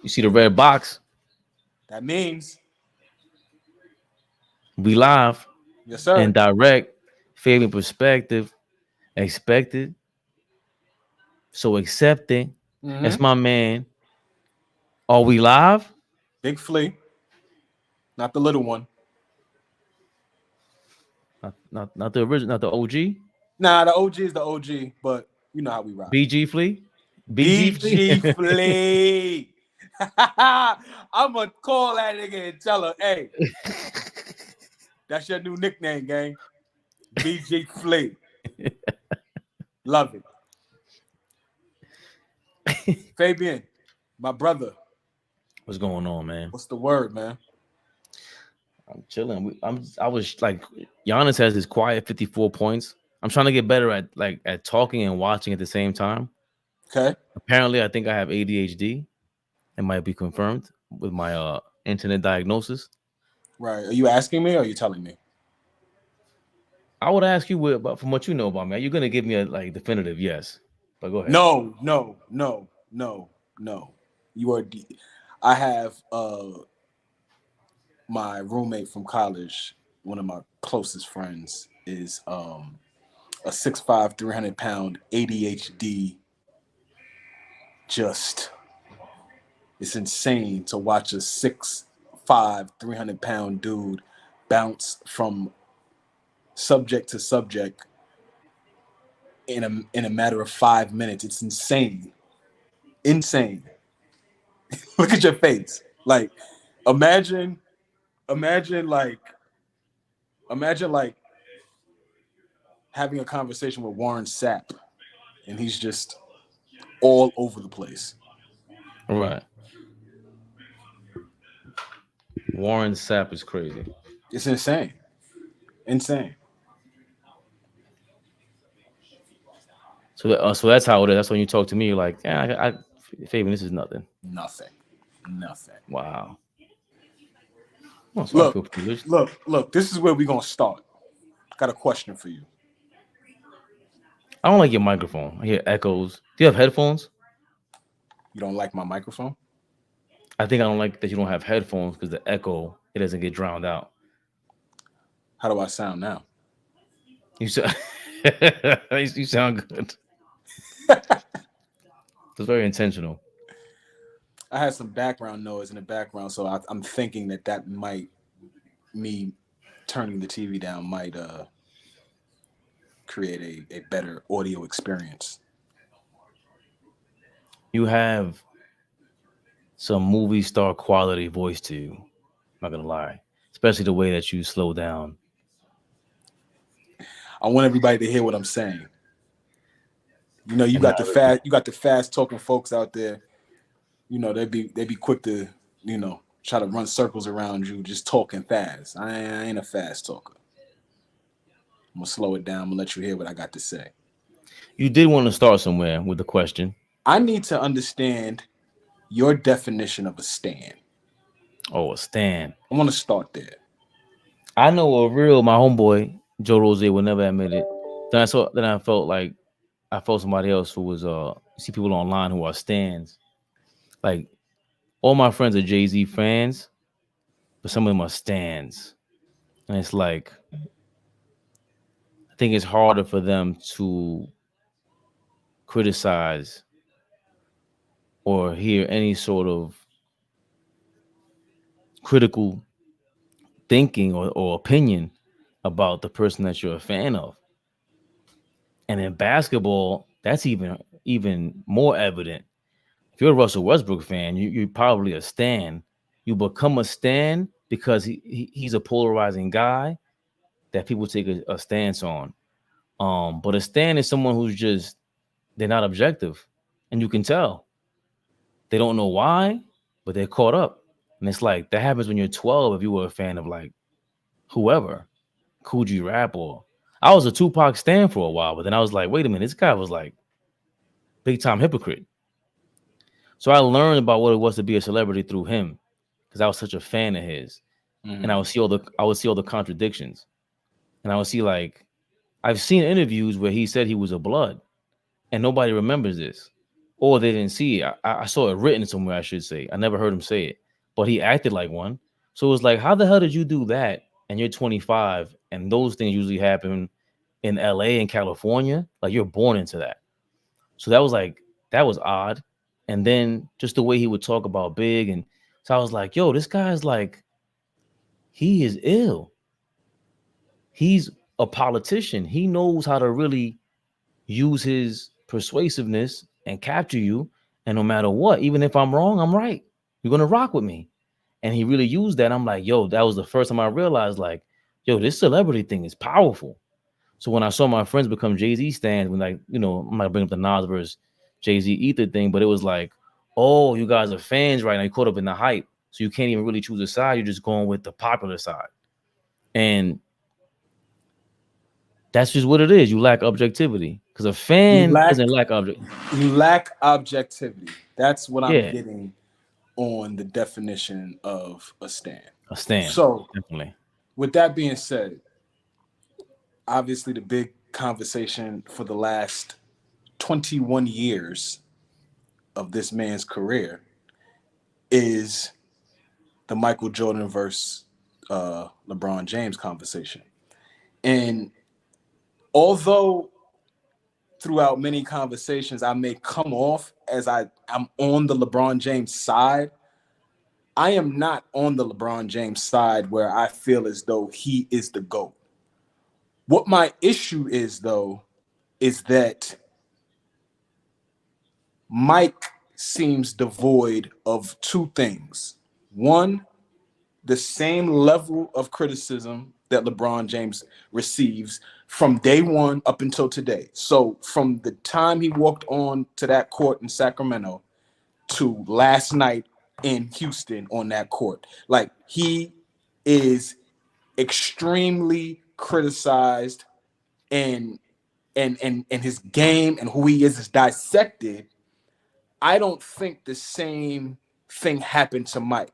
You see the red box? That means, We live yes, and sir. direct, favoring perspective, expected, so accepting. That's Mm-hmm. my man. Are we live? Big Flea, not the little one. Not the original, not the OG. Nah, the OG is the OG, but you know how we rock. BG Flea. BG Flea. BG Flea. I'm gonna call that nigga and tell her, hey, that's your new nickname, gang. BG Flea. Love it. Fabian, my brother, What's going on, man? what's the word, man? I'm chilling. I was like, Giannis has his quiet 54 points. I'm trying to get better at talking and watching at the same time. Okay. Apparently, I think I have ADHD. It might be confirmed with my internet diagnosis. Right. Are you asking me or are you telling me? I would ask you about from what you know about me. Are you gonna give me a like definitive yes? But go ahead. No, no, no, no, no. You are I have my roommate from college, one of my closest friends, is a 6'5", 300-pound ADHD. Just it's insane to watch a 6'5", 300-pound dude bounce from subject to subject in a matter of 5 minutes. It's insane. Insane. Look at your face. Like imagine imagine like imagine like having a conversation with Warren Sapp and he's just all over the place. Right. Warren Sapp is crazy. It's insane. Insane. So that's how it is. That's when you talk to me. You're like, yeah, Fabian, this is nothing. Nothing. Nothing. Wow. Oh, so I Look, feel privileged. look, this is where we're gonna start. I got a question for you. I don't like your microphone. I hear echoes. Do you have headphones? You don't like my microphone? I think I don't like that you don't have headphones because the echo it doesn't get drowned out. How do I sound now? You sound you sound good. It's very intentional. I had some background noise in the background, so I'm thinking that might me turning the TV down might create a better audio experience. You have some movie star quality voice to you. I'm not gonna lie, especially the way that you slow down. I want everybody to hear what I'm saying. You know, And you got the fast talking folks out there. You know, they'd be quick to, try to run circles around you just talking fast. I ain't a fast talker. I'm gonna slow it down. I'm gonna let you hear what I got to say. you did want to start somewhere with the question. I need to understand your definition of a stand. Oh, a stand. I want to start there. I know a real my homeboy Joe Rose will never admit it. Then I felt like I felt somebody else who was see people online who are stands. Like all my friends are Jay-Z fans, but some of them are stands. And it's like I think it's harder for them to criticize or hear any sort of critical thinking or opinion about the person that you're a fan of. And in basketball, that's even more evident. If you're a Russell Westbrook fan, you're probably a stan. You become a stan because he's a polarizing guy that people take a stance on. But a stan is someone who's just they're not objective, and you can tell they don't know why, but they're caught up. And it's like that happens when you're 12 if you were a fan of like whoever, Cool G Rap or I was a Tupac stan for a while, but then I was like, wait a minute, this guy was like big time hypocrite. So I learned about what it was to be a celebrity through him because I was such a fan of his, and Mm-hmm. I would see all the contradictions, and I would see like I've seen interviews where he said he was a blood, and nobody remembers this. or they didn't see it. I saw it written somewhere, I should say. I never heard him say it, but he acted like one. So it was like, how the hell did you do that? And you're 25, and those things usually happen in LA and California. Like you're born into that. So that was odd. And then just the way he would talk about Big, and so I was like, yo, this guy's like, he is ill. He's a politician. He knows how to really use his persuasiveness and capture you. And no matter what, even if I'm wrong, I'm right. You're gonna rock with me. And he really used that. I'm like, yo, that was the first time I realized, like, yo, this celebrity thing is powerful. So when I saw my friends become Jay-Z stands, when like, you know, I'm not bringing up the Nas versus Jay-Z Ether thing, but it was like, oh, you guys are fans right now. You caught up in the hype. So you can't even really choose a side. You're just going with the popular side. And that's just what it is. You lack objectivity. Because a You fan lack doesn't lack object. you lack objectivity. That's what I'm Yeah, getting on the definition of a stan. a stand. So, Definitely. with that being said, obviously the big conversation for the last 21 years of this man's career is the Michael Jordan versus LeBron James conversation. And although throughout many conversations I may come off as I'm on the LeBron James side, I am not on the LeBron James side where I feel as though he is the GOAT. What my issue is, though, is that Mike seems devoid of two things. One, the same level of criticism that LeBron James receives from day one up until today. So from the time he walked on to that court in Sacramento to last night in Houston on that court, like he is extremely criticized, and his game and who he is dissected. I don't think the same thing happened to Mike.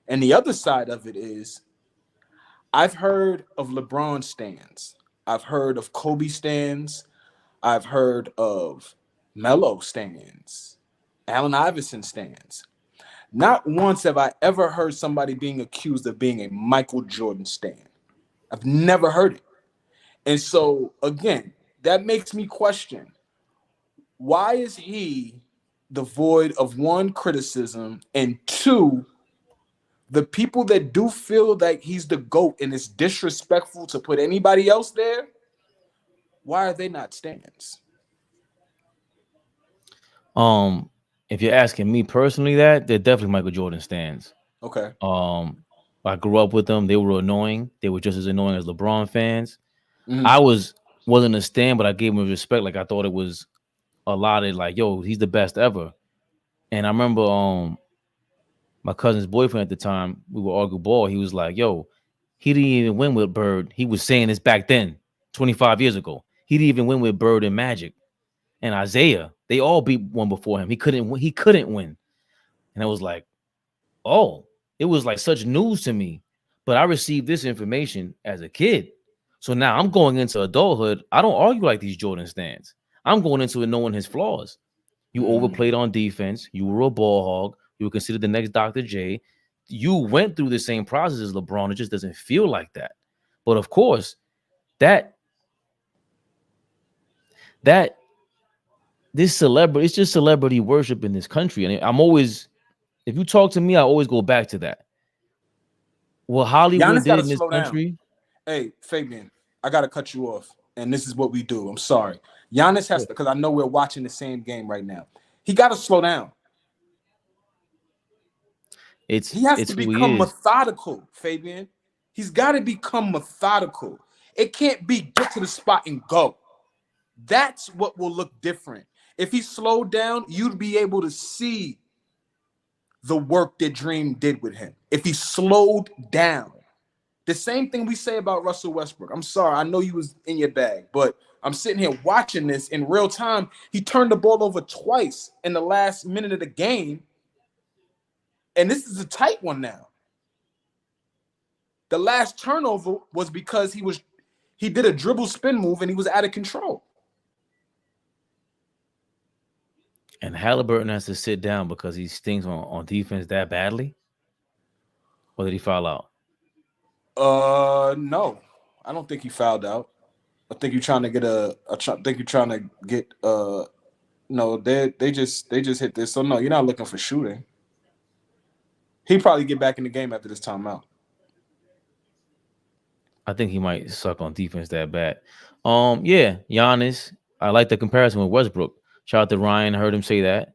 And the other side of it is I've heard of LeBron stands. I've heard of Kobe stands. I've heard of Melo stands, Allen Iverson stands. Not once have I ever heard somebody being accused of being a Michael Jordan stan. I've never heard it. And so, again, that makes me question, why is he devoid of one, criticism, and two, the people that do feel like he's the GOAT and it's disrespectful to put anybody else there, why are they not stands? If you're asking me personally, that they're definitely Michael Jordan stands. Okay. I grew up with them. They were annoying. They were just as annoying as LeBron fans. Mhm. I wasn't a stand, but I gave him respect. Like I thought it was a lot of like, yo, he's the best ever. And I remember my cousin's boyfriend at the time, we were arguing ball. He was like, yo, he didn't even win with Bird. He was saying this back then, 25 years ago. He didn't even win with Bird and Magic and Isaiah. They all beat one before him. He couldn't win. He couldn't win. And I was like, oh, it was like such news to me. But I received this information as a kid. So now I'm going into adulthood. I don't argue like these Jordan stands. I'm going into it knowing his flaws. You overplayed on defense. You were a ball hog. You were considered the next Dr. J. You went through the same process as LeBron. It just doesn't feel like that. But of course, that this celebrity, it's just celebrity worship in this country. And I'm always, if you talk to me, I always go back to that. What Hollywood Giannis got did to in this slow down. country. Hey, Fabian, I got to cut you off. And this is what we do. I'm sorry. Giannis has to, because I know we're watching the same game right now. He got to slow down. He has to become methodical, Fabian. He's got to become methodical. It can't be get to the spot and go. That's what will look different. If he slowed down, you'd be able to see the work that Dream did with him. If he slowed down. The same thing we say about Russell Westbrook. I'm sorry, I know you was in your bag, but I'm sitting here watching this in real time. He turned the ball over twice in the last minute of the game. And this is a tight one now. The last turnover was because he did a dribble spin move and he was out of control. and Halliburton has to sit down because he stinks on defense that badly, or did he foul out? No, I don't think he fouled out. I think you're trying to get I think you're trying to get no, they just hit this. So no, you're not looking for shooting. He probably get back in the game after this timeout. I think he might suck on defense that bad. Yeah, Giannis. I like the comparison with Westbrook. Shout out to Ryan. I heard him say that.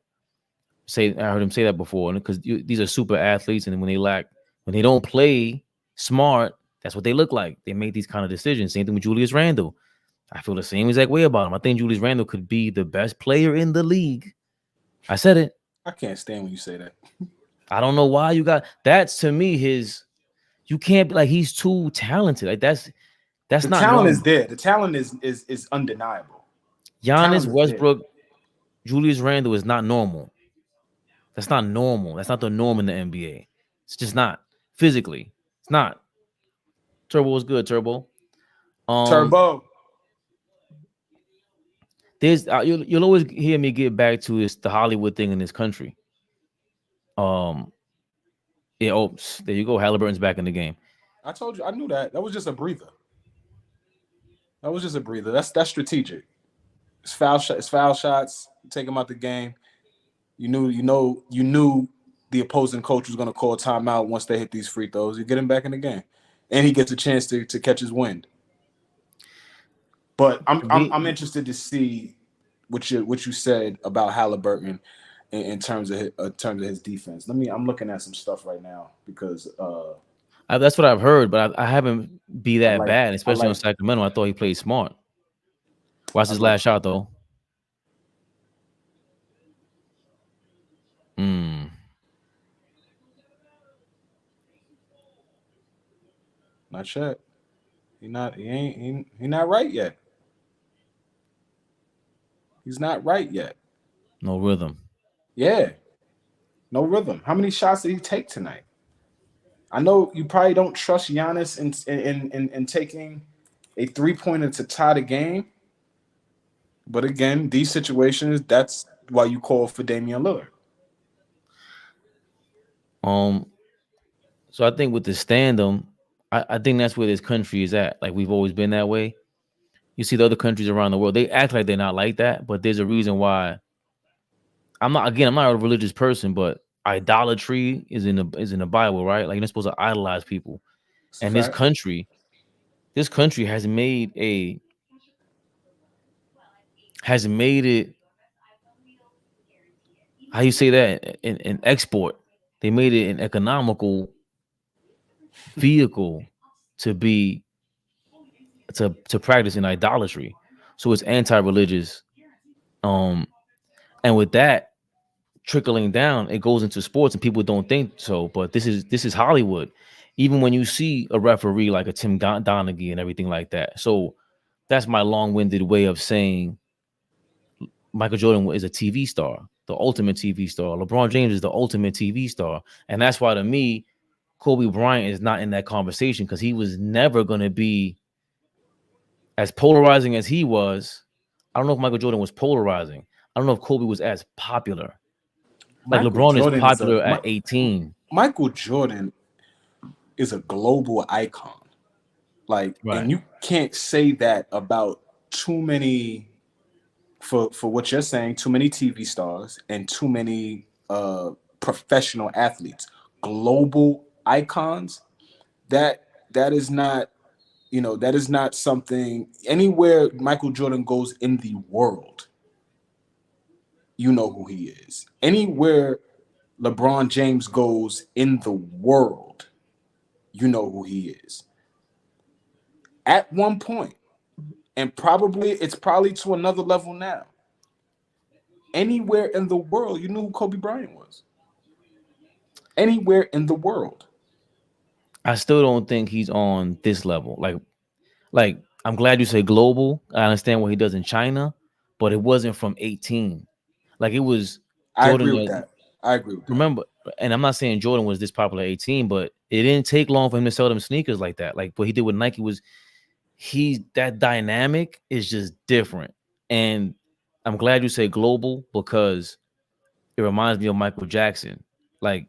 I heard him say that before, because these are super athletes, and when they don't play smart, that's what they look like. They make these kind of decisions. Same thing with Julius Randle. I feel the same exact way about him. I think Julius Randle could be the best player in the league. I said it. I can't stand when you say that. I don't know why you got that's to me you can't be like, he's too talented. Like that's The not talent normal. is there. The talent is undeniable. Giannis, Talent is Westbrook, Julius Randle is not normal. That's not normal. That's not the norm in the NBA. It's just not physically. It's not. Turbo is good. Turbo. Turbo. There's you'll always hear me get back to the Hollywood thing in this country. Yeah. Oh, there you go. Halliburton's back in the game. I told you. I knew that. That was just a breather. That was just a breather. That's strategic. It's foul shot. It's foul shots. Take him out the game. You knew the opposing coach was going to call timeout once they hit these free throws. You get him back in the game, and he gets a chance to catch his wind. But I'm interested to see what you said about Halliburton in terms of his defense. I'm looking at some stuff right now because that's what I've heard, but I haven't be that bad, especially on Sacramento. I thought he played smart. Watch his last shot though. Not yet. He not right yet. He's not right yet. No rhythm. Yeah. No rhythm. How many shots did he take tonight? I know you probably don't trust Giannis in taking a 3-pointer to tie the game. But again, these situations, that's why you call for Damian Lillard. So I think with the stand-up, I think that's where this country is at. Like, we've always been that way. You see the other countries around the world, they act like they're not like that, but there's a reason why. I'm not a religious person, but idolatry is in the Bible, right? Like, you're not supposed to idolize people. And this country has made it how you say that in export. They made it an economical vehicle to practice in idolatry. So it's anti-religious. And with that trickling down, it goes into sports, and people don't think so. But this is Hollywood. Even when you see a referee like a Tim Donaghy and everything like that. So that's my long-winded way of saying Michael Jordan is a TV star, the ultimate TV star. LeBron James is the ultimate TV star. And that's why, to me, Kobe Bryant is not in that conversation, because he was never going to be as polarizing as he was. I don't know if Michael Jordan was polarizing. I don't know if Kobe was as popular. Like, LeBron is popular at 18. Michael Jordan is a global icon. Like, right. And you can't say that about too many, for what you're saying, too many TV stars and too many professional athletes. Global icons, that is not, that is not something. Anywhere Michael Jordan goes in the world, you know who he is. Anywhere LeBron James goes in the world, you know who he is. At one point, and it's probably to another level now. Anywhere in the world, you knew who Kobe Bryant was. Anywhere in the world. I still don't think he's on this level. Like I'm glad you say global. I understand what he does in China, but it wasn't from 18. Like, it was Jordan. I agree with that. Remember, and I'm not saying Jordan was this popular at 18, but it didn't take long for him to sell them sneakers like that. Like, what he did with Nike was, that dynamic is just different. And I'm glad you say global, because it reminds me of Michael Jackson. Like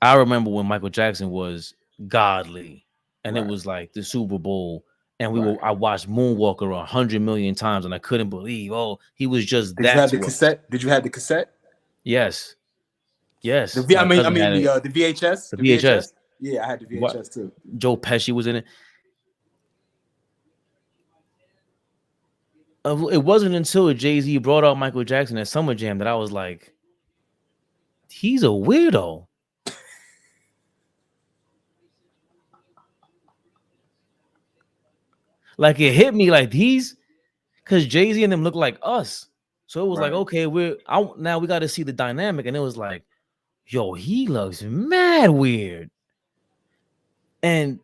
I remember when Michael Jackson was godly, and it Right. was like the Super Bowl, and Right. I watched Moonwalker 100 million times, and I couldn't believe, oh, he was just Did you that have the to us. cassette? Did you have the cassette? Yes, The yes. V. My I cousin mean had it. the VHS. The The VHS. VHS. Yeah, I had the What? VHS too. Joe Pesci was in it. It wasn't until Jay-Z brought out Michael Jackson at Summer Jam that I was like, he's a weirdo. Like it hit me like these, because Jay-Z and them look like us. So it was like, Right. okay, now we got to see the dynamic. And it was like, yo, he looks mad weird. And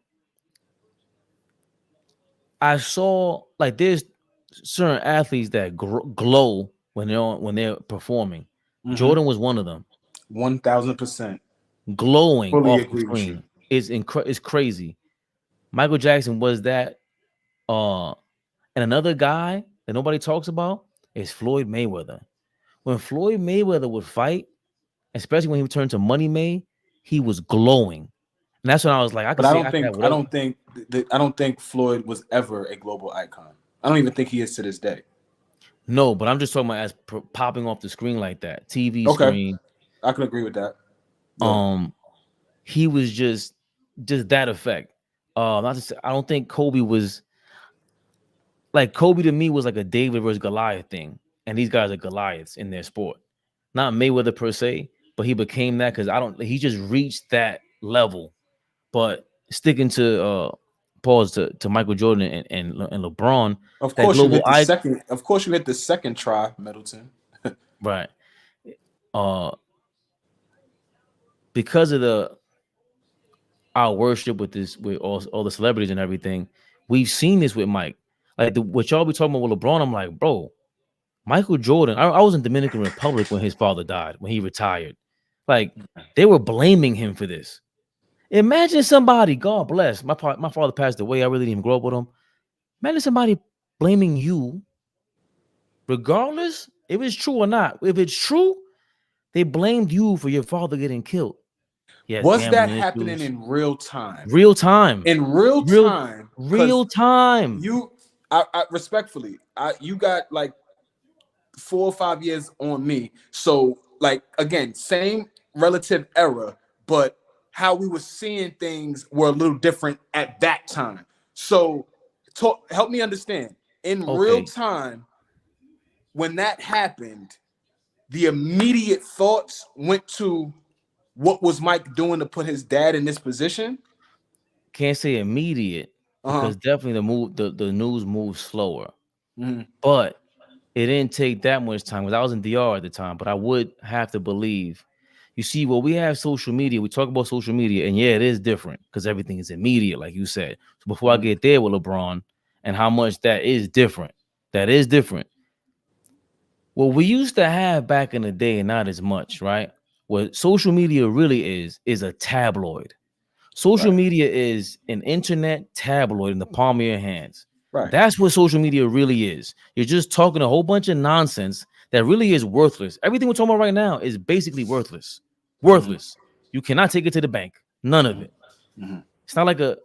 I saw like there's certain athletes that glow when they're performing. Jordan was one of them. 1000%. Glowing Fully off the agree with you. screen is crazy. Michael Jackson was that. And another guy that nobody talks about is Floyd Mayweather. When Floyd Mayweather would fight, especially when he returned to Money May, he was glowing. And that's when I was like, I But could say I could have I whatever. don't think Floyd was ever a global icon. I don't even think he is to this day. No, but I'm just talking about as popping off the screen like that, TV Okay. screen. I can agree with that. Yeah. He was just that effect. Not to say, I don't think Kobe was like Kobe to me was like a David versus Goliath thing, and these guys are Goliaths in their sport. Not Mayweather per se, but he became that because he just reached that level. But sticking to pause to Michael Jordan and LeBron, Of that course you global hit the second. Of course you hit the second try, Middleton. right? Because of our worship with all the celebrities and everything, we've seen this with Mike. Like what y'all be talking about with LeBron, I'm like, bro, Michael Jordan. I was in Dominican Republic when his father died, when he retired. Like they were blaming him for this. Imagine somebody, God bless, my father passed away. I really didn't even grow up with him. Imagine somebody blaming you, regardless if it's true or not. If it's true, they blamed you for your father getting killed. Yes, Was that gambling happening issues. in real time? Real time. In real time. Real time. I respectfully, you got like 4 or 5 years on me. So like again, same relative era, but how we were seeing things were a little different at that time. So help me understand. In real time, when that happened, the immediate thoughts went to what was Mike doing to put his dad in this position? Can't say immediate because definitely the news moves slower. But it didn't take that much time because I was in DR at the time. But I would have to believe. You see, well, we have social media. We talk about social media, and yeah, it is different because everything is immediate, like you said. So before I get there with LeBron and how much that is different, What we used to have back in the day, and not as much, right? What social media really is a tabloid. Social media is an internet tabloid in the palm of your hands. Right. That's what social media really is. You're just talking a whole bunch of nonsense that really is worthless. Everything we're talking about right now is basically worthless. Worthless. You cannot take it to the bank. None of it. It's not like a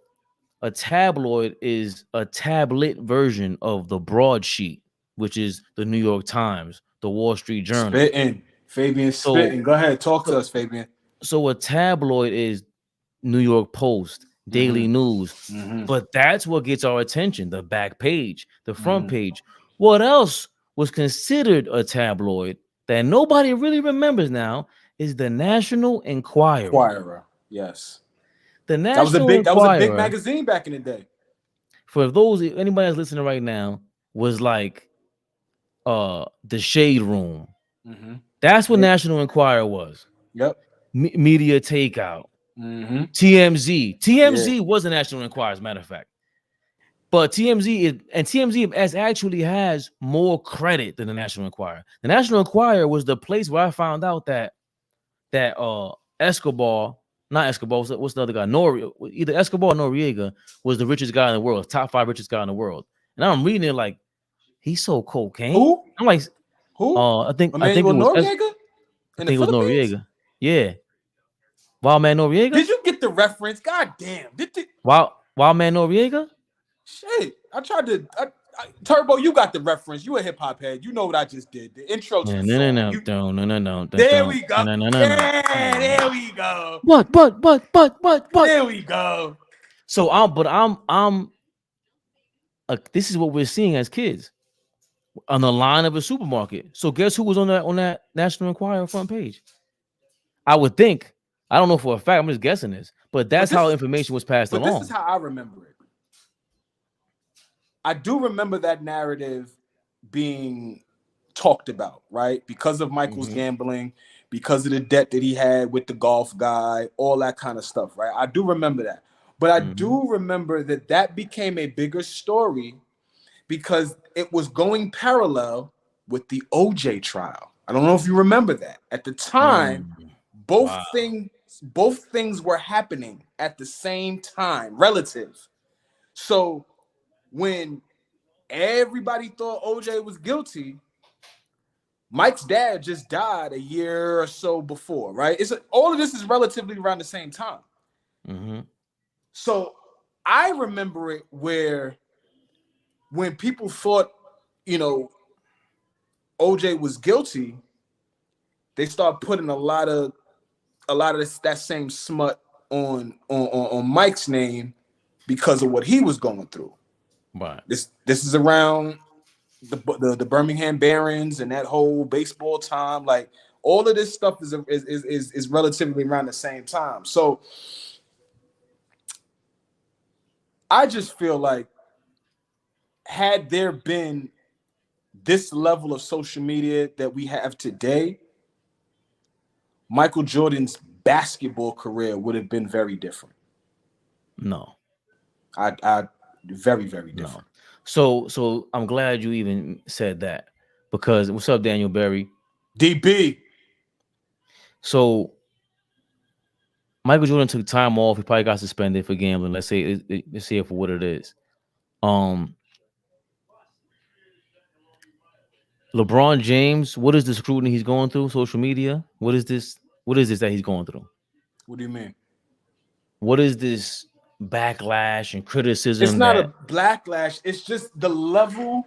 tabloid is a tablet version of the broadsheet, which is the New York Times, the Wall Street Journal. Spitting. Fabian spitting. Go ahead. Talk to us, Fabian. So a tabloid is New York Post, Daily News. But that's what gets our attention, the back page, the front page. What else was considered a tabloid that nobody really remembers now is the National Enquirer. Yes. The National Enquirer. That was a big magazine back in the day. For anybody that's listening right now, was like the Shade Room. That's what National Enquirer was. Yep. Media Takeout. TMZ was the National Enquirer, as a matter of fact. But TMZ actually has more credit than the National Enquirer. The National Enquirer was the place where I found out that Escobar, not Escobar, what's the other guy? Either Escobar or Noriega was the richest guy in the world, top 5 richest guy in the world. And I'm reading it like, he sold cocaine. Who? I'm like, who? I think Emmanuel it was Noriega? I In the think it was Philippines? Noriega. Yeah, Wildman Noriega. Did you get the reference? God damn. Wildman Noriega. Shit. I tried to. Turbo, you got the reference. You a hip hop head. You know what I just did. The intro to No, the no, no, song. no, You. no. There we go. No, no, no, no. Yeah, there we go. What? There we go. So this is what we're seeing as kids on the line of a supermarket. So guess who was on that National Enquirer front page? I would think. I don't know for a fact. I'm just guessing this, but that's how information was passed But along. this is how I remember it. I do remember that narrative being talked about, right? Because of Michael's gambling, because of the debt that he had with the golf guy, all that kind of stuff, right? I do remember that. But I do remember that became a bigger story because it was going parallel with the OJ trial. I don't know if you remember that. At the time, both things were happening at the same time, relative. So when everybody thought OJ was guilty, Mike's dad just died a year or so before, right? All of this is relatively around the same time. So I remember it where when people thought, OJ was guilty, they start putting a lot of that same smut on Mike's name because of what he was going through. Right. This is around the Birmingham Barons and that whole baseball time. Like all of this stuff is relatively around the same time. So I just feel like had there been this level of social media that we have today, Michael Jordan's basketball career would have been very different. No. I very, very different. No. So I'm glad you even said that because what's up, Daniel Berry? DB. So Michael Jordan took time off. He probably got suspended for gambling. Let's say it for what it is. LeBron James, what is the scrutiny he's going through? Social media. What is this? What is this that he's going through? What do you mean? What is this backlash and criticism? It's not a backlash. It's just the level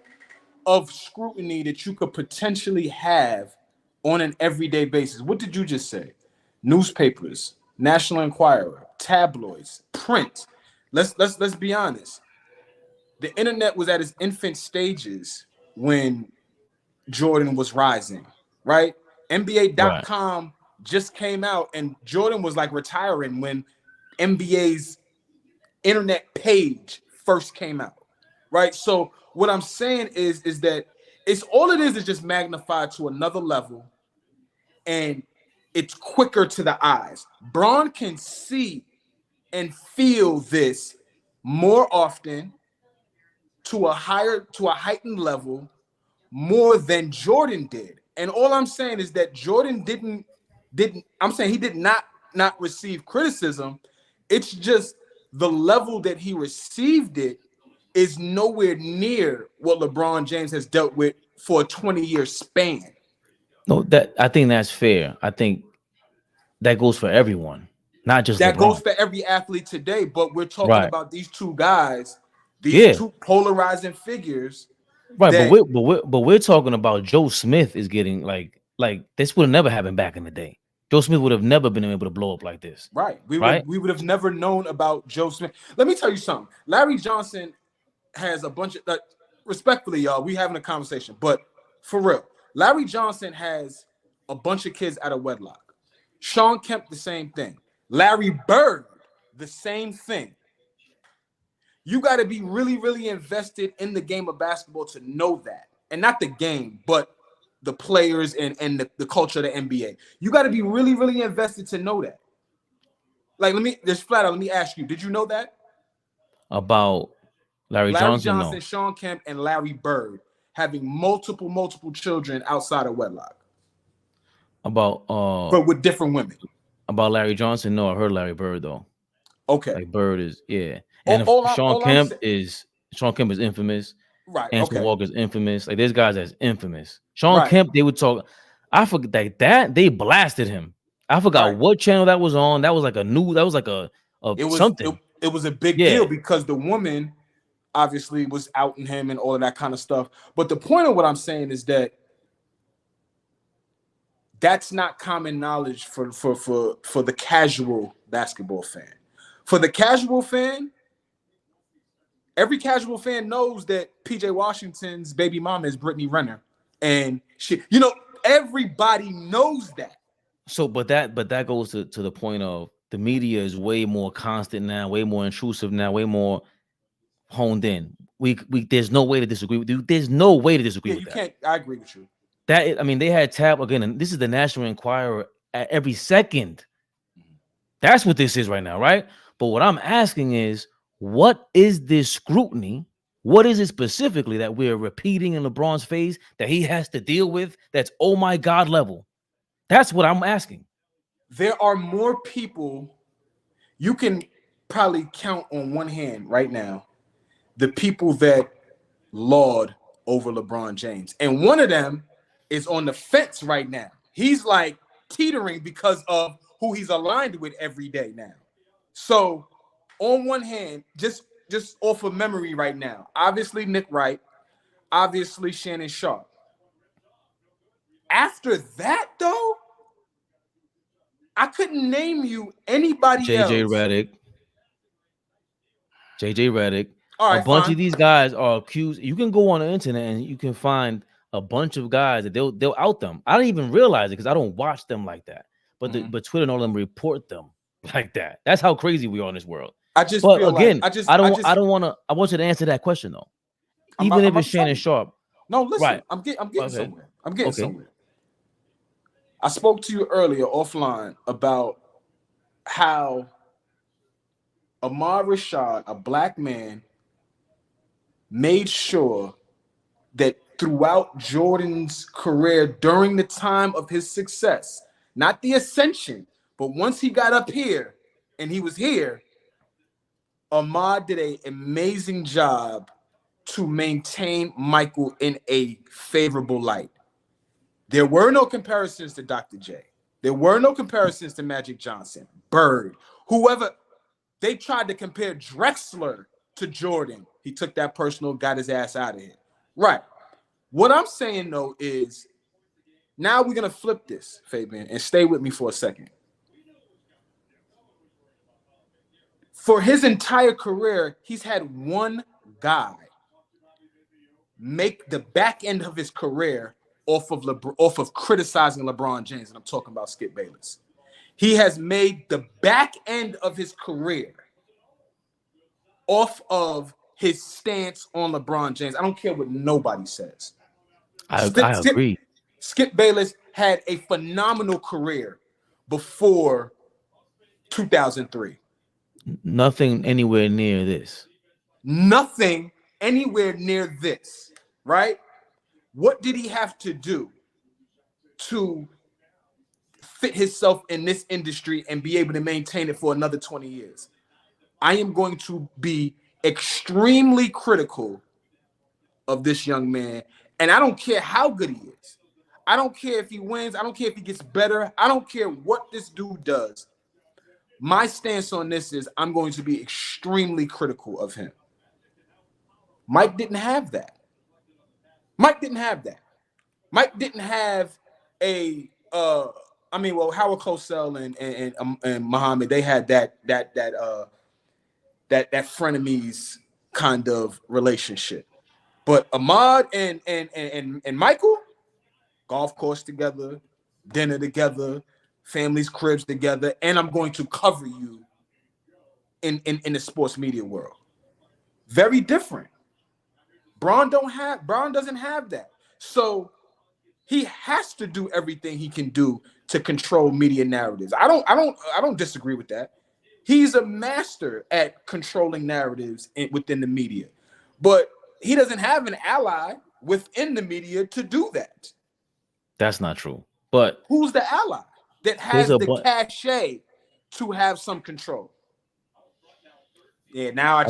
of scrutiny that you could potentially have on an everyday basis. What did you just say? Newspapers, National Enquirer, tabloids, print. Let's be honest. The internet was at its infant stages when Jordan was rising, right? NBA.com just came out and Jordan was like retiring when NBA's internet page first came out, right? So what I'm saying is that it's all it is just magnified to another level and it's quicker to the eyes. Bron can see and feel this more often to a heightened level more than Jordan did. And all I'm saying is that Jordan didn't I'm saying he did not receive criticism. It's just the level that he received it is nowhere near what LeBron James has dealt with for a 20-year span. No, I think that's fair. I think that goes for everyone, not just that LeBron. Goes for every athlete today. But we're talking about these two guys, two polarizing figures. Right, but we're talking about Joe Smith is getting like this would have never happened back in the day. Joe Smith would have never been able to blow up like this. Right. We would have never known about Joe Smith. Let me tell you something. Larry Johnson has a bunch of respectfully, y'all, we having a conversation, but for real, Larry Johnson has a bunch of kids out of wedlock. Sean Kemp, the same thing. Larry Bird, the same thing. You got to be really, really invested in the game of basketball to know that. And not the game, but the players and the culture of the NBA. You got to be really, really invested to know that. Like, let me ask you, did you know that? About Larry Johnson, no. Sean Kemp, and Larry Bird having multiple children outside of wedlock. But with different women. About Larry Johnson, no, I heard Larry Bird though. Okay. Like Bird is, yeah. And Sean Kemp is infamous. Right. Antoine Walker is infamous. Like there's guys that's infamous. Sean Kemp, they would talk. I forget that they blasted him. I forgot Right. what channel that was on. That was like a It was something. it was a big Yeah. deal because the woman obviously was outing him and all of that kind of stuff. But the point of what I'm saying is that that's not common knowledge for the casual basketball fan. For the casual fan, every casual fan knows that PJ Washington's baby mama is Brittany Renner, and she, everybody knows that. So, but that goes to the point of the media is way more constant now, way more intrusive now, way more honed in. We there's no way to disagree with you. There's no way to disagree Yeah, with you that. can't. I agree with you. I mean, they had Tab again, and this is the National Enquirer at every second. That's what this is right now, right? But what I'm asking is, what is this scrutiny? What is it specifically that we're repeating in LeBron's face that he has to deal with? That's oh my God level. That's what I'm asking. There are more people. You can probably count on one hand right now the people that laud over LeBron James. And one of them is on the fence right now. He's like teetering because of who he's aligned with every day now. So on one hand, just off of memory right now, obviously Nick Wright, obviously Shannon Sharp. After that, though, I couldn't name you anybody JJ else. Redick. All right, a bunch fine. of these guys are accused. You can go on the internet and you can find a bunch of guys that they'll out them. I don't even realize it because I don't watch them like that. But but Twitter and all them report them like that. That's how crazy we are in this world. I just but feel again, like I don't want to. I want you to answer that question though. Even if it's Shannon Sharp. No, listen. Right. I'm getting Okay. somewhere. I'm getting somewhere. I spoke to you earlier offline about how Ahmad Rashad, a black man, made sure that throughout Jordan's career, during the time of his success, not the ascension, but once he got up here and he was here, Ahmad did an amazing job to maintain Michael in a favorable light. There were no comparisons to Dr. J. There were no comparisons to Magic Johnson, Bird, whoever. They tried to compare Drexler to Jordan. He took that personal, got his ass out of here. Right. What I'm saying, though, is now we're going to flip this, Fabian, and stay with me for a second. For his entire career, he's had one guy make the back end of his career off of criticizing LeBron James, and I'm talking about Skip Bayless. He has made the back end of his career off of his stance on LeBron James. I don't care what nobody says. I agree. Skip Bayless had a phenomenal career before 2003. Nothing anywhere near this. Nothing anywhere near this, right? What did he have to do to fit himself in this industry and be able to maintain it for another 20 years? I am going to be extremely critical of this young man, and I don't care how good he is. I don't care if he wins. I don't care if he gets better. I don't care what this dude does. My stance on this is I'm going to be extremely critical of him. Mike didn't have that. Mike didn't have a Howard Cosell and Muhammad, they had that frenemies kind of relationship. But Ahmad and Michael, golf course together, dinner together, families' cribs together, and I'm going to cover you in the sports media world. Very different. Bron doesn't have that. So he has to do everything he can do to control media narratives. I don't disagree with that. He's a master at controlling narratives within the media. But he doesn't have an ally within the media to do that. That's not true. But who's the ally that has the cachet to have some control? Yeah, now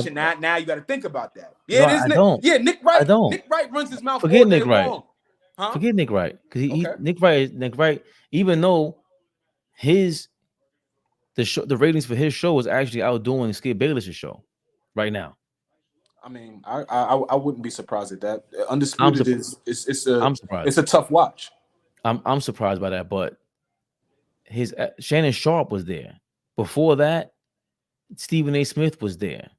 you got to think about that. Yeah, no, I don't. Yeah, Nick Wright. I don't. Nick Wright runs his mouth. Forget Nick Wright. Long. Huh? Forget Nick Wright, because Okay. Nick Wright, even though the ratings for his show is actually outdoing Skip Bayless's show right now. I mean, I wouldn't be surprised at that. I'm Undisputed surprised. I'm surprised. it's a tough watch. I'm surprised by that, but his Shannon Sharp was there. Before that, Stephen A. Smith was there.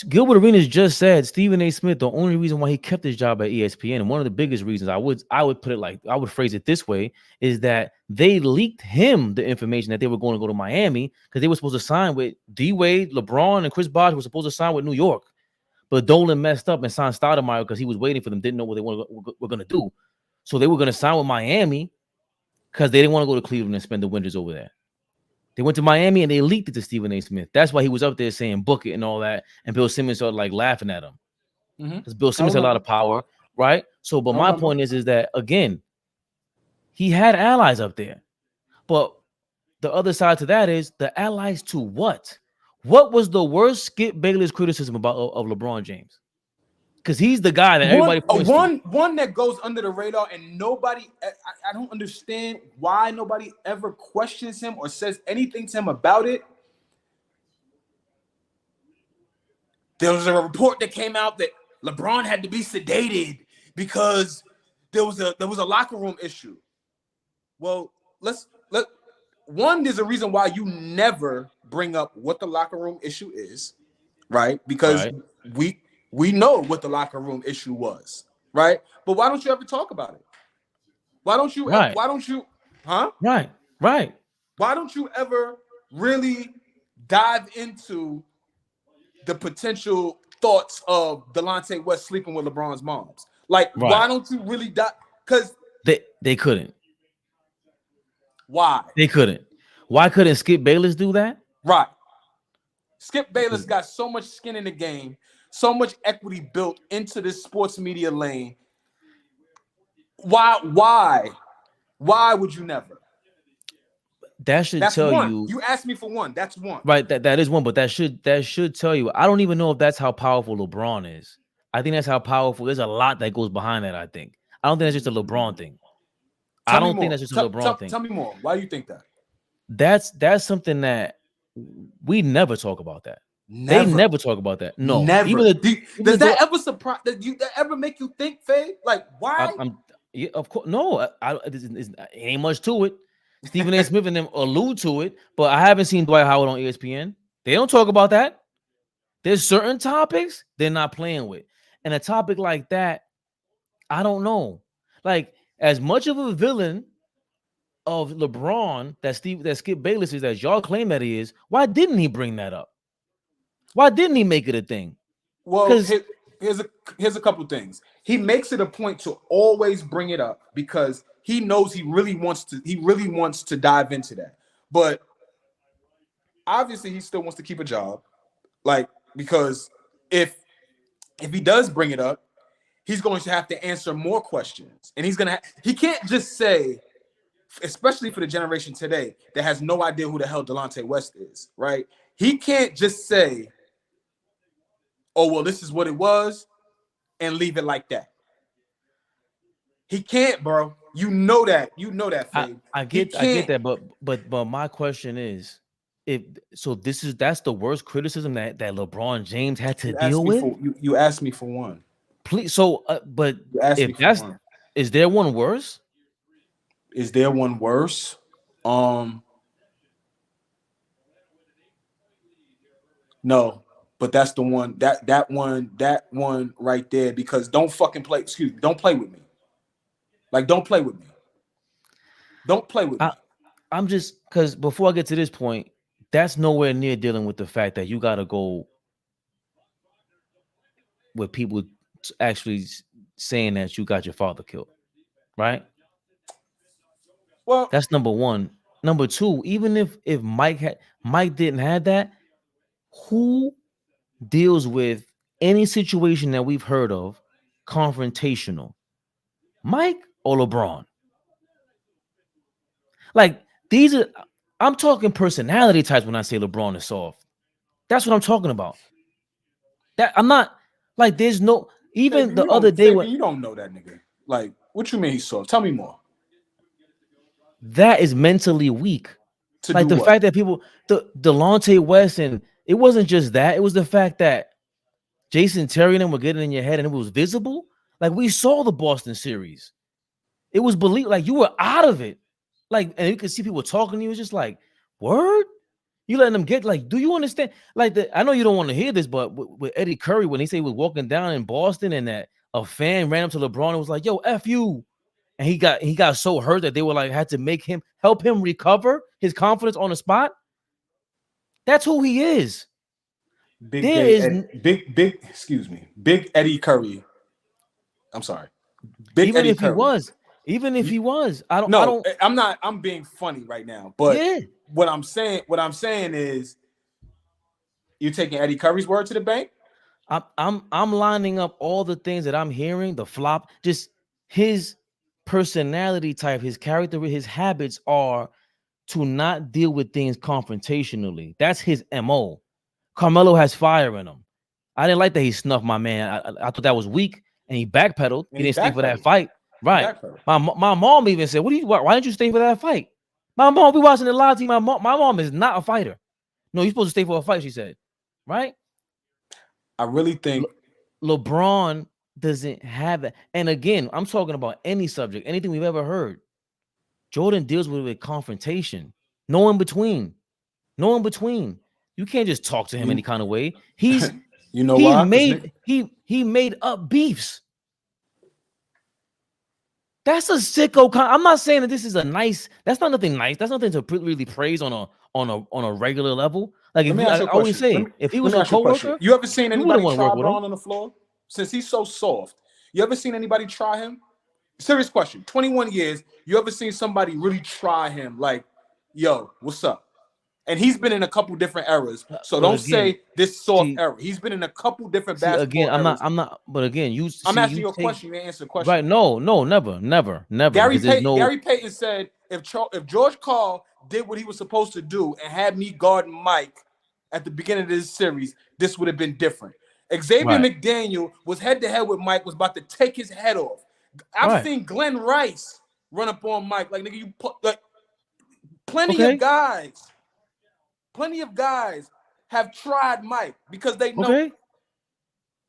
Gilbert Arenas just said Stephen A. Smith, the only reason why he kept his job at ESPN, and one of the biggest reasons I would put it like, I would phrase it this way, is that they leaked him the information that they were going to go to Miami because they were supposed to sign with D Wade, LeBron, and Chris Bosh were supposed to sign with New York. But Dolan messed up and signed Stoudemire because he was waiting for them, didn't know what they were going to do. So they were going to sign with Miami because they didn't want to go to Cleveland and spend the winters over there. They went to Miami and they leaked it to Stephen A. Smith. That's why he was up there saying book it and all that. And Bill Simmons started like laughing at him. Because Bill Simmons had a lot of power, right? So, but my point is that, again, he had allies up there. But the other side to that is the allies to what? What was the worst Skip Bayless criticism of LeBron James? Because he's the guy that everybody points to. One that goes under the radar and nobody, I don't understand why nobody ever questions him or says anything to him about it. There was a report that came out that LeBron had to be sedated because there was a locker room issue. Well, there's a reason why you never bring up what the locker room issue is, right? Because we know what the locker room issue was, right? But why don't you ever talk about it? Why don't you? Right. Why don't you? Huh? Right. Why don't you ever really dive into the potential thoughts of Delonte West sleeping with LeBron's moms? Like, why don't you really dive? Because they couldn't. Why? They couldn't. Why couldn't Skip Bayless do that? Right. Skip Bayless got so much skin in the game, so much equity built into this sports media lane. Why would you never? That should tell one. you. You asked me for one. That's one. Right. That is one, but that should tell you. I don't even know if that's how powerful LeBron is. I think that's how powerful. There's a lot that goes behind that. I don't think that's just a LeBron thing. I don't think that's just a LeBron thing. Tell me more. Why do you think that? That's something that we never talk about. That never. They never talk about that. No, never. Does that ever surprise? That ever make you think, Faye? Like, why? Yeah, of course. No, it ain't much to it. Stephen A. Smith and them allude to it, but I haven't seen Dwight Howard on ESPN. They don't talk about that. There's certain topics they're not playing with, and a topic like that, I don't know. Like, as much of a villain of LeBron that Skip Bayless is, as y'all claim that he is, why didn't he bring that up? Why didn't he make it a thing? Well, here's a couple things. He makes it a point to always bring it up because he knows he really wants to dive into that. But obviously he still wants to keep a job. Like, because if he does bring it up, he's going to have to answer more questions. And he can't just say, especially for the generation today that has no idea who the hell Delonte West is, right? He can't just say, oh, well, this is what it was, and leave it like that. He can't, bro. You know that. Faye. I get that, but my question is, that's the worst criticism that LeBron James had to deal with. You asked me for one. Please, but if that's one. Is there one worse? Is there one worse? No, but that's the one that one right there, because don't play with me. Like, don't play with me. Don't play with me. I'm just, because before I get to this point, that's nowhere near dealing with the fact that you got to go with people actually saying that you got your father killed, right? Well, that's number one. Number two, even if Mike didn't have that, who deals with any situation that we've heard of confrontational? Mike or LeBron? Like, I'm talking personality types when I say LeBron is soft. That's what I'm talking about. That I'm not like, there's no, even the other day when you don't know that nigga. Like, what you mean he's soft? Tell me more. That is mentally weak. To Like do the what? fact that people, the Delonte West, and it wasn't just that. It was the fact that Jason Terry and them were getting in your head, and it was visible. Like we saw the Boston series. It was believed. Like you were out of it. Like, and you could see people talking to you. It was just like, word. You letting them get like, do you understand? Like, I know you don't want to hear this, but with Eddie Curry, when he said he was walking down in Boston and that a fan ran up to LeBron and was like, "Yo, F you," and he got so hurt that they were like had to help him recover his confidence on the spot. That's who he is. There is Excuse me, Big Eddie Curry. I'm sorry, Big even Eddie if he Curry. was, I don't. I'm not. I'm being funny right now, but Yeah. what I'm saying is, you taking Eddie Curry's word to the bank. I'm lining up all the things that I'm hearing, the flop, just his personality type, his character, his habits are to not deal with things confrontationally. That's his MO. Carmelo has fire in him. I didn't like that he snuffed my man. I thought that was weak, and he backpedaled. He didn't stay for that fight. Right. My mom even said, why didn't you stay for that fight? My mom, we watching the live team. My mom is not a fighter. No, you're supposed to stay for a fight, she said. Right? I really think LeBron doesn't have that. And again, I'm talking about any subject, anything we've ever heard. Jordan deals with it confrontation. No in between. No in between. You can't just talk to him any kind of way. He's you know why? He made up beefs. That's a sicko. I'm not saying that this is a nice. That's not nothing nice. That's nothing to really praise on a regular level. Like if I always say, if he was a coworker, you ever seen anybody try Braun on the floor? Since he's so soft, you ever seen anybody try him? Serious question. 21 years. You ever seen somebody really try him? Like, yo, what's up? And he's been in a couple different eras. So don't say this soft era. He's been in a couple different basketball eras. I'm not. But again, I'm asking you a question. You answer the question. Right? No, never. Gary Payton said if George Karl did what he was supposed to do and had me guard Mike at the beginning of this series, this would have been different. Xavier McDaniel was head to head with Mike, was about to take his head off. I've seen Glenn Rice run up on Mike like, nigga, you put like plenty of guys have tried Mike because they know. Okay.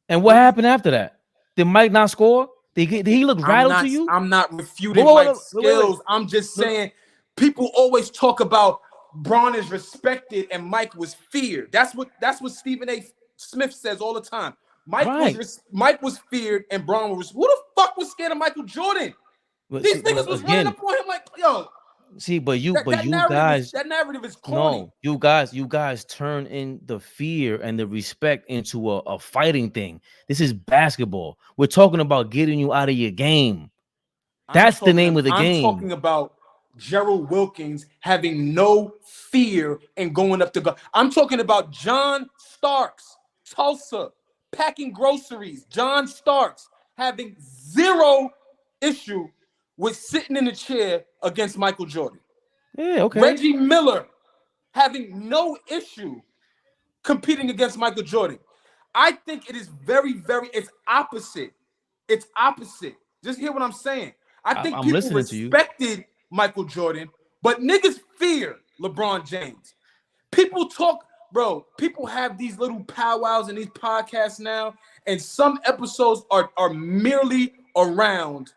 And what happened after that? Did Mike not score? Did he look rattled to you? I'm not refuting Mike's skills. I'm just saying people always talk about Braun is respected and Mike was feared. That's what Stephen A. Smith says all the time. Mike was feared and Braun was. Who the fuck was scared of Michael Jordan? These niggas was running up on him like, yo. See, that narrative is corny. No, you guys turn in the fear and the respect into a fighting thing. This is basketball. We're talking about getting you out of your game. That's the name of the game. I'm talking about Gerald Wilkins having no fear and going up to go. I'm talking about John Starks, Tulsa, packing groceries. John Starks having zero issue with sitting in a chair against Michael Jordan. Yeah, okay. Reggie Miller having no issue competing against Michael Jordan. I think it is it's opposite. It's opposite. Just hear what I'm saying. I think people respected Michael Jordan, but niggas fear LeBron James. People talk, bro, people have these little powwows in these podcasts now, and some episodes are merely around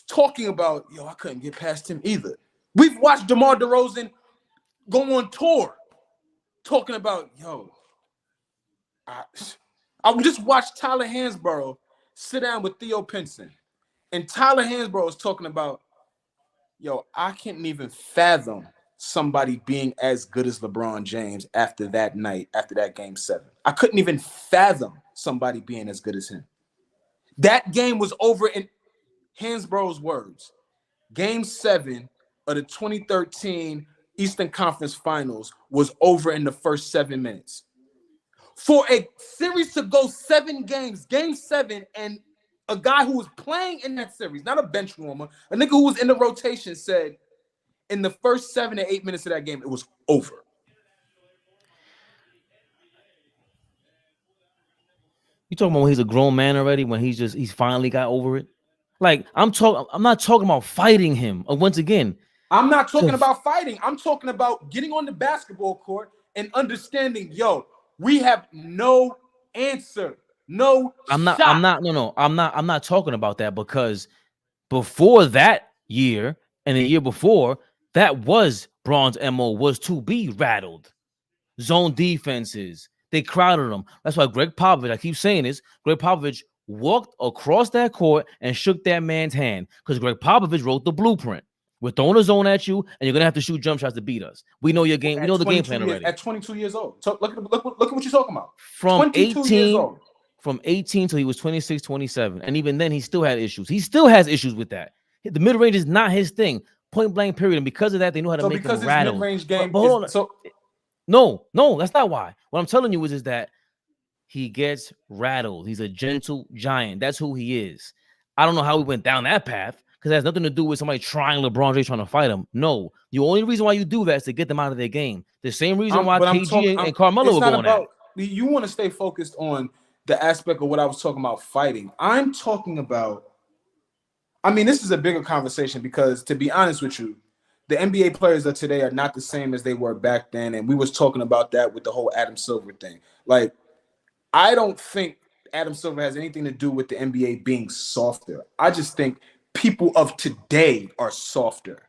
talking about, yo, I couldn't get past him either. We've watched DeMar DeRozan go on tour talking about, yo, I just watched Tyler Hansborough sit down with Theo Pinson. And Tyler Hansborough is talking about, yo, I can't even fathom somebody being as good as LeBron James after that night, after that game 7. I couldn't even fathom somebody being as good as him. That game was over in Hansborough's words. Game 7 of the 2013 Eastern Conference Finals was over in the first 7 minutes. For a series to go 7 games, game 7, and a guy who was playing in that series, not a bench warmer, a nigga who was in the rotation said, in the first 7 to 8 minutes of that game, it was over. You talking about when he's a grown man already? When he's finally got over it? Like I'm not talking about fighting him. Once again, I'm not talking to- about fighting. I'm talking about getting on the basketball court and understanding, yo, we have no answer, no I'm shot. not. No. I'm not talking about that because before that year and the year before, that was Braun's MO was to be rattled. Zone defenses. They crowded him. That's why Greg Popovich, I keep saying this, Greg Popovich walked across that court and shook that man's hand because Greg Popovich wrote the blueprint. We're throwing a zone at you, and you're gonna have to shoot jump shots to beat us. We know your game. We know the game plan already. At 22 years old. So look at what you're talking about. From 22 years 18, old. from 18 till he was 26, 27. And even then, he still had issues. He still has issues with that. The mid-range is not his thing. Point blank, period. And because of that, they know how to make him rattle. Mid-range game but hold on. so No, that's not why. What I'm telling you is that he gets rattled. He's a gentle giant. That's who he is. I don't know how we went down that path because it has nothing to do with somebody trying LeBron James trying to fight him. No, the only reason why you do that is to get them out of their game. The same reason why KG and Carmelo were going at it. You want to stay focused on the aspect of what I was talking about fighting. I'm talking about, I mean, this is a bigger conversation because to be honest with you, the NBA players of today are not the same as they were back then. And we was talking about that with the whole Adam Silver thing. Like, I don't think Adam Silver has anything to do with the NBA being softer. I just think people of today are softer.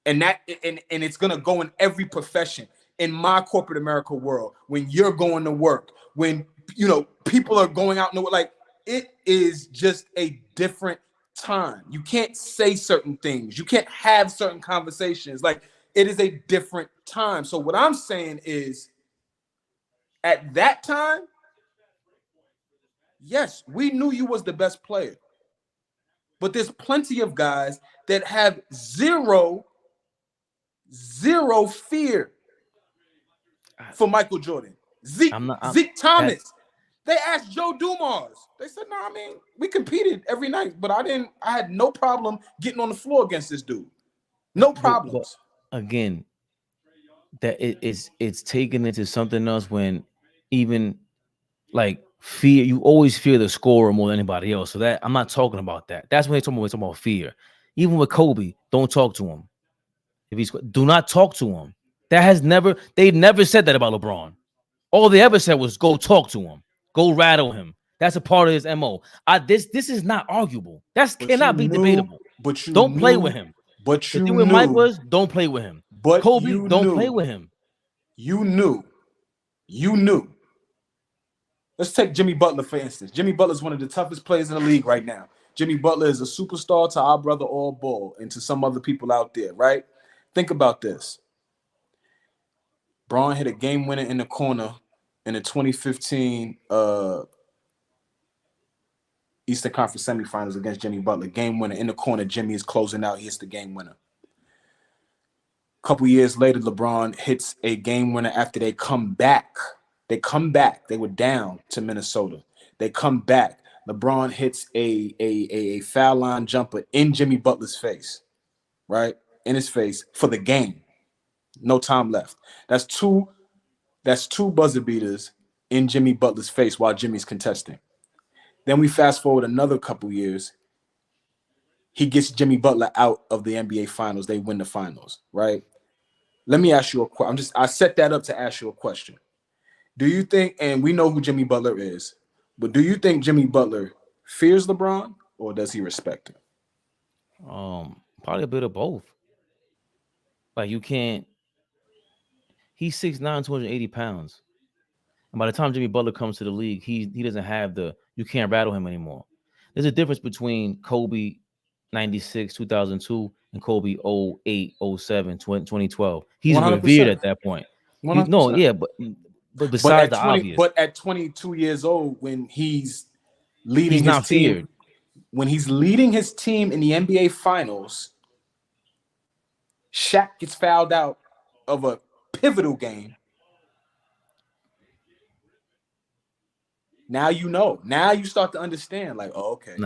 And it's gonna go in every profession. In my corporate America world, when you're going to work, when people are going out and like it is just a different time. You can't say certain things, you can't have certain conversations. Like it is a different time. So what I'm saying is at that time, yes, we knew you was the best player. But there's plenty of guys that have zero fear for Michael Jordan. Zeke Thomas. They asked Joe Dumars. They said, "No, I mean, we competed every night, but I had no problem getting on the floor against this dude. No problems." But again, that it's taken into something else when even like fear, you always fear the scorer more than anybody else. So that I'm not talking about that. That's when they're talking about fear. Even with Kobe, don't talk to him. Do not talk to him. They never said that about LeBron. All they ever said was go talk to him, go rattle him. That's a part of his MO. This is not arguable. That cannot be debatable. But you don't play with him. But you the thing with Mike was don't play with him. But Kobe, don't play with him. You knew. Let's take Jimmy Butler, for instance. Jimmy Butler is one of the toughest players in the league right now. Jimmy Butler is a superstar to our brother All Ball and to some other people out there, right? Think about this. Braun hit a game winner in the corner in the 2015 Eastern Conference semifinals against Jimmy Butler. Game winner in the corner. Jimmy is closing out. He hits the game winner. A couple years later, LeBron hits a game winner after they come back. They come back. They were down to Minnesota. They come back. LeBron hits a foul line jumper in Jimmy Butler's face, right? In his face for the game. No time left. That's two buzzer beaters in Jimmy Butler's face while Jimmy's contesting. Then we fast forward another couple years. He gets Jimmy Butler out of the NBA Finals. They win the finals, right? Let me ask you a question. I set that up to ask you a question. Do you think, and we know who Jimmy Butler is, but do you think Jimmy Butler fears LeBron or does he respect him? Probably a bit of both. Like you can't. He's 6'9", 280 pounds. And by the time Jimmy Butler comes to the league, he doesn't have you can't rattle him anymore. There's a difference between Kobe 96, 2002 and Kobe 08, 07, 2012. He's 100%. Revered at that point. But besides the obvious. But at 22 years old, when he's leading his team, when he's leading his team in the NBA Finals, Shaq gets fouled out of a pivotal game. Now you know. Now you start to understand. Like, oh, okay,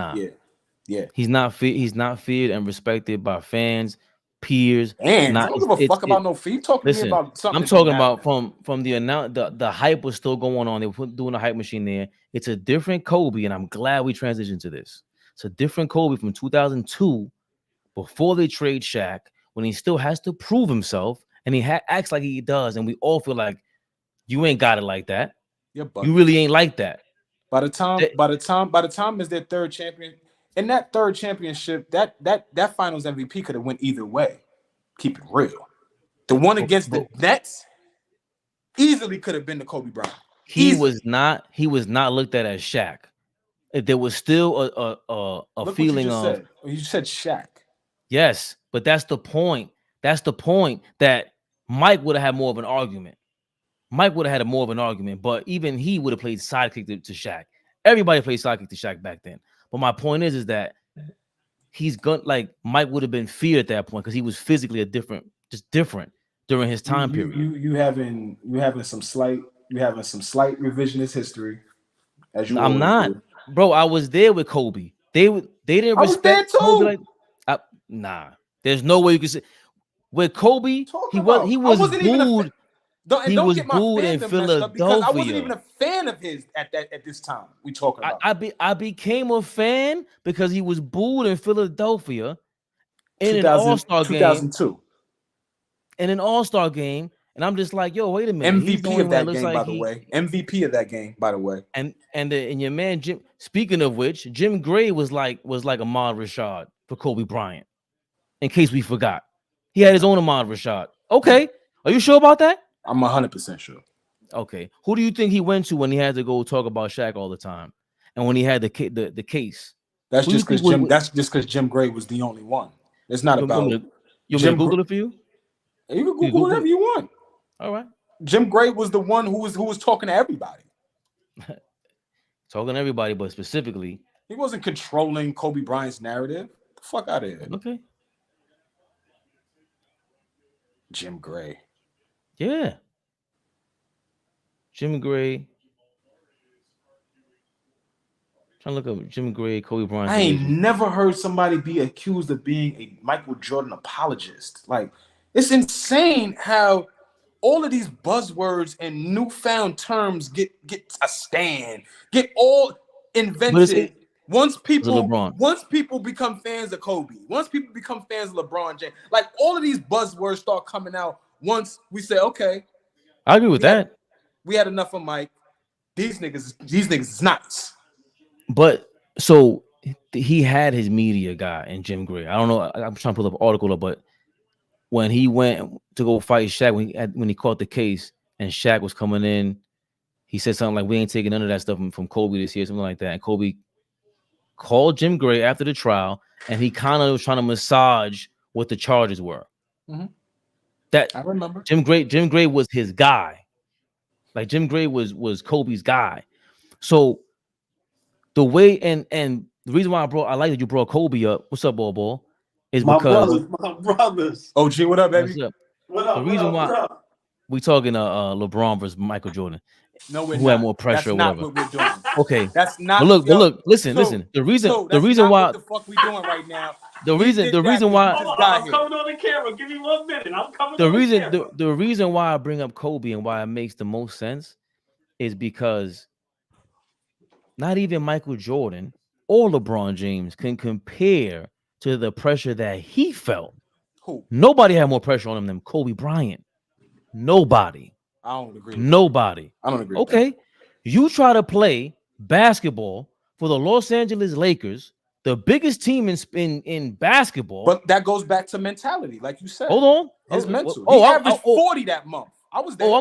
yeah. He's not feared and respected by fans, peers. And I Not don't give a fuck about no fee. Talking to me listen. about something. I'm that don't talking matter. about from the announce the hype was still going on. They were doing the hype machine there. It's a different Kobe, and I'm glad we transitioned to this. It's a different Kobe from 2002, before they trade Shaq, when he still has to prove himself, and he acts like he does, and we all feel like you ain't got it like that. You really ain't like that. By the time is their third champion. In that third championship, that Finals MVP could have went either way. Keep it real. The one against the Nets easily could have been the Kobe Bryant. He was not looked at as Shaq. There was still a feeling of you said Shaq. Yes, but that's the point. That's the point that Mike would have had more of an argument. Mike would have had more of an argument, but even he would have played sidekick to Shaq. Everybody played sidekick to Shaq back then. But my point is that he's gonna like Mike would have been feared at that point because he was physically different during his time period. You having some slight revisionist history. As you I'm not, bro. I was there with Kobe. They didn't respect Kobe like nah. There's no way you can say with Kobe. He was booed. He was booed in Philadelphia. I wasn't even a fan of his at this time. We talking about. I became a fan because he was booed in Philadelphia in an All-Star game. 2002. In an All-Star game, and I'm just like, yo, wait a minute. MVP of that game, by the way. MVP of that game, by the way. And your man Jim. Speaking of which, Jim Gray was like Ahmad Rashad for Kobe Bryant. In case we forgot, he had his own Ahmad Rashad. Okay, are you sure about that? I'm 100% sure. Okay, who do you think he went to when he had to go talk about Shaq all the time, and when he had the case? That's just because Jim Gray was the only one. It's not about. You want me to Google it for you? You can Google whatever you want. All right. Jim Gray was the one who was talking to everybody. Talking to everybody, but specifically, he wasn't controlling Kobe Bryant's narrative. Get the fuck out of here. Okay. Jim Gray. Yeah. Jim Gray. Trying to look up Jim Gray, Kobe Bryant. I ain't never heard somebody be accused of being a Michael Jordan apologist. Like, it's insane how all of these buzzwords and newfound terms get a stand, get all invented. Once people become fans of Kobe, once people become fans of LeBron James, like all of these buzzwords start coming out. Once we say, okay, I agree with that. We had enough of Mike. These niggas is nuts. But so he had his media guy in Jim Gray. I don't know. I'm trying to pull up an article up, but when he went to go fight Shaq, when he caught the case and Shaq was coming in, he said something like, "We ain't taking none of that stuff from Kobe this year," something like that. And Kobe called Jim Gray after the trial, and he kind of was trying to massage what the charges were. Mm-hmm. That I remember. Jim Gray was his guy. Like Jim Gray was Kobe's guy. So the way and the reason why I like that you brought Kobe up. What's up, Ball? Is because my brothers. OG, what up, baby? What up? The reason why we talking LeBron versus Michael Jordan. No, who had more pressure? That's not what we're doing. Okay, that's not. But look. Listen. The reason why what the fuck we doing right now. The reason why I'm coming on the camera. Give me 1 minute. I'm coming. The reason why I bring up Kobe and why it makes the most sense is because not even Michael Jordan or LeBron James can compare to the pressure that he felt. Who? Nobody had more pressure on him than Kobe Bryant. Nobody. I don't agree. Nobody. I don't agree. Okay, you try to play basketball for the Los Angeles Lakers, the biggest team in basketball. But that goes back to mentality, like you said. Hold on. His mental. He averaged 40 that month. I was there.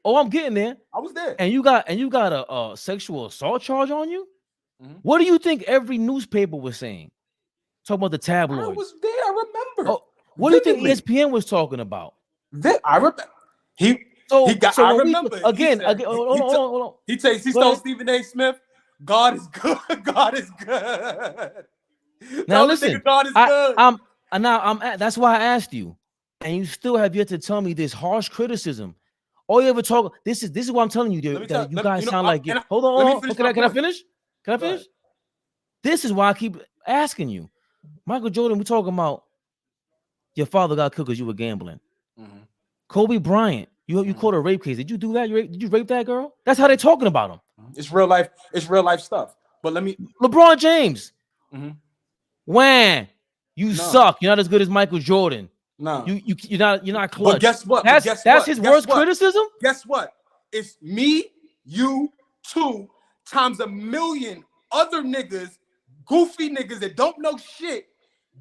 I'm getting there. I was there. And you got a sexual assault charge on you? Mm-hmm. What do you think every newspaper was saying? Talking about the tabloids. I was there. I remember. Oh, what do you think ESPN was talking about? I remember. I remember. Again, hold on. He told Stephen A. Smith, God is good. God is good. Now listen, God is good. That's why I asked you, and you still have yet to tell me this harsh criticism. All you ever talk. This is what I'm telling you. You guys sound like. Hold on. Can I finish? Can I finish? This is why I keep asking you, Michael Jordan. We're talking about. your father got killed because you were gambling. Mhm. Kobe Bryant, you caught a rape case. Did you do that? Did you rape that girl? That's how they're talking about him. It's real life. It's real life stuff. But let me. LeBron James, Mhm. when you No. suck, you're not as good as Michael Jordan. No. You're not clutch. But guess what? That's Guess his what? worst Guess what? criticism. Guess what? It's me, you, two times a million other niggas, goofy niggas that don't know shit,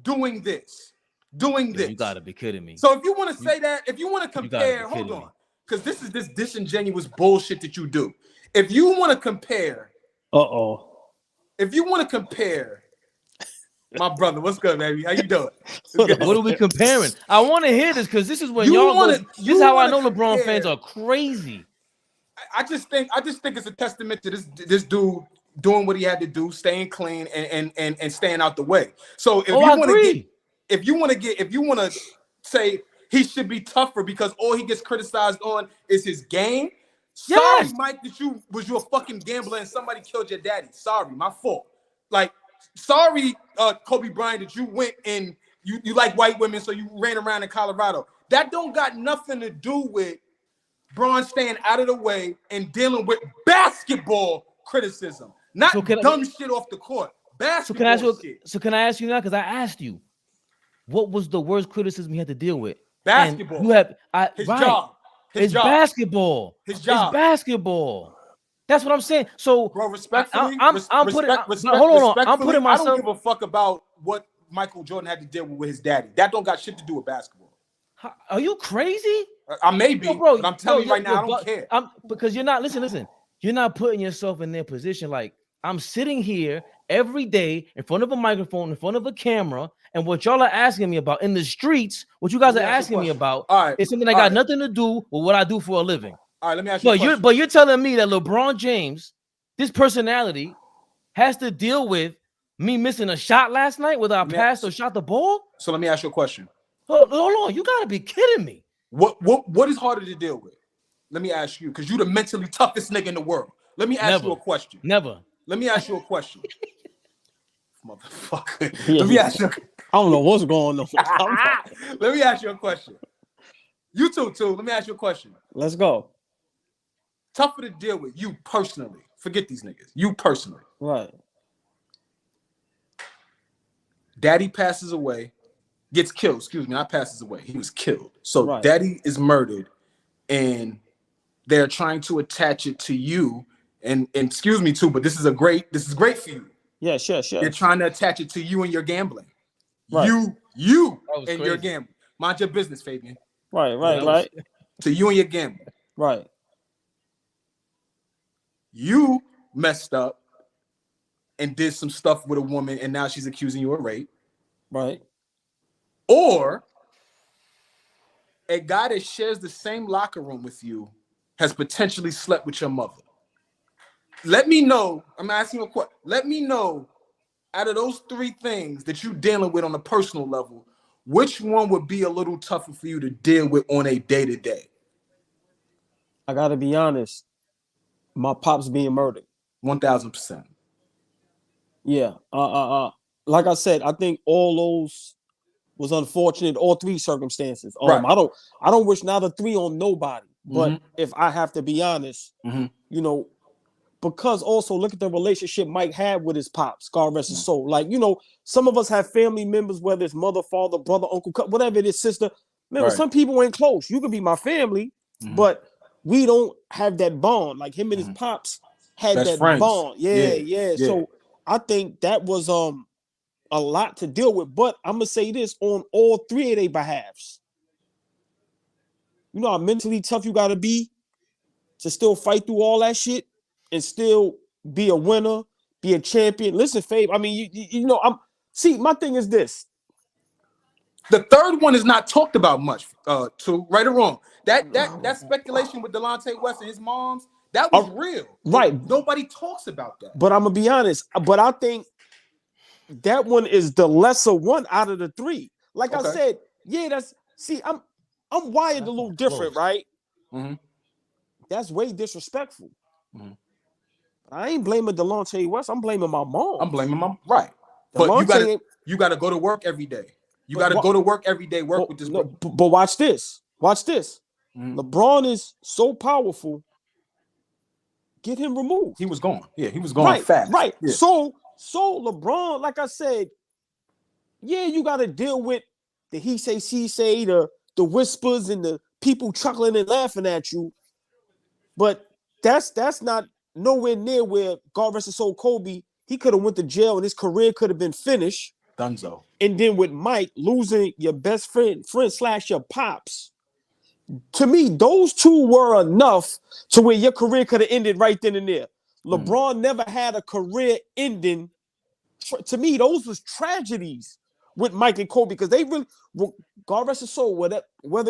doing this. You gotta be kidding me. So if you want to say that, if you want to compare, hold on, because this is this disingenuous bullshit that you do. If you want to compare, if you want to compare, my brother, what's good, baby? How you doing? What are we comparing? I want to hear this because this is when this is how I know LeBron fans are crazy. I just think it's a testament to this dude doing what he had to do, staying clean and staying out the way. So if you want to say he should be tougher because all he gets criticized on is his game. Sorry, Mike, that you a fucking gambler and somebody killed your daddy. Sorry, my fault. Like, sorry, Kobe Bryant, that you went and you like white women, so you ran around in Colorado. That don't got nothing to do with Bron staying out of the way and dealing with basketball criticism, not dumb shit off the court. Basketball shit. So can I ask you now? Because I asked you, what was the worst criticism he had to deal with? Basketball. And you have his job. It's basketball. His job. It's basketball. That's what I'm saying. So, bro, respectfully, I'm putting myself. I don't give a fuck about what Michael Jordan had to deal with his daddy. That don't got shit to do with basketball. Are you crazy? I may be, but I'm telling you right now, I don't care. Because you're not, listen. You're not putting yourself in their position. Like, I'm sitting here every day in front of a microphone, in front of a camera, and what y'all are asking me about in the streets, what you guys are asking me about, is something that got nothing to do with what I do for a living. All right, let me ask you But you're telling me that LeBron James, this personality, has to deal with me missing a shot last night whether I passed or shot the ball? So let me ask you a question. Hold on, you gotta be kidding me. What is harder to deal with? Let me ask you, because you're the mentally toughest nigga in the world. Let me ask you a question. Never. Let me ask you a question. Motherfucker. Let me ask you. I don't know what's going on. Let me ask you a question. You too. Let me ask you a question. Let's go. Tougher to deal with you personally. Forget these niggas. You personally. Right. Daddy passes away. Gets killed. Excuse me. Not passes away. He was killed. So Daddy is murdered, and they're trying to attach it to you. And excuse me too, but this is great for you. Yes. They're trying to attach it to you and your gambling. Right. You and your gambling. Mind your business, Fabian. Right. To you and your gambling. Right. You messed up and did some stuff with a woman, and now she's accusing you of rape. Right. Or a guy that shares the same locker room with you has potentially slept with your mother. Let me know. I'm asking you a question. Let me know, out of those three things that you're dealing with on a personal level, which one would be a little tougher for you to deal with on a day-to-day? I gotta be honest. My pops being murdered. 1000%. Yeah. Like I said, I think all those was unfortunate. All three circumstances. Right. I don't wish neither three on nobody. But if I have to be honest, you know, because also look at the relationship Mike had with his pops, God rest his soul. Like, you know, some of us have family members, whether it's mother, father, brother, uncle, whatever it is, sister. Remember, some people ain't close. You could be my family, but we don't have that bond. Like him and his pops had Best that friends. bond. Yeah. So I think that was a lot to deal with. But I'm gonna say this on all three of their behalves. You know how mentally tough you gotta be to still fight through all that shit and still be a winner, be a champion. Listen, Fabe, I mean, you know, my thing is this. The third one is not talked about much, too, right or wrong. That speculation with Delonte West and his moms, that was real. Right. Nobody talks about that. But I'm gonna be honest, but I think that one is the lesser one out of the three. Like I said, I'm wired a little different, right? That's way disrespectful. I ain't blaming Delonte West. I'm blaming my mom. I'm blaming my right. But you got to go to work every day. You got to go to work every day, work with this. No, but watch this. Watch this. LeBron is so powerful. Get him removed. He was gone. Yeah, he was gone fast. Right. Yeah. So LeBron, like I said, yeah, you got to deal with the he say, she say, the whispers and the people chuckling and laughing at you. But that's not nowhere near where, God rest his soul, Kobe, he could have went to jail and his career could have been finished. Dunzo. And then with Mike losing your best friend / your pops, to me, those two were enough to where your career could have ended right then and there. LeBron never had a career ending. To me, those was tragedies with Mike and Kobe because they really, God rest his soul, whether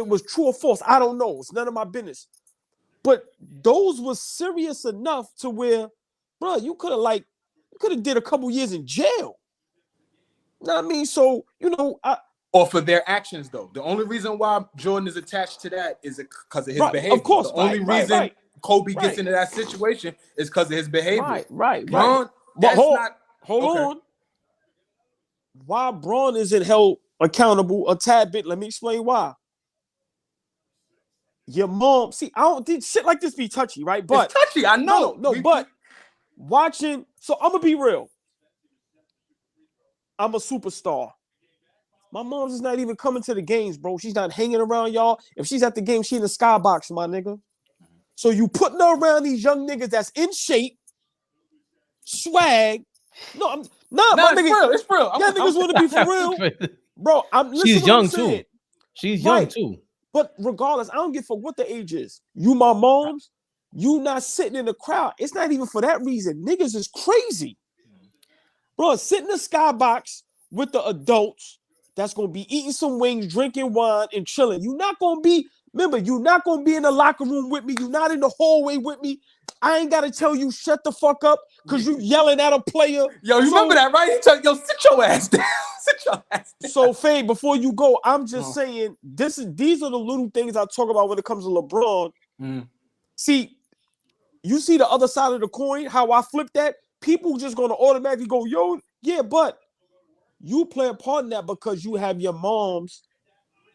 it was true or false, I don't know. It's none of my business. But those was serious enough to where, bro, you could have did a couple years in jail. You know what I mean? So, or for their actions, though. The only reason why Jordan is attached to that is because of his behavior. Of course. The only reason Kobe gets into that situation is because of his behavior. Right. Braun, But hold on. Why Braun isn't held accountable a tad bit? Let me explain why. Your mom, see, I don't think shit like this be touchy, right? But it's touchy, I know. But watching, so I'm gonna be real. I'm a superstar. My mom's is not even coming to the games, bro. She's not hanging around y'all. If she's at the game, she in the skybox, my nigga. So you putting her around these young niggas that's in shape, swag. No, my nigga, it's real. Y'all niggas want to be for real, bro. She's young too. She's young too. But regardless, I don't give a fuck what the age is. You my moms, you not sitting in the crowd. It's not even for that reason. Niggas is crazy. Bro, sit in the skybox with the adults that's going to be eating some wings, drinking wine, and chilling. You're not going to be in the locker room with me. You're not in the hallway with me. I ain't got to tell you shut the fuck up because you yelling at a player. Yo, you remember that, right? He tell yo, sit your ass down. Sit your ass down. So, Faye, before you go, I'm just saying these are the little things I talk about when it comes to LeBron. See, you see the other side of the coin, how I flip that? People just going to automatically go, yo, yeah, but you play a part in that because you have your moms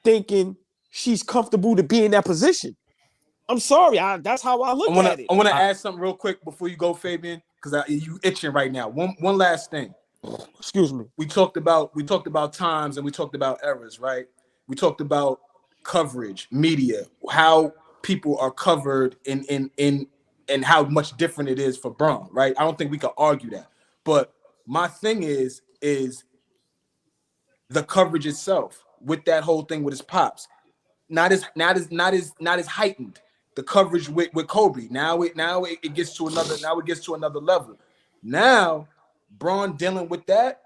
thinking she's comfortable to be in that position. I'm sorry, that's how I look at it. I want to add something real quick before you go, Fabian, because you itching right now. One last thing. Excuse me. We talked about times and we talked about errors, right? We talked about coverage, media, how people are covered and how much different it is for Braun, right? I don't think we can argue that. But my thing is the coverage itself with that whole thing with his pops. Not as heightened. The coverage with Kobe. Now it gets to another level. Now Braun dealing with that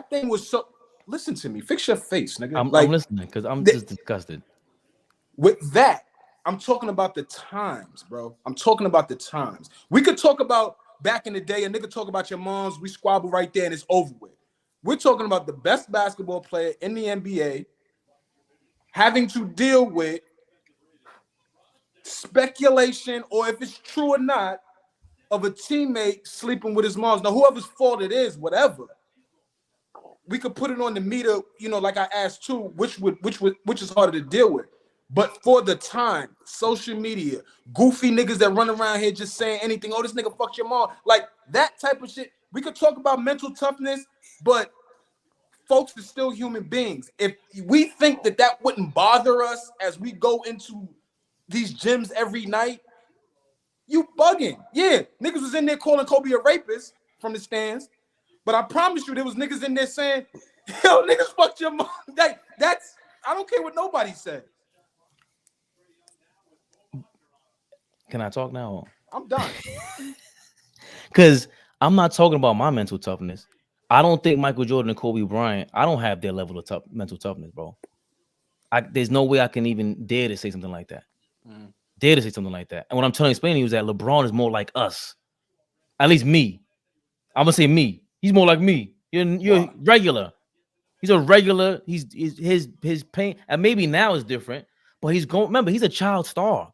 thing was so. Listen to me. Fix your face, nigga. I'm listening because I'm just disgusted. With that, I'm talking about the times, bro. I'm talking about the times. We could talk about back in the day, a nigga talk about your moms, we squabble right there and it's over with. We're talking about the best basketball player in the NBA having to deal with speculation, or if it's true or not, of a teammate sleeping with his moms. Now, whoever's fault it is, whatever. We could put it on the meter, like I asked too, which is harder to deal with. But for the time, social media, goofy niggas that run around here just saying anything. Oh, this nigga fucked your mom. Like that type of shit. We could talk about mental toughness, but folks are still human beings. If we think that wouldn't bother us as we go into these gyms every night, you bugging. Yeah, niggas was in there calling Kobe a rapist from the stands, but I promise you there was niggas in there saying, yo, niggas fucked your mom. That's, I don't care what nobody said. Can I talk now? I'm done. Because I'm not talking about my mental toughness. I don't think Michael Jordan and Kobe Bryant, I don't have their level of mental toughness, bro. There's no way I can even dare to say something like that. Dare to say something like that. And what I'm trying to explain to you is that LeBron is more like us. At least me. I'm going to say me. He's more like me. You're regular. He's a regular. His pain, and maybe now is different, but remember, he's a child star.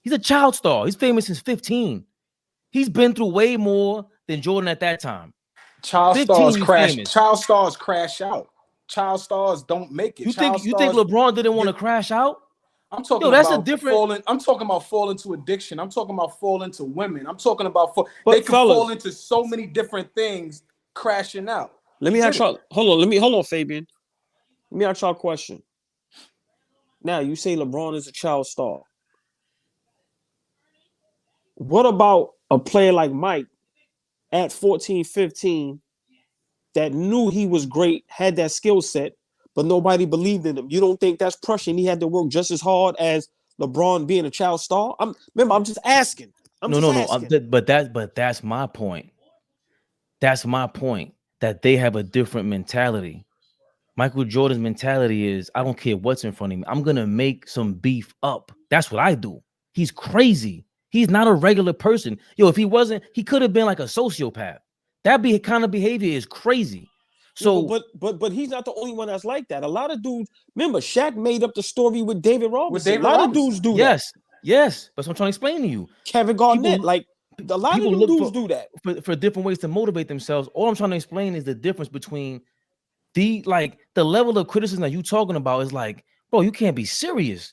He's a child star. He's famous since 15. He's been through way more than Jordan at that time. Child stars crash out. child stars don't make it. You think LeBron didn't want to crash out? I'm talking that's about a different. falling. I'm talking about falling to addiction. I'm talking about falling to women. I'm talking about But they can fellas, fall into so many different things, crashing out. Let me ask y'all. Hold on, Fabian. Let me ask y'all a question. Now you say LeBron is a child star. What about a player like Mike at 14, 15 that knew he was great, had that skill set, but nobody believed in him? You don't think that's pressure and he had to work just as hard as LeBron being a child star? I'm just asking. But that's my point. That's my point, that they have a different mentality. Michael Jordan's mentality is, I don't care what's in front of me. I'm going to make some beef up. That's what I do. He's crazy. He's not a regular person. Yo, if he wasn't, he could have been like a sociopath. That kind of behavior is crazy. So, but he's not the only one that's like that. A lot of dudes, remember, Shaq made up the story with David Robinson. A lot of dudes do that. Yes. That's what I'm trying to explain to you. Kevin Garnett, a lot of dudes do that. For different ways to motivate themselves. All I'm trying to explain is the difference between the level of criticism that you talking about is like, bro, you can't be serious.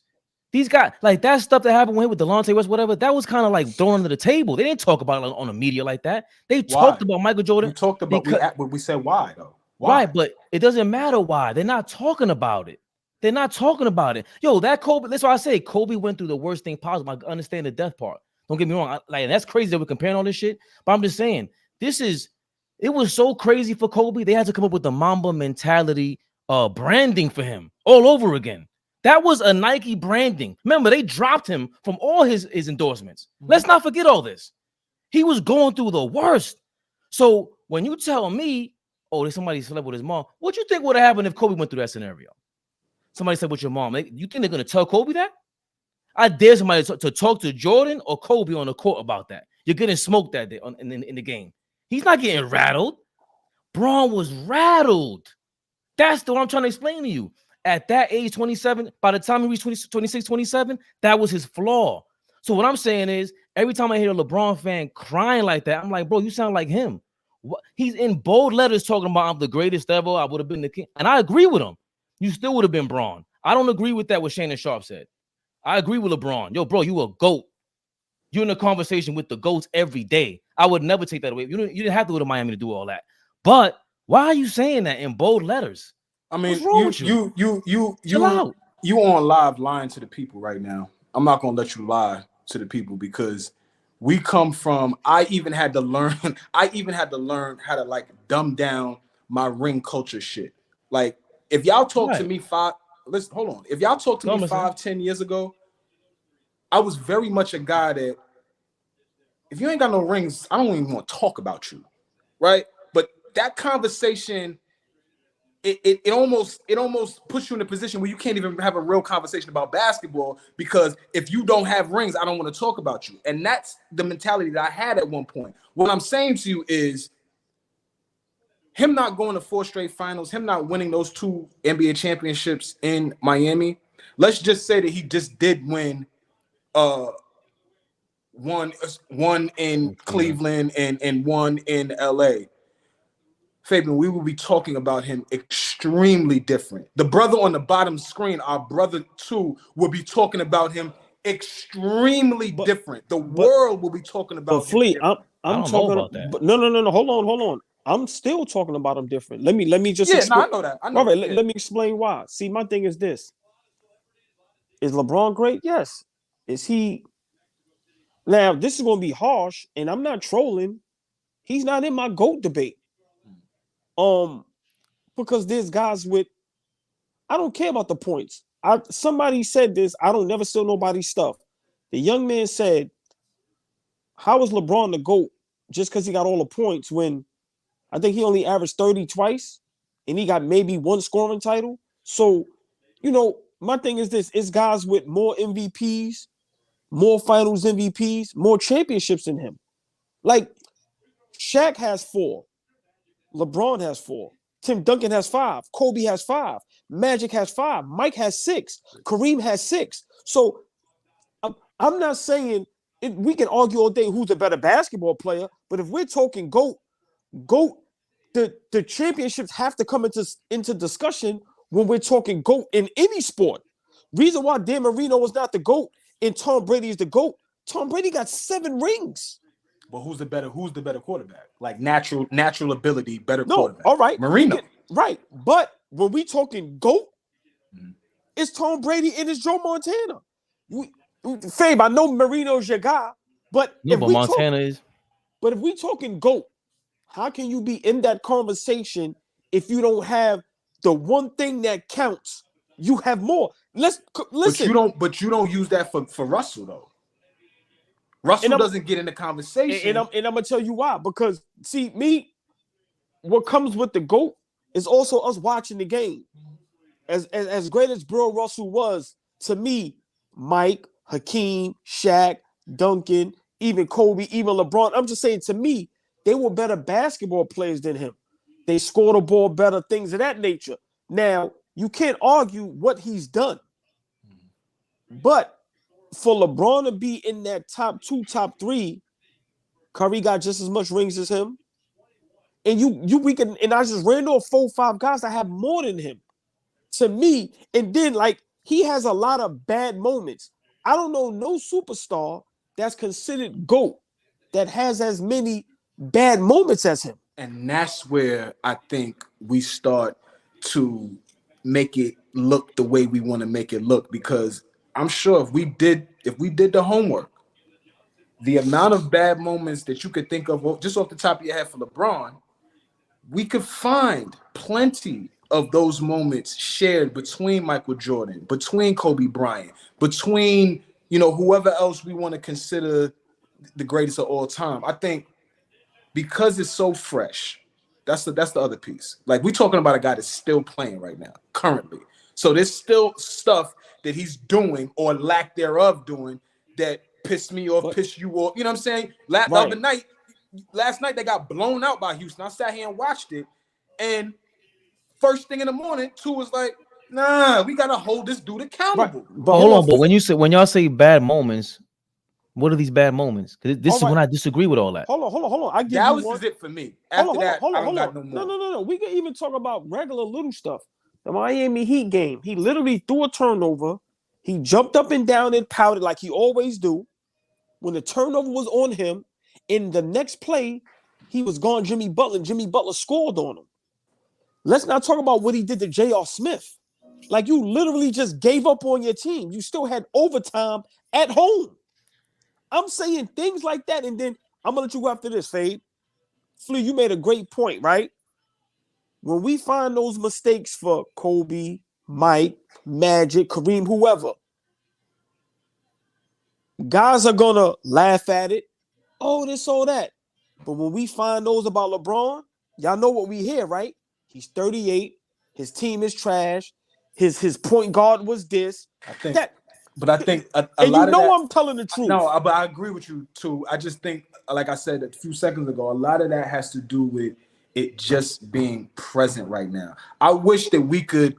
These guys, like that stuff that happened with Delonte West, whatever, that was kind of like thrown under the table. They didn't talk about it on the media like that. They talked about Michael Jordan. We talked about we said why though. Why? Right, but it doesn't matter why. They're not talking about it. They're not talking about it. Yo, that Kobe, that's why I say Kobe went through the worst thing possible. I understand the death part. Don't get me wrong. That's crazy that we're comparing all this shit. But I'm just saying, it was so crazy for Kobe. They had to come up with the Mamba mentality branding for him all over again. That was a Nike branding. Remember, they dropped him from all his endorsements. Let's not forget all this. He was going through the worst. So when you tell me, oh, there's somebody slept with his mom, what you think would have happened if Kobe went through that scenario? Somebody said with your mom. You think they're going to tell Kobe that? I dare somebody to talk to Jordan or Kobe on the court about that. You're getting smoked that day in the game. He's not getting rattled. Braun was rattled. That's what I'm trying to explain to you. At that age, 27, by the time he reached 26, 27, that was his flaw. So what I'm saying is, every time I hear a LeBron fan crying like that, I'm like, bro, you sound like him. He's in bold letters talking about I'm the greatest ever. I would have been the king. And I agree with him. You still would have been Braun. I don't agree with that, what Shannon Sharp said. I agree with LeBron. Yo, bro, you a GOAT. You're in a conversation with the GOATs every day. I would never take that away. You didn't have to go to Miami to do all that. But why are you saying that in bold letters? I mean, you on live lying to the people right now. I'm not gonna let you lie to the people because we come from. I even had to learn how to like dumb down my ring culture shit. Like if y'all talk to me If y'all talk to me 5-10 years ago, I was very much a guy that if you ain't got no rings, I don't even want to talk about you, right? But that conversation. It almost puts you in a position where you can't even have a real conversation about basketball because if you don't have rings, I don't want to talk about you. And that's the mentality that I had at one point. What I'm saying to you is him not going to 4 straight finals, him not winning those 2 NBA championships in Miami. Let's just say that he just did win one in Cleveland and one in LA. Fabian, we will be talking about him extremely different. The brother on the bottom screen, our brother too, will be talking about him extremely different. The world will be talking about him. Fleet, I'm talking about that. But no. Hold on. I'm still talking about him different. Let me just I know that. All right, let me explain why. See, my thing is this. Is LeBron great? Yes. Is he? Now, this is going to be harsh, and I'm not trolling. He's not in my GOAT debate. Because there's guys with, I don't care about the points. Somebody said this, I don't never steal nobody's stuff. The young man said, how is LeBron the GOAT just because he got all the points when I think he only averaged 30 twice and he got maybe 1 scoring title? So, my thing is this, it's guys with more MVPs, more finals MVPs, more championships than him. Like, Shaq has 4. LeBron has 4. Tim Duncan has 5. Kobe has 5. Magic has 5. Mike has 6. Kareem has 6. So I'm not saying we can argue all day who's a better basketball player, but if we're talking GOAT the championships have to come into discussion when we're talking GOAT in any sport. Reason why Dan Marino was not the GOAT and Tom Brady is the GOAT. Tom Brady got 7 rings. But who's the better quarterback? Like natural ability, better No, quarterback. all right. Marino. Right. But when we talking GOAT, it's Tom Brady and it's Joe Montana. Fabe, I know Marino's your guy, but No, but Montana is. But if we talking GOAT, how can you be in that conversation if you don't have the one thing that counts? You have more. Listen. But you don't use that for Russell though. Russell doesn't get in the conversation. And I'm gonna tell you why. Because what comes with the GOAT is also us watching the game. As great as Bill Russell was, to me, Mike, Hakeem, Shaq, Duncan, even Kobe, even LeBron, I'm just saying, to me, they were better basketball players than him. They scored the ball better, things of that nature. Now, you can't argue what he's done. But for LeBron to be in that top 2, top 3, Curry got just as much rings as him. And I just ran off 4 or 5 guys that have more than him. To me, and then he has a lot of bad moments. I don't know no superstar that's considered GOAT that has as many bad moments as him. And that's where I think we start to make it look the way we want to make it look, because I'm sure if we did the homework, the amount of bad moments that you could think of just off the top of your head for LeBron, we could find plenty of those moments shared between Michael Jordan, between Kobe Bryant, between whoever else we want to consider the greatest of all time. I think because it's so fresh, that's the other piece. Like, we're talking about a guy that's still playing right now, currently. So there's still stuff that he's doing or lack thereof doing that pissed me off, pissed you off. You know what I'm saying? Last night they got blown out by Houston. I sat here and watched it, and first thing in the morning, Two was like, "Nah, we gotta hold this dude accountable." Right. But hold on, but when y'all say bad moments, what are these bad moments? Because this is when I disagree with all that. Hold on. Dallas is it for me. After that, I don't got no more. No. We can even talk about regular little stuff. The Miami Heat game, he literally threw a turnover. He jumped up and down and pouted like he always do. When the turnover was on him, in the next play, he was gone Jimmy Butler. And Jimmy Butler scored on him. Let's not talk about what he did to J.R. Smith. Like, you literally just gave up on your team. You still had overtime at home. I'm saying things like that, and then I'm going to let you go after this, Fade. Flea, you made a great point, right? When we find those mistakes for Kobe, Mike, Magic, Kareem, whoever, guys are going to laugh at it. Oh, this, oh, that. But when we find those about LeBron, y'all know what we hear, right? He's 38. His team is trash. His point guard was this. I think a lot of that, I'm telling the truth. No, but I agree with you too. I just think, like I said a few seconds ago, a lot of that has to do with it just being present right now. I wish that we could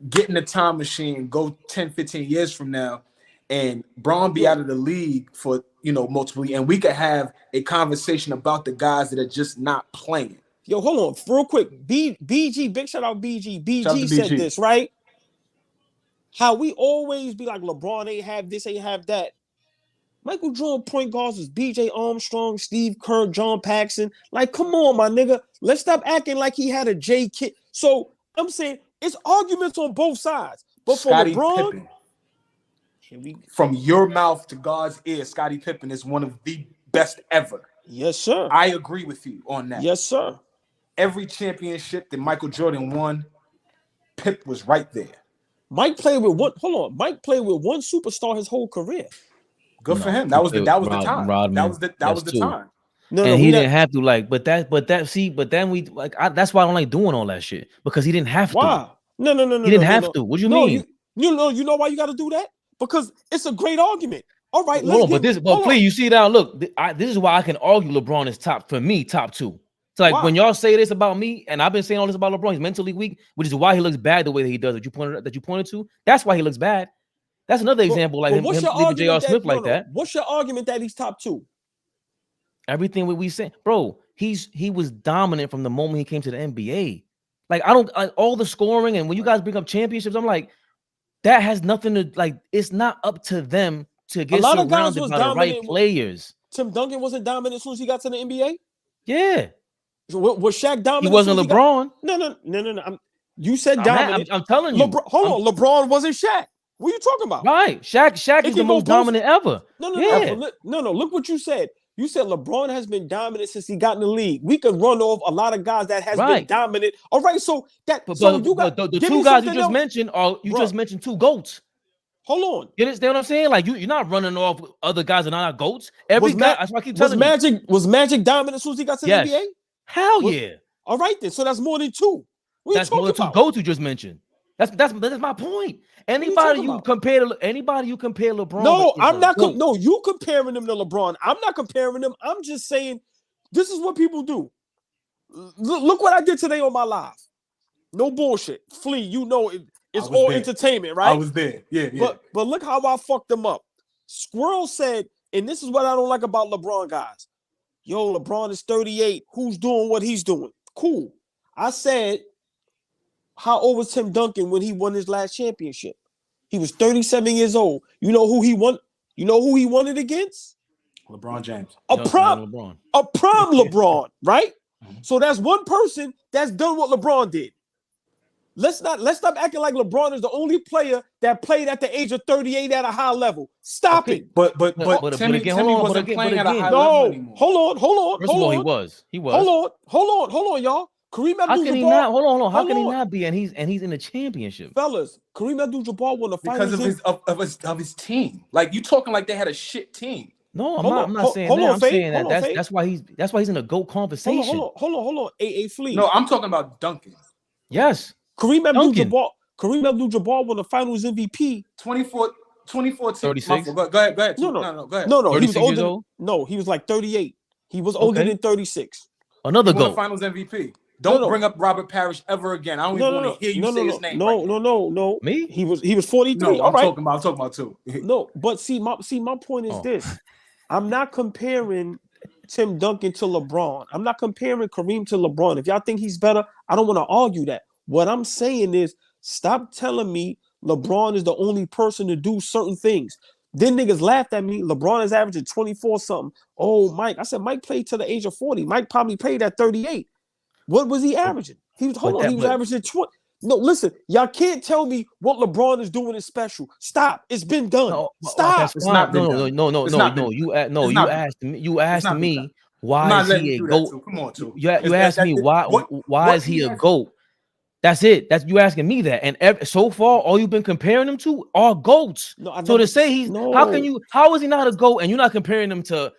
get in the time machine, go 10, 15 years from now, and Bron be out of the league for multiple years, and we could have a conversation about the guys that are just not playing. Yo, hold on, real quick. BG, big shout out BG. BG said this, right? How we always be like, LeBron ain't have this, ain't have that. Michael Jordan point guards was BJ Armstrong, Steve Kerr, John Paxson. Like, come on, my nigga. Let's stop acting like he had a J kid. So I'm saying it's arguments on both sides. But for Scottie LeBron, Pippen, from your mouth to God's ear, Scottie Pippen is one of the best ever. Yes, sir. I agree with you on that. Yes, sir. Every championship that Michael Jordan won, Pip was right there. Mike played with one. Hold on, Mike played with one superstar his whole career. Good for him. That was the time. Rodman, that was the time. No, he didn't have to but then we that's why I don't like doing all that shit, because he didn't have to. Why? No. He didn't have to. What do you mean? You know why you got to do that? Because it's a great argument. All right, please, you see now. Look, this is why I can argue LeBron is top 2. So like when y'all say this about me, and I've been saying all this about LeBron, he's mentally weak, which is why he looks bad the way that he does. That you pointed to. That's why he looks bad. That's another example, like him leaving J.R. Smith like that. What's your argument that he's top 2? Everything we say, bro. he was dominant from the moment he came to the NBA. Like all the scoring, and when you guys bring up championships, I'm like, that has nothing to like. It's not up to them to get lot of guys surrounded was by the right dominant. players. Tim Duncan wasn't dominant as soon as he got to the NBA. Yeah, So was Shaq dominant? he wasn't LeBron. No. You said dominant. I'm telling you. Hold on. LeBron wasn't Shaq. What are you talking about? Right. Shaq is the most dominant ever. No. Look what you said. You said LeBron has been dominant since he got in the league. We could run off a lot of guys that has been dominant. All right, so that but you got the two guys you just mentioned are just mentioned two GOATs. Hold on. You understand what I'm saying? Like you're not running off other guys that are not GOATs. Every guy, that's why I keep telling you. Was Magic dominant as soon as he got to the NBA? Hell yeah. All right then. So that's more than two. That's more than two GOATs you just mentioned. That's my point. Anybody you compare LeBron. No, I'm not. No, you comparing them to LeBron. I'm not comparing them. I'm just saying this is what people do. Look what I did today on my live. No bullshit. Flea, you know it's all entertainment, right? I was there. Yeah. But look how I fucked them up. Squirrel said, and this is what I don't like about LeBron guys. Yo, LeBron is 38. Who's doing what he's doing? Cool. I said, how old was Tim Duncan when he won his last championship? He was 37 years old. You know who he won? You know who he won it against? LeBron James. A prime LeBron, right? Mm-hmm. So that's one person that's done what LeBron did. Let's stop acting like LeBron is the only player that played at the age of 38 at a high level. Stop it. But Timmy wasn't playing at a high level anymore. Hold on. First of all, he was. Hold on, y'all. Kareem Abdul-Jabbar. How can he not? Hold on. How can he not be? And he's in the championship. Fellas, Kareem Abdul-Jabbar won the finals because of his team. Like you talking like they had a shit team. No, I'm not saying that. I'm saying that that's why he's in a GOAT conversation. Hold on. A Flea. No, I'm talking about Duncan. Yes. Kareem Abdul-Jabbar won the finals MVP. 2014. 36. Go ahead. No, go ahead. No. He was older. No, he was like 38. He was older than 36. Another GOAT. Finals MVP. Don't bring up Robert Parrish ever again. I don't even want to hear you say his name. No. Me? He was 43. No, I'm talking about two. No, but see, my point is this. I'm not comparing Tim Duncan to LeBron. I'm not comparing Kareem to LeBron. If y'all think he's better, I don't want to argue that. What I'm saying is stop telling me LeBron is the only person to do certain things. Then niggas laughed at me. LeBron is averaging 24 something. Oh, Mike. I said Mike played to the age of 40. Mike probably played at 38. What was he averaging? He was averaging 20. No, listen, y'all can't tell me what LeBron is doing is special. Stop. It's been done. No, Stop. It's not been done. No. You asked me why is he a GOAT? Come on, too. You asked me why is he a GOAT? That's it. That's you asking me that. And so far, all you've been comparing him to are GOATs. So to say how is he not a GOAT and you're not comparing him to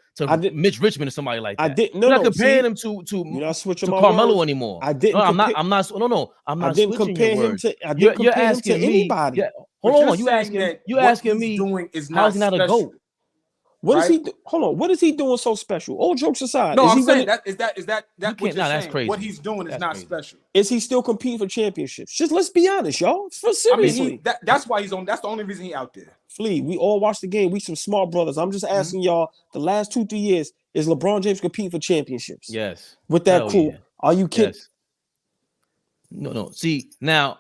Mitch Richmond or somebody like that? You're not comparing him to Carmelo anymore. I'm not didn't compare him to you're asking me anybody. Hold on, you asking me how is he not a GOAT? What is he? Hold on. What is he doing so special? All jokes aside. No, I'm saying is that that's crazy. What he's doing is not special. Is he still competing for championships? Just let's be honest, y'all. Seriously. I mean, that's why he's on. That's the only reason he's out there. Flea, we all watch the game. We some smart brothers. I'm just asking y'all. The last 2-3 years, is LeBron James competing for championships? Yes. With that crew, are you kidding? Yes. No. See now,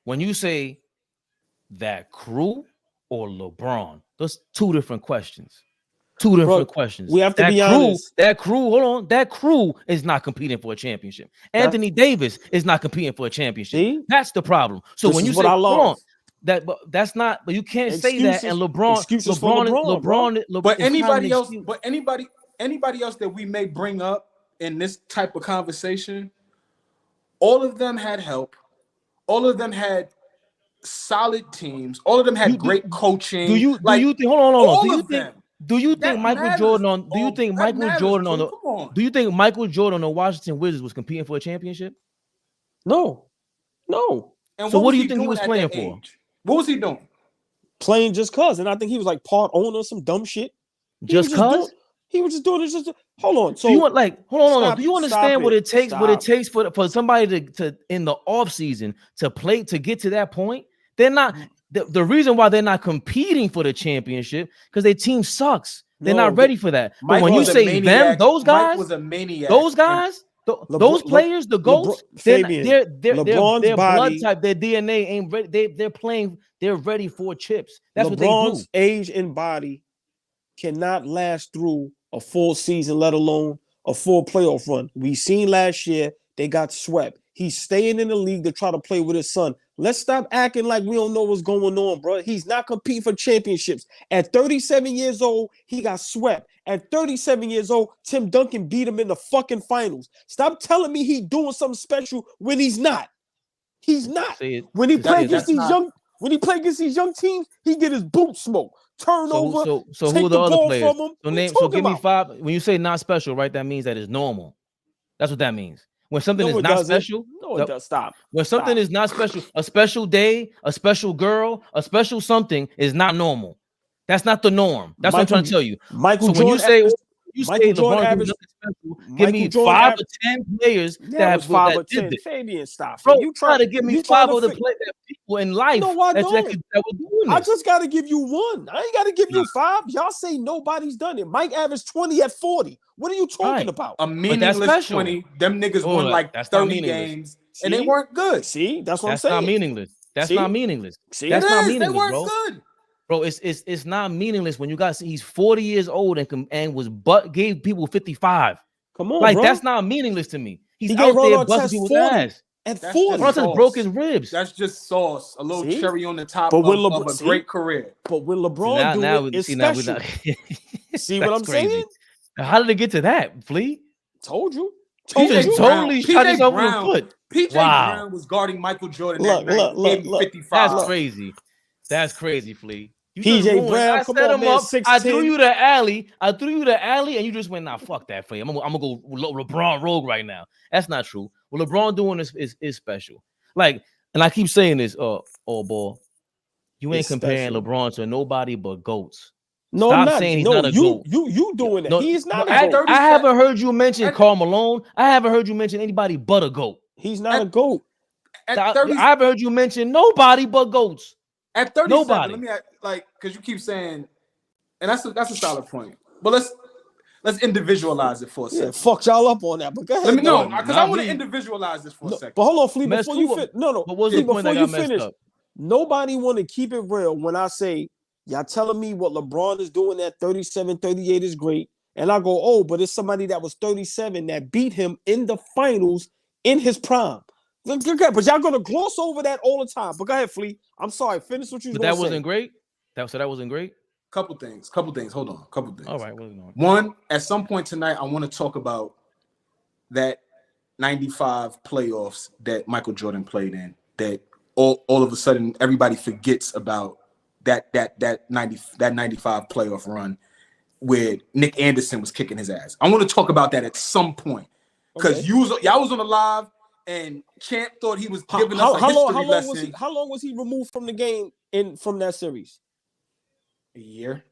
when you say that crew or LeBron, those two different questions. Questions. We have to be honest. That crew, hold on. That crew is not competing for a championship. Anthony Davis is not competing for a championship. See? That's the problem. So when you say LeBron, that's not. But you can't say that. And LeBron. But anybody else. But anybody else that we may bring up in this type of conversation, all of them had help. All of them had solid teams. All of them had great coaching. Do you think? Hold on. Do you think Michael Jordan on the Washington Wizards was competing for a championship? No. And so what do you think he was playing for? What was he doing? Playing just cause. And I think he was like part owner of some dumb shit. Just cause? He was just doing it. Hold on. So hold on. Do you understand what it takes? What it takes for somebody to in the off season to get to that point? They're not. The reason why they're not competing for the championship because their team sucks. They're No, not ready for that. But Mike when you was a say maniac. them, those Mike guys, was a maniac. those guys, those players, the GOATs, Fabian, LeBron's their blood body, type, their DNA ain't ready. They're playing, they're ready for chips. That's what they LeBron's do. age and body cannot last through a full season, let alone a full playoff run. We seen last year they got swept. He's staying in the league to try to play with his son. Let's stop acting like we don't know what's going on, bro. He's not competing for championships. At 37 years old, he got swept. At 37 years old, Tim Duncan beat him in the fucking finals. Stop telling me he's doing something special when he's not. He's not. When he play against these young teams, he get his boot smoked. Turnover. So who are the other players? So give me five. When you say not special, right? That means that it's normal. That's what that means. When something is not special, it does. Stop. When something is not special, a special day, a special girl, a special something is not normal. That's not the norm. That's what I'm trying to tell you. Michael Jordan, LeBron special, give me 5 or 10 players that have 5 or 10. did it. Fabian, stop. Bro, you try to give me 5 of the people in life that were doing this. I just got to give you one. I ain't got to give you 5. Y'all say nobody's done it. Mike averaged 20 at 40. What are you talking about? A meaningless 20. Them niggas won like 30 games, and they weren't good. See, that's what I'm saying. That's not meaningless. That's not meaningless. That's not meaningless, they weren't good. Bro, it's not meaningless when you guys see he's 40 years old and gave people 55. Come on, like bro. That's not meaningless to me. He out there busting people's ass. At 40, Ron broke his ribs. That's just sauce, a little cherry on the top of a great career. But when LeBron it's special. See what I'm saying? How did it get to that, Flea? Told you. He just totally shot himself in the foot. PJ Brown was guarding Michael Jordan that night. Look. 55. That's crazy. That's crazy, Flea. PJ Brown, come on, man. 6'10". I threw you the alley, and you just went, nah, fuck that, Flea. I'm gonna go LeBron rogue right now. That's not true. What LeBron doing is special. Like, and I keep saying this, boy, you ain't comparing LeBron to nobody but GOATs. No, Stop I'm not. saying he's not a GOAT. You doing it. No, he's not I a GOAT. I haven't heard you mention Karl Malone. I haven't heard you mention anybody but a GOAT. He's not a GOAT. I haven't heard you mention nobody but GOATs. At 37, nobody. Let me because you keep saying, and that's a solid point. But let's individualize it for a second. Fuck y'all up on that. But go ahead. Let me know because I want to individualize this for a second. But hold on, Flea. Before you finish, But what's the point that got messed up? Nobody want to keep it real when I say y'all telling me what LeBron is doing at 37, 38 is great, and I go, oh, but it's somebody that was 37 that beat him in the finals in his prime. But y'all gonna gloss over that all the time. But go ahead, Flea. I'm sorry. Finish what you. But that wasn't great. That wasn't great. Couple things. Hold on. Couple things. All right. What's going on? One, at some point tonight, I want to talk about that 95 playoffs that Michael Jordan played in. That all of a sudden everybody forgets about that 95 playoff run where Nick Anderson was kicking his ass. I want to talk about that at some point because y'all was on the live. And Champ thought he was giving us a history lesson. How long was he removed from the game from that series? A year.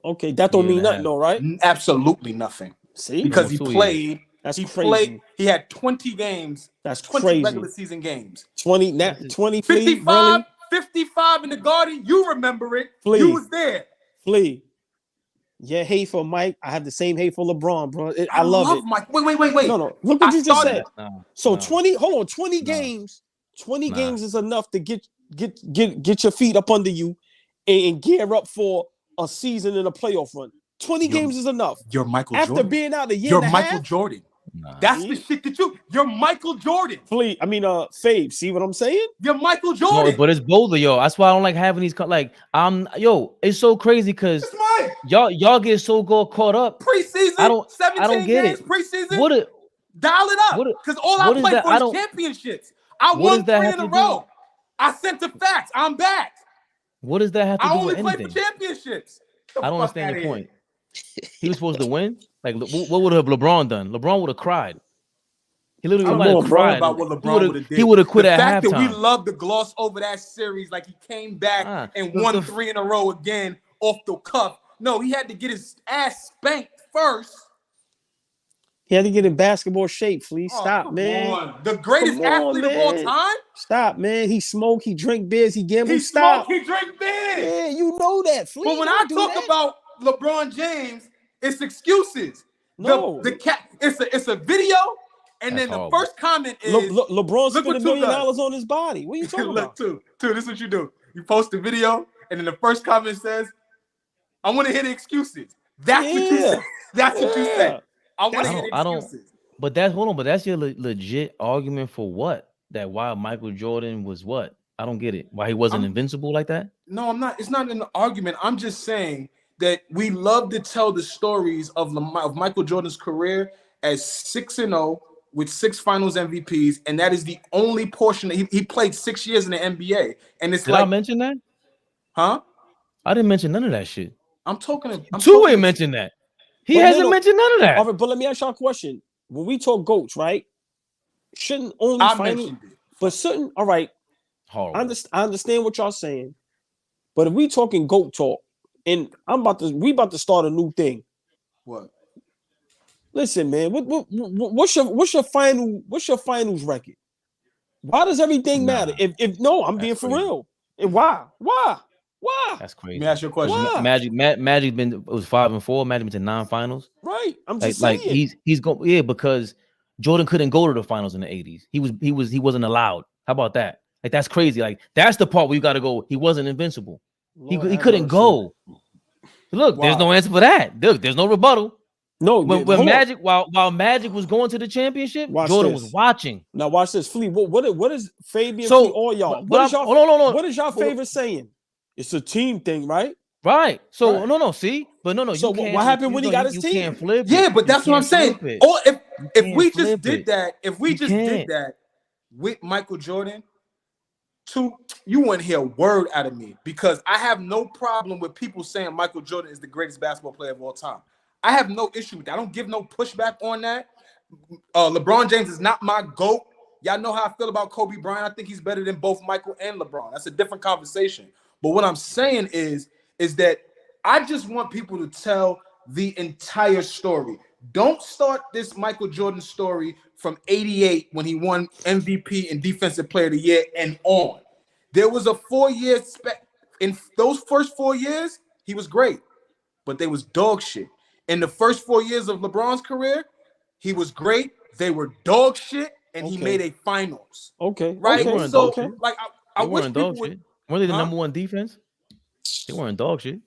Okay, that don't mean nothing, though, right? Absolutely nothing. See, because he played. That's crazy. He had 20 games. That's 20 crazy. Regular season games. 20 55, really? 55 in the Garden. You remember it. Flea. You was there. Flea. Yeah, hate for Mike. I have the same hate for LeBron, bro. I love it. Mike. Wait. No. Look what you just said. So 20 games. 20 Nah. games is enough to get your feet up under you and gear up for a season and a playoff run. 20 games is enough. You're Michael Jordan. After being out a year and a Michael half, Jordan. Nah. That's the shit that you're Michael Jordan. Fabe, see what I'm saying? You're Michael Jordan. No, but it's both of y'all. That's why I don't like having these it's so crazy because y'all get so caught up. Preseason, I don't get games, it. Preseason, dial it up. Because all I play for is championships. I won 3 in a row. I sent the facts. I'm back. What does that have to do with anything? I only play for championships. I don't understand your point. He was supposed to win. Like, what would have LeBron done? LeBron would have cried. He literally would have cried. About what LeBron would have did. He would have quit at halftime. The fact that we love to gloss over that series, like he came back and won 3 in a row again off the cuff. No, he had to get his ass spanked first. He had to get in basketball shape, Flea. Stop, man. The greatest athlete of all time? Stop, man. He smoke, he drink beers, he gamble. He smoke, he drink beers. Yeah, you know that, Flea. But when I talk about LeBron James, it's excuses. No. It's a video, and That's then the horrible. first comment is LeBron look spent what $1 Two million does. on his body. What are you talking look about? Two, this is what you do. You post the video, and then the first comment says, "I want to hear the excuses." That's what you say. That's what you say. I want to hear the I don't. excuses. But that's your legit argument for what? That why Michael Jordan was what? I don't get it. Why he wasn't invincible like that? No, I'm not. It's not an argument. I'm just saying that we love to tell the stories of Michael Jordan's career as 6-0 with 6 Finals MVPs, and that is the only portion that he played 6 years in the NBA. And it's Did like, I mention that? huh? I didn't mention none of that shit. Two ain't mentioned that. He But hasn't mentioned none of that. All right, but let me ask y'all a question. When we talk GOATs, right? Shouldn't only I final, mentioned it. but certain. All right, Horrible. I understand what y'all saying, but if we talking GOAT talk, and we about to start a new thing. What? Listen, man, what's your finals record? Why does everything matter? If no, I'm being for real. And why? That's crazy. Let me ask you a question. Why? Magic was 5-4. Magic been to 9 finals. Right. I'm just saying. He's going because Jordan couldn't go to the finals in the 80s. He wasn't allowed. How about that? Like that's crazy. Like that's the part where you got to go. He wasn't invincible. He couldn't go. Look, there's no answer for that. Look, there's no rebuttal. No, when Magic while Magic was going to the championship, Jordan was watching. Now watch this, Flea. What is Fabian? Flea, all y'all? What is y'all favorite saying? It's a team thing, right? Right. So no. See, but no. So what happened when he got his team? You can't flip it. Yeah, but that's what I'm saying. Or if we just did that, with Michael Jordan, you wouldn't hear a word out of me because I have no problem with people saying Michael Jordan is the greatest basketball player of all time. I have no issue with that. I don't give no pushback on that. LeBron James is not my GOAT. Y'all know how I feel about Kobe Bryant. I think he's better than both Michael and LeBron. That's a different conversation. But what I'm saying is that I just want people to tell the entire story. Don't start this Michael Jordan story from 88 when he won MVP and Defensive Player of the Year and on. There was a 4-year in those first 4 years, he was great, but they was dog shit. In the first 4 years of LeBron's career, he was great. They were dog shit, and he made a finals. Okay, right. Okay. So, Okay. like, I wish people would. Weren't they the number one defense? They weren't dog shit.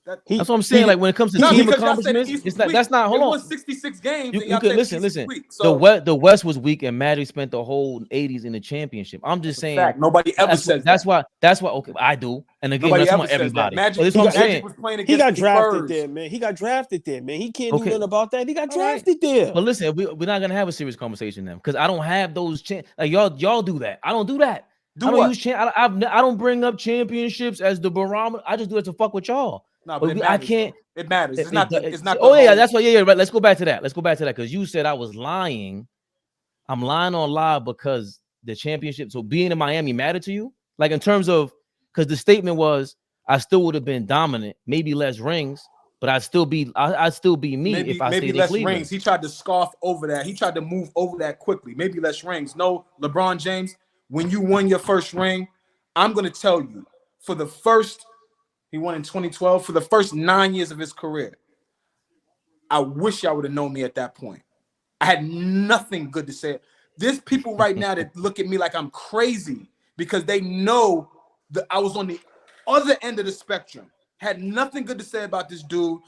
That's what I'm saying. Like when it comes to team accomplishments, it's not. That's not. Hold on. Won 66 games. You could listen. So the West was weak, and Magic spent the whole 80s in the championship. I'm just saying. Nobody ever says that. That's why. Okay, I do. And again, Nobody that's ever not says everybody. that. But that's what I'm saying. He got drafted there, man. He can't do nothing about that. He got drafted there. But listen, we're not gonna have a serious conversation now because I don't have those. Like y'all do that. I don't do that. I don't bring up championships as the barometer. I just do it to fuck with y'all. No, but I can't. It matters. It's not. Oh yeah, that's why. Yeah, right. Let's go back to that. Because you said I was lying. I'm lying on live because the championship. So being in Miami mattered to you, like in terms of because the statement was I still would have been dominant, maybe less rings, but I'd still be me if I stayed in less Cleveland. Rings. He tried to scoff over that. He tried to move over that quickly. Maybe less rings. No, LeBron James. When you won your first ring, I'm going to tell you, he won in 2012, for the first 9 years of his career, I wish y'all would have known me at that point. I had nothing good to say. There's people right now that look at me like I'm crazy because they know that I was on the other end of the spectrum. Had nothing good to say about this dude,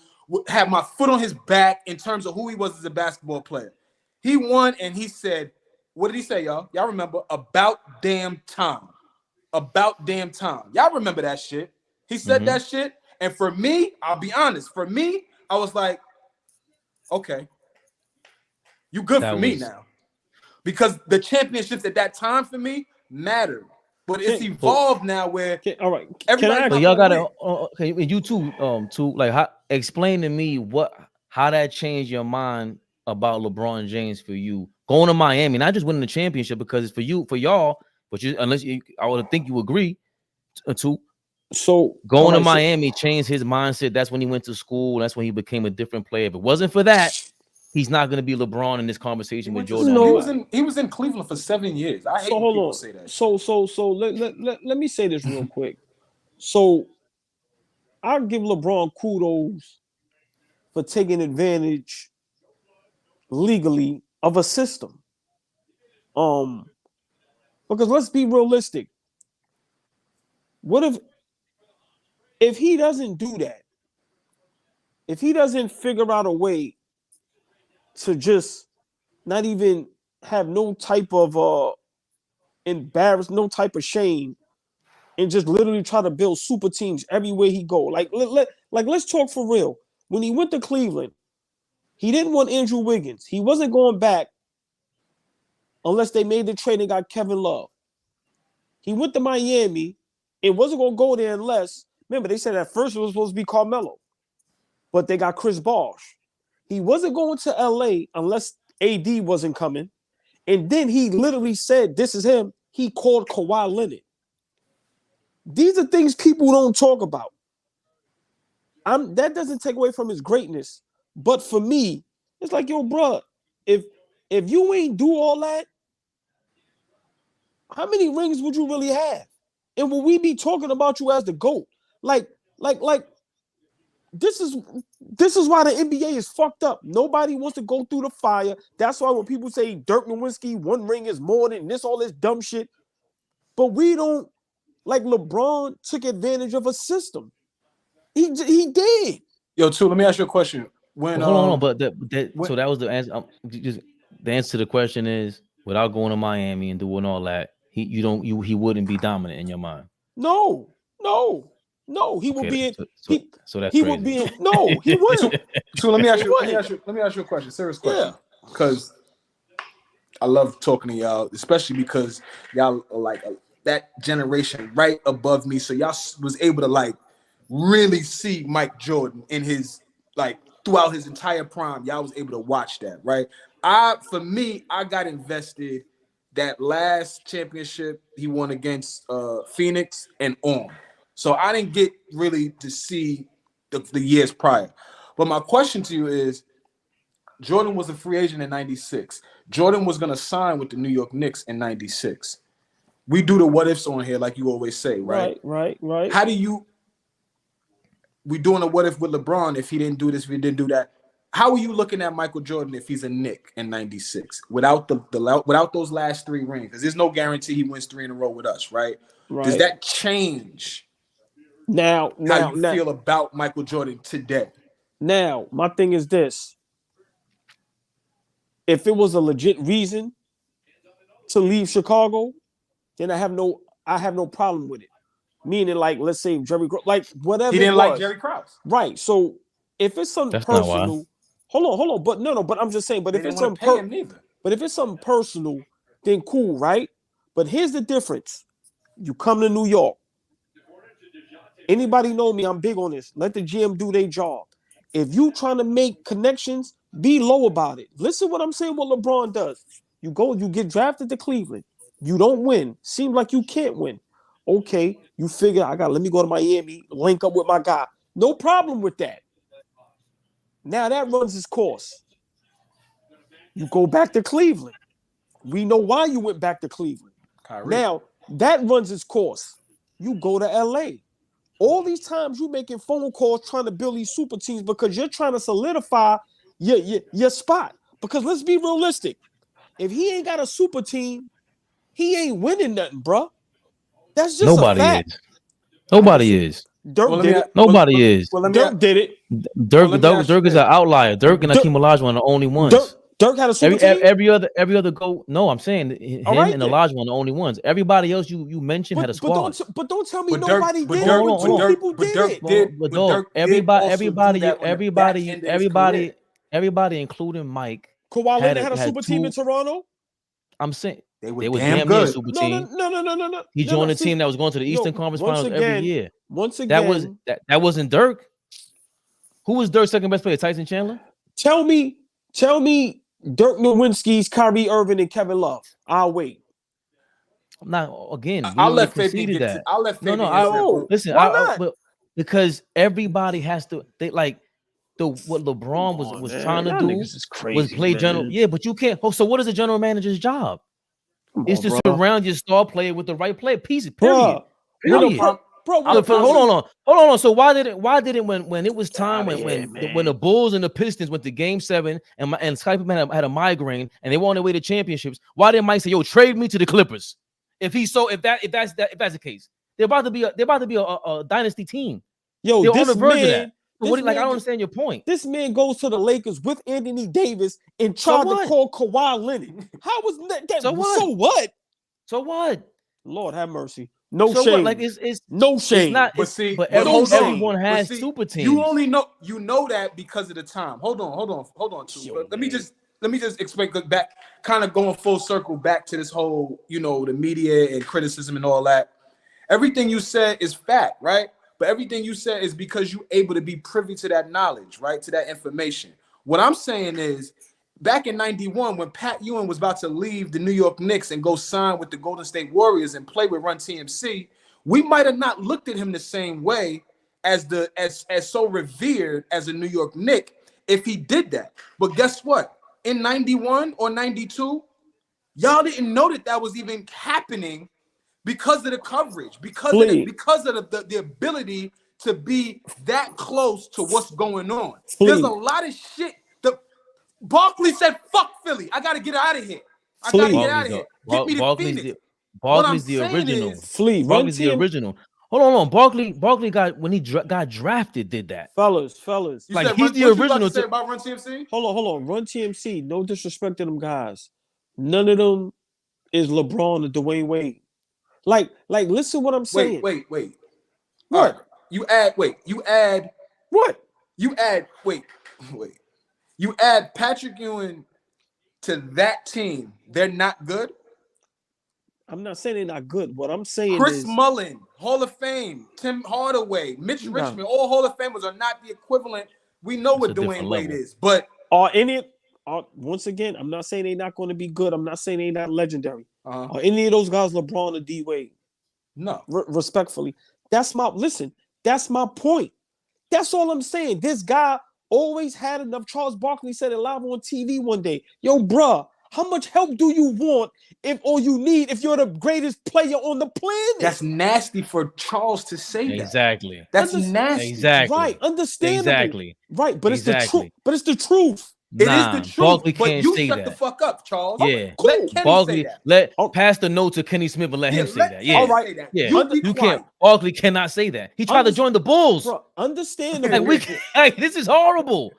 had my foot on his back in terms of who he was as a basketball player. He won and he said, what did he say, y'all? Y'all remember? About damn time. About damn time. Y'all remember that shit. He said that shit. And for me, I'll be honest. For me, I was like, okay. You good for me now. Because the championships at that time for me mattered. But it's evolved now where all right. But y'all gotta you too, like explain to me how that changed your mind about LeBron James for you going to Miami, not just winning the championship because it's for y'all, but I would think you agree to. So going to Miami changed his mindset. That's when he went to school. That's when he became a different player. If it wasn't for that, he's not going to be LeBron in this conversation with Jordan. He was in Cleveland for 7 years. I hate when people say that. So let me say this real quick. So I give LeBron kudos for taking advantage legally of a system. Because let's be realistic. What if he doesn't do that? If he doesn't figure out a way to just not even have no type of no type of shame, and just literally try to build super teams everywhere he go. Like let's talk for real. When he went to Cleveland, he didn't want Andrew Wiggins. He wasn't going back unless they made the trade and got Kevin Love. He went to Miami. It wasn't going to go there unless, remember, they said at first it was supposed to be Carmelo, but they got Chris Bosh. He wasn't going to LA unless AD wasn't coming. And then he literally said, this is him. He called Kawhi Leonard. These are things people don't talk about. That doesn't take away from his greatness. But for me, it's like, yo, bro, if you ain't do all that, how many rings would you really have? And will we be talking about you as the GOAT? Like this is why the NBA is fucked up. Nobody wants to go through the fire. That's why when people say Dirk Nowitzki, 1 ring is more than this, all this dumb shit. But we don't, like LeBron took advantage of a system. He did. Yo, too, let me ask you a question. When hold on, but so that was the answer. Just the answer to the question is, without going to Miami and doing all that, he wouldn't be dominant in your mind. No, he would be. So that's he crazy. would be. No, he wouldn't. So let me ask you a question, serious question, because I love talking to y'all, especially because y'all are like that generation right above me. So y'all was able to like really see Mike Jordan in his like throughout his entire prime. Y'all was able to watch that, right? I got invested that last championship he won against Phoenix and on. So I didn't get really to see the years prior. But my question to you is, Jordan was a free agent in 96. Jordan was going to sign with the New York Knicks in 96. We do the what ifs on here like you always say, right? Right. How do you – we doing a what if with LeBron if he didn't do this, if he didn't do that. How are you looking at Michael Jordan if he's a Knick in 96 without without those last 3 rings? Because there's no guarantee he wins 3 in a row with us, right? Does that change how you feel about Michael Jordan today? Now, my thing is this. If it was a legit reason to leave Chicago, then I have no problem with it. Meaning, like, let's say Jerry, like whatever. He didn't like Jerry Krause, right? So if it's something personal, hold on, but no, but I'm just saying. But if it's something personal, then cool, right? But here's the difference: you come to New York. Anybody know me? I'm big on this. Let the GM do their job. If you trying to make connections, be low about it. Listen what I'm saying, what LeBron does. You get drafted to Cleveland. You don't win. Seems like you can't win. Okay, you figure, let me go to Miami, link up with my guy. No problem with that. Now that runs its course. You go back to Cleveland. We know why you went back to Cleveland. Kyrie. Now, that runs its course. You go to LA. All these times you making phone calls trying to build these super teams because you're trying to solidify your spot. Because let's be realistic. If he ain't got a super team, he ain't winning nothing, bro. That's just a fact. Nobody is. Dirk did it. Nobody is. Dirk did it. Dirk is an outlier. Dirk and Hakeem Olajuwon are the only ones. Dirk had a super team. Every other go. No, I'm saying him and Olajuwon are the only ones. Everybody else you mentioned had a squad. But don't tell me nobody did it. Two people did it. Everybody, including Mike. Kawhi Leonard had a super team in Toronto. I'm saying they were damn good. Super team. No. He joined a team that was going to the Eastern Conference Finals every year. Once again, that wasn't Dirk. Who was Dirk's second best player? Tyson Chandler. Tell me, Dirk Nowitzki's Kyrie Irving and Kevin Love. I'll wait. I'm not again. I'll let Fabian get. I'll let Fabian. No. Listen, because everybody has to. They like. What LeBron was trying to do was play general. Yeah, but you can't. So what is a general manager's job? It's to surround your star player with the right player. Period. bro. Hold on. So why didn't when it was time when the Bulls and the Pistons went to Game 7 and Scottie Pippen had a migraine and they were on their way to championships? Why didn't Mike say, "Yo, trade me to the Clippers"? If that's the case, they're about to be a dynasty team. Yo, they're this on the verge of that. man. But what, like, I don't understand your point. This man goes to the Lakers with Anthony Davis and tried to call Kawhi Leonard. How was that? So what? Lord have mercy. No so shame. What? Like it's no shame. But everyone has super teams. You only know that because of the time. Hold on. Too. Let me just explain back, kind of going full circle back to this whole, the media and criticism and all that. Everything you said is fact, right? But everything you said is because you're able to be privy to that knowledge, right? To that information. What I'm saying is, back in 91, when Pat Ewing was about to leave the New York Knicks and go sign with the Golden State Warriors and play with Run TMC, we might have not looked at him the same way as so revered as a New York Knick if he did that. But guess what? In 91 or 92, y'all didn't know that was even happening because of the coverage, because of the ability to be that close to what's going on. There's a lot of shit. Barkley said, "Fuck Philly. I gotta get out of here. I gotta get out of here. Get me to Phoenix." Barkley's the original. Barkley's the original. Hold on. Barkley got when he got drafted. Did that, fellas? Like he's the original. Say about Run TMC? Hold on. Run TMC. No disrespect to them guys. None of them is LeBron or Dwayne Wade. Like, listen what I'm saying. Wait. What? Right. You add. What? You add Patrick Ewing to that team. They're not good. I'm not saying they're not good. What I'm saying Chris is Mullin, Hall of Fame, Tim Hardaway, Mitch Richmond, all Hall of Famers are not the equivalent. We know what Dwayne Wade is, but once again, I'm not saying they're not going to be good. I'm not saying they're not legendary. Are any of those guys LeBron or D Wade? No. Respectfully, that's my point. That's all I'm saying. This guy always had enough. Charles Barkley said it live on TV one day. Yo, bruh, how much help do you want if you're the greatest player on the planet? That's nasty for Charles to say that. Exactly. That's nasty. Exactly. Right. Understandable. Exactly. Right. But it's the truth. But it's the truth. It is the truth. Barkley but can't you say shut that. the fuck up, Charles. Yeah. Cool. Let Kenny Barkley say that. pass the note to Kenny Smith and let him say that. Yeah. All right. Yeah. You can't. Barkley cannot say that. He tried to join the Bulls. Bro, understandable. This is horrible.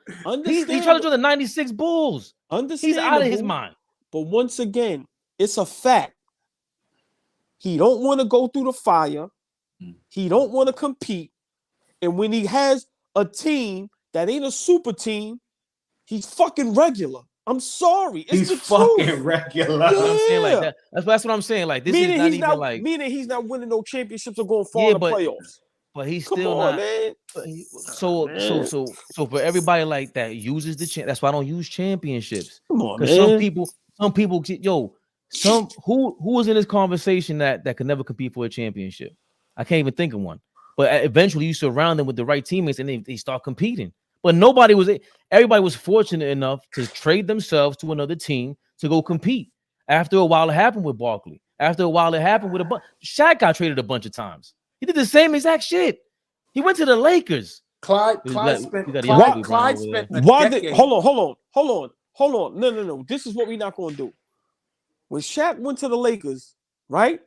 He tried to join the '96 Bulls. He's out of his mind. But once again, it's a fact. He don't want to go through the fire. He don't want to compete. And when he has a team that ain't a super team, he's fucking regular. I'm sorry. It's he's fucking regular. Yeah. I'm saying like that. That's what I'm saying. Like this meaning is not even like meaning he's not winning no championships or going far in the playoffs. But he's Come still on, not. Man. So for everybody like that uses the that's why I don't use championships. Come on, because man. some people who was in this conversation that could never compete for a championship. I can't even think of one. But eventually you surround them with the right teammates and they start competing. But everybody was fortunate enough to trade themselves to another team to go compete. After a while, it happened with Barkley. After a while, it happened with Shaq got traded a bunch of times. He did the same exact shit. He went to the Lakers. Clyde spent a decade. Hold on. No. This is what we're not going to do. When Shaq went to the Lakers, right?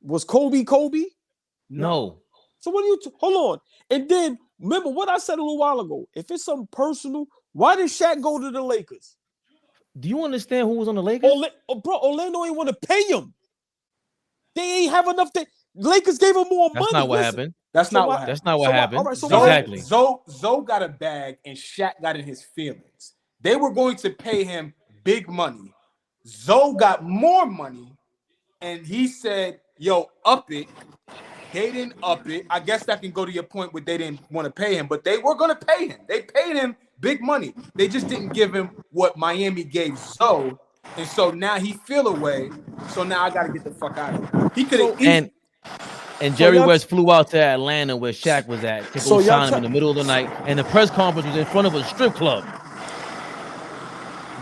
Was Kobe? No. So what do you hold on? And then remember what I said a little while ago. If it's something personal, why did Shaq go to the Lakers? Do you understand who was on the Lakers? Orlando ain't want to pay him. They ain't have enough. Lakers gave him more money. That's not what happened. That's not what happened. That's not what happened. All right, exactly. Zoe got a bag and Shaq got in his feelings. They were going to pay him big money. Zoe got more money, and he said, "Yo, up it." They didn't up it. I guess that can go to your point where they didn't want to pay him, but they were going to pay him. They paid him big money. They just didn't give him what Miami gave Zoe, and so now he feel away. So now I got to get the fuck out of here. He could have. And Jerry West flew out to Atlanta where Shaq was at to go sign him in the middle of the night, and the press conference was in front of a strip club.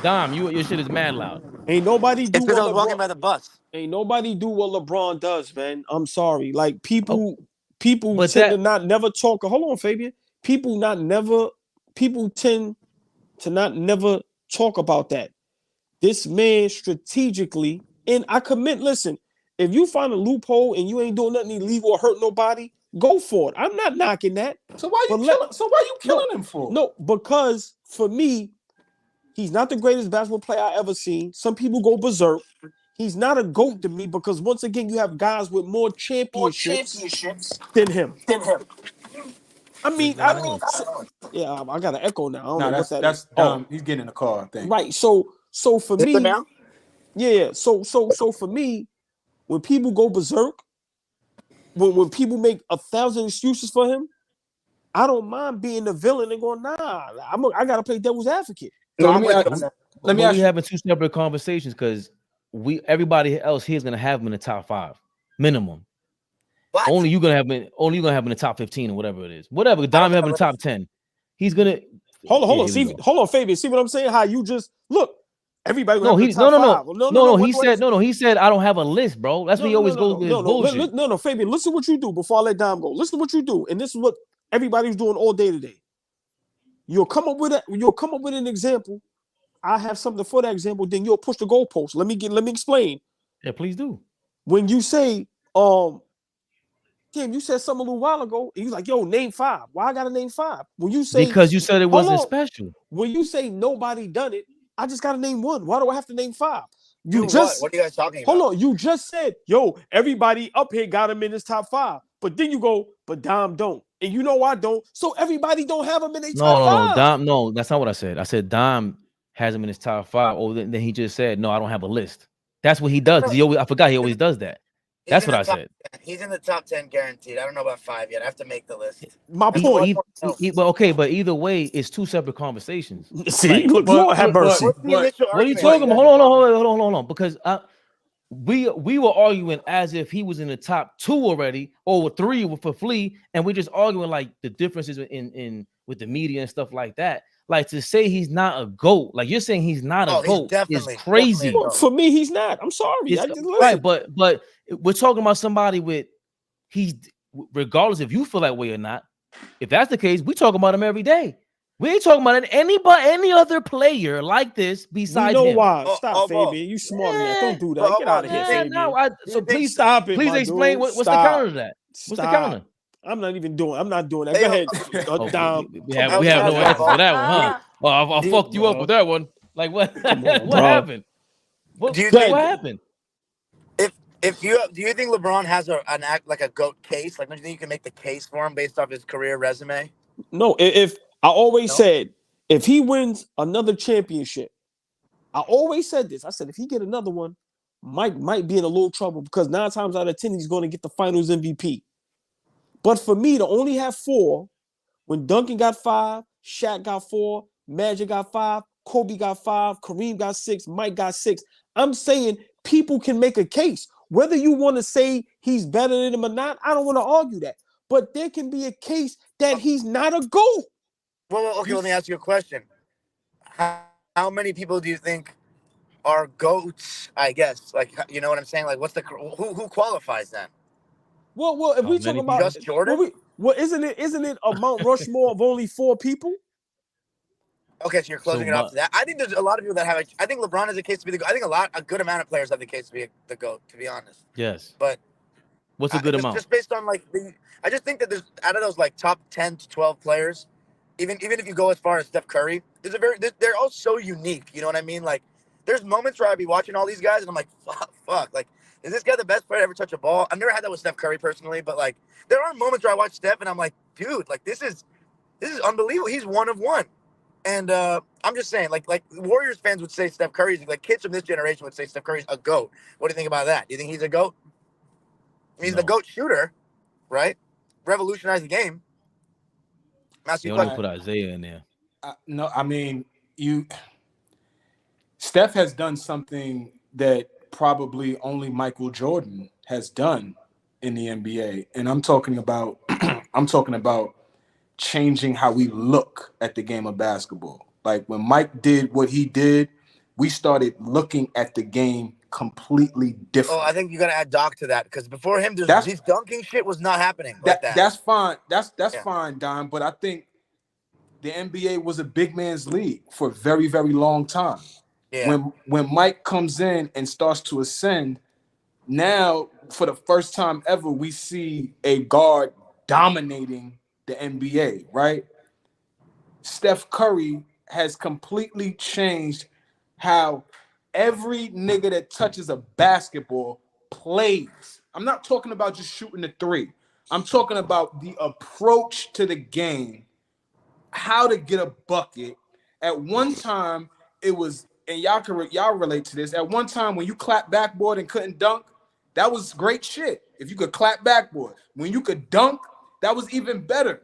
Dom, your shit is mad loud. Ain't nobody do It's because I what was walking LeBron. by the bus. Ain't nobody do what LeBron does, man. I'm sorry. Like people But tend that- to not never talk. Hold on, Fabian. People tend to not never talk about that. This man strategically, and I commit. Listen, if you find a loophole and you ain't doing nothing illegal or hurt nobody, go for it. I'm not knocking that. So why you But killing him for? No, because for me, he's not the greatest basketball player I ever seen. Some people go berserk. He's not a GOAT to me because once again, you have guys with more championships than him. I mean, yeah, I got an echo now. I don't know what that that's is. Dom. He's getting in the car, I think. Right. So for Is it me, now? yeah. So for me, when people go berserk, when people make 1,000 excuses for him, I don't mind being the villain and going, nah, I gotta play devil's advocate. No, No, let I'm me with ask, you on that. let me But ask we you. having two separate conversations because everybody else here is gonna have him in the top 5 minimum. What? Only you gonna have him in the top 15 or whatever it is. Whatever. Dom have in the top 10. He's gonna Hold on, Yeah, here we go. hold on, Fabian. See what I'm saying? How you just look? Everybody No, gonna he have the no top no five. no. Wait, He wait. said no. He said I don't have a list, bro. That's what he always goes with his bullshit. No, Fabian. Listen to what you do before I let Dom go. Listen to what you do, and this is what everybody's doing all day today. You'll come up with an example. I have something for that example. Then you'll push the goalpost. Let me explain. Yeah, please do. When you say, Tim, you said something a little while ago, and you like, yo, name 5. Why I gotta name 5? When you say Because you said it hold wasn't on. special. When you say nobody done it, I just gotta name 1. Why do I have to name 5? Do what? What are you guys talking about? Hold on. You just said, yo, everybody up here got him in his top 5. But then you go, but Dom don't. And you know I don't. So everybody don't have him in their top 5. Dom, no, that's not what I said. I said Dom has him in his top 5. Oh, then he just said, no, I don't have a list. That's what he does. Because I forgot he always does that. That's what I said. He's in the top 10 guaranteed. I don't know about 5 yet. I have to make the list. My point. But okay, but either way, it's two separate conversations. See, look, Lord have mercy. What are you talking about? Hold on. Because we were arguing as if he was in the top 2 already, or 3 for Flea, and we're just arguing like the differences in with the media and stuff like that. Like to say he's not a GOAT, like you're saying he's not a GOAT is crazy. For me, he's not. I'm sorry. Right, but we're talking about somebody with regardless if you feel that way or not. If that's the case, we talk about him every day. We ain't talking about any other player like this besides him. Why? Stop, Fabian. You smart man. Don't do that. Get out of here, Fabian. No, so please stop it. Please explain what's the counter to that. What's the counter? I'm not doing that. Go ahead. Dom. We have no answer for that one, huh? Oh, I fucked you up with that one. Like what? What happened? What happened? Do you think LeBron has an act like a GOAT case? Like, don't you think you can make the case for him based off his career resume? No, if I always said if he wins another championship, I always said this. I said if he get another one, Mike might be in a little trouble because 9 times out of 10 he's going to get the Finals MVP. But for me to only have 4, when Duncan got 5, Shaq got 4, Magic got 5, Kobe got 5, Kareem got 6, Mike got 6. I'm saying people can make a case. Whether you want to say he's better than him or not, I don't want to argue that. But there can be a case that he's not a GOAT. Well, okay, let me ask you a question. How many people do you think are GOATs, I guess? Like, you know what I'm saying? Like, who qualifies then? Well, if we talk about just Jordan, isn't it a Mount Rushmore of only 4 people? Okay, so you're closing it off to that. I think there's a lot of people that have. I think LeBron has a case to be the GOAT. I think a good amount of players have the case to be the GOAT. To be honest. Yes. But what's a good amount? Just based on I just think that there's out of those like top 10 to 12 players, even if you go as far as Steph Curry, they're all so unique. You know what I mean? Like, there's moments where I'd be watching all these guys and I'm like, fuck, like, is this guy the best player to ever touch a ball? I've never had that with Steph Curry personally, but like, there are moments where I watch Steph and I'm like, dude, like this is unbelievable. He's one of one. And I'm just saying, like Warriors fans would say Steph Curry's, like kids from this generation would say Steph Curry's a GOAT. What do you think about that? Do you think he's a GOAT? He's the GOAT shooter, right? Revolutionized the game. You only put Isaiah in there. No, I mean, Steph has done something that probably only Michael Jordan has done in the NBA. And I'm talking about changing how we look at the game of basketball. Like when Mike did what he did, we started looking at the game completely different. Oh, I think you gotta add Doc to that because before him, That's- this dunking shit was not happening like that. That's fine. That's Yeah. fine, Don. But I think the NBA was a big man's league for a very, very long time. Yeah. When Mike comes in and starts to ascend, now for the first time ever, we see a guard dominating the NBA, right? Steph Curry has completely changed how every nigga that touches a basketball plays. I'm not talking about just shooting the three. I'm talking about the approach to the game, how to get a bucket. At one time, it was, and y'all relate to this. At one time, when you clap backboard and couldn't dunk, that was great shit. If you could clap backboard, when you could dunk, that was even better.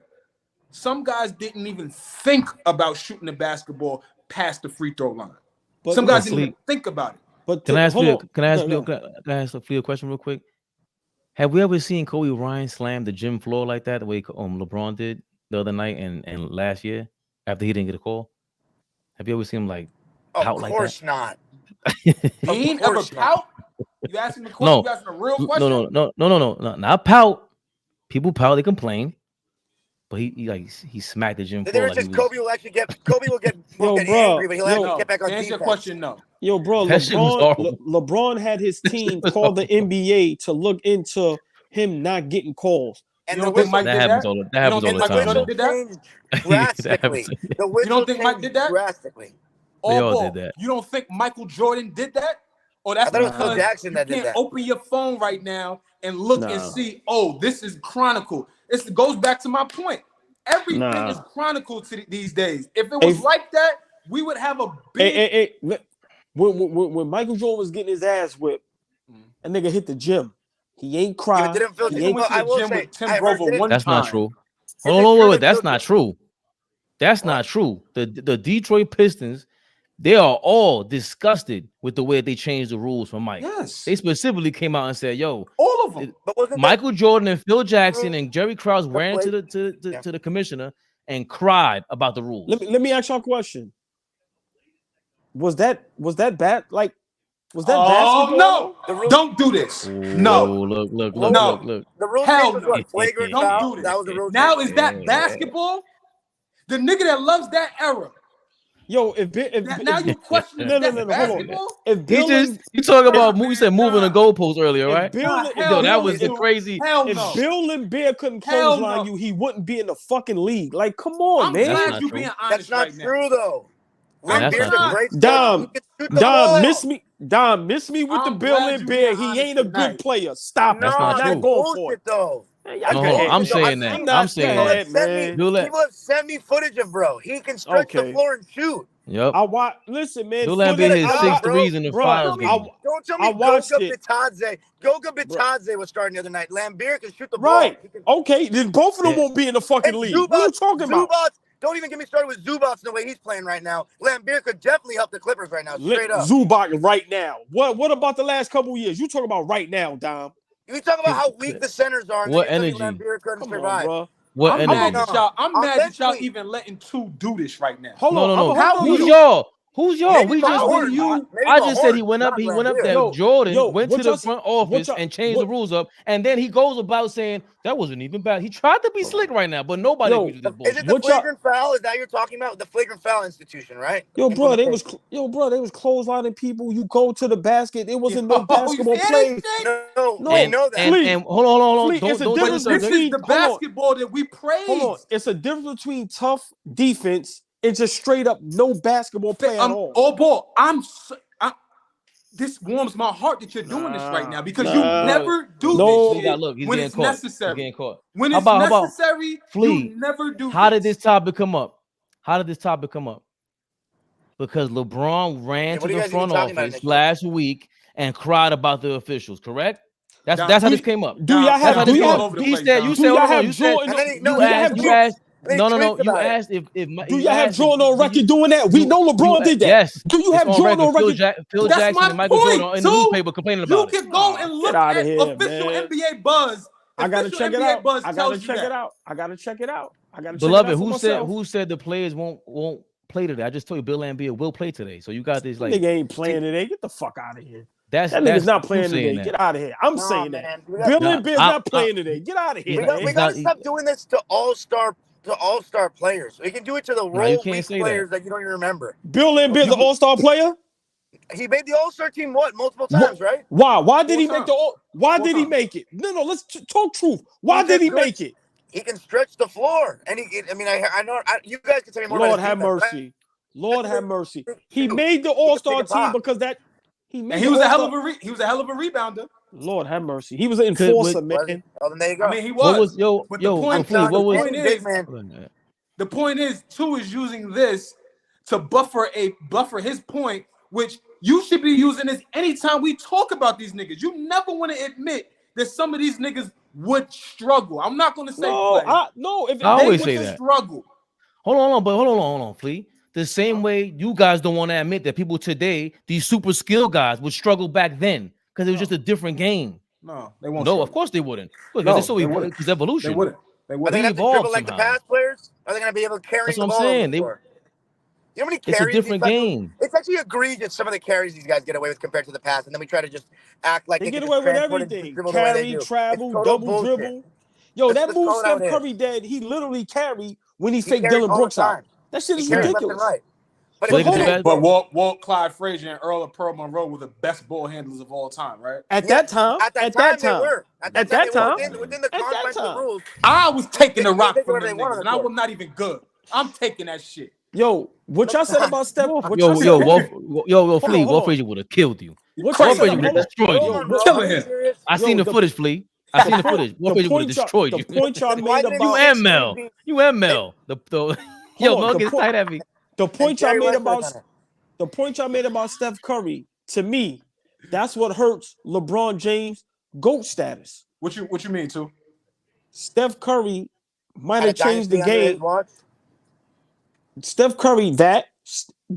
Some guys didn't even think about shooting the basketball past the free throw line. But Some guys didn't Sleep. even think about it. But Can I ask hold you? on. Can I ask No, you? no. Can I ask a question real quick? Have we ever seen Kobe Bryant slam the gym floor like that, the way LeBron did the other night and last year after he didn't get a call? Have you ever seen him like pout Of like course not. He ain't ever course not. pout. You asking the question? No. You asking a real that? question? No, not pout. People pout, they complain, but he smacked the gym floor. There's Like he just was, Kobe will actually get Yo, get bro, angry, but he'll yo, actually get back on To answer your defense. question, no. Yo, bro, That shit was horrible. LeBron had his team was call the NBA to look into him not getting calls. And You the don't think whistle, Mike that did happens that? all the You happens don't all the think and the time. Mike though. whistle did that? changed drastically. happens. The whistle don't think Mike changed did that? drastically. They all Ball. did that. You don't think Michael Jordan did that? Or that's I thought it was Phil because Jackson you that did can't that. open your phone right now and look and Nah. see, oh, this is Chronicle. It goes back to my point. Everything Nah. is Chronicle these days. If it was like that, we would have a big... Hey. When Michael Jordan was getting his ass whipped, that nigga hit the gym. He ain't Yeah, cry. but didn't Phil He Nigga ain't went to I the will gym say, with Tim I heard Grover didn't- one That's time. not true. Is Hold it on, true wait. that That's Phil- not true. That's not true. The Detroit Pistons, they are all disgusted with the way they changed the rules for Mike. Yes. They specifically came out and said, "Yo, All of them. But wasn't Michael Jordan and Phil Jackson and Jerry Krause The ran to play- the commissioner and cried about the rules." Let me ask y'all a question. Was that bad? Like, was that Oh, basketball? no. The rule- Don't do this. Oh, No. look, No. look. the rule Hell change was no. what? Flagrant Don't foul? do this. That was the rule Now change? is that basketball? The nigga that loves that era. Yo, if Now you question No, that's hold on. basketball? if He Bill just and, you talk about man, you said moving the nah. goalposts earlier, right? if Bill, Nah, if hell Yo, that Bill was no. the crazy. Hell if no. Bill and Bear couldn't Hell clothesline no. you, he wouldn't be in the fucking league. Like, come on, I'm man. That's glad not you true. being That's honest not right now. true, though. That's Lambeer's not a true. great player. Dom, He can shoot the ball. miss me with the I'm Bill glad and you Bear. being He ain't honest a good tonight. player. Stop That's it. not I'm true. not going for Bullshit, it. though. Man, That's No, bullshit, I'm though. saying I've that. seen not I'm saying People bad, have sent me. man. Bill, People have sent me footage of bro. He can stretch the Okay. floor and shoot. yep. I watch. Listen, man. Bill Fully- Lambert hit I six watch- threes in the bro, finals I- game. Don't tell I me watched Goga it. Bitadze. Goga Bitadze was starting the other night. Lambeer can shoot the Right. ball. He can, Okay. Then both of them Yeah. won't be in the fucking and league. What are you talking about? Zubats, don't even get me started with Zubats the way he's playing right now. Lambeer could definitely help the Clippers right now, straight up. Zubac right now. What about the last couple of years? You talking about right now, Dom? You talk about how weak the centers are, and What then you tell me energy? Lambeer couldn't Come survive. on, bro. What I'm energy? mad that y'all. I'm mad that y'all Offensively. even letting two do this right now. Hold on. No. How Who's you- y'all? Who's y'all? Maybe We just Mahorn. did you- Maybe I just said he Mahorn, went up. not He went up Lambeer. there. Yo, Jordan went what to the y'all- front what office y'all- and changed what- the rules up, and then he goes about saying that wasn't even bad. He tried to be slick right now, but nobody Yo, agrees with this Is bullshit. it the What y'all- flagrant foul? Is that you're talking about? The flagrant foul institution, right? Yo, bro, they was Implementation. clotheslining people. You go to the basket. It wasn't Yo, no basketball you see play. this shit? No, No, we know that. And hold on. Fleet, it's a Don't But difference this disrespect. is the between- hold on. basketball that we praise. Hold on. It's a difference between tough defense and just straight up no basketball play at all. Oh, boy, this warms my heart that you're doing this right now because you Nah. never do No. this shit Look, he's when getting it's caught. necessary. He's getting caught. When How it's about necessary, Flea? you never do. How did this topic come up? Because LeBron ran Yeah, to what are you the guys even front talking about office next last week and cried about the officials. Correct? That's Nah, that's how we- this came up. Do y'all That's have? how Do this y'all all have? over the He place, said Dom. you Do said y'all hold on, have you said Jordan? And then he- you no, do y'all asked have you Jordan? asked And then he no tweets you about it. asked if Do y'all have Jordan on record doing that? We know LeBron did that. Yes. Do you It's have on Jordan on Phil, record? Phil That's Jackson my and Michael point, Jordan in the too. newspaper complaining You about it. can go and Get look outta at here, official man. NBA buzz. I gotta Official check it NBA out. Buzz I gotta tells you check that. it out. I gotta check it out. I gotta check it Beloved, out for myself. who said the players won't play today. I just told you Bill Laimbeer will play today. So you got this like nigga ain't playing today. Get the fuck out of here. that's That that's nigga's not you playing saying today. that. Get out of here. I'm Nah, saying man. that. We got- Bill Nah, Laimbeer's not playing today. Get out of here, We man. gotta not- stop doing this to all-star players. We can do it to the you role can't weak say players that you don't even remember. Bill Laimbeer's an all-star player? He made the All-Star team multiple times, right? Why? Why did he Four make the times. why Four did he times. make it? No, let's talk truth. Why He's did he good. make it? He can stretch the floor, and I know you guys can tell me more. Lord about his have defense, right? mercy. Lord have mercy. He He made the can all-star pick a team pop. because that he made And he the was a hell All-Star- of a rebounder. Lord have mercy. He was an Could- enforcer, would- Was he? man. Well, then there you go. I mean, he What was. was yo But yo the point, Flea, what was point big is, man. the point is, too is using this to buffer his point, which you should be using this anytime we talk about these niggas. You never want to admit that some of these niggas would struggle. I'm not going to say No, play. no. If I always They say would that. struggle. Hold on, Flea. The same way you guys don't want to admit that people today, these super skilled guys, would struggle back then because it was just a different game. No, they won't. No, struggle. of course they wouldn't. Because No, it's so they wouldn't. it's evolution. They wouldn't. They Are they wouldn't. gonna have to evolved dribble like the somehow. past players? Are they gonna be able to carry That's the what I'm ball? saying. Over the floor? You know how many It's a carries different these guys do? game. It's actually egregious some of the carries these guys get away with compared to the past, and then we try to just act like they can get just away with transport and everything. dribble the way they Carry, do. travel, It's total double bullshit. dribble. Yo, Let's that just move call it Steph how it Curry did, he literally carried when he He faked carries Dylan all the Brooks out. time. That shit He is carries left and ridiculous. right. But So if they you could do do that- that. But Walt Clyde Frazier and Earl of Pearl Monroe were the best ball handlers of all time, right? At Yeah, that time, At that time, they were. At that time, Within the at that confines of time. the rules. I was taking the They rock do from whatever them they want niggas, on and the I court. was not even good. I'm taking that shit. Yo, what y'all said about Steph? What Yo, y'all yo, said? Flea, hold Walt on. Frazier would have killed you. What Walt y'all Frazier said? would have Hold on. destroyed Yo, you. Monroe, killing are you him. serious? I seen Yo, the footage, Flea. I seen the footage. Walt Frazier would have destroyed the you. point y'all Why made didn't You you about ML. You ML. Yo, Hold on, Mel the gets point- tight heavy. the point y'all Jerry made West about has done it. the point y'all made about Steph Curry, to me, that's what hurts LeBron James' GOAT status. What you mean, too? Steph Curry might Had have a changed the dynasty under his game. watch. Steph Curry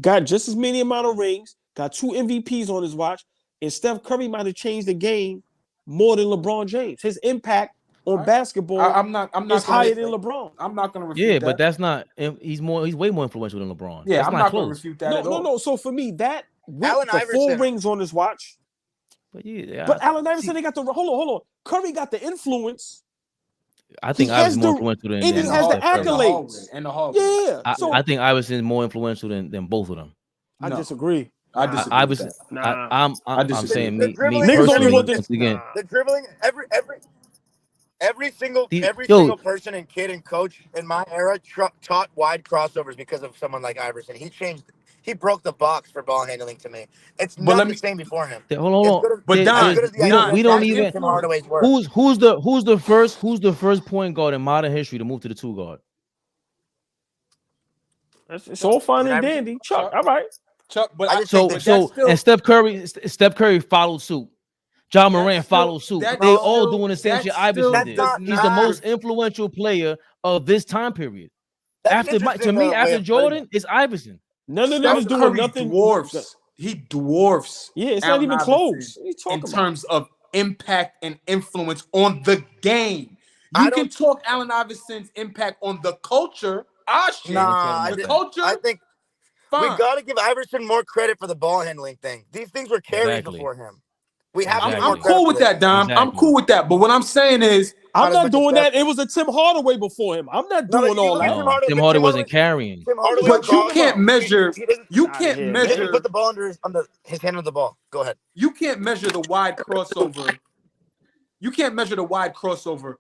got just as many amount of rings, got 2 MVPs on his watch, and Steph Curry might have changed the game more than LeBron James. His impact on basketball I'm not is higher than gonna, LeBron. I'm not going to refute Yeah, that. but that's not. He's way more influential than LeBron. Yeah, That's I'm not not going to close. refute that at all. No. So for me, that with Allen the 4 Iverson. rings on his watch. But yeah, But Allen Iverson, they got the hold on. Curry got the influence. I think he Iverson's has more the- influential than. and he than has the Steph Curry. accolades. And the hallway. Yeah. So I think Iverson's more influential than both of them. I No. disagree. I disagree. I with was. that. Nah. I'm disagree. saying The me dribbling- Niggas only personally. want this- Once again, Nah. The dribbling, every single Yo. single person and kid and coach in my era taught wide crossovers because of someone like Iverson. He broke the box for ball handling to me. It's But not let the me- same before him. Hold As on. good as- But There- Don, as good as the we idea don't. We don't that even. Tim Hardaway's were. Who's the first point guard in modern history to move to the 2 guard? It's all fine and Iverson. dandy. Chuck, all right. Chuck, but I just So think that's still- and Steph Curry followed suit. John Moran still- followed suit. that's They all still- doing the same that's shit still Iverson does did. not He's the matter. most influential player of this time period. that's an To interesting, me, way after of putting Jordan, it. it's Iverson. None of them is Steph doing Curry nothing. dwarfs. He dwarfs. Yeah, it's Allen not even Iverson close. What are you in talking about? terms of impact and influence on the game. I You don't- can talk Allen Iverson's impact on the culture. Shit. Nah, The culture. I think fine. we got to give Iverson more credit for the ball handling thing. These things were carried Exactly. before him. We have to give Exactly. more I'm credit cool for with this. that, Dom. I'm Exactly. cool with that. But what I'm saying is, I'm Not as not much doing as that. It was a Tim Hardaway before him. I'm not No, doing you all look at that. Tim Hardaway- Tim Tim Hardaway wasn't Hardaway- carrying. Tim Hardaway but you ball- can't measure. He doesn't- You Outta can't here, he man. doesn't measure. put the ball under his hand on the ball. Go ahead. You can't measure the wide crossover. You can't measure the wide crossover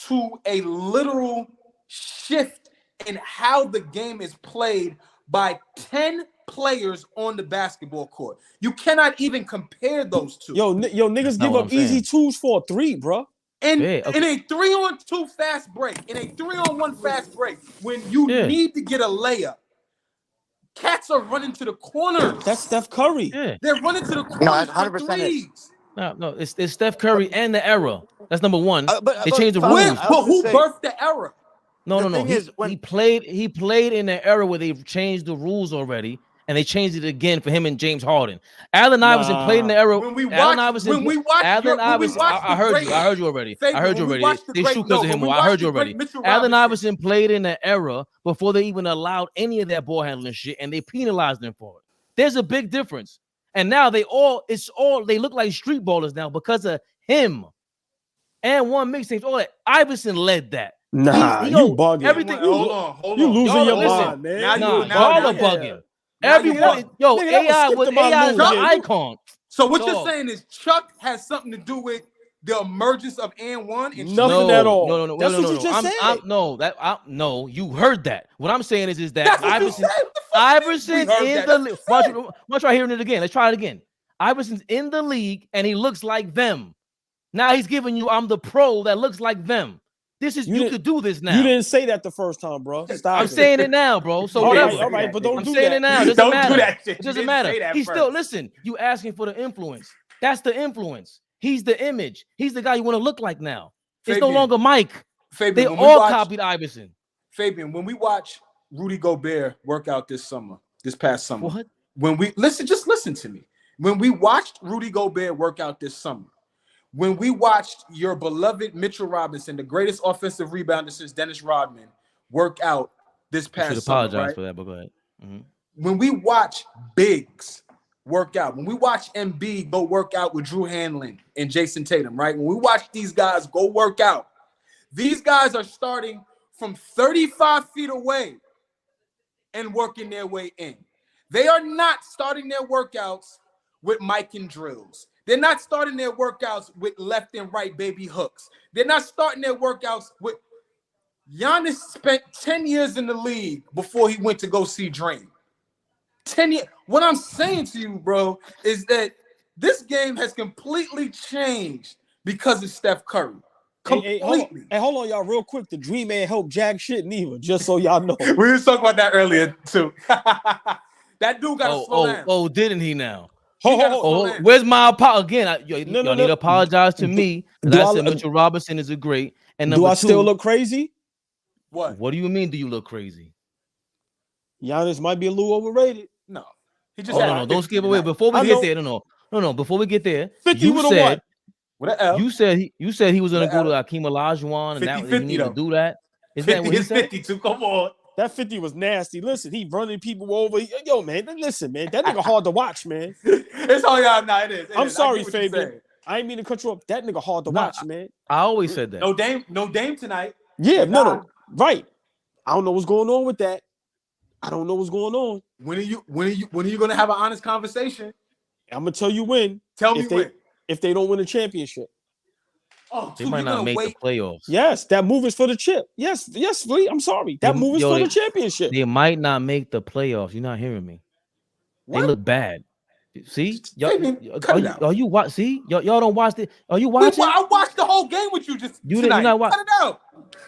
to a literal shift in how the game is played by 10 players on the basketball court. You cannot even compare those two. Yo, niggas not give what up I'm saying. easy twos for a 3, bro. In, Yeah, okay. in a 3-on-2 fast break, in a 3-on-1 fast break, when you Yeah. need to get a layup, cats are running to the corners. That's Steph Curry. Yeah. They're running to the corners that's for 100% is. threes. No, it's Steph Curry and the era. That's number one. But They changed the Tommy, rules. But who birthed the era? No. the thing He, is, when- he played in an era where they've changed the rules already, and they changed it again for him and James Harden. Allen Iverson played in the era. When we Allen watch, Iverson. when we watch, Allen Iverson. I heard great, you. I heard you already. Fabian, I heard you when we already. watched the They great- shoot no, because of him. when we I heard watched you the great already. Mitchell Allen Robinson- Iverson played in the era before they even allowed any of that ball handling shit, and they penalized them for it. There's a big difference. And now they look like street ballers now because of him. And one mixtape, all that. Iverson led that. Nah, you bugging. Everything. Hold on. You losing your listen, mind, man. now Y'all are bugging. Everyone, yo, Nigga, that AI was was skipped in my AI is the news. icon. So what Dog. you're saying is Chuck has something to do with the emergence of And1 and Nothing at all. No. That's what you just said. No, you heard that. What I'm saying is that That's what you Iverson, said. What the fuck Iverson we heard in that. the That's league. what you said. Watch right hearing it again. Let's try it again. Iverson's in the league and he looks like them. Now he's giving you, I'm the pro that looks like them. This is you could do this now. You didn't say that the first time, bro. Stop. I'm saying it now, bro. So all whatever. right, all right, but don't I'm do saying that. it now. It doesn't Don't matter. do that shit. It doesn't You didn't matter. say that He's still first. listen. You asking for the influence. That's the influence. He's the image. He's the guy you want to look like now. It's no Fabian, longer Mike. Fabian, They when we all watch- copied Iverson. Fabian, when we watch Rudy Gobert work out this past summer, What? when we just listen to me. When we watched Rudy Gobert work out this summer, when we watched your beloved Mitchell Robinson, the greatest offensive rebounder since Dennis Rodman, work out this I past should summer, apologize right? for that, but go ahead. Mhm. When we watch bigs work out, when we watch Embiid go work out with Drew Hanlon and Jason Tatum, right? When we watch these guys go work out, these guys are starting from 35 feet away and working their way in. They are not starting their workouts with Mike and drills. They're not starting their workouts with left and right baby hooks. They're not starting their workouts with Giannis spent 10 years in the league before he went to go see Dream. 10 years. What I'm saying to you, bro, is that this game has completely changed because of Steph Curry. Completely. Hey, hold on, y'all, real quick. The Dream ain't help jack shit neither, just so y'all know. We were talking about that earlier, too. That dude got to slow down. Oh, didn't he now? Hold Oh, on. where's my apology? Again, y'all No. need to apologize to me. Do I I- said Mitchell Robinson is a great. And Do number I still two, look crazy? what do you mean? Do you look crazy? Giannis might be a little overrated. No. He just Oh, had no, don't 50 skip away. tonight. Before we I get know. there, no. Before we get there, 50 you with a said what? With an L. you said he was going to go to L. Akeem Olajuwon and that 50-50 you need to though. do that. Is that 50 what he is said? 52. Come on. That 50 was nasty. Listen, he running people over. Yo, man, listen, man. That nigga hard to watch, man. It's all y'all. Nah, it is. It I'm is. sorry, I get what you're Fabian. saying. I ain't mean to cut you up. That nigga hard to Nah, watch, man. I always said that. No Dame tonight. Yeah, Nah. no. Right. I don't know what's going on with that. I don't know what's going on. When are you gonna have an honest conversation? I'm gonna tell you when. Tell me if they when. if they don't win a championship. Oh, They so might you're not gonna make wait. the playoffs. Yes, that move is for the chip. Yes, Lee. I'm sorry. That move is for the championship. They might not make the playoffs. You're not hearing me. What? They look bad. See, Fabian, cut it out. are you watch? See, y'all don't watch it. Are you watching? I watched the whole game with you just You tonight. didn't not watch. Cut it out.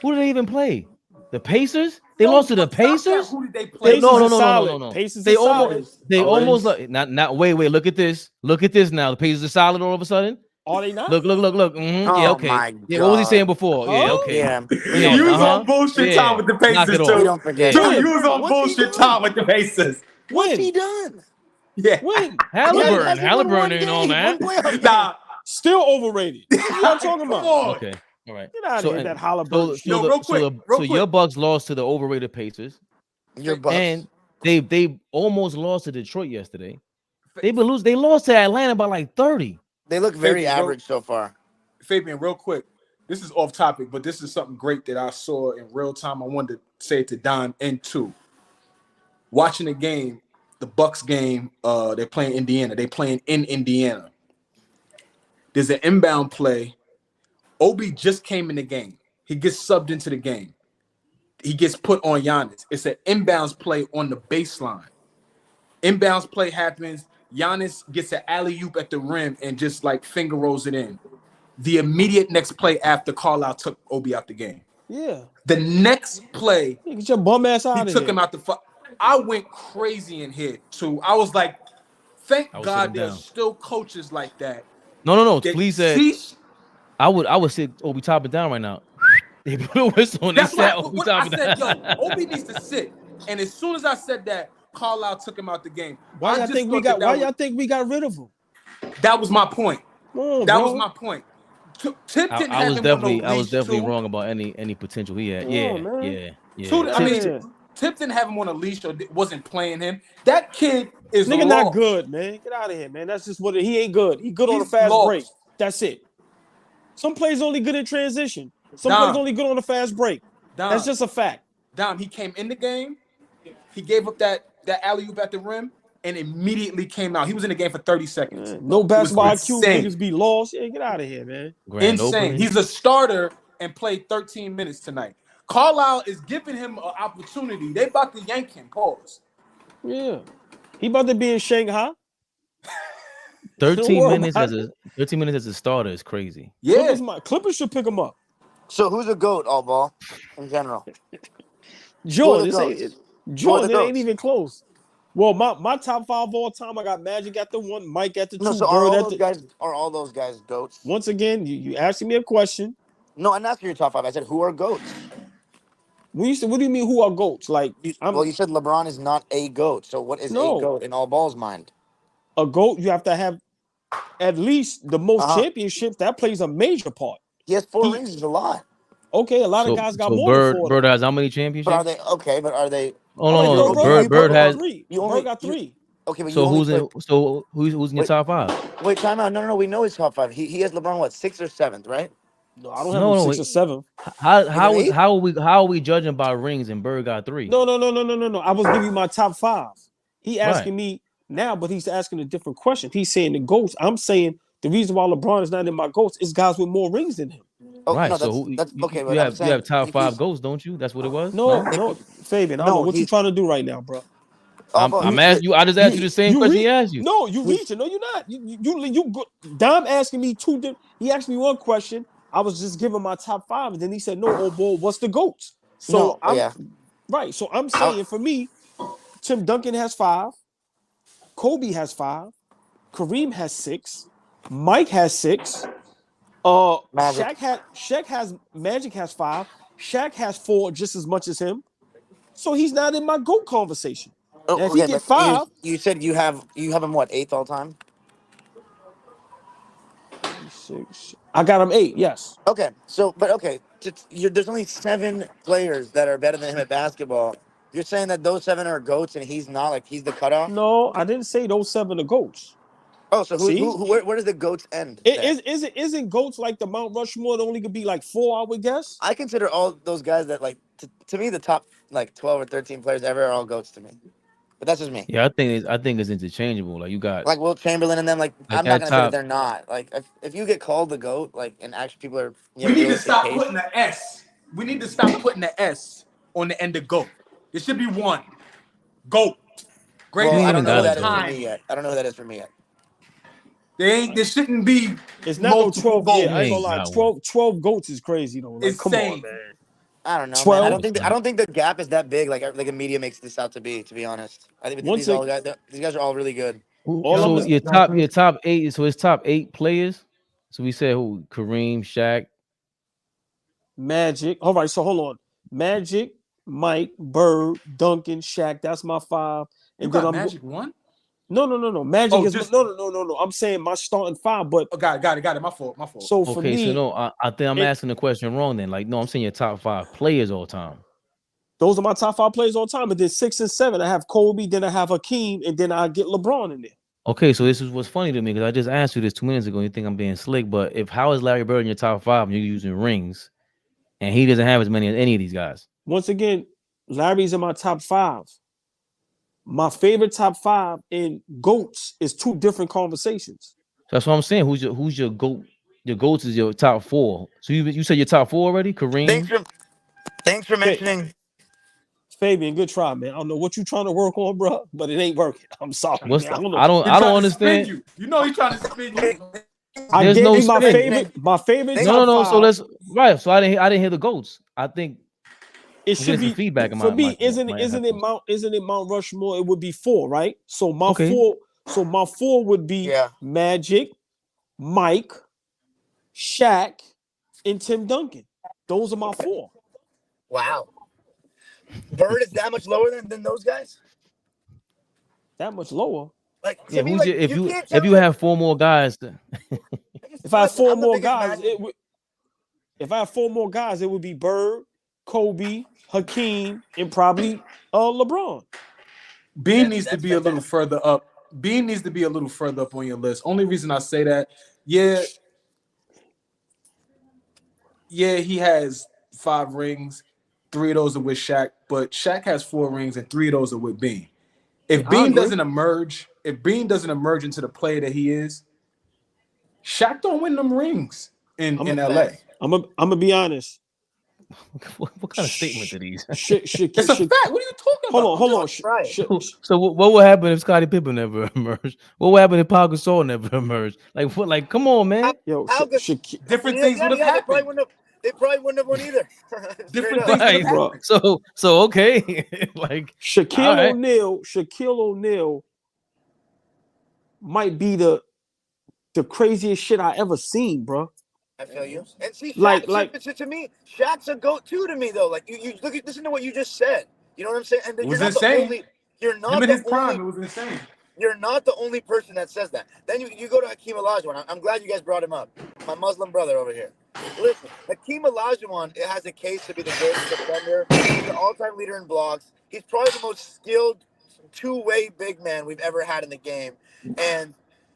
Who did they even play? The Pacers? They lost to the Stop that. Pacers? Who did they play? Pacers No. is solid. Pacers They is solid. almost like not wait. Look at this. Look at this now. The Pacers are solid all of a sudden. Are they not? Look. Mhm. Oh Yeah, okay. my Yeah, what was he God. saying before? Yeah, Huh? okay. Yeah. Yeah, You was uh-huh. on bullshit Yeah. time with the Knock it Pacers off. too. We don't forget. Yeah. Dude, you was on What's he bullshit done? time with the Pacers. What's When? he done? Yeah. When? Halliburton ain't on that. Nah. Still overrated. What are y'all talking Come about? on. Okay, all right. Get out of So, here, and- that Halliburton. shit. Yo, real quick, real your quick. Bucks lost to the overrated Pacers, Your Bucks. and they almost lost to Detroit yesterday. They lost to Atlanta by like 30. They look very Fabian, bro. average so far. Fabian, real quick. This is off topic, but this is something great that I saw in real time. I wanted to say it to Don and two. Watching the game, the Bucks game, they're playing Indiana. They're playing in Indiana. There's an inbound play. Obi just came in the game. He gets subbed into the game. He gets put on Giannis. It's an inbounds play on the baseline. Inbounds play happens. Giannis gets an alley-oop at the rim and just like finger rolls it in. The immediate next play after Carlisle took Obi out the game. Yeah. The next play, Yeah, get your bum ass out he of took here. him out the fuck. I went crazy in here too. I was like, thank I was God sitting there's down. still coaches like that. No. that Please said see- I would sit Obi topping down right now. They put a whistle and they That's sat what, Obi what I topping said. down. Yo, Obi needs to sit. And as soon as I said that, Carlisle took him out the game. Why I y'all just think we thought got? that Why was- y'all think we got rid of him? That was my point. Come on, That bro. was my point. Tipton I was hasn't won no definitely leagues, too. wrong about any potential he had. Come Yeah, on, man. yeah. Two- I mean, Tip- Tip didn't have him on a leash or wasn't playing him. That kid is Nigga lost. not good, man. Get out of here, man. That's just what he ain't good. He good on a He's fast lost. break. That's it. Some players only good in transition. Some Dom. players only good on a fast break. Dom, That's just a fact. Dom, he came in the game. He gave up that alley-oop at the rim and immediately came out. He was in the game for 30 seconds. No basketball IQ. insane. Niggas be lost. Yeah, get out of here, man. Grand Insane. opening. He's a starter and played 13 minutes tonight. Carlisle is giving him an opportunity. They about to yank him. Pause. Yeah. He about to be in Shanghai. 13 worry minutes about as a starter is crazy. Yeah. Clippers should pick him up. So who's a GOAT, all ball, in general? Jordan, Who are the this ain't, goats? Jordan Who are it the ain't goats? even close. Well, my top 5 of all time, I got Magic at the 1, Mike at the 2, No, so Bird at the. are all those guys GOATs? Once again, you asking me a question. No, I'm not asking your top 5. I said who are GOATs? When you said, what do you mean? Who are goats? Like You said LeBron is not a GOAT. So what is No. a GOAT in all ball's mind? a goat, you have to have at least the most Uh-huh. championships. That plays a major part. He has 4 He- rings. Is a lot. Okay, a lot So, of guys got so more Bird than 4. Bird has how many But championships? are they okay? But are they Oh Like, no, Bird- Bird Bird has. 3. you only- Bird got you- 3. okay? But So you only who's in? played- So who's in your Wait. top 5? Wait, time out. No. We know his top 5. He has LeBron what 6th or 7th, right? No, I don't have No, him no, 6 wait. or 7. How are we judging by rings and Bird got 3? No. I was giving you my top 5. He asking Right. me now, but he's asking a different question. He's saying the goats. I'm saying the reason why LeBron is not in my goats is guys with more rings than him. Oh, Right. No, So that's okay. you But I'm have saying top he- 5 he's- goals, don't you? That's what it was. No, Fabian, I don't No, know what you he's- trying to do right now, bro. I'm Although- asking you. I just asked you the same question he asked you. No, you reaching. No, you're not. You go. Dom asking me 2 different. He asked me one question. I was just giving my top 5, and then he said, "No, oh boy, what's the goats?" So No, I'm yeah. right. So I'm saying for me, Tim Duncan has 5, Kobe has 5, Kareem has 6, Mike has 6. Magic. Shaq has Magic has 5. Shaq has 4, just as much as him. So he's not in my GOAT conversation. Oh, Now, if he okay, get but 5, you said you have him what 8th all time? 6. I got him 8. Yes. Okay, so but okay, there's only 7 players that are better than him at basketball. You're saying that those 7 are GOATs and he's not, like he's the cutoff? No, I didn't say those 7 are GOATs. Oh, so See? where does the GOATs end? then? Isn't GOATs like the Mount Rushmore? It only could be like 4, I would guess. I consider all those guys that like to me the top like 12 or 13 players ever are all GOATs to me. But that's just me. Yeah, I think it's interchangeable. Like you got Like Will Chamberlain and them, like I'm not that gonna say that top- they're not. Like if you get called the GOAT, like and actually people are We need to realistic stop case- putting the S. We need to stop putting the S on the end of GOAT. There should be 1. GOAT. Greatest Well, I even don't know who got that it, is though. for me yet. I don't know who that is for me yet. There shouldn't be It's not no 12. multiple Yeah, I ain't gonna lie. Ain't got 12 GOATs is crazy though. Like, come on, Insane. man. I don't know. 12? Man. I don't think the gap is that big. Like a media makes this out to be. To be honest, I think Once these guys are all really good. All so of your top 8. So it's top 8 players. So we said who? Kareem, Shaq. Magic. All right, so hold on. Magic, Mike, Bird, Duncan, Shaq. That's my 5. You And got then I'm Magic 1? No. Magic Oh, is just- no. I'm saying my starting 5, but Oh, got it. My fault. so for Okay, me, so no, I think I'm it- asking the question wrong. Then, like, no, I'm saying your top 5 players all time. those are my top 5 players all time. And then 6 and 7, I have Kobe, then I have Hakeem, and then I get LeBron in there. Okay, so this is what's funny to me because I just asked you this 2 minutes ago. And you think I'm being slick, but how is Larry Bird in your top 5 and you're using rings, and he doesn't have as many as any of these guys? Once again, Larry's in my top 5. My favorite top 5 in GOATs is 2 different conversations. That's what I'm saying. Who's your GOAT? Your GOATs is your top 4. So you said your top 4 already? Kareem. Thanks for mentioning. Fabian, good try, man. I don't know what you trying to work on, bro, but it ain't working. I'm sorry. What's man. I don't He trying to understand. spin you. You know he's trying to spin you. I There's gave no you my spin. favorite. My favorite. No, top No. 5. So let's right. So I didn't hear the GOATs. I think It I'm should getting be some feedback in for my- me. my- Isn't my it Mount Rushmore? It would be 4, right? So my Okay. 4. So my 4 would be Yeah. Magic, Mike, Shaq, and Tim Duncan. Those are my 4. Wow. Bird is that much lower than those guys? That much lower. Like to yeah. me, Who's like, your, if you can't tell if you me- have 4 more guys, If I have 4 I'm the more biggest guys, Magic- it would be Bird, Kobe, Hakeem, and probably LeBron. Bean needs to be a little further up. Bean needs to be a little further up on your list. Only reason I say that, yeah, he has 5 rings. 3 of those are with Shaq, but Shaq has 4 rings and 3 of those are with Bean. If Bean doesn't emerge into the player that he is, Shaq don't win them rings in LA. I'm gonna be honest. What kind of statement are these? It's a fact. What are you talking about? Hold on. So what would happen if Scottie Pippen never emerged? What would happen if Pau Gasol never emerged? Like what? Like come on, man. Yo, different things would have happened. They probably wouldn't have won either. Different things Right. would have happened. So okay. Like Shaquille O'Neal might be the craziest shit I ever seen, bro. I feel you. And see, to me, Shaq's a goat too to me though. Like you look at listen to what you just said. You know what I'm saying? And It was you're not insane. the only. You're not Him in the his prime, only. it was insane. You're not the only person that says that. Then you go to Hakeem Olajuwon. I'm glad you guys brought him up. My Muslim brother over here. Listen, Hakeem Olajuwon has a case to be the greatest defender. He's the all-time leader in blocks. He's probably the most skilled two-way big man we've ever had in the game. And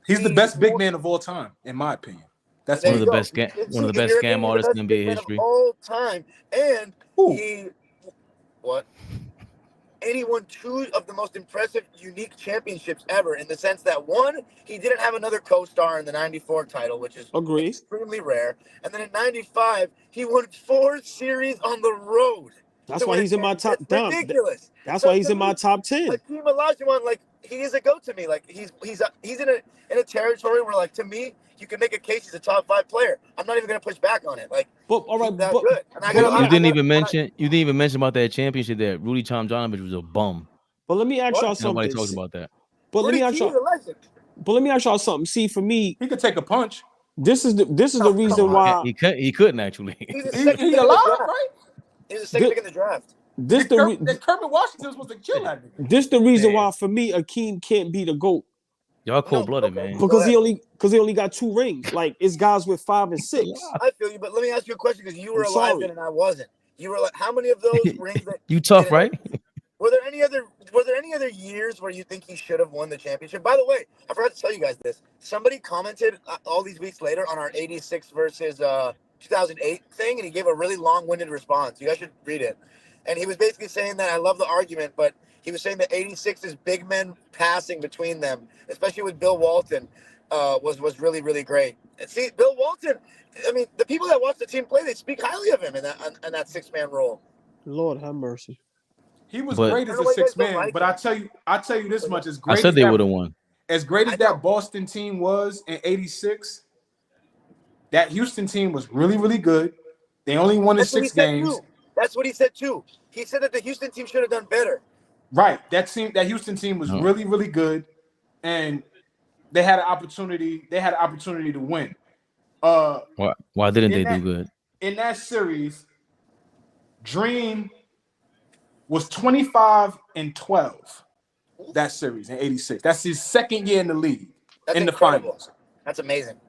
he's the best big man of all time, in my opinion. That's one of the best scam artists in NBA history. All time. And he won 2 of the most impressive, unique championships ever in the sense that one, he didn't have another co-star in the 94 title, which is extremely rare. And then in 95, he won 4 series on the road. That's why he's in my top 10. Ridiculous. That's why he's in my top 10. Hakeem Olajuwon, like, he is a goat to me. Like, he's in a territory where, like, to me, you can make a case he's a top 5 player. I'm not even gonna push back on it. Like, but all right, that's but good. And you didn't even mention about that championship that Rudy Tomjanovich was a bum. But let me ask y'all something. Nobody talks about that. But let me ask y'all something. See, for me, he could take a punch. This is the reason why he couldn't actually. He's alive, right? He was the second pick in the draft. Kermit Washington was supposed to kill that nigga. This the reason why for me Hakeem can't be the GOAT. Y'all cold-blooded, man. Because he only got 2 rings. Like it's guys with 5 and 6. I feel you, but let me ask you a question because you were alive then and I wasn't. You were like, how many of those rings that you tough, right? Were there any other years where you think he should have won the championship? By the way, I forgot to tell you guys this. Somebody commented all these weeks later on our 86 versus 2008 thing, and he gave a really long-winded response. You guys should read it. And he was basically saying that I love the argument, but he was saying that 86's big men passing between them, especially with Bill Walton, was really, really great. And see, Bill Walton, I mean, the people that watch the team play, they speak highly of him in that 6-man role. Lord have mercy. He was great as a 6-man, but I tell you this much: as great I said they would have won. As great as that Boston team was in '86, that Houston team was really, really good. They only won in 6 games. That's what he said too. He said that the Houston team should have done better. Right. That Houston team was really, really good, and they had an opportunity. They had an opportunity to win. Why didn't they do good? In that series, Dream was 25-12. That series in '86. That's his second year in the league. That's in incredible. The finals. That's amazing.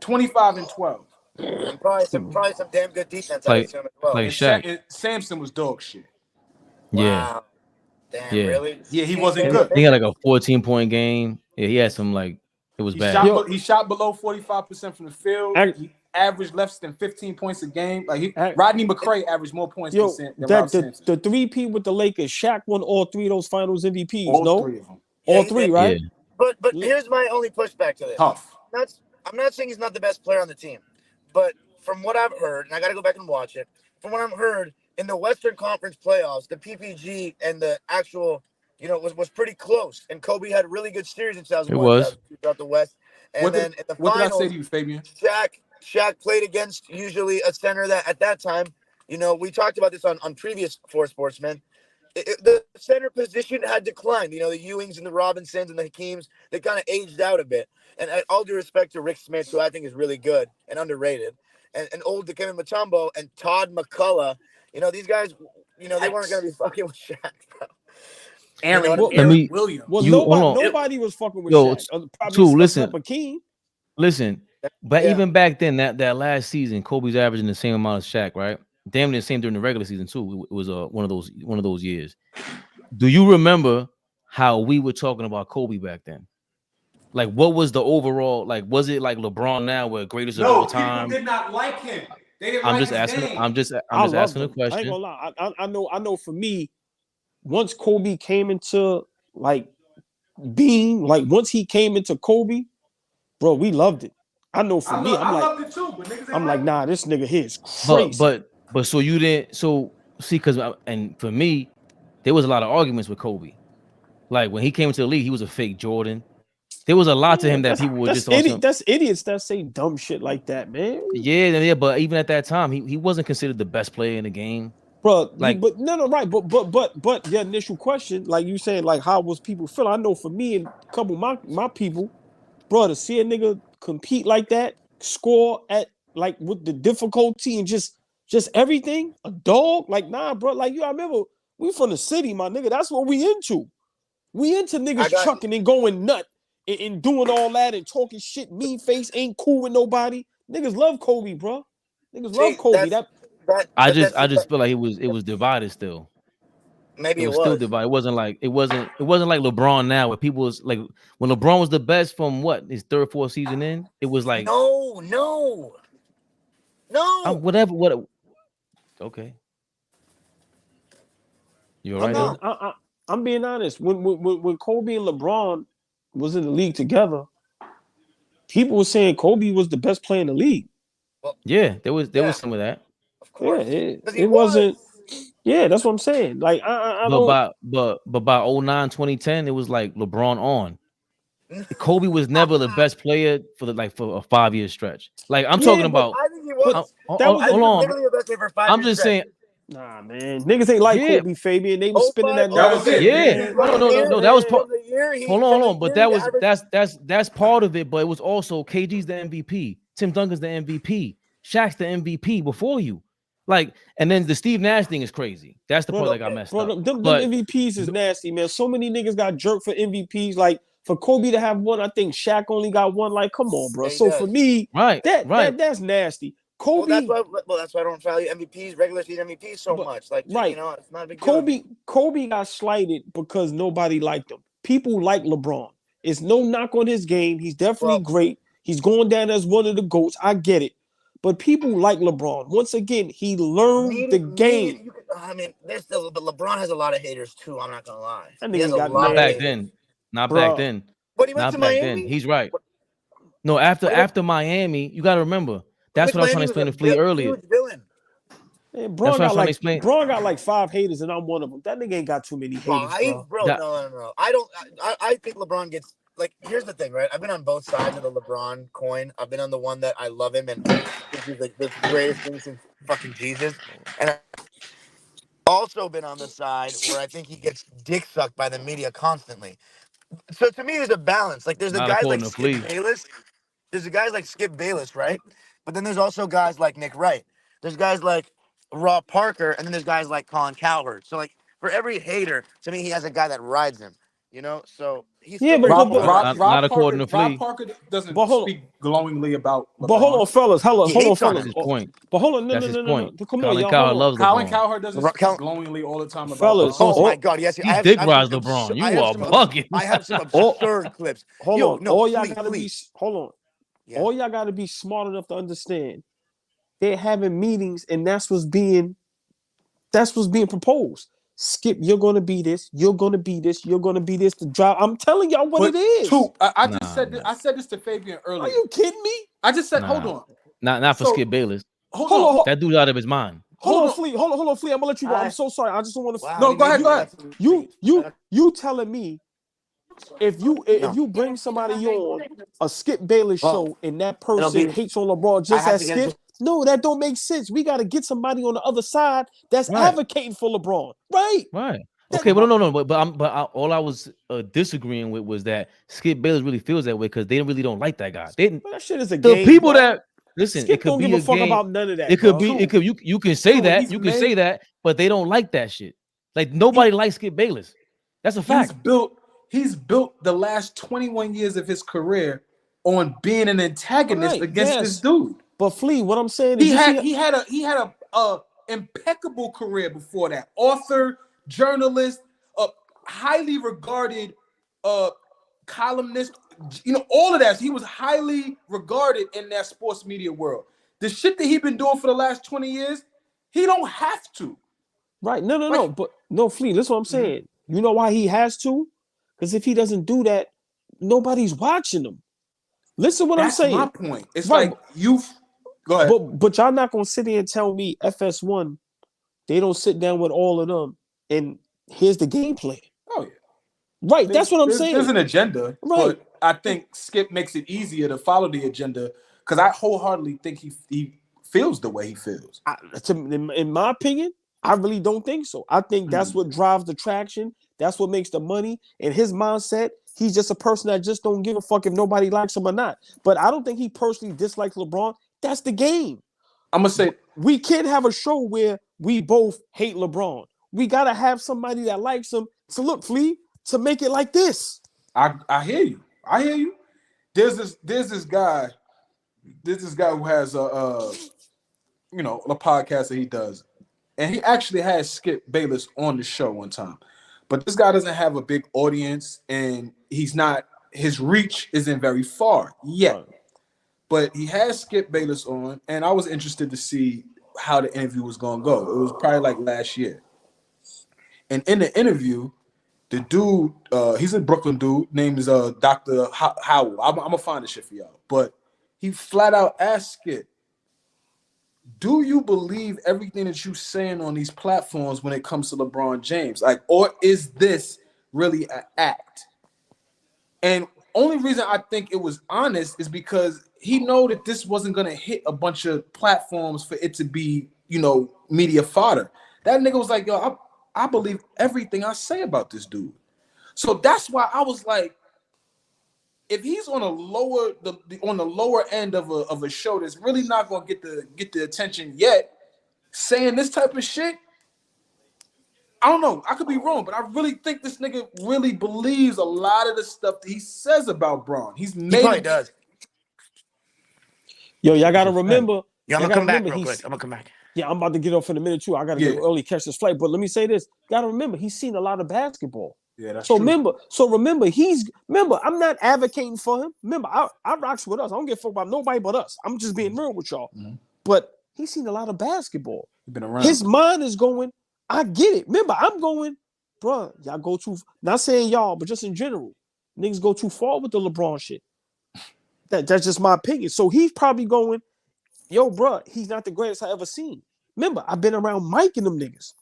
25-12. And probably some damn good defense. Like, as well. Like Shaq. Samson was dog shit. Yeah. Wow. Damn, really? Yeah, he wasn't good. He had like a 14-point game. Yeah, he had some like it was bad. He shot below 45% from the field. He averaged less than 15 points a game. Like Rodney McCray averaged more points than Ralph Sampson. The 3P with the Lakers, Shaq won all 3 of those finals MVPs. All 3 of them. All 3, right? Yeah. But here's my only pushback to this. Tough. I'm not saying he's not the best player on the team, but from what I've heard, and I got to go back and watch it, from what I've heard, in the Western Conference playoffs, the PPG and the actual, was pretty close. And Kobe had a really good series in 2001. It was. Throughout the West. And then in the finals, what did I say to you, Fabian? Shaq played against usually a center that at that time, we talked about this on previous 4 Sportsmen. The center position had declined. The Ewings and the Robinsons and the Hakeems, they kind of aged out a bit. And all due respect to Rick Smith, who I think is really good and underrated, and old Dikembe Mutombo and Todd McCullough, these guys, they weren't going to be fucking with Shaq, bro. Aaron Williams. Well, nobody was fucking with Shaq. Listen, but even back then, that last season, Kobe's averaging the same amount as Shaq, right? damn near the same during the regular season too. It was one of those years. Do you remember how we were talking about Kobe back then? Like, what was the overall? Like, was it like LeBron now, where greatest of all time? People did not like him. They didn't I'm like just his asking. game. I'm just I loved asking a him. I question. ain't gonna lie. I know for me, once Kobe came into like being, like once he came into Kobe, bro, we loved it. I know for me, I loved it too, but niggas didn't I'm like, nah, this nigga here is But crazy. but so you didn't. So see, because and for me, there was a lot of arguments with Kobe. Like when he came into the league, he was a fake Jordan. There was a lot to him that people were just also. That's idiots that say dumb shit like that, man. Yeah, but even at that time, he wasn't considered the best player in the game. Bro, Like- but no, right, but the initial question, like you saying, like how was people feeling? I know for me and a couple of my people, bro, to see a nigga compete like that, score at like with the difficulty and just everything, a dog, like nah, bro, like I remember we from the city, my nigga. That's what we into. We into niggas trucking and going nut and doing all that and talking shit. Mean face ain't cool with nobody. Niggas love Kobe, bro. Niggas love Kobe. I just feel like it was divided still. Maybe it was still divided. It wasn't like LeBron now, where people was like when LeBron was the best from what his third, fourth season in. It was like no. Whatever. Okay. You all right? I'm being honest. When Kobe and LeBron was in the league together, people were saying Kobe was the best player in the league. Yeah, there was some of that. Of course. Yeah, it wasn't. Yeah, that's what I'm saying. Like I don't. But by 09, 2010, it was like LeBron on. Kobe was never the best player for a 5-year stretch. Like I'm talking about. I think he was. Hold on. Literally the best player for a 5-year I'm just saying. Nah, man, niggas ain't like Kobe, Fabian. They was spinning that. That was it. Yeah, no, that was part. Hold on, but that was that's part of it. But it was also KG's the MVP, Tim Duncan's the MVP, Shaq's the MVP before you. Like, and then the Steve Nash thing is crazy. That's the part that got messed up. Them MVPs is nasty, man. So many niggas got jerked for MVPs. Like for Kobe to have one, I think Shaq only got one. Like, come on, bro. So for me, that's nasty. Kobe. Well, that's why I don't value MVPs, regular season MVPs so much. Like, right. You know, it's not a big deal. Kobe got slighted because nobody liked him. People like LeBron. It's no knock on his game. He's definitely great. He's going down as one of the GOATs. I get it. But people like LeBron. Once again, he learned the game. But LeBron has a lot of haters too. I'm not gonna lie. Not back then. But he went to Miami. Then. He's right. No, after Miami, you got to remember. That's what I was trying to explain to Flea earlier. Man, Braun got like 5 haters, and I'm one of them. That nigga ain't got too many haters, bro. No. I think LeBron gets. Like, here's the thing, right? I've been on both sides of the LeBron coin. I've been on the one that I love him and think he's like the greatest thing since fucking Jesus. And I've also been on the side where I think he gets dick sucked by the media constantly. So to me, there's a balance. Like, there's the guys like Skip Bayless. There's the guys like Skip Bayless, right? But then there's also guys like Nick Wright. There's guys like Rob Parker, and then there's guys like Colin Cowherd. So, like, for every hater, to me, he has a guy that rides him. You know, so he's Rob according to Flea. Rob Parker doesn't speak glowingly about LeBron. But hold on, fellas. Hold on. That's his point. But hold on, no. Come on, y'all. Cowherd loves LeBron. Colin Cowherd doesn't speak glowingly all the time about fellas. Oh my God, yes, he dick rides LeBron. You are bugging. I have some absurd clips. Hold on, all y'all gotta be. Hold on, all y'all gotta be smart enough to understand. They're having meetings, and that's what's being proposed. Skip, you're gonna be this. You're gonna be this. You're gonna be this. The job. I'm telling y'all what it is. I said this to Fabian earlier. Are you kidding me? I just said, hold on. Not for Skip Bayless. Hold on. That dude's out of his mind. Hold on, Flea. I'm gonna let you go. I'm so sorry. I just don't want to. Wow, no, go ahead. You telling me if you bring somebody on a Skip Bayless show and that person hates on LeBron just as Skip? No, that don't make sense. We got to get somebody on the other side that's advocating for LeBron, right? Right. Okay, but no. But all I was disagreeing with was that Skip Bayless really feels that way because they really don't like that guy. That shit is a the game. People that listen, Skip it could don't be give a fuck game. about none of that. It could bro. be. It could. You can say that. You can say that, but they don't like that shit. Like nobody likes Skip Bayless. That's a fact. He's built the last 21 years of his career on being an antagonist against this dude. But Flea, what I'm saying is he had a impeccable career before that. Author, journalist, highly regarded columnist, all of that. He was highly regarded in that sports media world. The shit that he been doing for the last 20 years, he don't have to. Right. No. But no, Flea, that's what I'm saying. You know why he has to? Because if he doesn't do that, nobody's watching him. Listen to what I'm saying. That's my point. It's right. like you go ahead. But y'all not gonna sit here and tell me FS1, they don't sit down with all of them and here's the game plan. Oh yeah. Right. That's what I'm saying. There's an agenda, right. But I think Skip makes it easier to follow the agenda because I wholeheartedly think he feels the way he feels. In my opinion, I really don't think so. I think that's what drives the traction. That's what makes the money. And his mindset, he's just a person that just don't give a fuck if nobody likes him or not. But I don't think he personally dislikes LeBron. That's the game. I'm going to say, we can't have a show where we both hate LeBron. We got to have somebody that likes him. So look, Flea, to make it like this. I hear you. I hear you. There's this guy who has a podcast that he does. And he actually had Skip Bayless on the show one time. But this guy doesn't have a big audience and his reach isn't very far yet. Right. But he has Skip Bayless on, and I was interested to see how the interview was going to go. It was probably like last year. And in the interview, the dude, he's a Brooklyn dude, named is Dr. Howell. I'm going to find this shit for y'all. But he flat out asked Skip, do you believe everything that you're saying on these platforms when it comes to LeBron James? Like, or is this really an act? And only reason I think it was honest is because he know that this wasn't going to hit a bunch of platforms for it to be, media fodder. That nigga was like, yo, I believe everything I say about this dude. So that's why I was like, if he's on the lower end of a show that's really not gonna get the attention yet, saying this type of shit, I don't know. I could be wrong, but I really think this nigga really believes a lot of the stuff that he says about Braun. He probably does. Yo, y'all gotta remember. Yeah, I'm gonna come back real quick. I'm gonna come back. Yeah, I'm about to get off in a minute too. I gotta get early catch this flight. But let me say this: you gotta remember, he's seen a lot of basketball. Yeah, that's true. Remember, I'm not advocating for him. Remember, I rocks with us. I don't give a fuck about nobody but us. I'm just being real with y'all. Mm-hmm. But he's seen a lot of basketball. He's been around. His mind is going, I get it. Remember, I'm going, bro, y'all go too, not saying y'all, but just in general, niggas go too far with the LeBron shit. That's just my opinion. So he's probably going, yo, bro, he's not the greatest I ever seen. Remember, I've been around Mike and them niggas.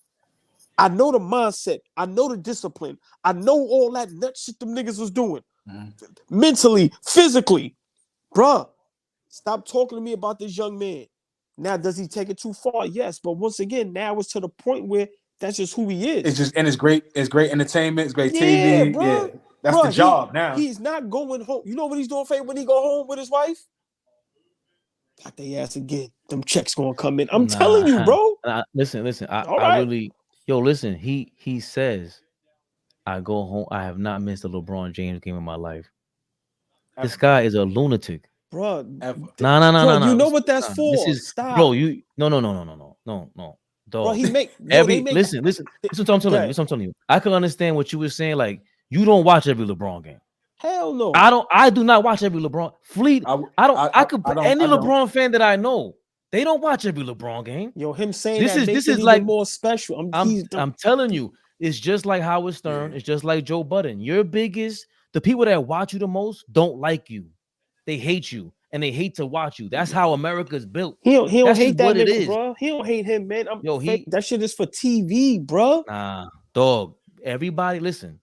I know the mindset. I know the discipline. I know all that nut shit them niggas was doing. Mentally, physically. Bruh, stop talking to me about this young man. Now, does he take it too far? Yes. But once again, now it's to the point where that's just who he is. It's great entertainment. It's great TV. Bruh. Yeah. That's the job now. He's not going home. You know what he's doing, Faye, when he go home with his wife? Got their ass again. Them checks gonna come in. I'm telling you, bro. Listen. I really... Yo, listen, he says, I go home. I have not missed a LeBron James game in my life. Ever. This guy is a lunatic. Bro. No. You know what that's for. Stop. Bro, no. Dog. Bro, listen, what I'm telling you. I can understand what you were saying. Like, you don't watch every LeBron game. Hell no. I do not watch every LeBron. Any LeBron fan that I know, they don't watch every LeBron game. Yo, him saying this is even like more special. I'm telling you, it's just like Howard Stern. Yeah. It's just like Joe Budden. The people that watch you the most don't like you. They hate you and they hate to watch you. That's how America's built. He don't hate that nigga, bro. He don't hate him, man. That shit is for TV, bro. Nah, dog. Everybody, listen.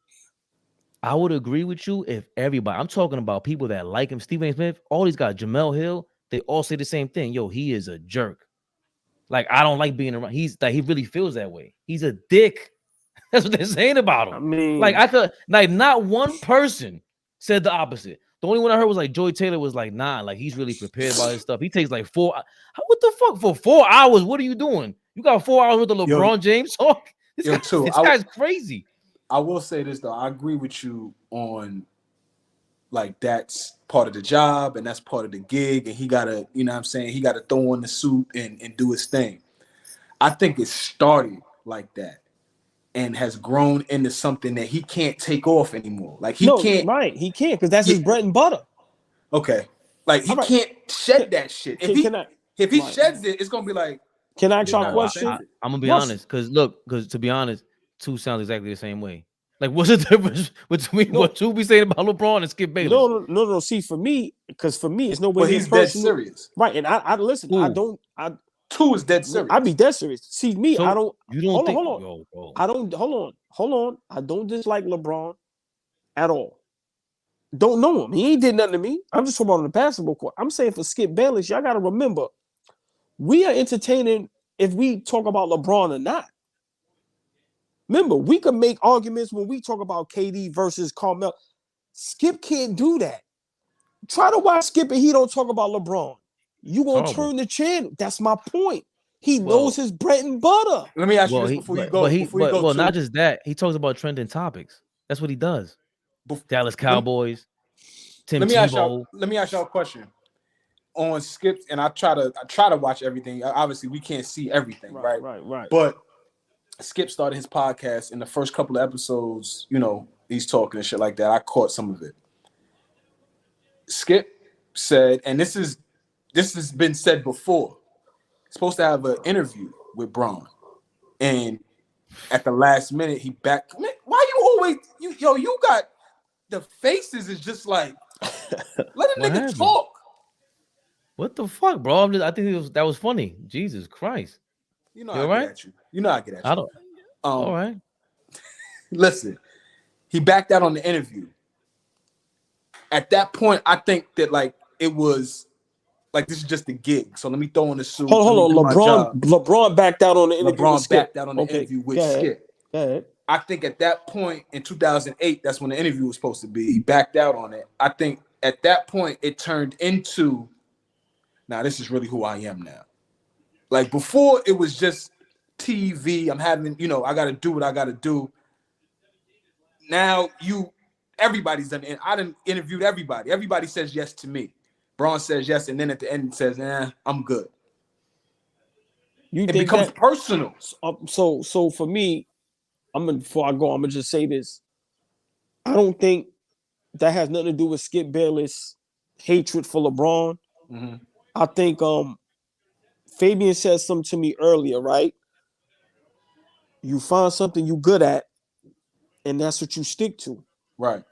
I would agree with you if everybody. I'm talking about people that like him. Stephen A. Smith, all these guys, Jamel Hill. They all say the same thing. Yo, he is a jerk. Like, I don't like being around. He really feels that way. He's a dick. That's what they're saying about him. I mean, not one person said the opposite. The only one I heard was like Joy Taylor was like, nah, like he's really prepared about his stuff. He takes like what the fuck for 4 hours? What are you doing? You got 4 hours with the LeBron James talk? This guy's crazy. I will say this though. I agree with you on like that's part of the job and that's part of the gig, and he gotta, he gotta throw on the suit and do his thing. I think it started like that and has grown into something that he can't take off anymore. Like he can't. Right? He can't because that's his bread and butter. Okay, like he Right. can't shed that shit. If he right. sheds it, it's gonna be like. Can I ask y'all a Nah, question? I'm gonna be Russ- honest, because to be honest, two sounds exactly the same way. Like, what's the difference between what two be saying about LeBron and Skip Bayless? No. See, for me, it's no way. But he's dead serious. Right, and I listen. Ooh. Two is dead serious. I be dead serious. See, me, So I don't. You don't hold think? on. Yo, bro. I don't. Hold on. I don't dislike LeBron at all. Don't know him. He ain't did nothing to me. I'm just talking about on the basketball court. I'm saying for Skip Bayless, y'all got to remember, we are entertaining if we talk about LeBron or not. Remember, we can make arguments when we talk about KD versus Carmelo. Skip can't do that. Try to watch Skip and he don't talk about LeBron. You gonna Horrible. turn the channel. That's my point. He knows his bread and butter. Let me ask you Well, this before you go. Well, not just that. He talks about trending topics. That's what he does. Dallas Cowboys, Tim Tebow. Let me ask y'all a question. On Skip, and I try to watch everything. Obviously, we can't see everything, right? Right. But Skip started his podcast in the first couple of episodes. You know, he's talking and shit like that. I caught some of it. Skip said, and this has been said before. Supposed to have an interview with Braun, and at the last minute he back. Man, why you always you got the faces is just like let a nigga happened? talk. What the fuck, bro? I think that was funny. Jesus Christ. You know You I all get right? at you. You know I get at you. I don't. All right. Listen, he backed out on the interview. At that point, I think that like it was like this is just a gig. So let me throw on the suit. Hold on. LeBron backed out on the interview. LeBron backed out on the interview with Skip. Go ahead. I think at that point in 2008, that's when the interview was supposed to be. He backed out on it. I think at that point it turned into, now this is really who I am now. Like before, it was just TV. I'm having, I got to do what I got to do. Now everybody's done it. I done interviewed everybody. Everybody says yes to me. Braun says yes, and then at the end says, I'm good. It becomes personal. So for me, before I go, I'm gonna just say this. I don't think that has nothing to do with Skip Bayless' hatred for LeBron. Mm-hmm. I think Fabian said something to me earlier, right? You find something you good at, and that's what you stick to. Right.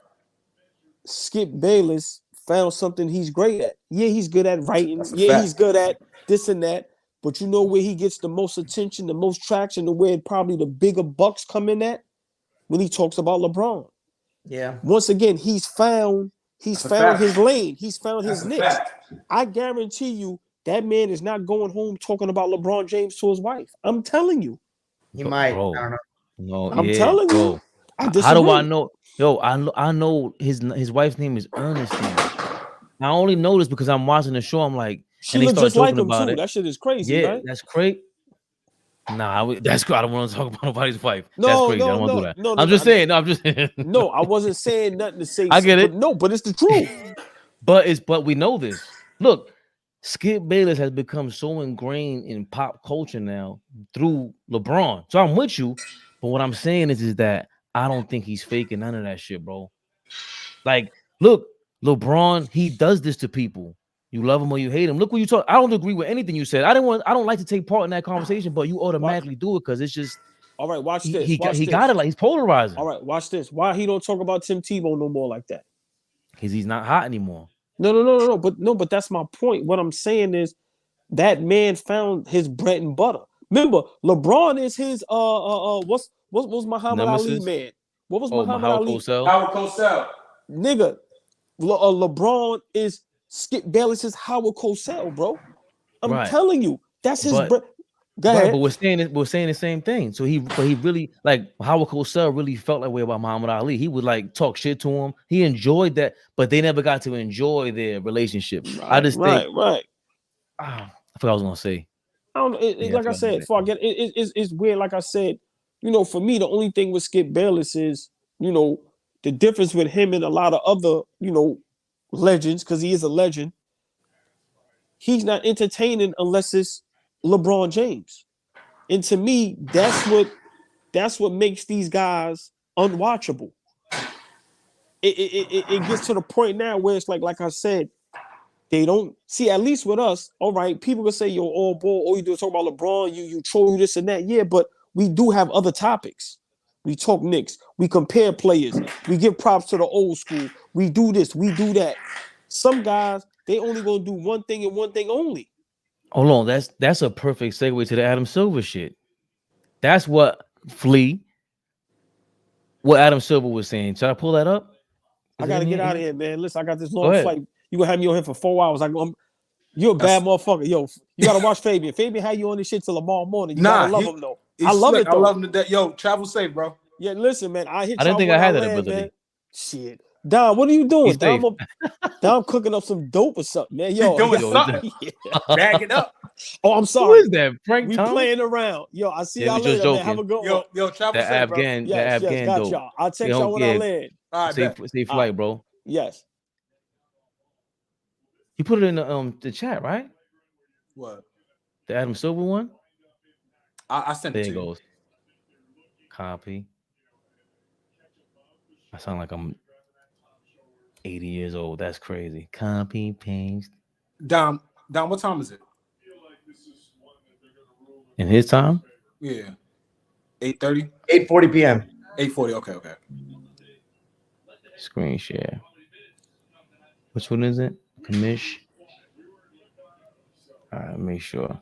Skip Bayless found something he's great at. Yeah, he's good at writing. Yeah, fact. He's good at this and that. But you know where he gets the most attention, the most traction, the where probably the bigger bucks come in at? When he talks about LeBron. Yeah. Once again, he's found his lane. He's found his niche. I guarantee you that man is not going home talking about LeBron James to his wife. I'm telling you. He might. Bro. I don't know. No, I'm telling you. How do I know? Yo, I know his wife's name is Ernestine. I only know this because I'm watching the show. I'm like, she looks just like him too. That shit is crazy. Yeah, right? that's crazy. Nah, that's I don't want to talk about nobody's wife. No, that's crazy. I don't want to do that. I'm just saying. No, I'm just. No, I wasn't saying nothing to say. I get it. But it's the truth. but we know this. Look, Skip Bayless has become so ingrained in pop culture now through LeBron. So I'm with you, but what I'm saying is that I don't think he's faking none of that shit, bro. Like, look, LeBron, he does this to people. You love him or you hate him. Look what you talk. I don't agree with anything you said. I don't like to take part in that conversation, but you automatically do it because it's just. All right, watch this. He got it like he's polarizing. All right, watch this. Why he don't talk about Tim Tebow no more like that? Because he's not hot anymore. No. But that's my point. What I'm saying is that man found his bread and butter. Remember, LeBron is his what's Muhammad Ali man? What was Muhammad Ali? Howard Cosell. Nigga, LeBron is Skip Bayless's Howard Cosell, bro. I'm telling you, that's his bread. Go ahead. But we're saying the same thing. So he really, like, Howard Cosell really felt that way about Muhammad Ali. He would like talk shit to him. He enjoyed that, but they never got to enjoy their relationship. I just think right. I forgot what I was gonna say. I don't know. Like I said, before I get it's weird. Like I said, for me, the only thing with Skip Bayless is, the difference with him and a lot of other, legends, because he is a legend. He's not entertaining unless it's LeBron James. And to me, that's what makes these guys unwatchable. It gets to the point now where it's like I said, they don't see, at least with us. All right, people can say you're all ball, all you do is talk about LeBron, you troll, you this and that. Yeah, but we do have other topics. We talk Knicks, we compare players, we give props to the old school, we do this, we do that. Some guys, they only gonna do one thing and one thing only. Hold on, that's a perfect segue to the Adam Silver shit. That's what Adam Silver was saying. Should I pull that up? I gotta get out of here, man. Listen, I got this Go long ahead. flight. You gonna have me on here for 4 hours. You're a bad motherfucker. Yo, you gotta watch Fabian. Fabian had you on this shit till tomorrow morning. You gotta love him though. I love it though. I love him to death. Yo, travel safe, bro. Yeah, listen, man. I didn't think I had that ability. Shit. Don, what are you doing? He's safe. Don cooking up some dope or something, man. Yo, Doing yo, something. yeah. Bag it up. Oh, I'm Who sorry. is that? Frank We Thomas? playing around. Yo, I see Yeah, y'all we just later, man. Have a joking. good one. Yo, travel The safe, bro. Afghan, Yes, the Afghan got dope. y'all. I'll text They y'all when I don't land. All right, bet. Safe flight, bro. Yes. You put it in the chat, right? What? The Adam Silver one. I sent There it it to you. goes. Copy. I sound like I'm 80 years old. That's crazy. Copy, paste. Dom, what time is it? In his time? Yeah. 8:30? 8:40 p.m. 8:40. Okay. Screen share. Which one is it? Commish. All right, make sure.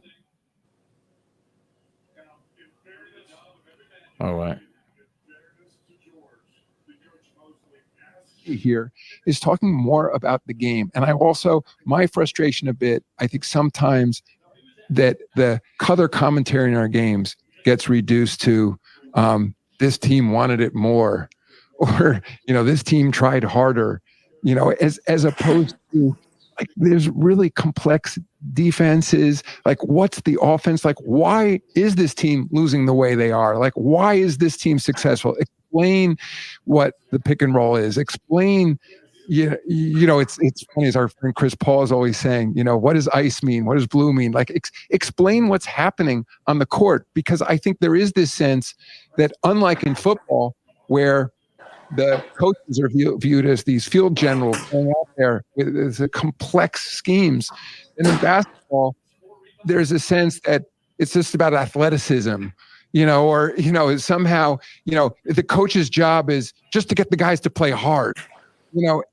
All right. Here is talking more about the game. And I also, my frustration a bit, I think sometimes that the color commentary in our games gets reduced to this team wanted it more, or, this team tried harder, as opposed to like, there's really complex defenses. Like, what's the offense? Like, why is this team losing the way they are? Like, why is this team successful? Explain what the pick and roll is. Explain, it's funny, as our friend Chris Paul is always saying, what does ice mean? What does blue mean? Like, explain what's happening on the court, because I think there is this sense that, unlike in football, where the coaches are viewed as these field generals going out there with the complex schemes, and in basketball, there's a sense that it's just about athleticism. Somehow, the coach's job is just to get the guys to play hard,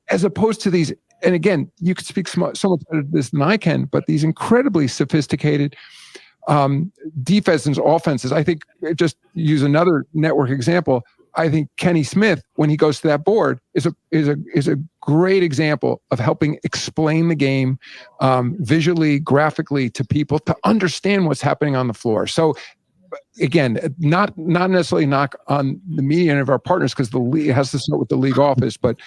as opposed to these. And again, you could speak so much better to this than I can, but these incredibly sophisticated defenses, offenses. I think, just use another network example. I think Kenny Smith, when he goes to that board, is a great example of helping explain the game visually, graphically to people to understand what's happening on the floor. So, again, not necessarily knock on the media and of our partners, because the league has to start with the league office, but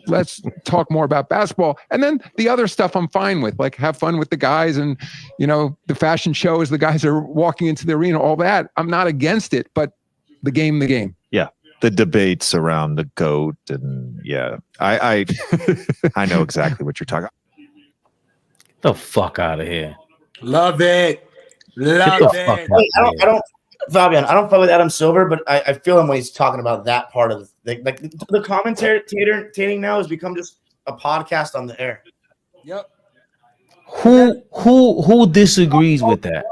let's talk more about basketball. And then the other stuff I'm fine with, like have fun with the guys and, the fashion show as the guys are walking into the arena, all that. I'm not against it, but the game. Yeah. The debates around the GOAT, and I I know exactly what you're talking about. The fuck out of here. Love it. Get the fuck out. I don't, Fabian, I don't fuck with Adam Silver, but I feel him when he's talking about that part of the commentating now has become just a podcast on the air. Yep. Who disagrees with that?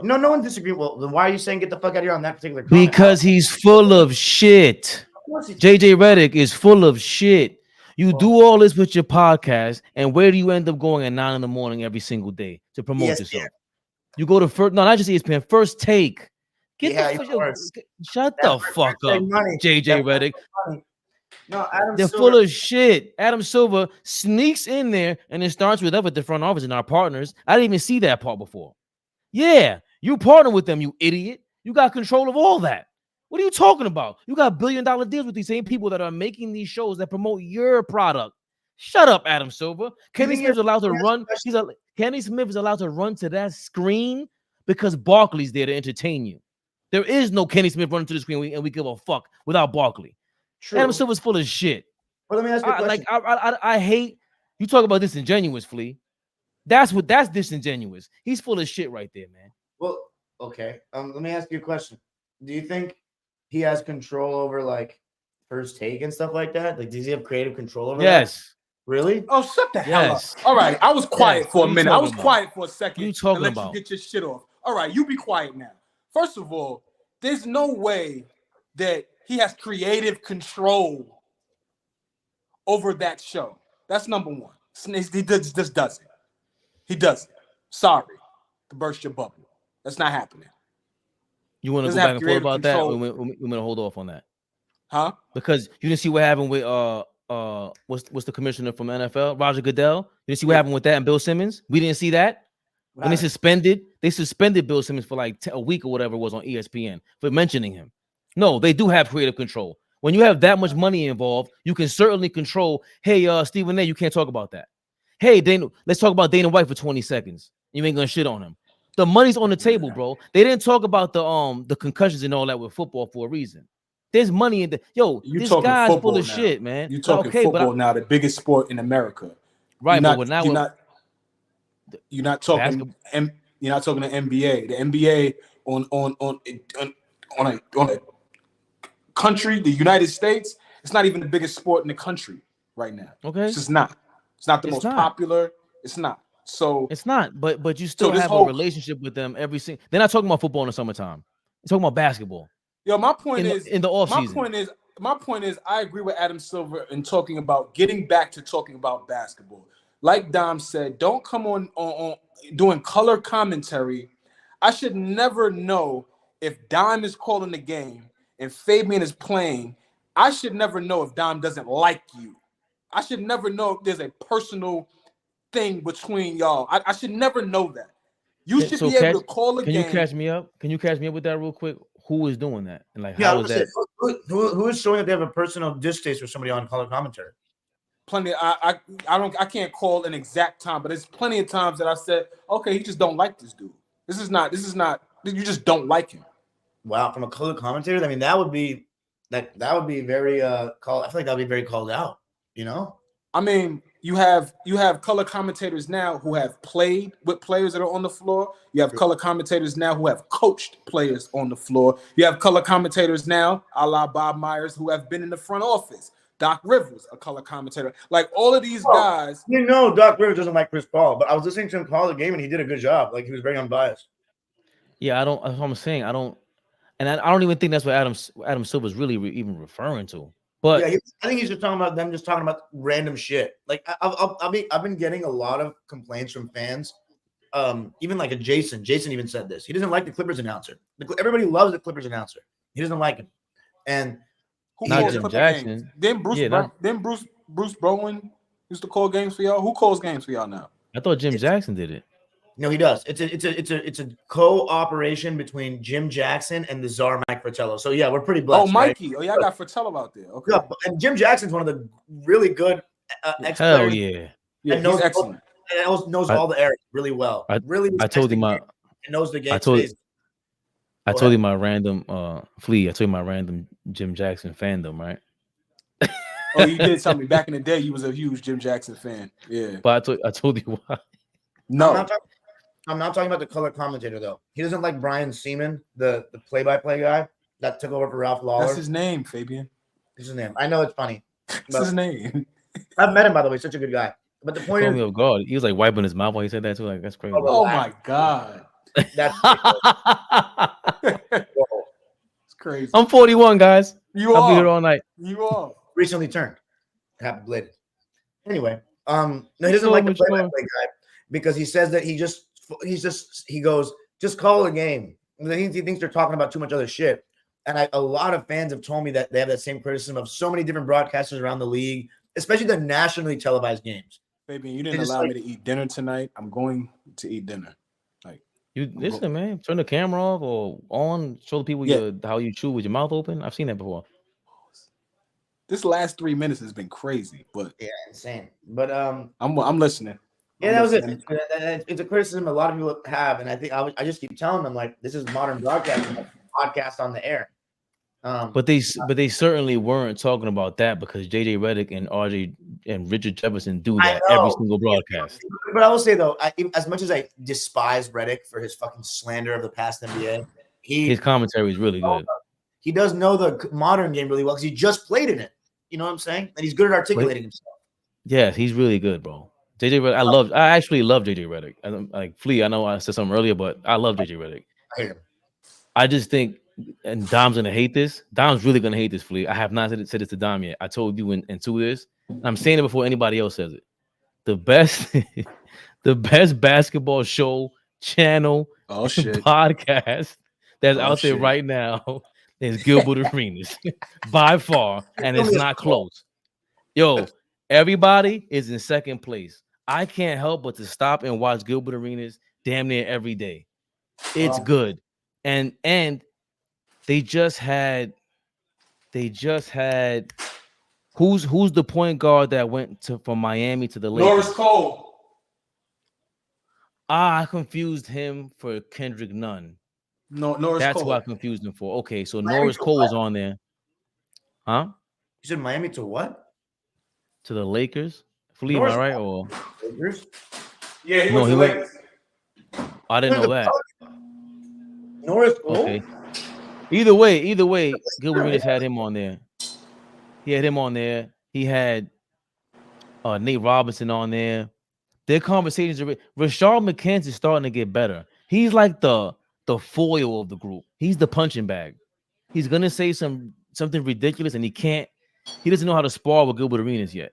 No one disagrees. Well, then why are you saying get the fuck out of here on that particular comment? Because he's full of shit. JJ Redick is full of shit. You do all this with your podcast, and where do you end up going at 9 a.m. every single day to promote yourself? Yeah. You go to not just ESPN, First Take. Shut the fuck up, JJ Redick. No, Adam They're Silver. full of shit. Adam Silver sneaks in there, and it starts with us at the front office and our partners. I didn't even see that part before. Yeah, you partner with them, you idiot. You got control of all that. What are you talking about? You got billion-dollar deals with these same people that are making these shows that promote your product. Shut up, Adam Silver. Kenny Smith is allowed to run. Kenny Smith is allowed to run to that screen because Barkley's there to entertain you. There is no Kenny Smith running to the screen and we give a fuck without Barkley. True. Adam Silver's full of shit. But let me ask you a question. I hate you talk about disingenuous, Flea. That's disingenuous. He's full of shit right there, man. Well, Okay. Let me ask you a question. Do you think he has control over like first take and stuff like that? Like, does he have creative control over that? Yes. Really? Oh, shut the hell up. Yes. All right, I was quiet Yes. for What a are you minute. I was talking about? quiet for a second. What are you and talking let about? you get your shit off. All right, you be quiet now. First of all, there's no way that he has creative control over that show. That's number one. He just doesn't. He doesn't. Sorry to burst your bubble. That's not happening. You want to go Doesn't back have and forth creative about that, or control. we going to hold off on that? Huh? Because you didn't see what happened with what's the commissioner from NFL, Roger Goodell. You didn't see what happened with that and Bill Simmons. We didn't see that when they suspended Bill Simmons for like a week or whatever it was on ESPN for mentioning him. No, they do have creative control. When you have that much money involved, you can certainly control. Hey, Stephen A., you can't talk about that. Hey, Dana, let's talk about Dana White for 20 seconds. You ain't gonna shit on him. The money's on the table, bro. They didn't talk about the concussions and all that with football for a reason. There's money in the this guy's full of shit, man. You talking football now, the biggest sport in America. Right, you're but not, you're not talking you're not talking the NBA. The NBA on a country, the United States, it's not even the biggest sport in the country right now. Okay. It's just not. It's not the most popular. It's not. So it's not, but you still have a relationship with them every single. They're not talking about football in the summertime. They're talking about basketball. Yo, my point is in the offseason. My point is I agree with Adam Silver in talking about getting back to talking about basketball. Like Dom said, don't come on doing color commentary. I should never know if Dom is calling the game and Fabian is playing. I should never know if Dom doesn't like you. I should never know if there's a personal thing between y'all. I should never know that. You should be able to call a game. Can you catch me up? Can you catch me up with that real quick? Who is doing that? And like, how is that? Who is showing that they have a personal distaste for somebody on color commentary? Plenty. I can't call an exact time, but there's plenty of times that I said, okay, you just don't like this dude. This is not. You just don't like him. Wow, from a color commentator, I mean, that would be very called. I feel like that would be very called out. You know. I mean, you have color commentators now who have played with players that are on the floor. You have color commentators now who have coached players on the floor. You have color commentators now, a la Bob Myers, who have been in the front office. Doc Rivers, a color commentator. Like all of these guys. You know, Doc Rivers doesn't like Chris Paul, but I was listening to him call the game and he did a good job. Like he was very unbiased. Yeah, that's what I'm saying. I don't even think that's what Adam Silver's really even referring to. But yeah, I think he's just talking about them just talking about random shit. Like I've been getting a lot of complaints from fans. Even like a Jason. Jason even said this. He doesn't like the Clippers announcer. Everybody loves the Clippers announcer. He doesn't like him. And not Jim Jackson. Then Bruce Bowen used to call games for y'all. Who calls games for y'all now? I thought Jim Jackson did it. No, he does. It's a cooperation between Jim Jackson and the czar Mike Fratello. So yeah, we're pretty blessed. Oh, Mikey. Right? Oh, y'all got Fratello out there. Okay. Yeah, and Jim Jackson's one of the really good ex-players. Hell yeah. Yeah, knows he's excellent. And knows all the areas really well. I told him and knows the game. I told you my random Flea. I told you my random Jim Jackson fandom, right? Oh, you did tell me back in the day you was a huge Jim Jackson fan. Yeah. But I told you why. No. I'm not talking about the color commentator though. He doesn't like Brian Seaman, the play-by-play guy that took over for Ralph Lawler. That's his name, Fabian. That's his name. I know it's funny. That's his name. I've met him, by the way. Such a good guy. But the point is, me of God, he was like wiping his mouth while he said that too. Like that's crazy. Oh my God. That's it's crazy. I'm 41, guys. I'll be here all night. You are. Recently turned. Happy belated. Anyway, no, he doesn't like the play-by-play guy because he says that he goes, just call the game. He thinks they're talking about too much other shit. And a lot of fans have told me that they have that same criticism of so many different broadcasters around the league, especially the nationally televised games. Baby, you didn't allow me to eat dinner tonight. I'm going to eat dinner. Like you listen, man. Turn the camera off or on. Show the people how you chew with your mouth open. I've seen that before. This last 3 minutes has been crazy, but yeah, insane. But I'm listening. Yeah, that was it. It's a criticism a lot of people have, and I think I just keep telling them like this is modern broadcasting, podcast on the air. But they certainly weren't talking about that because JJ Redick and RJ and Richard Jefferson do I that every know. single broadcast. But I will say though, as much as I despise Reddick for his fucking slander of the past NBA, His commentary is really good. he does know the modern game really well because he just played in it. You know what I'm saying? And he's good at articulating himself. Yes, he's really good, bro. JJ Redick, I actually love JJ Redick. Like Flea, I know I said something earlier, but I love JJ Redick. I hate him. I just think, and Dom's gonna hate this. Dom's really gonna hate this, Flea. I have not said it to Dom yet. I told you into this. I'm saying it before anybody else says it. The best, the best basketball show, channel, podcast that's out there right now is Gilbert Arenas by far, and it's not close. Yo, everybody is in second place. I can't help but to stop and watch Gilbert Arenas damn near every day. It's good. And they just had who's the point guard that went from Miami to the Lakers? Norris Cole. I confused him for Kendrick Nunn. No, Norris That's Cole. who I confused him for. Okay, so Norris Cole is on there. Huh? You said Miami to what? To the Lakers? Flea, am I right? Or Lakers? Yeah, he No, went he to went- Lakers. I didn't know that. Norris Cole? Okay. Either way, Gilbert Arenas had him on there. He had him on there. He had Nate Robinson on there. Their conversations are Rashard McCants is starting to get better. He's like the foil of the group. He's the punching bag. He's gonna say something ridiculous, and he doesn't know how to spar with Gilbert Arenas yet.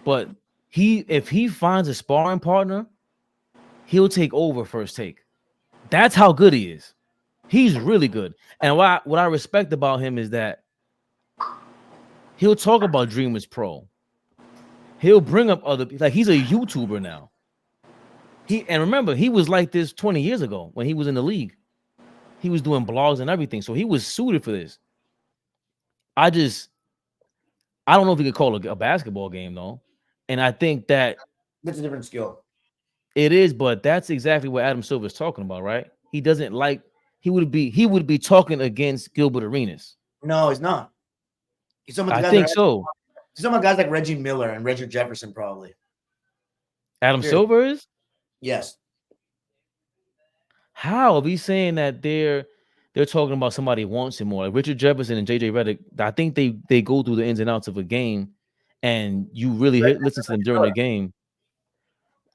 But if he finds a sparring partner, he'll take over first take. That's how good he is. He's really good. And what I respect about him is that he'll talk about Dreamers Pro. He'll bring up other people. Like, he's a YouTuber now. And remember, he was like this 20 years ago when he was in the league. He was doing blogs and everything. So he was suited for this. I don't know if you could call it a basketball game, though. And I think that That's a different skill. it is, but that's exactly what Adam Silver is talking about, right? He doesn't like, he would be talking against Gilbert Arenas. No, he's not. He's talking about the I guys think that- so. He's talking about guys like Reggie Miller and Richard Jefferson, probably. Adam Here. Silver is? Yes. How? If he's saying that they're talking about somebody wants him more, like Richard Jefferson and JJ Redick, I think they go through the ins and outs of a game, and you really listen to them during the game.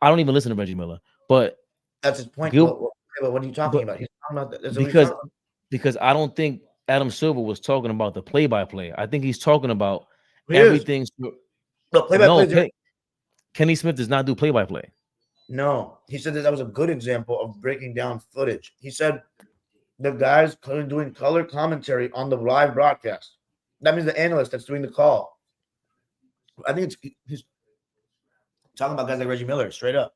I don't even listen to Reggie Miller, but That's his point. Gil- what are you talking about? He's talking about that's what he's talking about. because I don't think Adam Silver was talking about the play-by-play. I think he's talking about He is. everything. No, play-by-play. No, Kenny Smith does not do play-by-play. No, he said that was a good example of breaking down footage. He said the guys doing color commentary on the live broadcast. That means the analyst that's doing the call. I think he's talking about guys like Reggie Miller, straight up.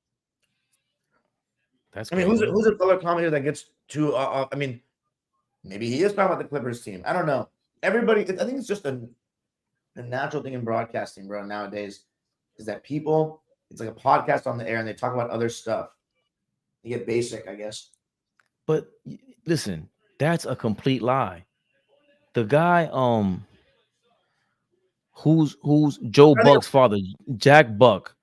That's I mean, crazy. who's a color commentator that gets to? I mean, maybe he is talking about the Clippers team. I don't know. Everybody, I think it's just a natural thing in broadcasting, bro. Nowadays, is that people, it's like a podcast on the air, and they talk about other stuff. You get basic, I guess. But listen, that's a complete lie. The guy, who's Joe Buck's father, Jack Buck.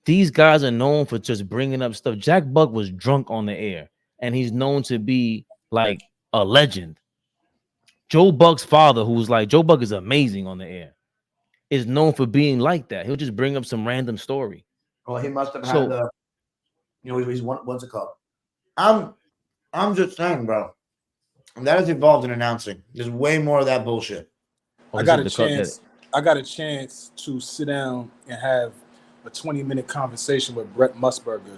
These guys are known for just bringing up stuff. Jack Buck was drunk on the air, and he's known to be like a legend. Joe Buck's father, who's like, Joe Buck is amazing on the air, is known for being like that. He'll just bring up some random story. Well, he must have So- had the, he's what's it called? I'm just saying, bro. That has evolved in announcing. There's way more of that bullshit. I got a chance. I got a chance to sit down and have a 20-minute conversation with Brett Musburger.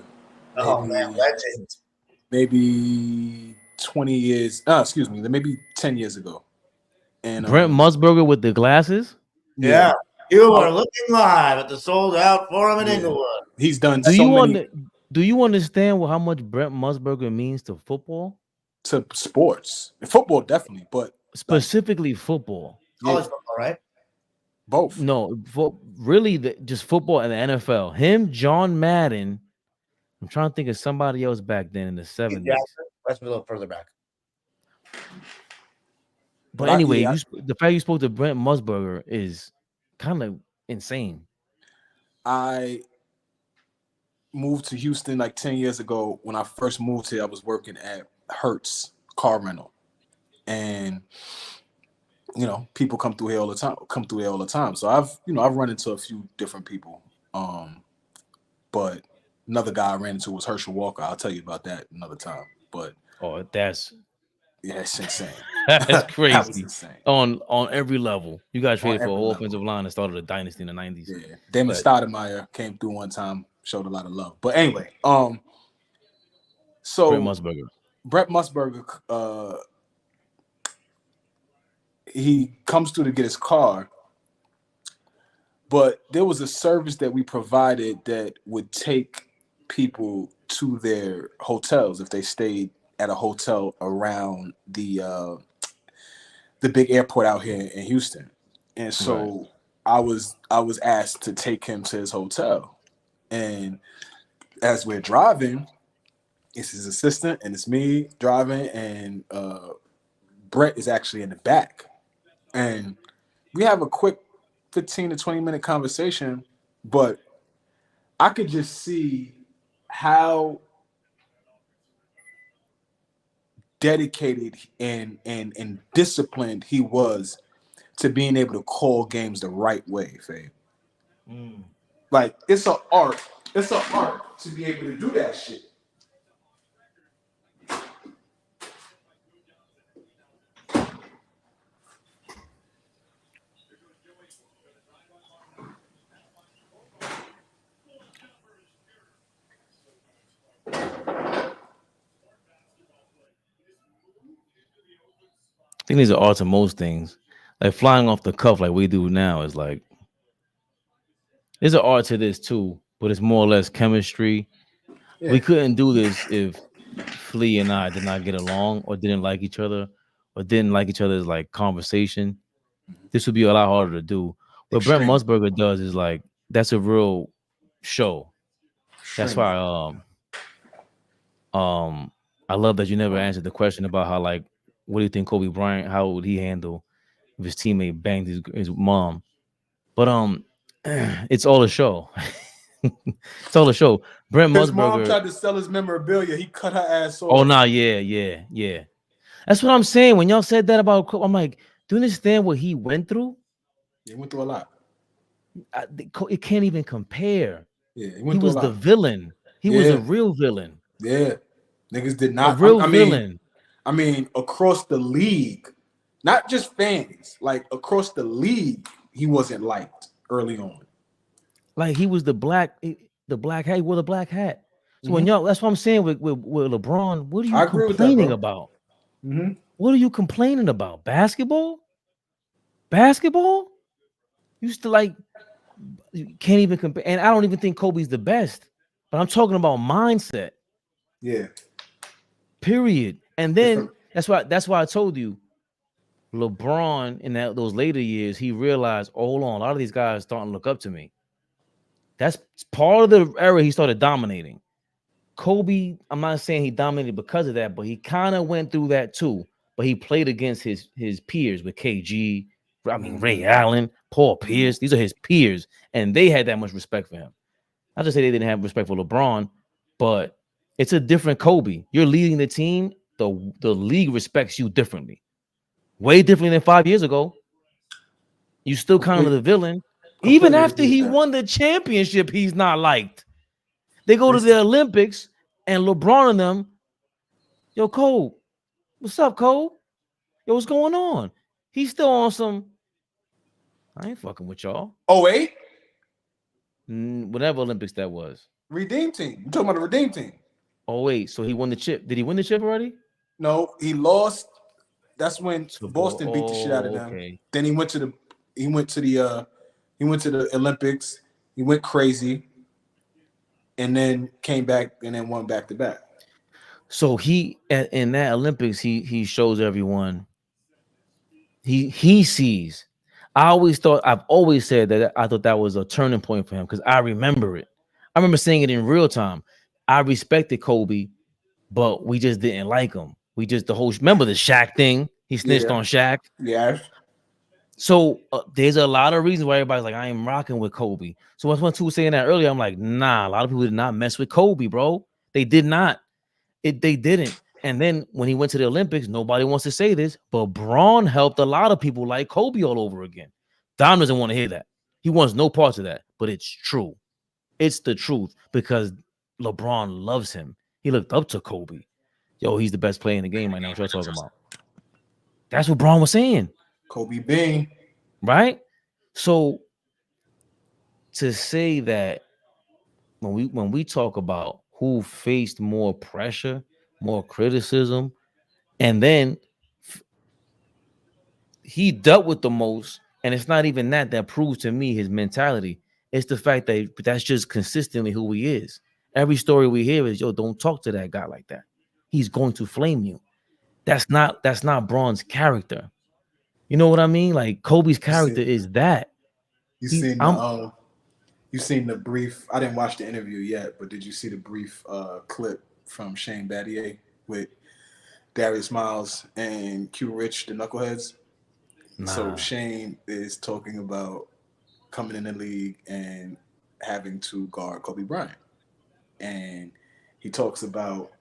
Oh Maybe- man, legend. Maybe 20 years. Excuse me, maybe 10 years ago. And Brent Musburger with the glasses. Yeah. You are looking live at the sold out forum in Yeah. Inglewood. he's done Do so you many do you understand how much Brent Musburger means to football, to sports, football definitely, but specifically football? College football, right? both. No, really, just football and the NFL. Him, John Madden. I'm trying to think of somebody else back then in the 70s. Yeah, let's a little further back. But I- anyway, yeah. the fact you spoke to Brent Musburger is kind of insane. I moved to Houston like 10 years ago. When I first moved here, I was working at Hertz car rental. And you know, people come through here all the time. So I've run into a few different people. But another guy I ran into was Herschel Walker. I'll tell you about that another time. But that's it's insane. that's That was crazy. insane. On every level. You guys traded for a every whole level. offensive line and started a dynasty in the 90s. Yeah. Damon But- Stoudemire came through one time, showed a lot of love. But anyway, so Brent Musburger. Brett Musburger, he comes through to get his car, but there was a service that we provided that would take people to their hotels if they stayed at a hotel around the big airport out here in Houston. And so I was asked to take him to his hotel. And as we're driving, it's his assistant and it's me driving, and Brett is actually in the back. And we have a quick 15 to 20-minute conversation, but I could just see how dedicated and disciplined he was to being able to call games the right way, Faye. Like, it's an art. It's an art to be able to do that shit. I think these are art to most things. Like flying off the cuff like we do now is like, there's an art to this too, but it's more or less chemistry. Yeah. We couldn't do this if Flea and I did not get along or didn't like each other or didn't like each other's like conversation. This would be a lot harder to do. What Brent Musburger does is like, that's a real show. That's why I love that you never answered the question about how, like, what do you think Kobe Bryant, how would he handle if his teammate banged his mom? But it's all a show. It's all a show. Brent His mom Musburger tried to sell his memorabilia. He cut her ass off. Oh no, yeah. That's what I'm saying. When y'all said that about Kobe, I'm like, do you understand what he went through? He went through a lot. It can't even compare. Yeah, He was the villain. He was a real villain. Yeah, niggas did not. A real villain. I mean, across the league, not just fans, like across the league, he wasn't liked early on. Like he was the black hat. He wore the black hat. So when y'all, that's what I'm saying with LeBron. What are you complaining about? What are you complaining about? Basketball? You still like, you can't even compare. And I don't even think Kobe's the best, but I'm talking about mindset. Yeah. Period. And then that's why I told you, LeBron in those later years, he realized, oh, hold on, a lot of these guys starting to look up to me. That's part of the era he started dominating. Kobe, I'm not saying he dominated because of that, but he kind of went through that too. But he played against his peers with KG, Ray Allen, Paul Pierce. These are his peers, and they had that much respect for him. Not to say they didn't have respect for LeBron, but it's a different Kobe. You're leading the team. The league respects you differently, way differently than 5 years ago. You still kind of the villain. Even after he won the championship, he's not liked. They go to the Olympics and LeBron and them, yo, Cole, what's up, Cole? Yo, what's going on? He's still on some, I ain't fucking with y'all. 08? Whatever Olympics that was. Redeem team. You talking about the Redeem team? 08. So he won the chip. Did he win the chip already? No, he lost. That's when Boston beat the shit out of them. Okay. Then he went to the Olympics. He went crazy, and then came back and then won back to back. So in that Olympics, he shows everyone. He sees. I've always said that I thought that was a turning point for him because I remember it. I remember seeing it in real time. I respected Kobe, but we just didn't like him. Remember the Shaq thing? He snitched on Shaq. Yeah. So there's a lot of reasons why everybody's like, I am rocking with Kobe. So when two was saying that earlier, I'm like, nah, a lot of people did not mess with Kobe, bro. They did not. They didn't. And then when he went to the Olympics, nobody wants to say this, but Braun helped a lot of people like Kobe all over again. Dom doesn't want to hear that. He wants no parts of that, but it's true. It's the truth because LeBron loves him. He looked up to Kobe. Yo, he's the best player in the game right now. What y'all talking about? That's what Braun was saying. Kobe Bean. Right? So to say that when we talk about who faced more pressure, more criticism, and then he dealt with the most, and it's not even that proves to me his mentality. It's the fact that that's just consistently who he is. Every story we hear is, yo, don't talk to that guy like that. He's going to flame you. That's not Braun's character. You know what I mean? Like Kobe's character is that. You seen the brief? I didn't watch the interview yet, but did you see the brief clip from Shane Battier with Darius Miles and Q Rich, the Knuckleheads? Nah. So Shane is talking about coming in the league and having to guard Kobe Bryant, and he talks about,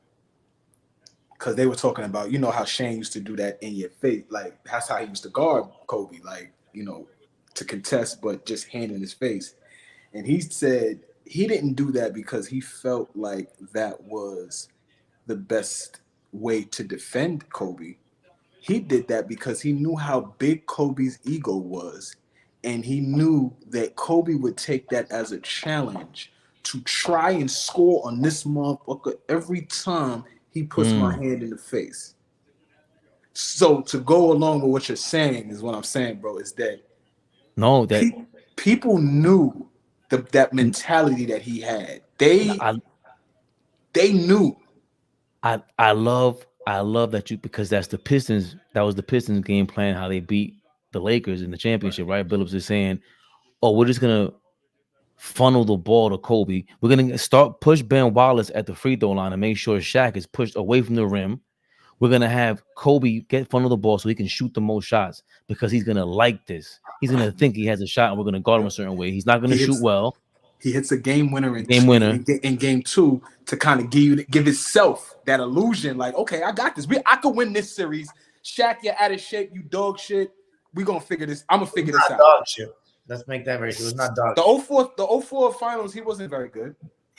because they were talking about, you know how Shane used to do that in your face, like that's how he used to guard Kobe, like, you know, to contest, but just hand in his face. And he said he didn't do that because he felt like that was the best way to defend Kobe. He did that because he knew how big Kobe's ego was. And he knew that Kobe would take that as a challenge to try and score on this motherfucker every time he puts my hand in the face. So to go along with what you're saying is what I'm saying, bro, is that people knew that mentality that he had. They knew. I love that because that's the Pistons. That was the Pistons game plan, how they beat the Lakers in the championship, right? Billups is saying, oh, we're just gonna funnel the ball to Kobe. We're gonna push Ben Wallace at the free throw line and make sure Shaq is pushed away from the rim. We're gonna have Kobe funnel the ball so he can shoot the most shots because he's gonna like this. He's gonna think he has a shot, and we're gonna guard him a certain way. He's not gonna shoot well. He hits a game winner in game two to kind of give himself that illusion, like, okay, I got this. I could win this series. Shaq, you're out of shape. You dog shit. We gonna figure this. I'm gonna figure this out. Dog shit. Let's make that very. It was not dog. The 04 finals, he wasn't very good.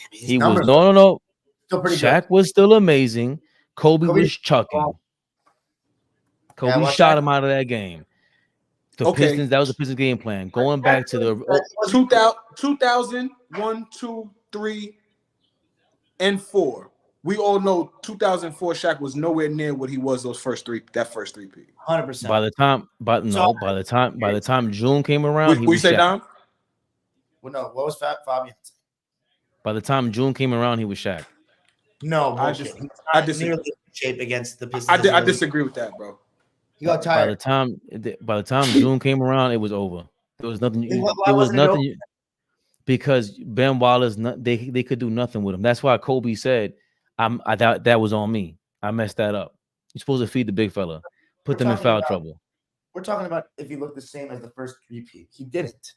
He was no. Still pretty Shaq good. Was still amazing. Kobe was chucking. Kobe shot him out of that game. The Pistons, that was the Pistons game plan. Going back to the 2001, 2, 3, and 4. We all know 2004 Shaq was nowhere near what he was that first three peat. 100%. By the time June came around, he was Shaq. Dom? Well, no, what was Fabian? By the time June came around, he was Shaq. No, I disagree. Nearly shape against the Pistons. I disagree with that, bro. You got tired. By the time June came around, it was over. There was nothing. There was nothing because Ben Wallace. They could do nothing with him. That's why Kobe said, that was on me. I messed that up. You're supposed to feed the big fella, put them in foul trouble. We're talking about if he looked the same as the first three-peat. He didn't.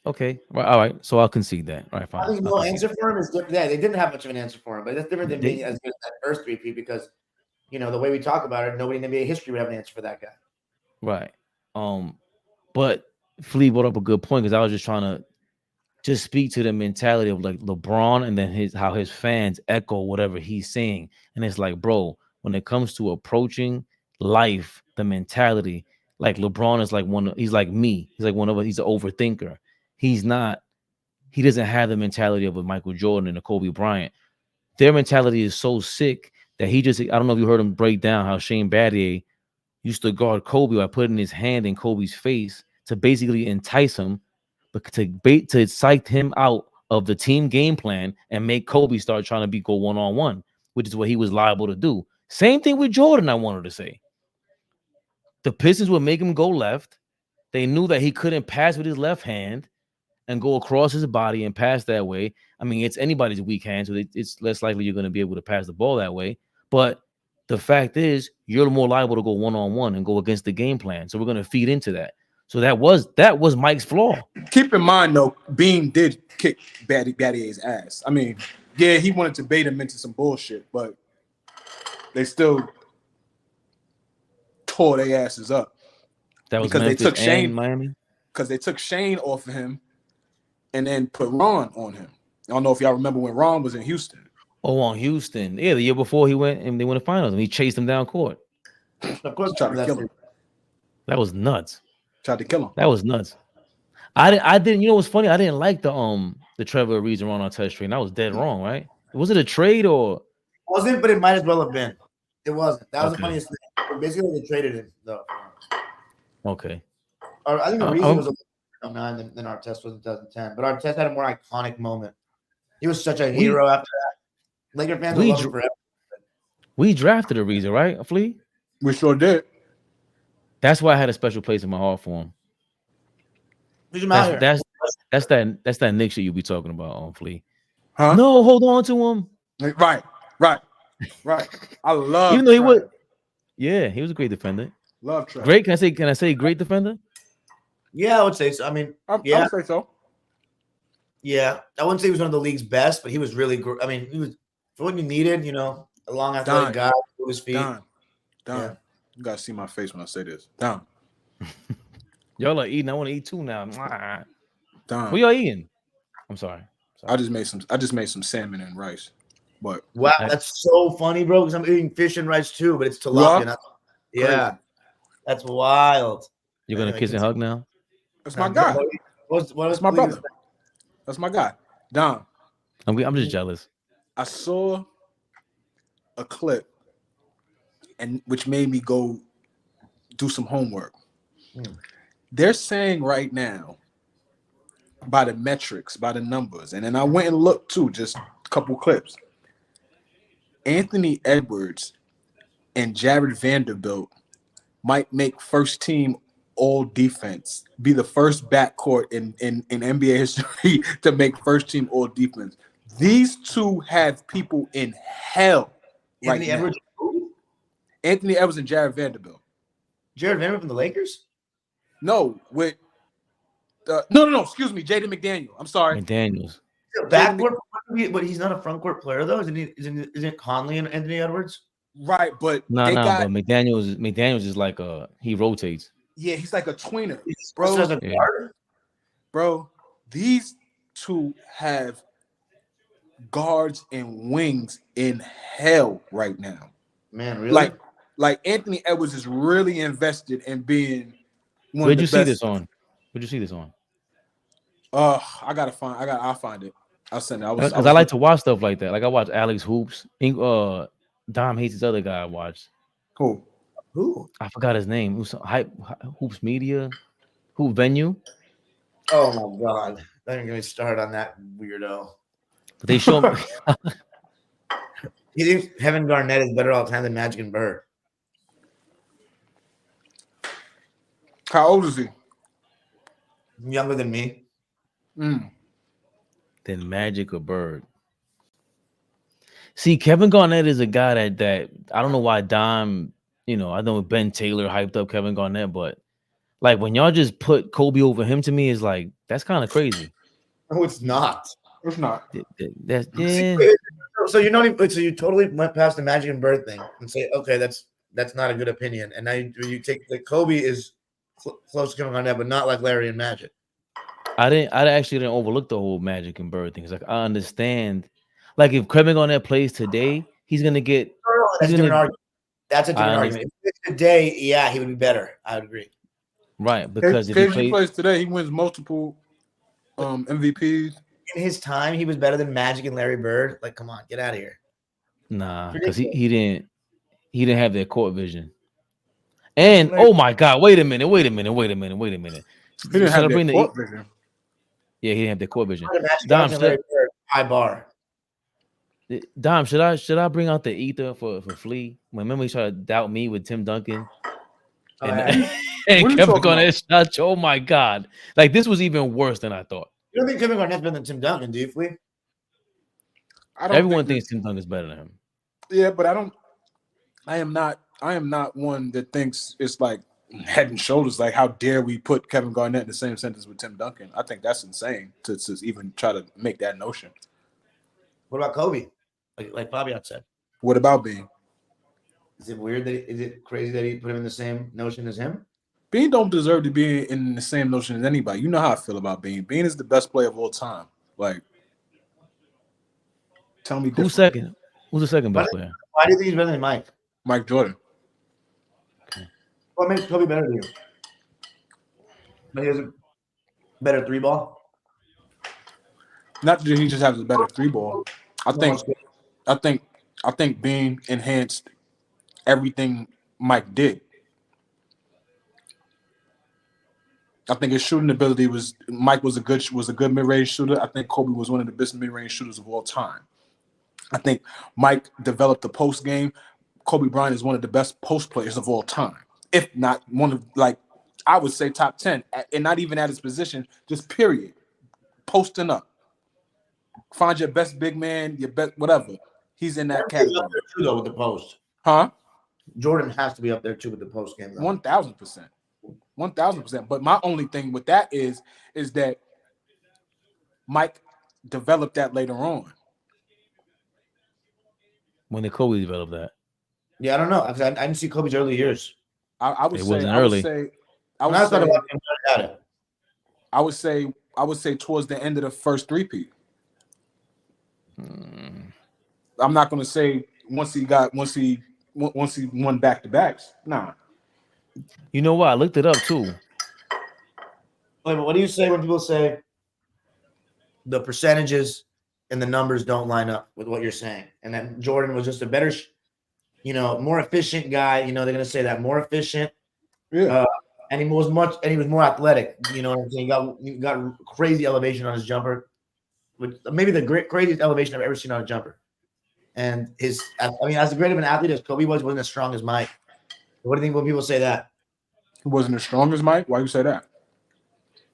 Okay. Right, all right. So I'll concede that. All right, fine. I think no answer for him is different. Yeah, they didn't have much of an answer for him, but that's different than being as good as that first three-peat because, you know, the way we talk about it, nobody in NBA history would have an answer for that guy. Right. But Flea brought up a good point because I was just trying to just speak to the mentality of like LeBron and then how his fans echo whatever he's saying. And it's like, bro, when it comes to approaching life, the mentality, like LeBron is like he's like me. He's like one of us. He's an overthinker. He doesn't have the mentality of a Michael Jordan and a Kobe Bryant. Their mentality is so sick that I don't know if you heard him break down how Shane Battier used to guard Kobe by putting his hand in Kobe's face to basically entice him, but to psych him out of the team game plan and make Kobe start trying to go one-on-one, which is what he was liable to do. Same thing with Jordan, I wanted to say. The Pistons would make him go left. They knew that he couldn't pass with his left hand and go across his body and pass that way. I mean, it's anybody's weak hand, so it's less likely you're going to be able to pass the ball that way. But the fact is you're more liable to go one-on-one and go against the game plan. So we're going to feed into that. So that was Mike's flaw. Keep in mind though, Bean did kick Battier's ass. I mean, yeah, he wanted to bait him into some bullshit, but they still tore their asses up. That was because Memphis they took Shane and Miami. Because they took Shane off of him and then put Ron on him. I don't know if y'all remember when Ron was in Houston. Oh, on Houston. Yeah, the year before he went and they won the finals and he chased him down court. Of course, Tried to kill him. That was nuts. Tried to kill him. That was nuts. I didn't. You know what's funny? I didn't like the Trevor Ariza Ron Artest trade. And I was dead wrong, right? Was it a trade or wasn't? But it might as well have been. It wasn't. That was Okay. the funniest thing. Basically, they traded him though. okay? Or I think the reason I'm- was a little 2009 than Artest was in 2010. But Artest had a more iconic moment. He was such a hero after that. Laker fans will love him forever. We drafted Ariza, right? Flea. We sure did. That's why I had a special place in my heart for him. Who's him out here? That's that Nick shit you be talking about on Flea. Huh? No, hold on to him. Right. I love Even though he Trevor. was, yeah, he was a great defender. Love Trevor. Great. Can I say great defender? Yeah, I would say so. I mean, I yeah, would say so. yeah. I wouldn't say he was one of the league's best, but he was really good. I mean, he was for what you needed. You know, a long athletic guy with his feet. Don. Yeah. You gotta see my face when I say this. Don. Y'all are eating. I want to eat too now. Mwah. Don. What y'all eating? I'm sorry. I just made some salmon and rice. But Wow, that's so funny, bro. Because I'm eating fish and rice too, but it's tilapia. not- Yeah, that's wild. You're gonna kiss and hug now? that's my guy. What That's my brother. That's my guy. Don. I'm just jealous. I saw a clip and which made me go do some homework. They're saying right now, by the metrics, by the numbers, and then I went and looked too, just a couple clips. Anthony Edwards and Jared Vanderbilt might make first team all defense, be the first backcourt in NBA history to make first team all defense. These two have people in hell right Anthony now. Edwards, Anthony Edwards and Jared Vanderbilt. Jared Vanderbilt from the Lakers. No, with no. Excuse me, Jaden McDaniel. I'm sorry. McDaniels. Backcourt, but he's not a front court player though. Isn't it Conley and Anthony Edwards? Right, but No, they got but McDaniels is like he rotates. yeah, he's like a tweener, Bro, bro. as a Yeah. guard? Bro, these two have guards and wings in hell right now. Man, really? Like Anthony Edwards is really invested in being one Where'd of you the see best. this on? Where'd you see this on? I'll find it. I'll send it. Because I like to watch stuff like that. Like I watch Alex Hoops. Dom hates this other guy I watched. Cool. Who? I forgot his name. It was Hoops Media, Hoop Venue. Oh my god! Don't even get me started on that weirdo. But they show me. He thinks Kevin Garnett is better all the time than Magic and Bird. How old is he? Younger than me. Than Magic or Bird. See, Kevin Garnett is a guy that I don't know why Dom, I know Ben Taylor hyped up Kevin Garnett, but like when y'all just put Kobe over him to me is like that's kind of crazy. No, it's not. It's not. That's yeah. So you totally went past the Magic and Bird thing and say, okay, that's not a good opinion. And now you take the Kobe is close to Kevin Garnett, but not like Larry and Magic. I actually didn't overlook the whole Magic and Bird thing. It's like I understand. Like if Kevin Garnett plays today, he's gonna get. That's a different argument. That's a different I argument. If today, yeah, he would be better. I would agree. Right, because if if he he plays, plays today, he wins multiple MVPs. In his time, he was better than Magic and Larry Bird. Like, come on, get out of here. nah, because he didn't have their court vision. And oh my God, wait a minute. He didn't Should I have bring that the- court vision. Yeah, he didn't have their court vision. Magic Dom, and Larry Bird, high bar. Dom, should I bring out the ether for Flea? Remember he tried to doubt me with Tim Duncan and, yeah. and What are you Kevin talking Garnett shot you. Oh my God, like this was even worse than I thought. You don't think Kevin Garnett's better than Tim Duncan, do you, Flea? I don't Everyone think thinks Tim Duncan's better than him. Yeah, but I don't I am not one that thinks it's like head and shoulders. Like, how dare we put Kevin Garnett in the same sentence with Tim Duncan? I think that's insane to even try to make that notion. What about Kobe? Like Fabian said. What about Bean? Is it weird is it crazy that he put him in the same notion as him? Bean don't deserve to be in the same notion as anybody. You know how I feel about Bean. Bean is the best player of all time. Like, tell me Who's second? Who's the second best player? Why do you think he's better than Mike? Mike Jordan. What makes Kobe better than you? But he has a better three ball. Not that he just has a better three ball. I think Bean enhanced everything Mike did. I think his shooting ability was Mike was a good mid-range shooter. I think Kobe was one of the best mid-range shooters of all time. I think Mike developed the post game. Kobe Bryant is one of the best post players of all time, if not one of, like, I would say top 10, and not even at his position, just period. Posting up. Find your best big man, your best whatever. He's in that category. Up there too, though, with the post. Huh? Jordan has to be up there too with the post game. 1,000%. 1,000%. But my only thing with that is that Mike developed that later on. When did Kobe develop that? Yeah, I don't know. I didn't see Kobe's early years. I would It say wasn't I would early. say I would say towards the end of the first three-peat. I'm not going to say once he won back-to-backs. Nah. You know what? I looked it up too. Wait, but what do you say when people say the percentages and the numbers don't line up with what you're saying, and that Jordan was just a better, more efficient guy? They're gonna say that more efficient. Yeah. And he was more athletic. You know what I'm saying? He got crazy elevation on his jumper, maybe the craziest elevation I've ever seen on a jumper. And as great of an athlete as Kobe wasn't as strong as Mike. What do you think when people say that? He wasn't as strong as Mike? Why you say that?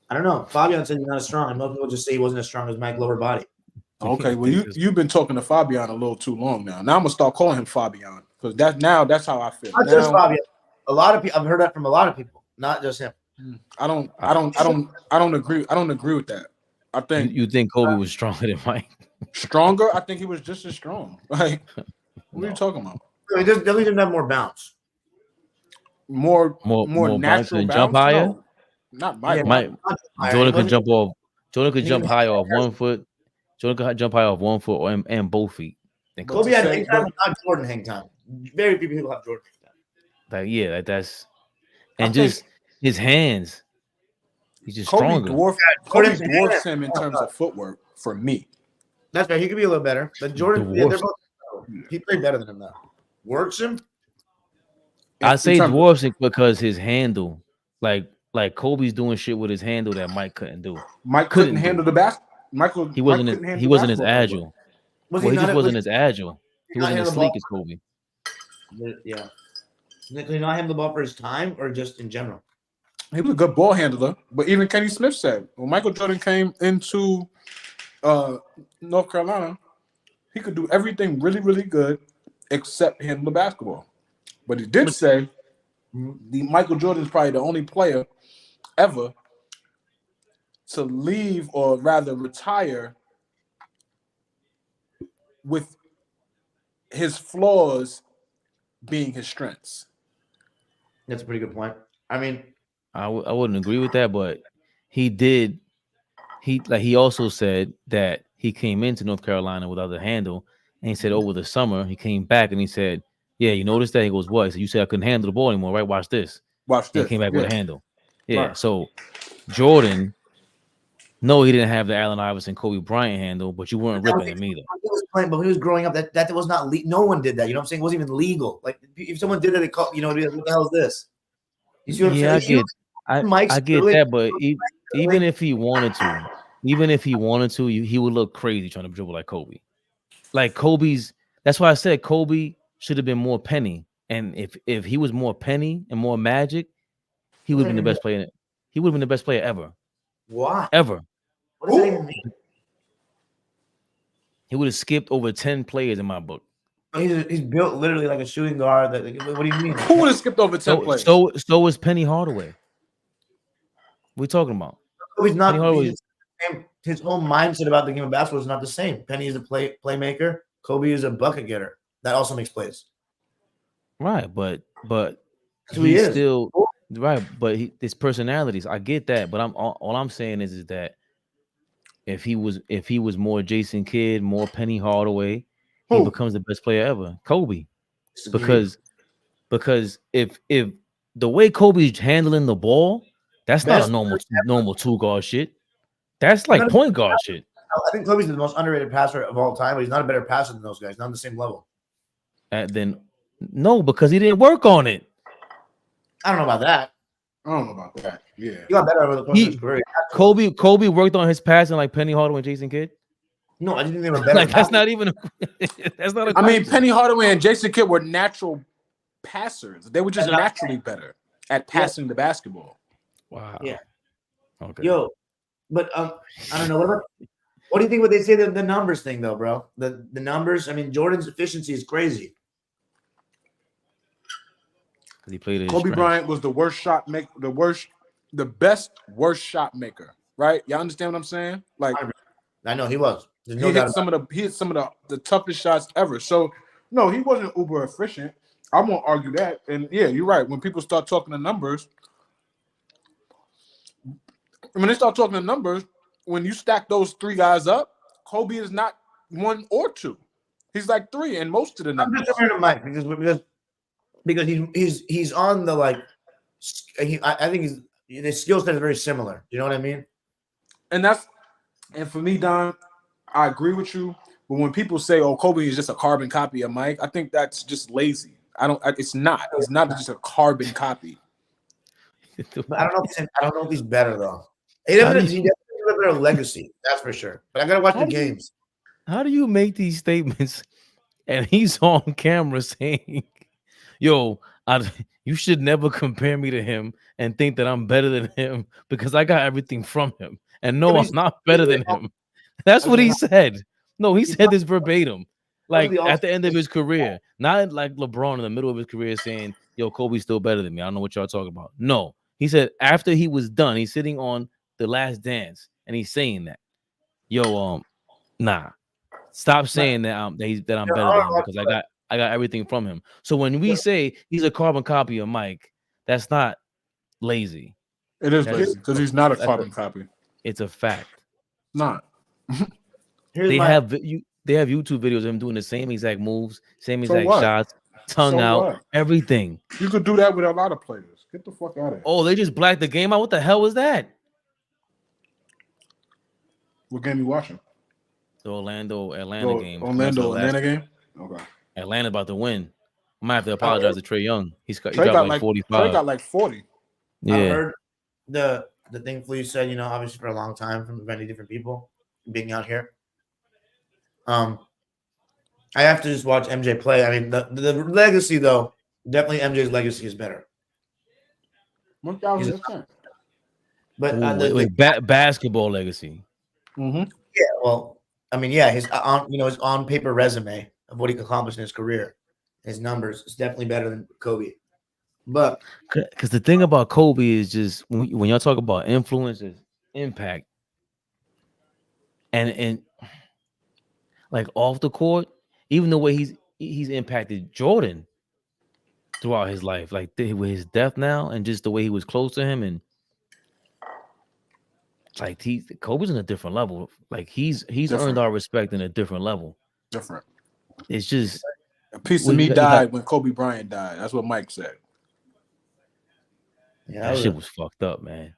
I don't know. Fabian said he's not as strong, and most people just say he wasn't as strong as Mike lower body. Okay, well you've been talking to Fabian a little too long now. Now I'm gonna start calling him Fabian because that's how I feel. Not just Fabian. A lot of people. I've heard that from a lot of people, not just him. I don't agree. I don't agree with that. I think You think Kobe was stronger than Mike? stronger. I think he was just as strong. Like, what are you talking about? He doesn't have more bounce. More bounce natural and bounce? jump higher? No, not Mike. Mike Jordan could jump off. Jordan could jump higher off 1 foot. Jordan could jump higher off 1 foot and both feet. Kobe had hang time, not Jordan hang time. Very few people have Jordan hang time. That's and just his hands. He's just stronger. Kobe dwarfs him in terms of footwork for me. That's right. He could be a little better, but Jordan, they're both, he played better than him though. Works him. I say dwarfs it because his handle, like Kobe's doing shit with his handle that Mike couldn't do. Mike couldn't handle the basket. He wasn't as agile. He just wasn't as agile. He wasn't as sleek as Kobe. Yeah. Did he not handle the ball for his time or just in general? He was a good ball handler, but even Kenny Smith said when Michael Jordan came into North Carolina, he could do everything really, really good except handle the basketball. But he did say Michael Jordan is probably the only player ever to leave or rather retire with his flaws being his strengths. That's a pretty good point. I mean, I wouldn't agree with that, but he did. He also said that he came into North Carolina without a handle, and he said over the summer he came back and he said, "Yeah, you noticed that?" He goes, "What?" He said, "You said I couldn't handle the ball anymore, right? Watch this." Watch this. He came back with a handle. Yeah. Right. So Jordan, no, he didn't have the Allen Iverson, Kobe Bryant handle, but you weren't ripping him either. He was playing, but when he was growing up, that was not no one did that. You know what I'm saying? It wasn't even legal. Like if someone did it, they call, it'd be like, what the hell is this? You see what I'm saying? I get that, but even if he wanted to, he would look crazy trying to dribble like Kobe. Like Kobe's. That's why I said Kobe should have been more Penny. And if he was more Penny and more Magic, he would have been the best player. He would have been the best player ever. Why? Ever. What does that even mean? He would have skipped over 10 players in my book. He's built literally like a shooting guard. What do you mean? Who would have skipped over 10 plays? So is Penny Hardaway. We talking about? He's not. Penny Hardaway. His whole mindset about the game of basketball is not the same. Penny is a playmaker. Kobe is a bucket getter. That also makes plays. Right, but That's who he he's is. still right. But his personalities, I get that. But all I'm saying is that if he was more Jason Kidd, more Penny Hardaway, he becomes the best player ever. Kobe, because if the way Kobe's handling the ball, that's not a normal two guard shit. That's like point guard shit. I think Kobe's the most underrated passer of all time, but he's not a better passer than those guys. Not on the same level. Then no, because he didn't work on it. I don't know about that. I don't know about that. Yeah. He got better over the course of his career. Kobe worked on his passing like Penny Hardaway and Jason Kidd. No, I didn't think they were better. Like that's not even. That's not. I mean, Penny Hardaway and Jason Kidd were natural passers. They were just naturally better at passing the basketball. Wow. Yeah. Okay. Yo, but I don't know. What do you think? What they say the numbers thing though, bro? The numbers. I mean, Jordan's efficiency is crazy. He played Kobe Bryant was the worst shot maker, the best worst shot maker. Right? Y'all understand what I'm saying? Like, I know he was. He hit some of the toughest shots ever. So no, he wasn't uber efficient. I won't argue that. And yeah, you're right. When people start talking the numbers, when you stack those three guys up, Kobe is not 1 or 2. He's like 3 in most of the numbers. I'm just talking to Mike because he's on the like. I think his skill set is very similar. You know what I mean? And for me, Don, I agree with you. But when people say, "Oh, Kobe is just a carbon copy of Mike," I think that's just lazy. It's not. It's not just a carbon copy. But I don't know if he's better though. He definitely has a better legacy, that's for sure. But I gotta watch the games. How do you make these statements and he's on camera saying, "Yo, you should never compare me to him and think that I'm better than him because I got everything from him. And no, I'm not better than him." That's what he said. No, he said this verbatim. Like at the end of his career, not like LeBron in the middle of his career saying, "Yo, Kobe's still better than me." I don't know what y'all talking about. No, he said after he was done, he's sitting on The Last Dance and he's saying that, "Yo, nah, stop saying that I'm better than him because I got everything from him." So when we say he's a carbon copy of Mike, that's not lazy. It is lazy because he's not a carbon copy. It's a fact. Not. They have YouTube videos of him doing the same exact moves, same exact shots, tongue out, everything. You could do that with a lot of players. Get the fuck out of here. Oh, they just blacked the game out. What the hell was that? What game you watching? The Atlanta game. Atlanta game? Okay. Atlanta about to win. I might have to apologize to Trae Young. He dropped like 45. Trae got like 40. Yeah. I heard the thing Flea said, obviously for a long time from many different people being out here. I have to just watch MJ play. I mean, the legacy though, definitely MJ's legacy is better. 1,000%. But basketball legacy. Mm-hmm. Yeah, well, I mean, yeah, his on paper resume of what he accomplished in his career, his numbers is definitely better than Kobe. But because the thing about Kobe is just when y'all talk about influences, impact, and like off the court, even the way he's impacted Jordan throughout his life, like with his death now, and just the way he was close to him, and like Kobe's in a different level. Like he's earned our respect in a different level. Different. It's just a piece of me died when Kobe Bryant died. That's what Mike said. Yeah, that shit was fucked up, man.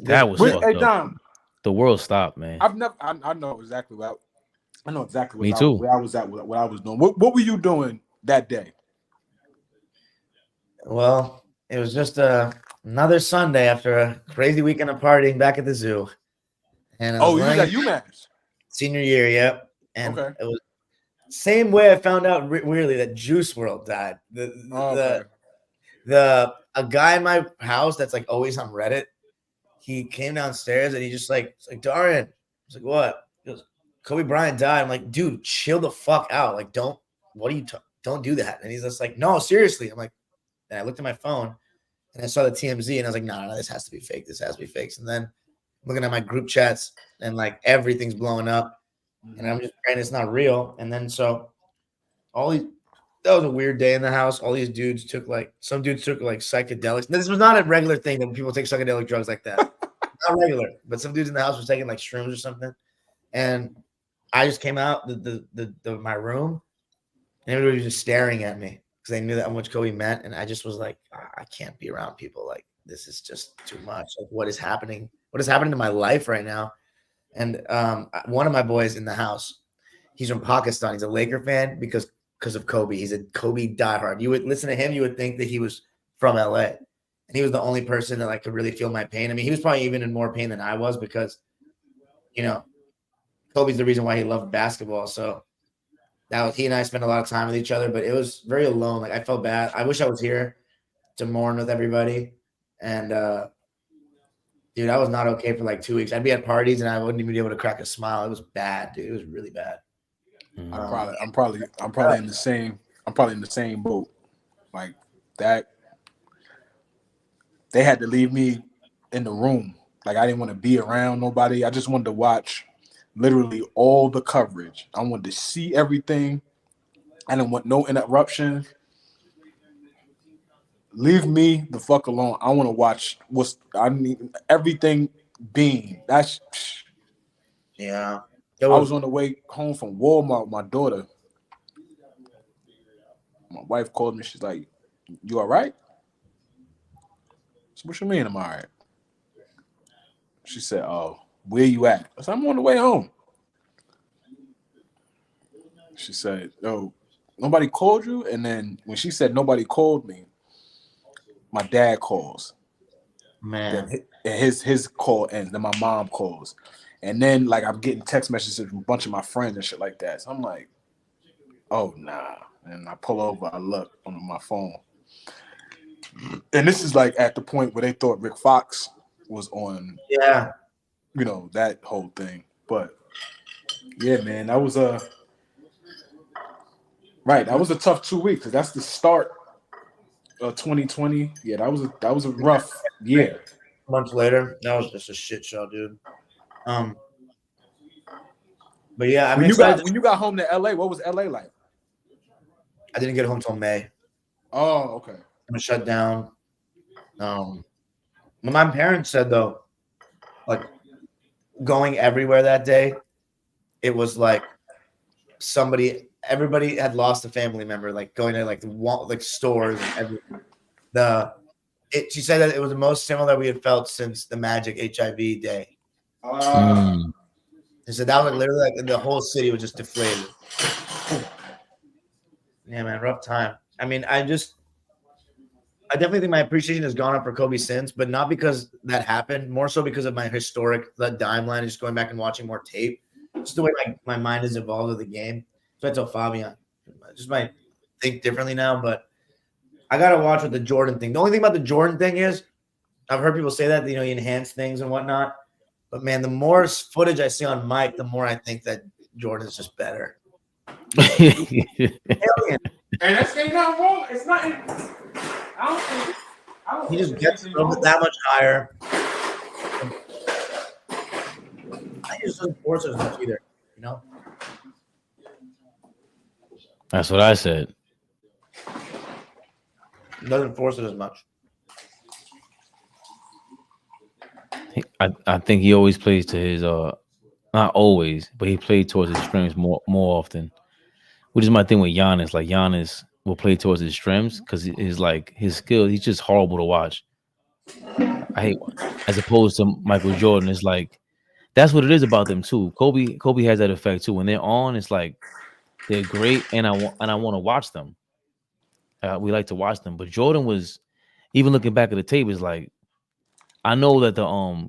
That was fucked up. Dom, the world stopped, man. I know exactly what Me too. Where I was at, what I was doing. What were you doing that day? Well, it was just another Sunday after a crazy weekend of partying back at the zoo. And you was at UMass senior year, yep. And it was same way I found out weirdly that Juice WRLD died. A guy in my house that's like always on Reddit, he came downstairs and he just like Darian. I was like, what? He goes, Kobe Bryant died. I'm like, dude, chill the fuck out. Like, don't what are you don't do that. And he's just like, no, seriously. I'm like, and I looked at my phone and I saw the TMZ and I was like, no, this has to be fake. This has to be fake. And then looking at my group chats and like everything's blowing up and I'm just praying it's not real. And then so that was a weird day in the house. All these dudes took like psychedelics. This was not a regular thing that people take psychedelic drugs like that. Not regular, but some dudes in the house were taking like shrooms or something. And I just came out my room and everybody was just staring at me because they knew how much Kobe meant. And I just was like, I can't be around people like this is just too much. Like what is happening? What is happening to my life right now? And one of my boys in the house, he's from Pakistan. He's a Laker fan because of Kobe. He's a Kobe diehard. You would listen to him, you would think that he was from LA. And he was the only person that like could really feel my pain. I mean, he was probably even in more pain than I was because, you know, Kobe's the reason why he loved basketball. So he and I spent a lot of time with each other, but it was very alone. Like I felt bad. I wish I was here to mourn with everybody. And dude, I was not okay for like 2 weeks. I'd be at parties and I wouldn't even be able to crack a smile. It was bad, dude. It was really bad. I'm probably in the same boat. Like that. They had to leave me in the room. Like I didn't want to be around nobody. I just wanted to watch literally all the coverage. I wanted to see everything. I didn't want no interruption. Leave me the fuck alone. I want to watch everything being. That's yeah. I was on the way home from Walmart with my daughter. My wife called me. She's like, "You all right?" So what you mean I'm all right? She said, "Oh, where you at?" I said, "I'm on the way home." She said, "Oh, nobody called you?" And then when she said nobody called me, my dad calls. Man. And his call ends. Then my mom calls. And then like I'm getting text messages from a bunch of my friends and shit like that. So I'm like, oh nah. And I pull over, I look on my phone. And this is like at the point where they thought Rick Fox was on, yeah, you know, that whole thing. But yeah, man, that was that was a tough 2 weeks because that's the start of 2020. Yeah, that was a rough year. Months later, that was just a shit show, dude. But yeah, when you got home to LA, what was LA like? I didn't get home till May. Oh, okay. I'm shut down. My parents said though, like going everywhere that day, it was like everybody had lost a family member, like going to like stores and everything. She said that it was the most similar we had felt since the Magic HIV day. And so that was literally like the whole city was just deflated. Yeah, man, rough time. I mean, I definitely think my appreciation has gone up for Kobe since, but not because that happened, more so because of my that dime line, just going back and watching more tape. Just the way my mind has evolved with the game. So I tell Fabian, I just might think differently now, but I gotta watch with the Jordan thing. The only thing about the Jordan thing is I've heard people say that, you know, you enhance things and whatnot. But man, the more footage I see on Mike, the more I think that Jordan's just better. And that's ain't not wrong. It's not. I don't He just gets that much higher. I just doesn't force it as much either, you know. That's what I said. Doesn't force it as much. I think he always plays to his not always, but he played towards his strengths more often. Which is my thing with Giannis. Like Giannis will play towards his strengths because his skill, he's just horrible to watch. I hate as opposed to Michael Jordan. It's like that's what it is about them too. Kobe has that effect too. When they're on, it's like they're great, and I want to watch them. We like to watch them, but Jordan was even looking back at the tape is like I know that the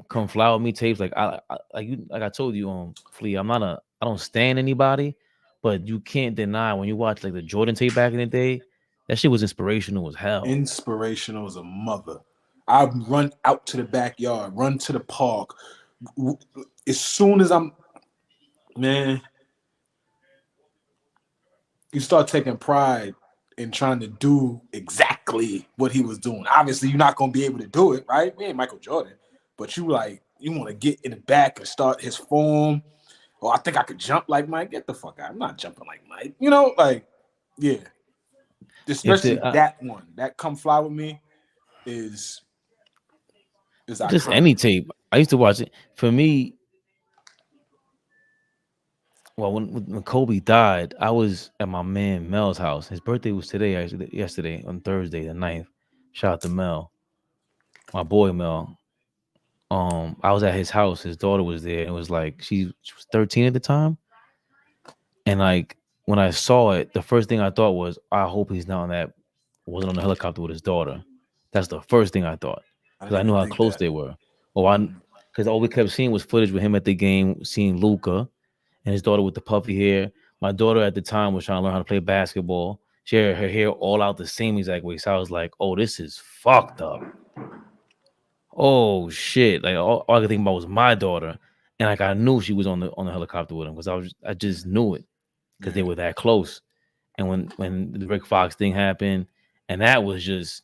Come Fly With Me tapes like I told you Flea, I don't stand anybody, but you can't deny when you watch like the Jordan tape back in the day, that shit was inspirational as hell. Inspirational as a mother. I'd run out to the backyard, run to the park. As soon as I'm, man, you start taking pride in trying to do exactly what he was doing. Obviously, you're not gonna be able to do it, right? We ain't Michael Jordan, but you want to get in the back and start his form. Oh, I think I could jump like Mike. Get the fuck out! I'm not jumping like Mike. Yeah. Especially that one, that "Come Fly With Me" is just iconic. Any tape. I used to watch it. For me, well, when Kobe died, I was at my man Mel's house. His birthday was today, actually, yesterday on Thursday, the 9th. Shout out to Mel, my boy Mel. I was at his house. His daughter was there. It was like she was 13 at the time, and like when I saw it, the first thing I thought was, I hope he's not wasn't on the helicopter with his daughter. That's the first thing I thought, because I knew how close they were. Because all we kept seeing was footage with him at the game, seeing Luka and his daughter with the puffy hair. My daughter at the time was trying to learn how to play basketball. She had her hair all out the same exact way. So I was like, oh, this is fucked up. Oh shit! Like all I could think about was my daughter, and like I knew she was on the helicopter with him because I just knew it because they were that close. And when the Rick Fox thing happened, and that was just,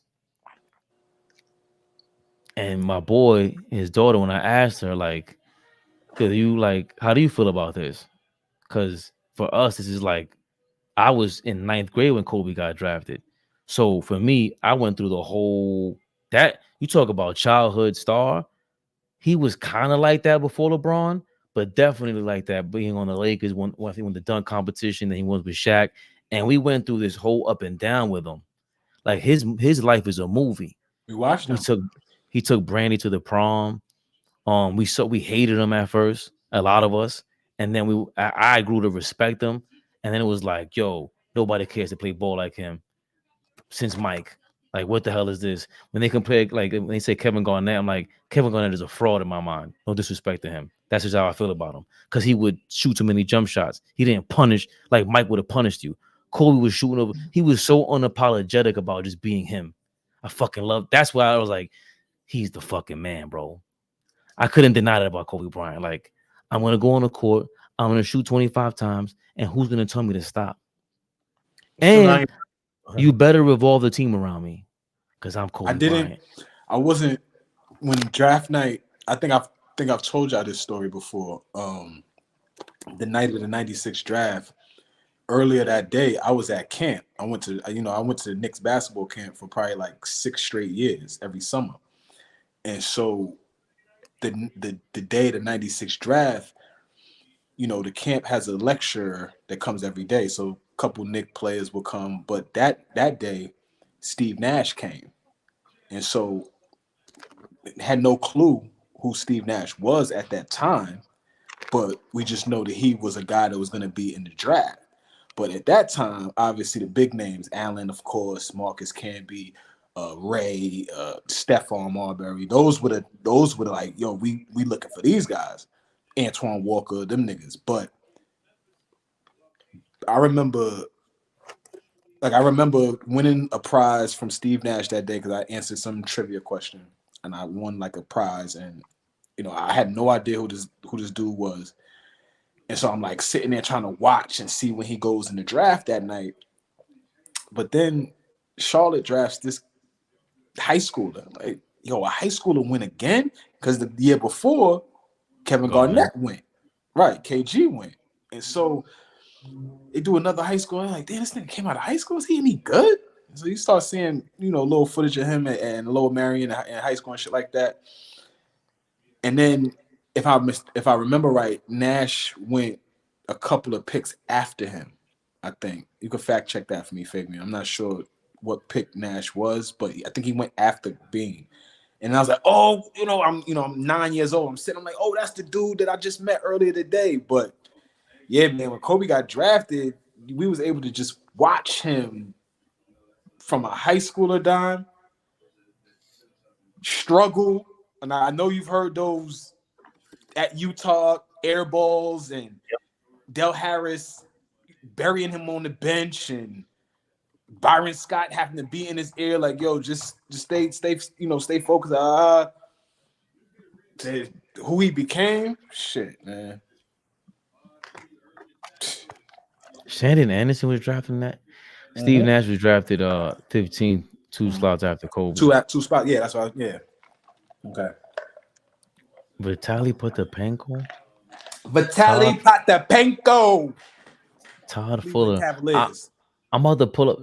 and my boy, his daughter, when I asked her like, how do you feel about this? Because for us, this is like, I was in 9th grade when Kobe got drafted. So for me, I went through the whole, that you talk about childhood star. He was kind of like that before LeBron, but definitely like that being on the Lakers when the dunk competition that he was with Shaq. And we went through this whole up and down with him. Like his life is a movie. We watched him. He took Brandy to the prom. We hated him at first, a lot of us, and then I grew to respect him, and then it was like, yo, nobody cares to play ball like him since Mike. Like, what the hell is this? When they compare, like when they say Kevin Garnett, I'm like, Kevin Garnett is a fraud in my mind. No disrespect to him. That's just how I feel about him, because he would shoot too many jump shots. He didn't punish like Mike would have punished you. Kobe was shooting over. He was so unapologetic about just being him. I fucking love. That's why I was like, he's the fucking man, bro. I couldn't deny that about Kobe Bryant. Like, I'm going to go on the court. I'm going to shoot 25 times. And who's going to tell me to stop? And you better revolve the team around me, because I'm Kobe Bryant. I wasn't, when draft night, I think I've told y'all this story before. The night of the 96 draft, earlier that day, I was at camp. I went to the Knicks basketball camp for probably like 6 straight years every summer. And so the day of the 96 draft, the camp has a lecturer that comes every day. So a couple Knicks players will come. But that day, Steve Nash came. And so had no clue who Steve Nash was at that time. But we just know that he was a guy that was going to be in the draft. But at that time, obviously the big names, Allen, of course, Marcus Camby, Ray, Stephon Marbury, those were like, yo, we looking for these guys. Antoine Walker, them niggas. But I remember winning a prize from Steve Nash that day because I answered some trivia question and I won like a prize, and I had no idea who this dude was. And so I'm like sitting there trying to watch and see when he goes in the draft that night. But then Charlotte drafts this high schooler. Like, yo, a high schooler win again? Because the year before, Kevin Garnett went. Right, KG went. And so they do another high school. I'm like, damn, this nigga came out of high school? Is he any good? So you start seeing, little footage of him and Lower Marion in high school and shit like that. And then if I remember right, Nash went a couple of picks after him, I think. You can fact check that for me, Fabian. I'm not sure what pick Nash was, but I think he went after Bean. And I was like, oh, I'm 9 years old. I'm like, oh, that's the dude that I just met earlier today. But yeah, man, when Kobe got drafted, we was able to just watch him from a high schooler dime struggle. And I know you've heard those at Utah air balls and Del Harris burying him on the bench and Byron Scott having to be in his ear like, yo, just stay focused. Who he became, shit, man. Shandon Anderson was drafted in that. Steve Nash was drafted 15, 2 slots after Kobe. Two spots. Yeah, that's why. Yeah. Okay. Vitaly Potapenko. Vitaly Potapenko. Todd Cleveland Fuller. Cavaliers. I'm about to pull up.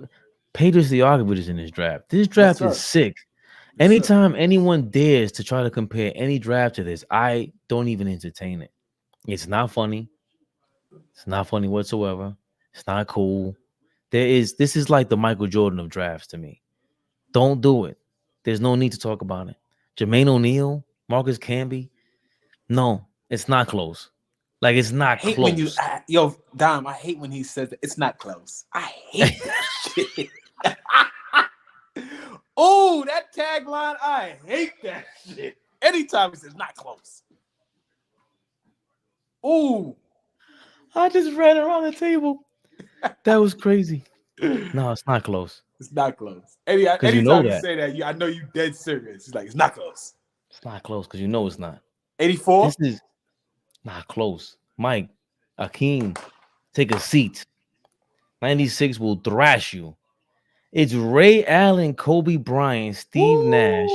Pedro Stojakovic is in this draft. This draft Yes, is sir. sick. Yes, Anytime anyone dares to try to compare any draft to this, I don't even entertain it. It's not funny. It's not funny whatsoever. It's not cool. This is like the Michael Jordan of drafts to me. Don't do it. There's no need to talk about it. Jermaine O'Neal, Marcus Camby. No, it's not close. Like it's not I hate close. when you, yo, Dom. I hate when he says that it's not close. I hate that shit. Oh, that tagline. I hate that shit. Anytime he says not close. Oh, I just ran around the table. That was crazy. No, it's not close. it's not close. Anytime you know you that. say that, I know you dead serious. He's like, it's not close. It's not close because you know it's not. 84. This is not close. Mike, Akeem, take a seat. 96 will thrash you. It's Ray Allen, Kobe Bryant, Steve Nash,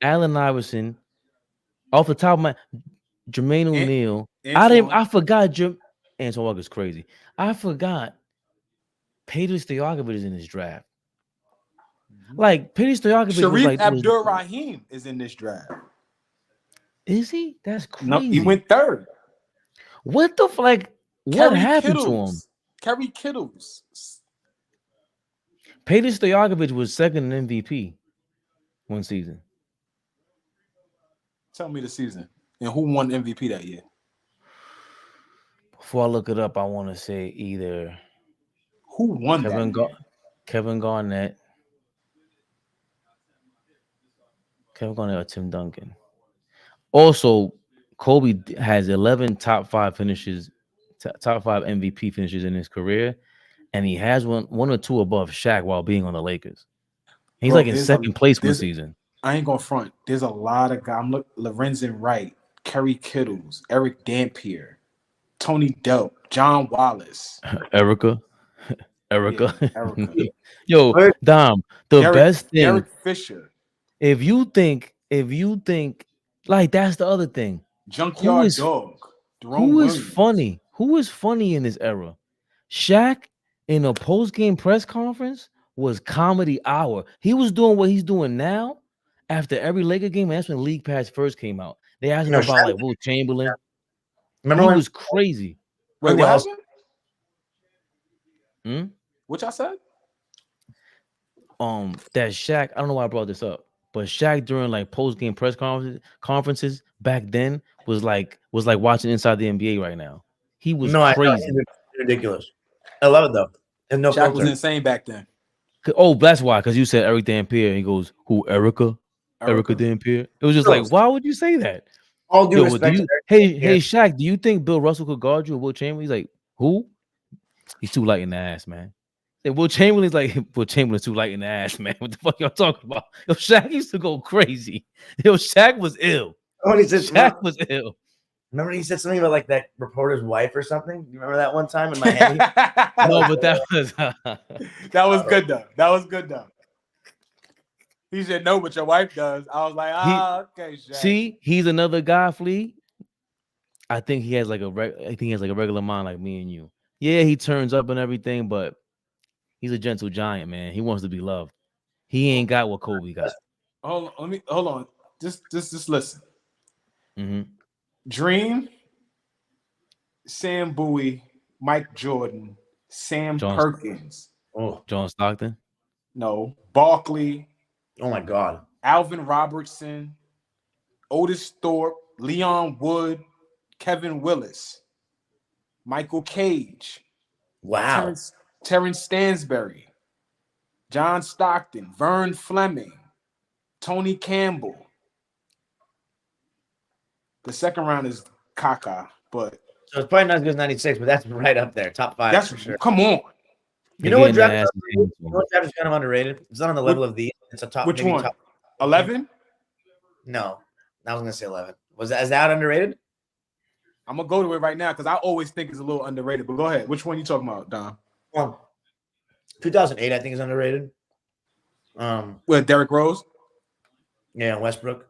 Allen Iverson. Off the top of my Jermaine O'Neal. I forgot Antoine Walker's crazy. I forgot Pedro Stojakovic is in this draft. Like Pedro Stojakovic was Sharif like Abdur-Rahim is in this draft. Is he? That's crazy. No, he went third. What the like? What Kerry happened Kittles. to him? Kerry Kittles. Pedro Stojakovic was second in MVP one season. Tell me the season and who won MVP that year. Before I look it up, I want to say either Who won Kevin Garnett, or Tim Duncan. Also, Kobe has 11 top 5 finishes, top 5 MVP finishes in his career, and he has one or two above Shaq while being on the Lakers. He's like in second place one season. I ain't gonna front. There's a lot of guys. Lorenzen Wright, Kerry Kittles, Eric Dampier, Tony Delp, John Wallace, Erica. Erica. Yo, Dom, best thing. Derek Fisher. If you think like that's the other thing. Junkyard Dog. Who is funny? Who is funny in this era? Shaq in a post-game press conference was comedy hour. He was doing what he's doing now after every Laker game. That's when League Pass first came out. They asked him about like Will Chamberlain. Remember he was crazy. Wait, what happened? What y'all said? That Shaq, I don't know why I brought this up, but Shaq during like post-game press conferences back then was like watching Inside the NBA right now. He was crazy. Ridiculous. I love it though. And no Shaq was insane back then. Oh, that's why, because you said Eric Dampier. He goes, who, Erica Dampier? It was just like, why would you say that? All due respect. Hey, Shaq, do you think Bill Russell could guard you or Will Chamberlain? He's like, who? He's too light in the ass, man. And Will Chamberlain's like, Will Chamberlain's too light in the ass, man. What the fuck y'all talking about? Yo, Shaq used to go crazy. Yo, Shaq was ill. Shaq was ill. Remember he said something about like that reporter's wife or something? You remember that one time in Miami? No, but that was that was good though. That was good though. He said no, but your wife does. I was like, okay, Shaq. See, he's another guy, Flea. I think he has like a regular mind like me and you. Yeah, he turns up and everything, but he's a gentle giant, man. He wants to be loved. He ain't got what Kobe got. Hold on. Just listen. Mm-hmm. Dream, Sam Bowie, Mike Jordan, Sam Perkins. John Stockton? No. Barkley. Oh my God. Alvin Robertson, Otis Thorpe, Leon Wood, Kevin Willis, Michael Cage. Wow. Terrence Stansbury, John Stockton, Vern Fleming, Tony Campbell. The second round is Kaka, but so it's probably not as good as 96, but that's right up there, top 5. That's for sure. Come on. You know what draft is kind of underrated? It's not on the level of these. It's a top. Which one? 11? No, I was gonna say 11. Is that underrated? I'm gonna go to it right now because I always think it's a little underrated. But go ahead. Which one you talking about, Dom? 2008, I think, is underrated. With Derrick Rose? Yeah, Westbrook.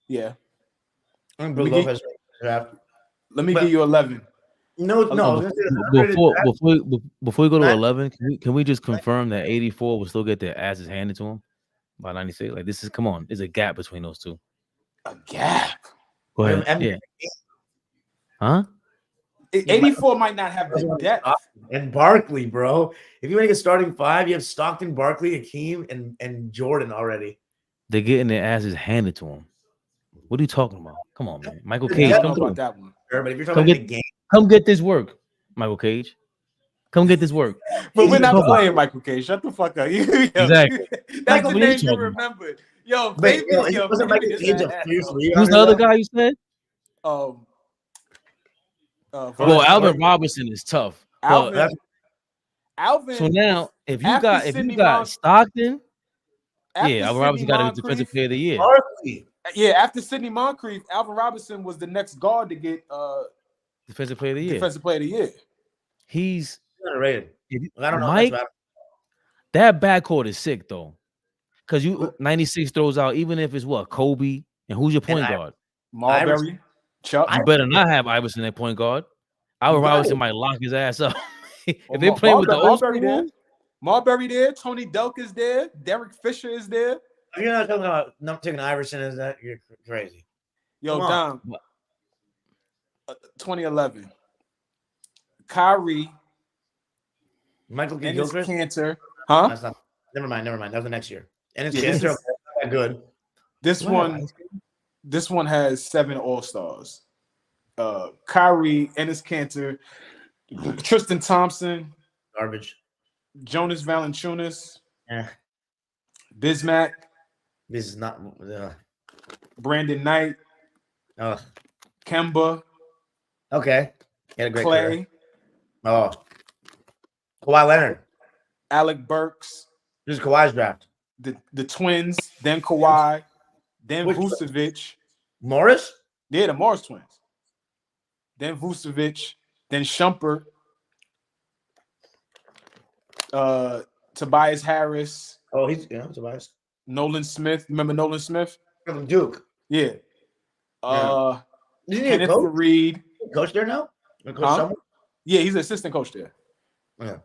Yeah. I think Brook Lopez draft. Let me give you 11. No. Before we go to 11, can we just confirm that 84 will still get their asses handed to them by 96? Like this is come on, there's a gap between those two. A gap. Go ahead. Yeah. Huh? 84 might not have the depth. And Barkley, bro. If you make a starting five, you have Stockton, Barkley, Hakeem, and Jordan already. They're getting their asses handed to them. What are you talking about? Come on, man. Michael Yeah, Cage, I come don't know through. about that one. Sure, but if you're talking about the game, Come get this work, Michael Cage. Come get this work. But we're not playing Michael Cage. Shut the fuck up. Exactly. That's What the are you name you talking remembered. Yo, but baby, it wasn't Michael baby Cage is a few three. Who's the other guy you said? Well, Alvin Robinson is tough. Alvin. So now, if you after got Sidney Stockton, after Alvin Robinson got to be defensive player of the year. Barkley. Yeah, after Sidney Moncrief, Alvin Robinson was the next guard to get Defensive player of the year. defensive player of the year. He's underrated. I don't know. Mike, that backcourt is sick though, because 96 throws out even if it's what Kobe and who's your point guard? Marbury, Chuck. You better not have Iverson at point guard. Alvin Robinson might lock his ass up if they play with the old Marbury school. there. Marbury there. Tony Delk is there. Derek Fisher is there. If you're not talking about not taking Iverson, is that you're crazy? Yo, Dom. 2011. Kyrie. Michael and his Gilchrist. Cantor. Huh? That's not. Never mind. That was the next year. And his Cantor not that good. This one has 7 All-Stars. Kyrie, Enes Kanter, Tristan Thompson, garbage. Jonas Valanciunas, Yeah. Bismack. This is not. Brandon Knight, Kemba. Okay. He had a great Clay. career. Oh. Kawhi Leonard. Alec Burks. This is Kawhi's draft. The Twins, then Kawhi, then Vucevic. Morris? Yeah, the Morris twins. Then Vucevic, then Shumpert, Tobias Harris. Oh, he's Tobias. Nolan Smith. Remember Nolan Smith? From Duke. Yeah. Isn't he a Kenneth coach? Faried. Coach there now? Coach somewhere? Yeah, he's an assistant coach there. Yeah.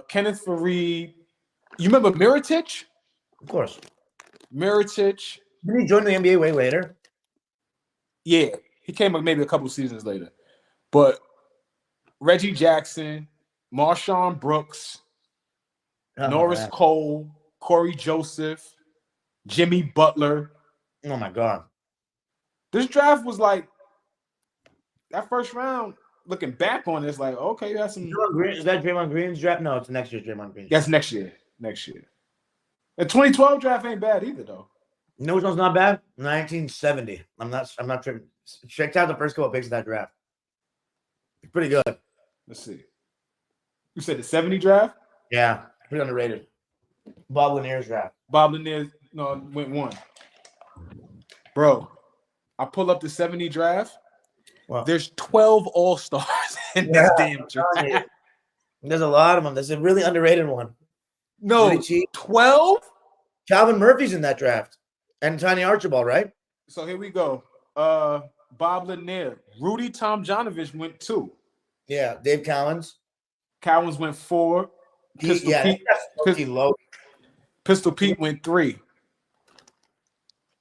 Kenneth Faried. You remember Mirotic? Of course. Mirotic. Didn't he join the NBA way later? Yeah, he came up maybe a couple seasons later. But Reggie Jackson, Marshawn Brooks, Norris Cole, Corey Joseph, Jimmy Butler. Oh my God. This draft was like that first round. Looking back on it, it's like, okay, you have some. Is that Draymond Green's draft? No, it's next year's Draymond Green. That's next year. Next year. The 2012 draft ain't bad either, though. You know which one's not bad? 1970. I'm not tripping. Check out the first couple of picks of that draft. It's pretty good. Let's see. You said the 70 draft? Yeah, pretty underrated. Bob Lanier's draft. Bob Lanier went 1. Bro, I pull up the 70 draft. Wow. There's 12 All-Stars in this damn draft. There's a lot of them. There's a really underrated one. No, really 12? Calvin Murphy's in that draft. And Tiny Archibald, right? So here we go. Bob Lanier. Rudy Tomjanovich went 2. Yeah, Dave Cowens. Cowens went 4. Pistol Pete went 3.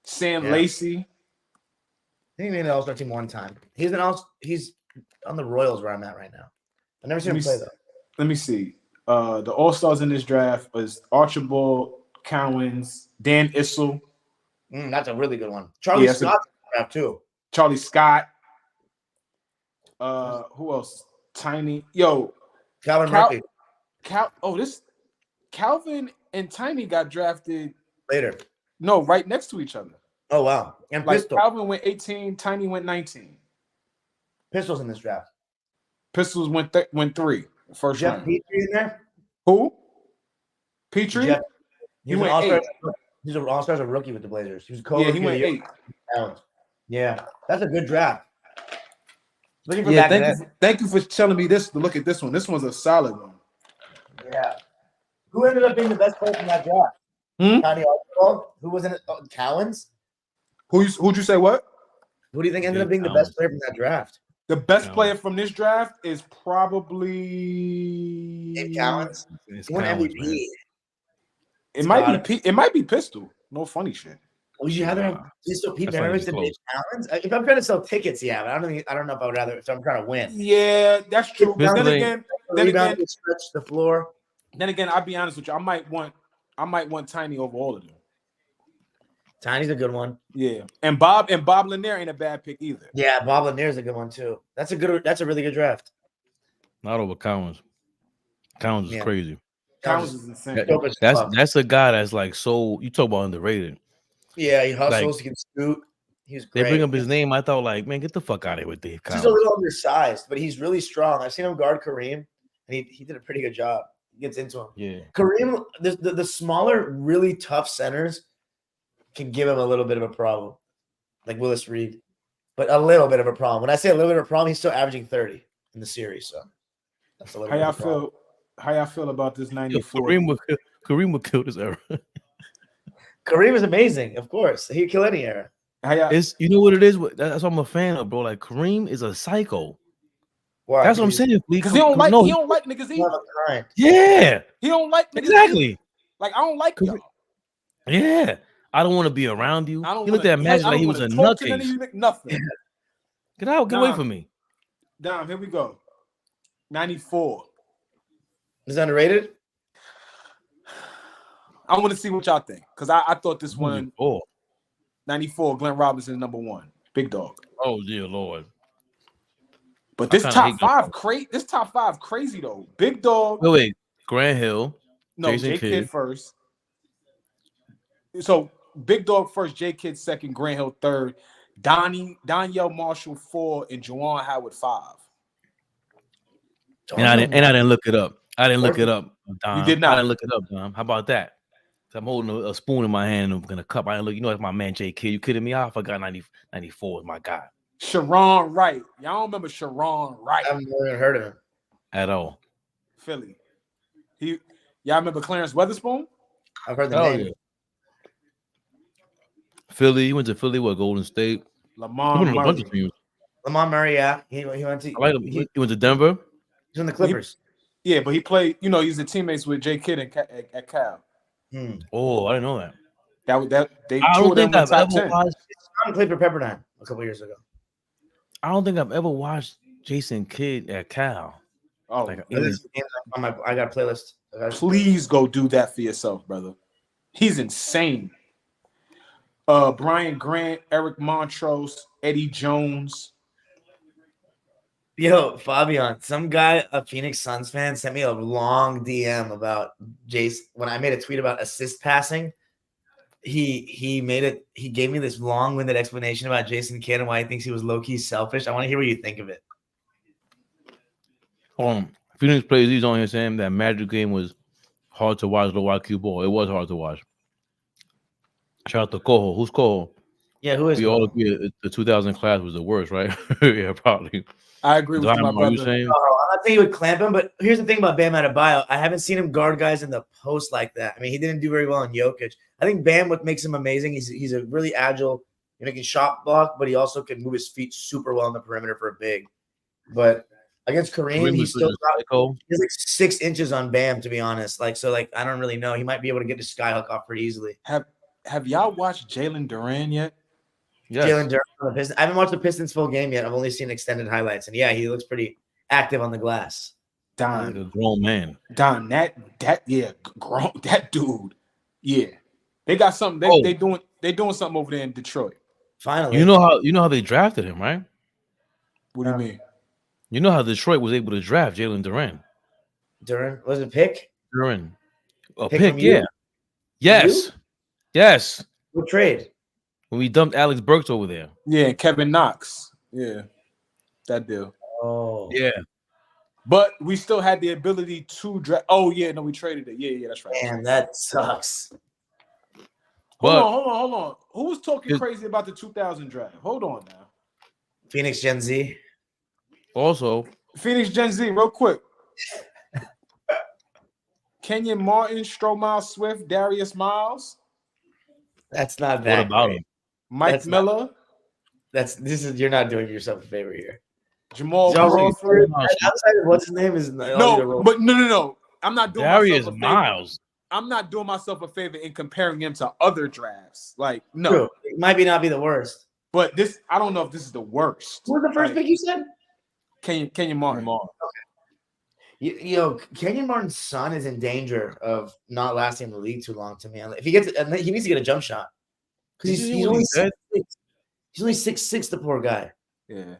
Sam Lacey. I think he made the All-Star team one time. He's on the Royals where I'm at right now. I've never seen him play though. Let me see. The All-Stars in this draft was Archibald, Cowens, Dan Issel. That's a really good one. Charlie Scott draft too. Charlie Scott. Who else? Tiny. Yo. Calvin Murphy. Calvin and Tiny got drafted later. No, right next to each other. Oh wow. And like Pistol. Calvin went 18, Tiny went 19. Pistols in this draft. Pistols went 3. First Jeff round. Petrie in there? Who? Petrie? He went 8. He's an All-Star as a rookie with the Blazers. He was he went 8. Yeah, that's a good draft. Looking for Yeah, back thank you for telling me this. To look at this one. This one's a solid one. Yeah. Who ended up being the best player from that draft? Tiny Archibald? Who was in it? Oh, Cowens? Who'd you say what? Who do you think ended up being the best player from that draft? The best player from this draft is probably Dave Cowens. He won MVP. It might be Pistol. No funny shit. Would you rather Pistol Pete Maravich than Dave Cowens? If I'm trying to sell tickets, yeah, but I don't know if I would rather if I'm trying to win. Yeah, that's true. Then again, stretch the floor. Then again, I'll be honest with you. I might want Tiny over all of them. Tiny's a good one. Yeah, and Bob Lanier ain't a bad pick either. Yeah, Bob Lanier's a good one too. That's a really good draft. Not over Cowens. Cowens is crazy. Cowens is insane. That's a guy that's like so. You talk about underrated. Yeah, he hustles. He can scoot. He's great. They bring up his name. I thought like, man, get the fuck out of here with Dave Cowens. He's a little undersized, but he's really strong. I've seen him guard Kareem, and he did a pretty good job. He gets into him. Yeah, Kareem. The smaller, really tough centers can give him a little bit of a problem, like Willis Reed, but a little bit of a problem. When I say a little bit of a problem, he's still averaging 30 in the series. So that's a little. How y'all feel about this 94? Kareem would kill this era. Kareem is amazing, of course. He'd kill any era. It's you know what it is. That's what I'm a fan of, bro. Like Kareem is a psycho. Why? That's what I'm saying. Because he don't like niggas either. Yeah, he don't like niggas exactly. Either. Like I don't like y'all. Yeah, I don't want to be around you. He looked at Magic like he was a nutcase. Nothing. Get out. Get away from me. Dom, here we go. 94. Is that underrated? I want to see what y'all think because I thought this one. 94. Glenn Robinson number 1. Big dog. Oh dear Lord. But this top five crazy though. Big dog. Wait. Grant Hill. No, Jason J Kidd first. So Big Dog first, J Kidd second, Grant Hill third, Donyell Marshall 4, and Juwan Howard 5. And I didn't look it up. I didn't look it up. Dom. You did not. I didn't look it up, Dom. How about that? I'm holding a spoon in my hand and I'm gonna cup. I didn't look. You know, it's my man J Kidd. You kidding me? I forgot 94 is my guy. Sharon Wright. Y'all don't remember Sharon Wright? I've never heard of him at all. Philly. Y'all remember Clarence Weatherspoon? I've heard the name. Yeah. Philly. He went to Philly. What? Golden State. Lamar Murray. Yeah, he went to. I like him. He went to Denver. He's in the Clippers. But he played. You know, he's the teammates with J Kidd at Cal. Oh, I didn't know that. They I don't think I've ever watched. He played for Pepperdine a couple years ago. I don't think I've ever watched Jason Kidd at Cal. Oh, I got a playlist. Please go do that for yourself, brother. He's insane. Brian Grant, Eric Montrose, Eddie Jones. Yo, Fabian, some guy, a Phoenix Suns fan, sent me a long DM about Jace. When I made a tweet about assist passing, he gave me this long-winded explanation about Jason Kidd and why he thinks he was low-key selfish. I want to hear what you think of it. Phoenix plays these on here saying that Magic game was hard to watch, low IQ ball. It was hard to watch. Shout out to Coho. Who's Coho? Yeah, who is we all agree the 2000 class was the worst, right? Yeah, probably. I agree with my brother. I'm not saying he would clamp him, but here's the thing about Bam Adebayo. I haven't seen him guard guys in the post like that. I mean, he didn't do very well in Jokic. I think Bam, what makes him amazing, he's a really agile, he can shot block, but he also can move his feet super well on the perimeter for a big. But against Kareem, he's like 6 inches on Bam, to be honest. I don't really know. He might be able to get the skyhook off pretty easily. Have y'all watched Jalen Duran yet? Yes. Jalen Duran on the Pistons. I haven't watched the Pistons full game yet. I've only seen extended highlights, and yeah, he looks pretty active on the glass. Don, like a grown man. Don, that dude. Yeah, they got something. They doing something over there in Detroit. Finally, you know how they drafted him, right? What do you mean? You know how Detroit was able to draft Jalen Duran. Duran was it pick? Duran, a pick, yeah. Yes, yes. What trade? When we dumped Alex Burks over there. Yeah, Kevin Knox. Yeah, that deal. Oh, yeah. But we still had the ability to draft. Oh yeah, no, we traded it. Yeah, that's right. Man, that sucks. Hold on. Who was talking crazy about the 2000 draft? Hold on now. Phoenix Gen Z. Also, Phoenix Gen Z, real quick. Kenyon Martin, Stromile Swift, Darius Miles, That's not what that about great. him? Mike That's not- Miller, You're not doing yourself a favor here. Jamal Joe Crawford. Outside of what's his name is No, but no. I'm not doing Darius myself a favor. Miles. I'm not doing myself a favor in comparing him to other drafts. Like, no. True. It might not be the worst. But this, I don't know if this is the worst. Who was the first Like, pick you said? Kenyon Martin. You know, Kenyon Martin's son is in danger of not lasting in the league too long. To me, if he gets, he needs to get a jump shot because Did you he's hear what only he said? 6'6". He's only 6'6", the poor guy. Yeah.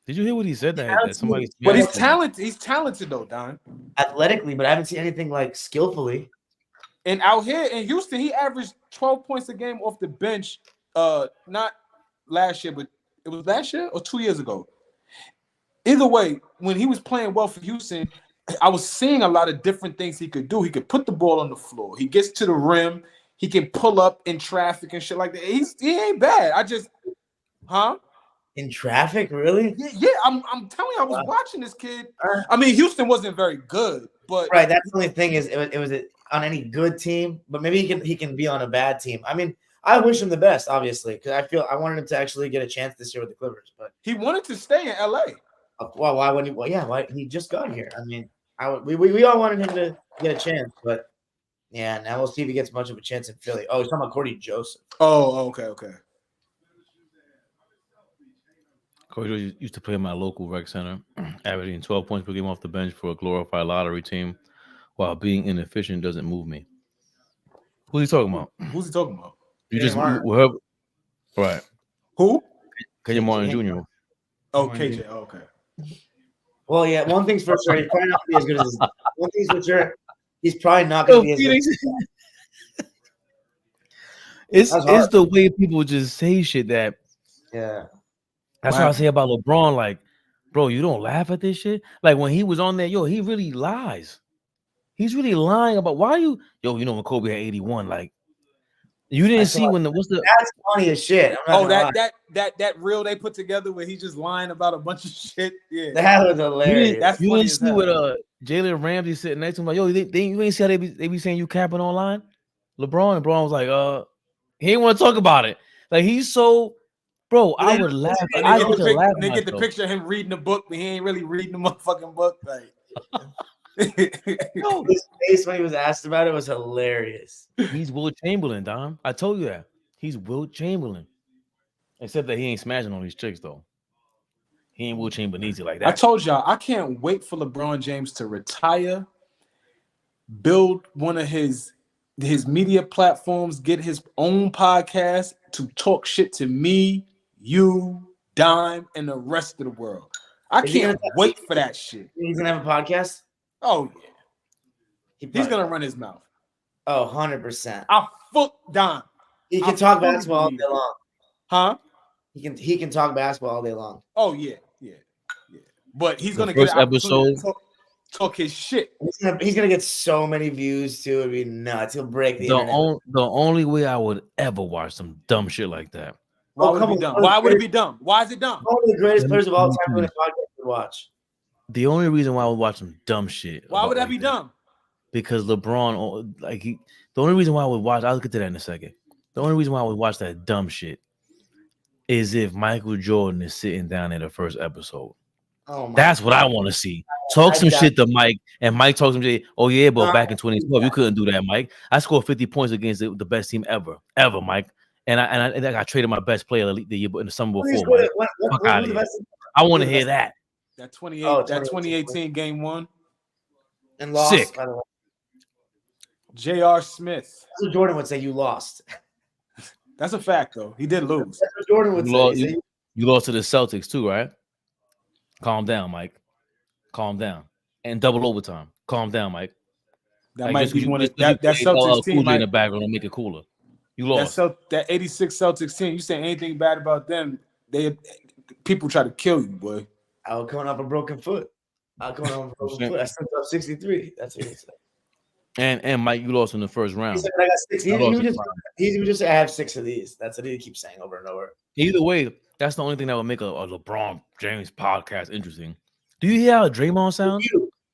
Did you hear what he said? That somebody. But he's talented. He's talented though, Don. Athletically, but I haven't seen anything like skillfully. And out here in Houston, he averaged 12 points a game off the bench. Not last year, but it was last year or 2 years ago. Either way, when he was playing well for Houston, I was seeing a lot of different things he could do. He could put the ball on the floor. He gets to the rim. He can pull up in traffic and shit like that. He ain't bad. In traffic, really? Yeah. I'm telling you, I was watching this kid. I mean, Houston wasn't very good, but Right. That's the only thing is it was on any good team, but maybe he can be on a bad team. I mean, I wish him the best, obviously, because I wanted him to actually get a chance this year with the Clippers. But he wanted to stay in LA. Well, why wouldn't he? Well, yeah, why he just got here? I mean, we all wanted him to get a chance, but yeah, now we'll see if he gets much of a chance in Philly. Oh, he's talking about Cordy Joseph. Oh, okay. Corey used to play in my local rec center, averaging 12 points per game off the bench for a glorified lottery team, while being inefficient doesn't move me. Who's he talking about? Who's he talking about? You just Martin. right. Who? Kenyon Martin Jr. Oh, KJ. Oh, okay. Well, yeah, one thing's for sure, he's probably not going to be as good as one thing's for sure, he's probably not going to be as good. It's That's hard. the way people just say shit that. Yeah. That's what I say about LeBron. Like, bro, you don't laugh at this shit. Like when he was on there, he really lies. He's really lying about why you when Kobe had 81. Like, you didn't see when that's funny as shit. Oh, that reel they put together where he's just lying about a bunch of shit. Yeah, that was hilarious. You didn't see with Jalen Ramsey sitting next to him like, you ain't see how they be saying you capping online. LeBron was like, he didn't want to talk about it. Like he's so. Bro, I would laugh. They get the picture of him reading the book, but he ain't really reading the motherfucking book. Like, his face when he was asked about it was hilarious. He's Will Chamberlain, Dom. I told you that. He's Will Chamberlain. Except that he ain't smashing on these chicks, though. He ain't Will Chamberlain easy like that. I told y'all, I can't wait for LeBron James to retire, build one of his media platforms, get his own podcast to talk shit to me, you, Dime, and the rest of the world. I can't wait for that shit. He's gonna have a podcast? Oh yeah. He's gonna run his mouth. Oh, 100%. I fuck Dime. He can talk basketball all day long. Huh? He can talk basketball all day long. Oh yeah. But he's gonna first get episode. Talk his shit. He's gonna get so many views too. It'd be nuts. He'll break the internet. The only way I would ever watch some dumb shit like that. Why would it be dumb? Why would it be dumb? Why is it dumb? One of the greatest players of all time doing a podcast to watch. The only reason why I would watch some dumb shit. Why would that be dumb? Because LeBron, the only reason why I would watch, I'll get to that in a second. The only reason why I would watch that dumb shit is if Michael Jordan is sitting down in the first episode. That's what I want to see. Talk some shit to Mike, and Mike talks some shit. Oh yeah, but back in 2012, you couldn't do that, Mike. I scored 50 points against the best team ever, Mike. And I traded my best player the year in the summer before. Mike. Fuck out of here. I want to hear that. That 2018 game one and lost. Sick. By the way. J.R. Smith. That's what Jordan would say. You lost. That's a fact, though. He did lose. That's what Jordan would say. You lost to the Celtics too, right? Calm down, Mike. Calm down. And double overtime. Calm down, Mike. That might be one of that Celtics team in the background and make it cooler. You lost. That 86 Celtics team. You say anything bad about them, people try to kill you, boy. I was coming off a broken foot. I stepped up 63. That's what he said. And Mike, you lost in the first round. He said, I got 6. He would just say, I have 6 of these. That's what he keeps saying over and over. Either way, that's the only thing that would make a LeBron James podcast interesting. Do you hear how Draymond sounds?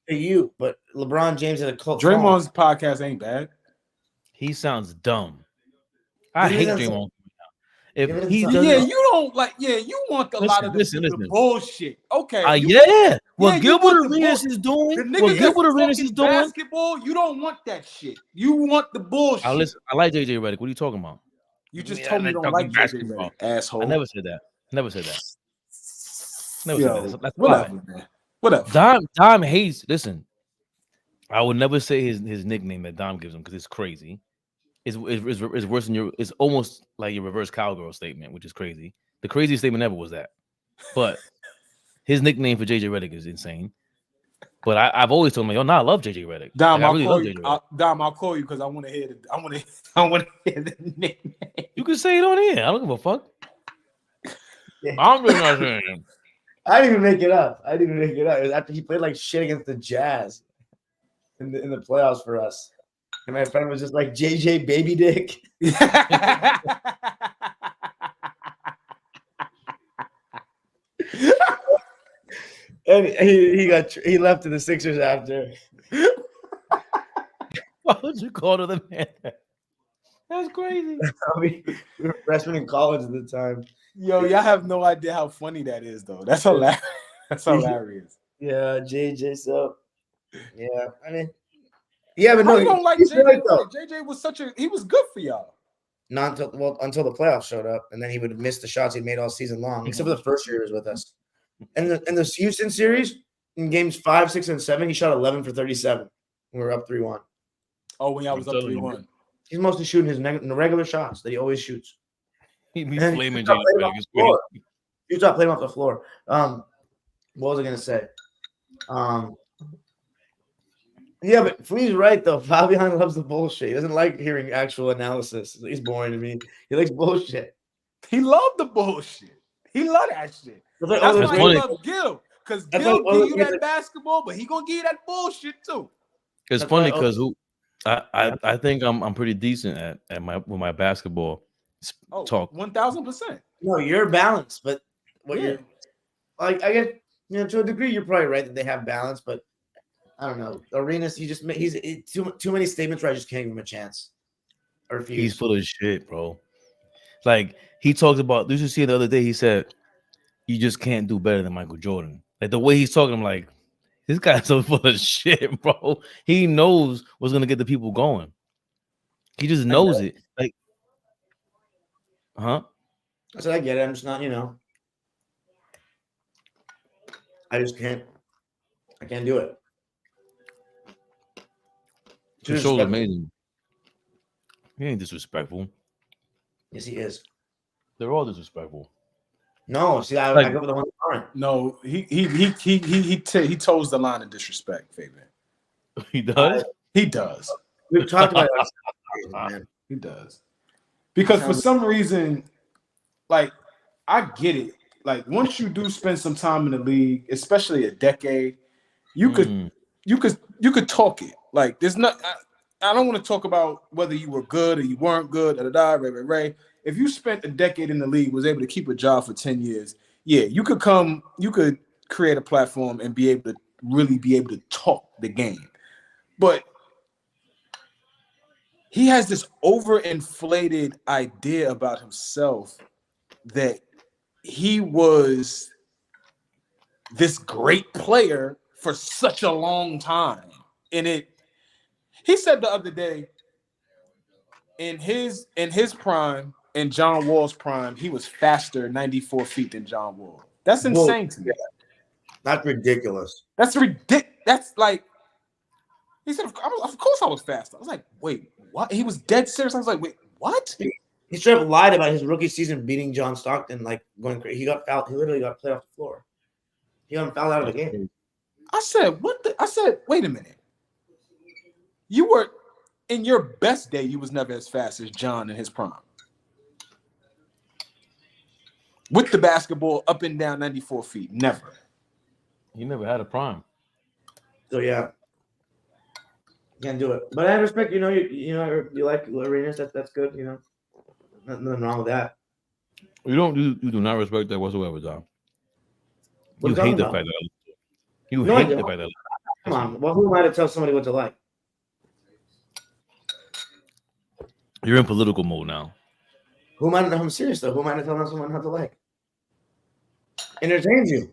You, but LeBron James had a cult. Draymond's podcast ain't bad. He sounds dumb. I Give hate it a- Draymond. give it If a he time. doesn't, Yeah, you don't like. Yeah, you want a lot of the, listen. the bullshit. Okay. yeah. What you Gilbert want the Arenas bull- is doing, The nigga what is Gilbert Arenas talking is doing. basketball. You don't want that shit. You want the bullshit. I like JJ Redick. What are you talking about? You just Yeah, told me you I'm don't like talking JJ basketball. Redick, asshole. I never said that. Never said that. Never Yo, said that. That's whatever, why. man. Whatever. Dom hates. Listen, I would never say his nickname that Dom gives him because it's crazy. It's worse than your. It's almost like your reverse cowgirl statement, which is crazy. The craziest statement ever was that. But his nickname for JJ Redick is insane. But I've always told him, yo, I love JJ Redick. Dom, Like, I I'll really call love you. JJ Redick. Dom, I'll call you because I want to hear. I want to hear the nickname. You can say it on here. I don't give a fuck. Yeah. I'm really not saying it. I didn't even make it up. It was after he played like shit against the Jazz in the playoffs for us. And my friend was just like JJ Baby Dick. And he left to the Sixers after. Why would you call to the man? That's crazy. We were freshmen in college at the time. Yo, y'all have no idea how funny that is, though. That's hilarious. That's hilarious. Yeah, JJ. So, yeah, I mean, yeah, but How no, you don't like he's JJ? right, though. JJ was he was good for y'all. Not until the playoffs showed up, and then he would miss the shots he'd made all season long, except for the first year he was with us. And in the Houston series, in games 5, 6, and 7, he shot 11 for 37. We were up 3-1. Oh, when y'all was up I'm telling you. 3-1. He's mostly shooting his regular shots that he always shoots. He's And flaming Utah JJ played him Redick. off It's the floor. crazy. Utah played him off the floor. What was I gonna say? Yeah, but Flea's right though. Fabian loves the bullshit. He doesn't like hearing actual analysis. He's boring to me. He likes bullshit. He loved the bullshit. He loved that shit. It's like, That's oh, That's why funny. he loved Gil. Because That's Gil like, oh, give you it's that like- basketball, but he gonna give you that bullshit too. It's That's funny why- because I think I'm pretty decent at my basketball Oh, talk. 1000%. No, you're balanced, but what Yeah. you're like, I get, to a degree, you're probably right that they have balance, but I don't know. Arenas, he's too many statements where I just can't give him a chance. Or refuse. He's full of shit, bro. Like he talks about. Did you see the other day? He said, "You just can't do better than Michael Jordan." Like the way he's talking, I'm like, this guy's so full of shit, bro. He knows what's gonna get the people going. He just knows it. Like, huh? I said, I get it. I'm just not, I just can't. I can't do it. The show's amazing. He ain't disrespectful. Yes, he is. They're all disrespectful. No, see, I Like- go with the one that aren't. No, he toes the line of disrespect, Fabian. He does. He does. We've talked about it. Man. He does. Because for some reason, like, I get it. Like, once you do spend some time in the league, especially a decade, you could talk it. Like, there's not. I don't want to talk about whether you were good or you weren't good. Ray. If you spent a decade in the league, was able to keep a job for 10 years, yeah, you could create a platform and be able to talk the game. But he has this overinflated idea about himself that he was this great player for such a long time. And he said the other day, in his prime, in John Wall's prime, he was faster 94 feet than John Wall. That's insane to me. That's ridiculous. That's ridiculous. That's like, he said, of course I was faster. I was like, wait, what? He was dead serious. I was like, wait, what? He straight up lied about his rookie season beating John Stockton, like going crazy. He got fouled. He literally got played off the floor. He got fouled out of the game. I said, wait a minute. You were, in your best day, you was never as fast as John in his prime. With the basketball up and down 94 feet. Never. He never had a prime. So yeah, can't do it. But I respect. You like Arenas. That's good. Nothing wrong with that. You do not respect that whatsoever, John. What You are you hate the talking fact You No, I hate the don't. fact that. Come on. Well, who am I to tell somebody what to like? You're in political mode now. Who am I to? I'm serious though. Who am I to tell someone how to like? Entertains you.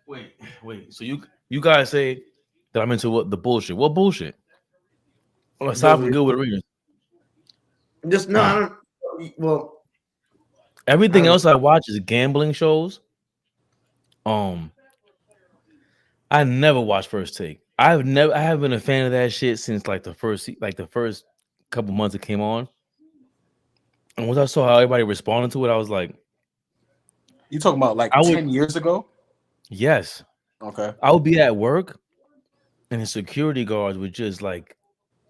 Wait. So you guys say that I'm into what the bullshit? What bullshit? Well, aside from Good with Arenas, Just no. I don't. Well, everything I don't else I watch is gambling shows. I never watched First Take. I haven't been a fan of that shit since like the first couple months it came on. And once I saw how everybody responded to it, I was like, You talking about like 10 years ago? yes. Okay. I would be at work and the security guards would just like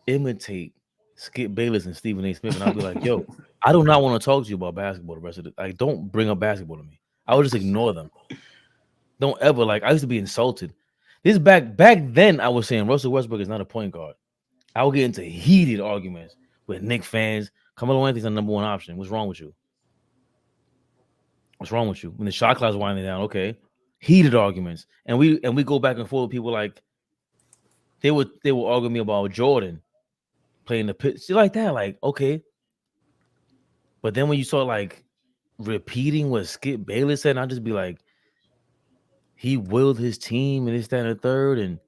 imitate Skip Bayless and Stephen A. Smith. And I'd be like, yo, I do not want to talk to you about basketball the rest of the like don't bring up basketball to me. I would just ignore them. Don't ever I used to be insulted. This back then I was saying Russell Westbrook is not a point guard. I would get into heated arguments with Knicks fans. Carmelo Anthony's the number one option. What's wrong with you? What's wrong with you? When the shot clock's winding down, okay. Heated arguments. And we go back and forth with people like they would argue me about Jordan playing the pit, shit like that. Like, okay. But then when you start like repeating what Skip Bayless said, I'd just be like, he willed his team and this, that, and the third. And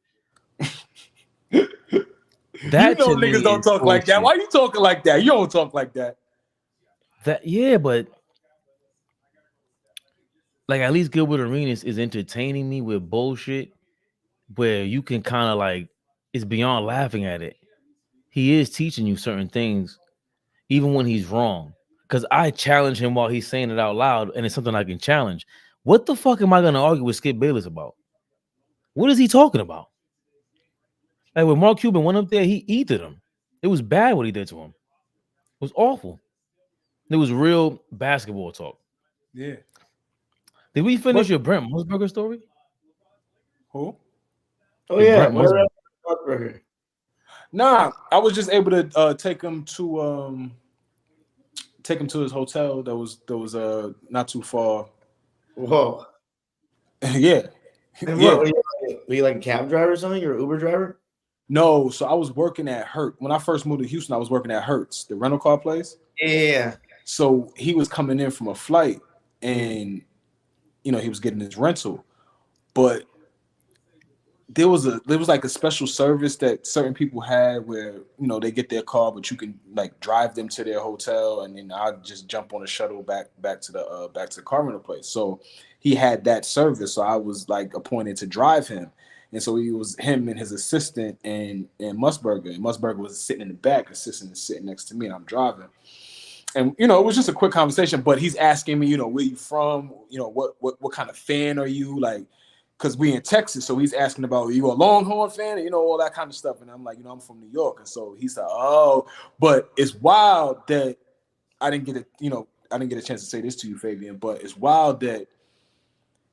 that you know niggas don't talk like that. Why you talking like that? You don't talk like that. But like at least Gilbert Arenas is entertaining me with bullshit where you can kind of like it's beyond laughing at it. He is teaching you certain things, even when he's wrong. Because I challenge him while he's saying it out loud, and it's something I can challenge. What the fuck am I gonna argue with Skip Bayless about? What is he talking about? Like when Mark Cuban went up there, he eated him. It was bad what he did to him. It was awful. It was real basketball talk. Yeah. Did we finish your Brent Musburger story? Who? Oh yeah, Musburger. Nah, I was just able to take him to his hotel that was not too far. Whoa. Yeah. And Yeah. were you like a cab driver or something? You're an Uber driver? No, so I was working at Hertz. When I first moved to Houston, I was working at Hertz, the rental car place. Yeah. So he was coming in from a flight and he was getting his rental. But there was like a special service that certain people had where they get their car, but you can like drive them to their hotel, and then I just jump on a shuttle back to the car rental place. So he had that service, so I was like appointed to drive him, and so he was him and his assistant and Musburger. And Musburger was sitting in the back, assistant is sitting next to me, and I'm driving. And it was just a quick conversation, but he's asking me, where you from? What kind of fan are you? Like, because we in Texas, so he's asking about, are you a Longhorn fan? And all that kind of stuff. And I'm like, I'm from New York. And so he's like, oh, but it's wild that I didn't get a chance to say this to you, Fabian, but it's wild that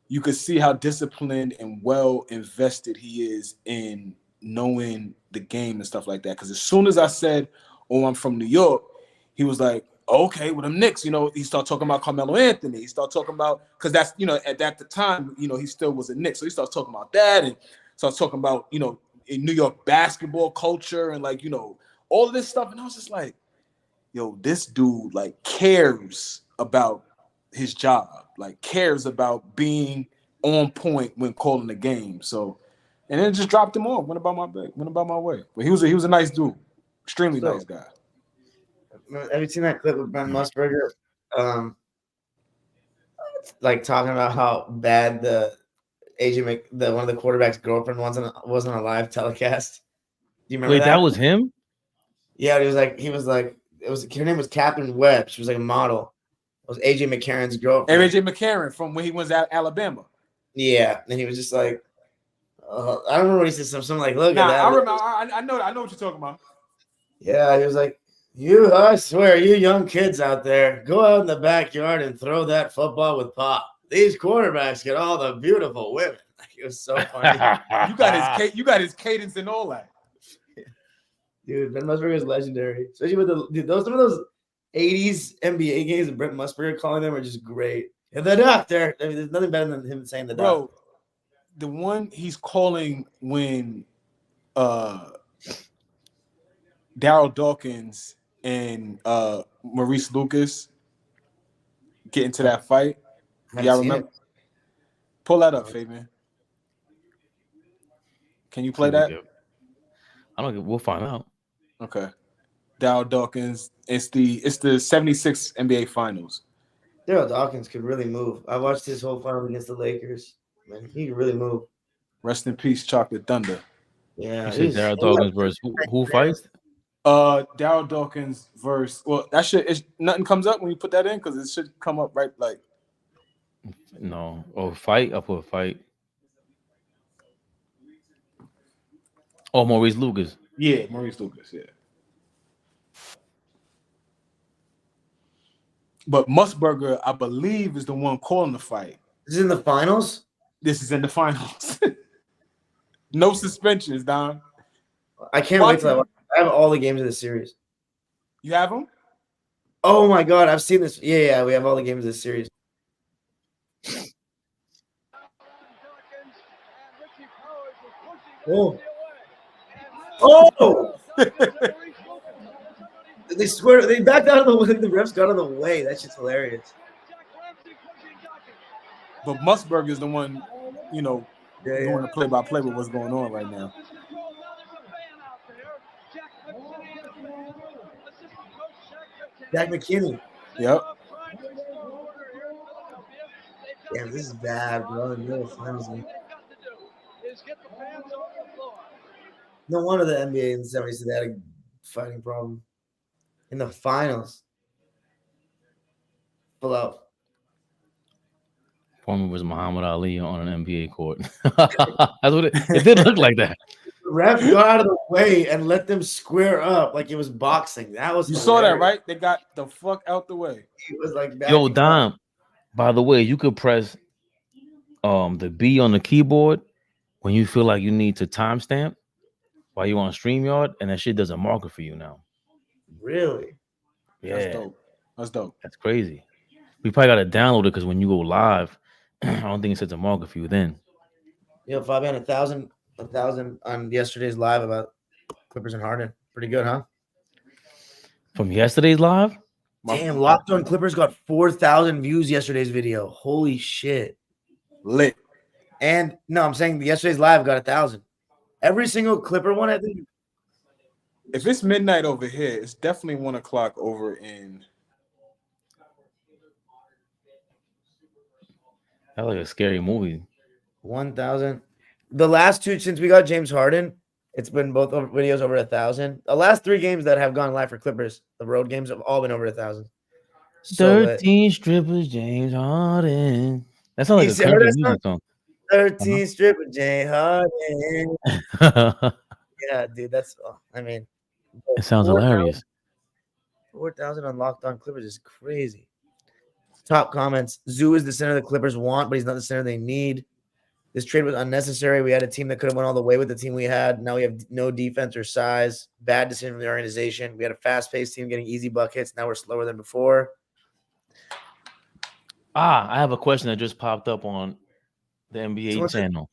you could see how disciplined and well invested he is in knowing the game and stuff like that. Because as soon as I said, oh, I'm from New York, he was like, okay, with them Knicks, he started talking about Carmelo Anthony. He started talking about, because that's, at the time, he still was a Knicks. So he starts talking about that and starts talking about, in New York basketball culture and like, all of this stuff. And I was just like, yo, this dude like cares about his job, like cares about being on point when calling the game. So, and then just dropped him off, went about my way. But he was a nice dude, extremely nice guy. Have you seen that clip of Ben Musburger? Like talking about how bad the one of the quarterback's girlfriend wasn't on a live telecast. Do you remember that? Wait, that was him? Yeah, he was like her name was Catherine Webb. She was like a model. It was AJ McCarron's girlfriend. AJ McCarron from when he was at Alabama. Yeah, and he was just like, I don't remember what he said. Something like, look at that. I remember. I know what you're talking about. Yeah, he was like, I swear, you young kids out there, go out in the backyard and throw that football with Pop. These quarterbacks get all the beautiful women. Like, it was so funny. you got his cadence and all that. Dude, Ben Musburger is legendary. Especially with some of those 80s NBA games and Brent Musburger calling them are just great. The doctor. There's nothing better than him saying the doctor. Bro, the one he's calling when Daryl Dawkins and Maurice Lucas get into that fight. Y'all remember? Pull that up, Fabian. Can you play that? I don't. We'll find out. Okay. Daryl Dawkins. It's the 76 NBA Finals. Daryl Dawkins could really move. I watched his whole final against the Lakers. Man, he could really move. Rest in peace, Chocolate Thunder. Yeah. You said Daryl Dawkins versus who fights? Daryl Dawkins versus that shit. Nothing comes up when you put that in because it should come up right like. No. Oh, fight. I put fight. Oh, Maurice Lucas. Yeah, Maurice Lucas. Yeah. But Musburger, I believe, is the one calling the fight. This is in the finals? This is in the finals. No suspensions, Don. I can't wait till I have all the games of the series. You have them? Oh my god, I've seen this. Yeah, we have all the games of the series. Oh. Oh! They swear they backed out of the way. The refs got out of the way. That shit's hilarious. But Musburger is the one, doing Yeah. the play-by-play with what's going on right now. Jack McKinney. Yep. Damn, this is bad, bro. No finals, man. No wonder the NBA in the 70s they had a fighting problem. In the finals. Pull out. Former was Muhammad Ali on an NBA court. That's what it did look like that. The ref got out of the way and let them square up like it was boxing. That was You hilarious. saw that, right? They got the fuck out the way. It was like Yo, Dom, by the way, you could press the B on the keyboard when you feel like you need to timestamp while you're on StreamYard, and that shit does a marker for you now. Really? Yeah, That's dope. That's dope. that's crazy. We probably gotta download it because when you go live, I don't think it sets a marker for you then. Yo, Fabian, 1,000 on yesterday's live about Clippers and Harden. Pretty good, huh? From yesterday's live? Damn, Locked On Clippers got 4,000 views yesterday's video. Holy shit. Lit. And no, I'm saying yesterday's live got 1,000. Every single Clipper one, I think. If it's midnight over here, it's definitely 1 o'clock over in. That's like a scary movie. 1,000. The last two since we got James Harden, it's been both videos over 1,000. The last 3 games that have gone live for Clippers, the road games have all been over 1,000. So 13 strippers, James Harden. That sounds like You a heard country that music song. 13 stripper James Harden. Yeah, dude, that's. I mean, It sounds 4,000 hilarious. 4,000 on Locked On Clippers is crazy. Top comments: Zoo is the center the Clippers want, but he's not the center they need. This trade was unnecessary. We had a team that could have went all the way with the team we had. Now we have no defense or size. Bad decision from the organization. We had a fast-paced team getting easy buckets. Now we're slower than before. I have a question that just popped up on the NBA channel.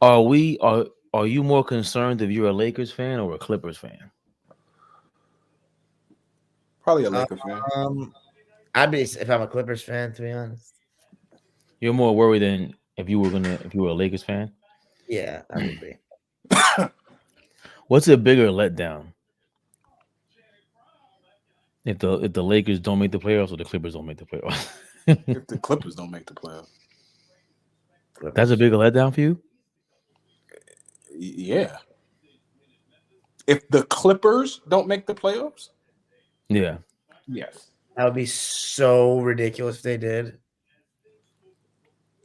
Are you more concerned if you're a Lakers fan or a Clippers fan? Probably a Lakers fan. I'd be if I'm a Clippers fan, to be honest. You're more worried than if you were a Lakers fan? Yeah, I would be. What's a bigger letdown? If the Lakers don't make the playoffs or the Clippers don't make the playoffs? If the Clippers don't make the playoffs. That's a bigger letdown for you? Yeah. If the Clippers don't make the playoffs? Yeah. Yes. That would be so ridiculous if they did.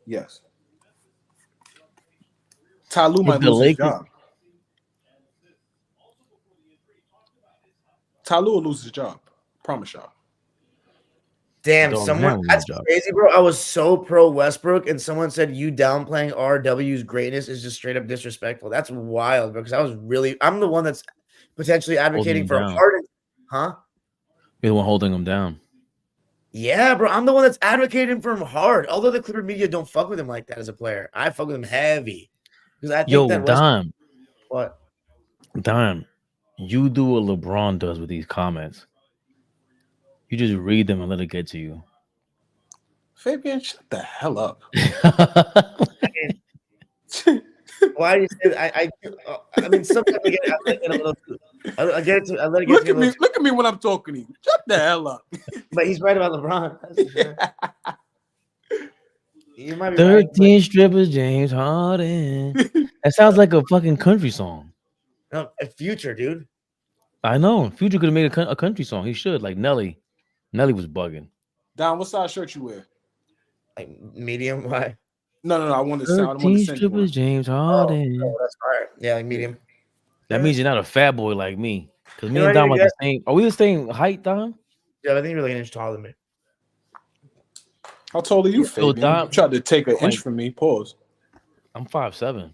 Yes. Ty Lue might the lose his Lakers- job. Ty Lue will lose his job. Promise y'all. Damn, Don't have someone a that's job. crazy, bro. I was so pro Westbrook, and someone said you downplaying RW's greatness is just straight up disrespectful. That's wild, bro. Because I'm the one that's potentially advocating him for down. Harden. Huh? You're the one holding them down. Yeah, bro. I'm the one that's advocating for him hard. Although the Clipper media don't fuck with him like that as a player. I fuck with him heavy. Because I think Yo, that what? Dime, you do what LeBron does with these comments. You just read them and let it get to you. Fabian, shut the hell up. Why do you say that? I mean, sometimes I get a little. I get it. I let it get Look to at me. me. Look at me when I'm talking to you. Shut the hell up. But he's right about LeBron. That's for sure. You might be 13 right, strippers, James Harden. That sounds like a fucking country song. no, a Future, dude. I know. Future could have made a country song. He should, like Nelly. Nelly was bugging. Don, what size shirt you wear? Like medium. Why? No. I want to sound. I want 13 to send you one. strippers, James Harden. Oh, that's fire. Yeah, like medium. That means you're not a fat boy like me. Because me You know and Dom what are you the same. Are we the same height, Dom? Yeah, I think you're like an inch taller than me. How tall are you, So Fabian? Dom- You tried to take an like- inch from me. Pause. I'm 5'7".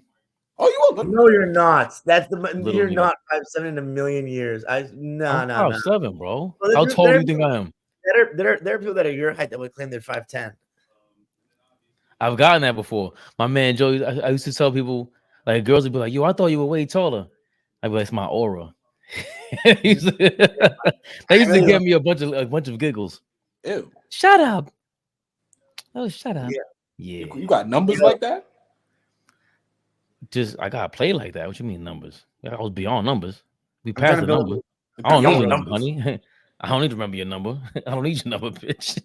Oh, you are. No, you're not. That's the Little you're nigga. not 5'7" in a million years. No. I'm 5'7", bro. Well, How there- tall do there- you think I am? There are people that are your height that would claim they're 5'10". I've gotten that before. My man Joey, I used to tell people, like girls would be like, yo, I thought you were way taller. I'd be like, it's my aura. They used to give me a bunch of giggles. Ew. Shut up. Oh, shut up. Yeah. Yeah. You got numbers like that? Just I gotta play like that. What you mean numbers? I was beyond numbers. We trying passed to the build- number. I don't need Beyond your number, numbers. honey. I don't need to remember your number. I don't need your number, bitch.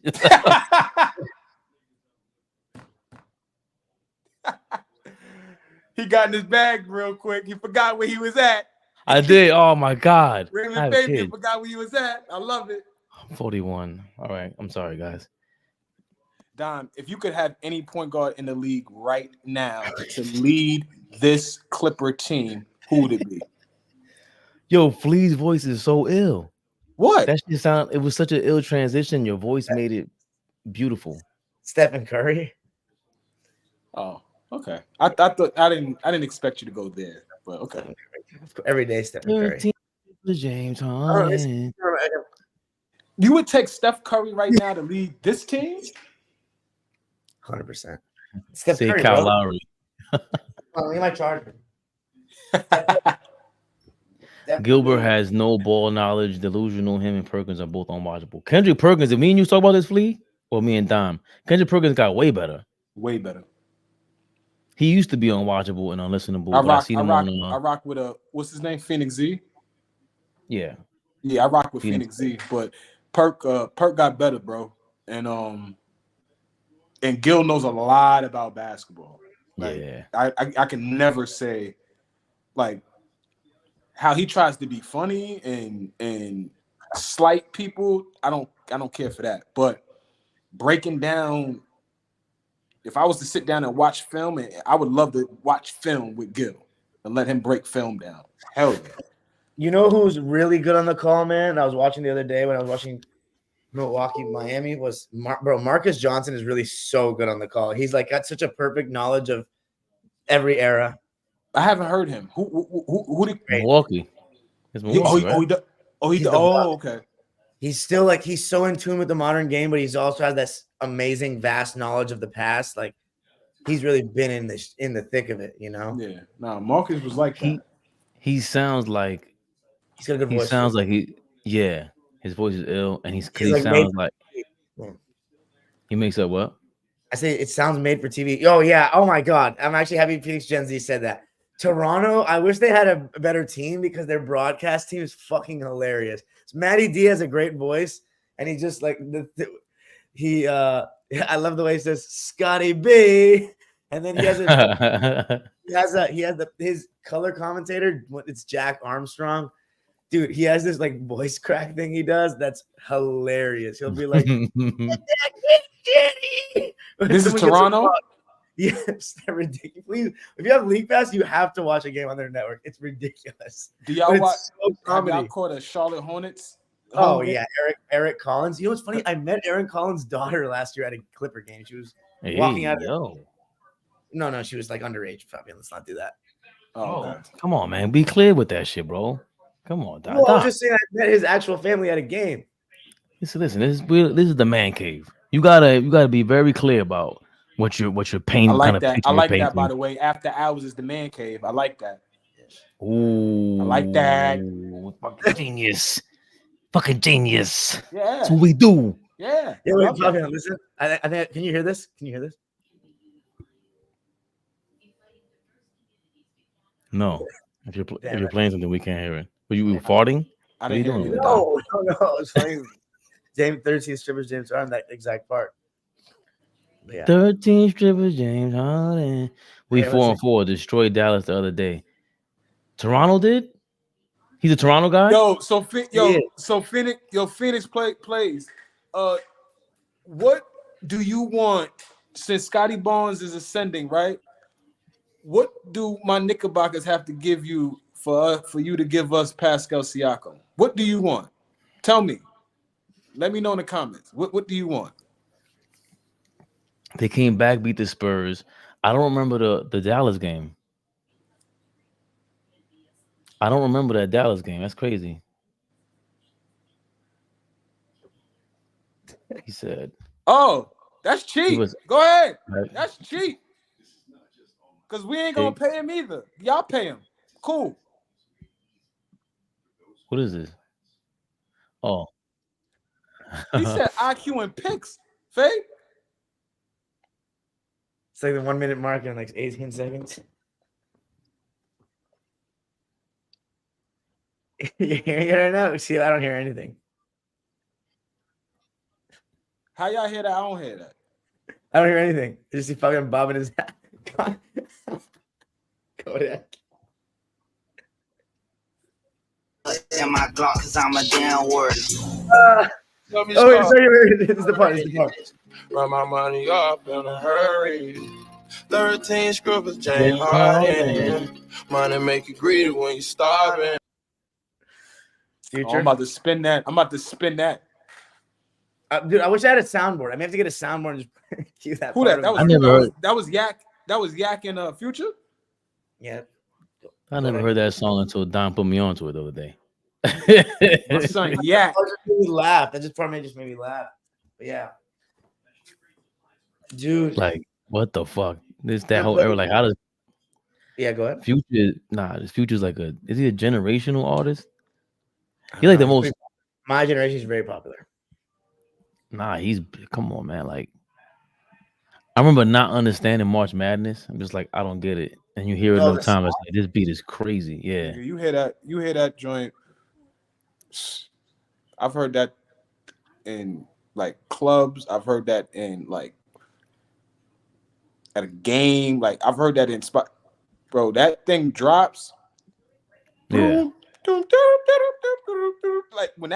He got in his bag real quick. He forgot where he was at. I did. Oh my God. I Raymond have a Fabian kid. forgot where he was at. I love it. I'm 41. All right. I'm sorry, guys. Don, if you could have any point guard in the league right now to lead this Clipper team, who would it be? Yo, Flea's voice is so ill. What? That shit sound. It was such an ill transition. Your voice made it beautiful. Stephen Curry. Oh, okay. I thought I didn't expect you to go there, but okay. Every day, Stephen Curry. 13 James Oh, it's- Harden. You would take Steph Curry right now to lead this team? 100%. Steph Say Curry, Kyle bro. Lowry. Oh, he might charge me. Gilbert has no ball knowledge, delusional. Him and Perkins are both unwatchable. Kendrick Perkins, did me and you talk about this, Flea? Or me and Dom? Kendrick Perkins got way better. Way better. He used to be unwatchable and unlistenable. I but I rock, seen I him rock, on. I rock with what's his name? Phoenix Z. Yeah. Yeah, I rock with Phoenix. Phoenix Z, but Perk got better, bro. And Gil knows a lot about basketball. Like, Yeah. I can never say like how he tries to be funny and slight people. I don't care for that. But breaking down, if I was to sit down and watch film, and I would love to watch film with Gil and let him break film down. Hell yeah. You know who's really good on the call, man? I was watching the other day when I was watching Milwaukee, Miami. Was Marcus Johnson is really so good on the call. He's like got such a perfect knowledge of every era. I haven't heard him. Who did Milwaukee. It's Milwaukee, right? He's the okay. He's still like he's so in tune with the modern game, but he's also has this amazing, vast knowledge of the past. Like he's really been in the thick of it, you know. Yeah. No, Marcus was like that. He sounds like He's got a good he voice. sounds like his voice is ill and he like sounds like Yeah. he makes up what? I say it sounds made for TV. Oh yeah. Oh my God. I'm actually happy Phoenix Gen Z said that. Toronto, I wish they had a better team because their broadcast team is fucking hilarious. So Matty D has a great voice, and he just like I love the way he says Scotty B, and then he has his color commentator. It's Jack Armstrong, dude. He has this like voice crack thing he does. That's hilarious. He'll be like, This is Toronto. Yes, they're ridiculous. Please, if you have League Pass, you have to watch a game on their network. It's ridiculous. Do y'all But watch? it's so Have y'all comedy. caught a Charlotte Hornets? Oh yeah, Eric Collins. You know what's funny? I met Aaron Collins' daughter last year at a Clipper game. She was walking out. No, she was like underage. Fabian, let's not do that. Oh, okay. Come on, man. Be clear with that shit, bro. Come on, Well, I'm just saying I met his actual family at a game. Listen. This is the man cave. You gotta be very clear about what you're I painting. like Kind of that. picture I you're like that. By painting. the way, after hours is the man cave. I like that. Ooh, I like that. fucking genius. Fucking genius. Yeah. That's what we do. Yeah. Yeah, I wait, love that. Fabian, listen. I think. Can you hear this? Can you hear this? No, if you're Damn it. playing something, we can't hear it. Were you farting? I What are you didn't hear doing? you. No. It's funny. James 13 strippers, James Harden, that exact part. But yeah. 13 strippers, James Harden. We Okay, 4-4 destroyed Dallas the other day. Toronto did. He's a Toronto guy. So Phoenix plays. What do you want since Scotty Barnes is ascending, right? What do my Knickerbockers have to give you for you to give us Pascal Siakam? What do you want? Tell me. Let me know in the comments. What do you want? They came back, beat the Spurs. I don't remember the Dallas game. I don't remember that Dallas game. That's crazy. He said, Oh, that's cheap. Go ahead. Right. That's cheap. Because we ain't going to pay him either. Y'all pay him. Cool. What is this? Oh. He said IQ and picks. Faye? It's like the 1 minute mark in like 18 seconds. You hearing it or no? See, I don't hear anything. How y'all hear that? I don't hear that. I don't hear anything. I just see fucking bobbing his head. Kodak. In my Glock, cause I'm a damn word. Wait, sorry, this is the part. Run my money up in a hurry. 13 scribbles, James Harden. Money make you greedy when you starving. Oh, I'm about to spin that. Dude, I wish I had a soundboard. I may have to get a soundboard and just cue that. Who that? That was Yak. That was Yak in Future. Yeah. I never heard that song until Don put me onto it the other day. My son Yak. That just made me laugh. That just made me laugh. But yeah. Dude. Like, what the fuck? That whole era. Like, how does Yeah, go ahead. Future? Nah, this Future's like is he a generational artist? He's like the most. My generation is very popular. Nah, come on, man. Like, I remember not understanding March Madness. I'm just like, I don't get it. And you hear it another time, it's like, this beat is crazy. Yeah. You hear that joint. I've heard that in like clubs. I've heard that in like at a game. Like I've heard that in spot. Bro, that thing drops. Yeah. Like when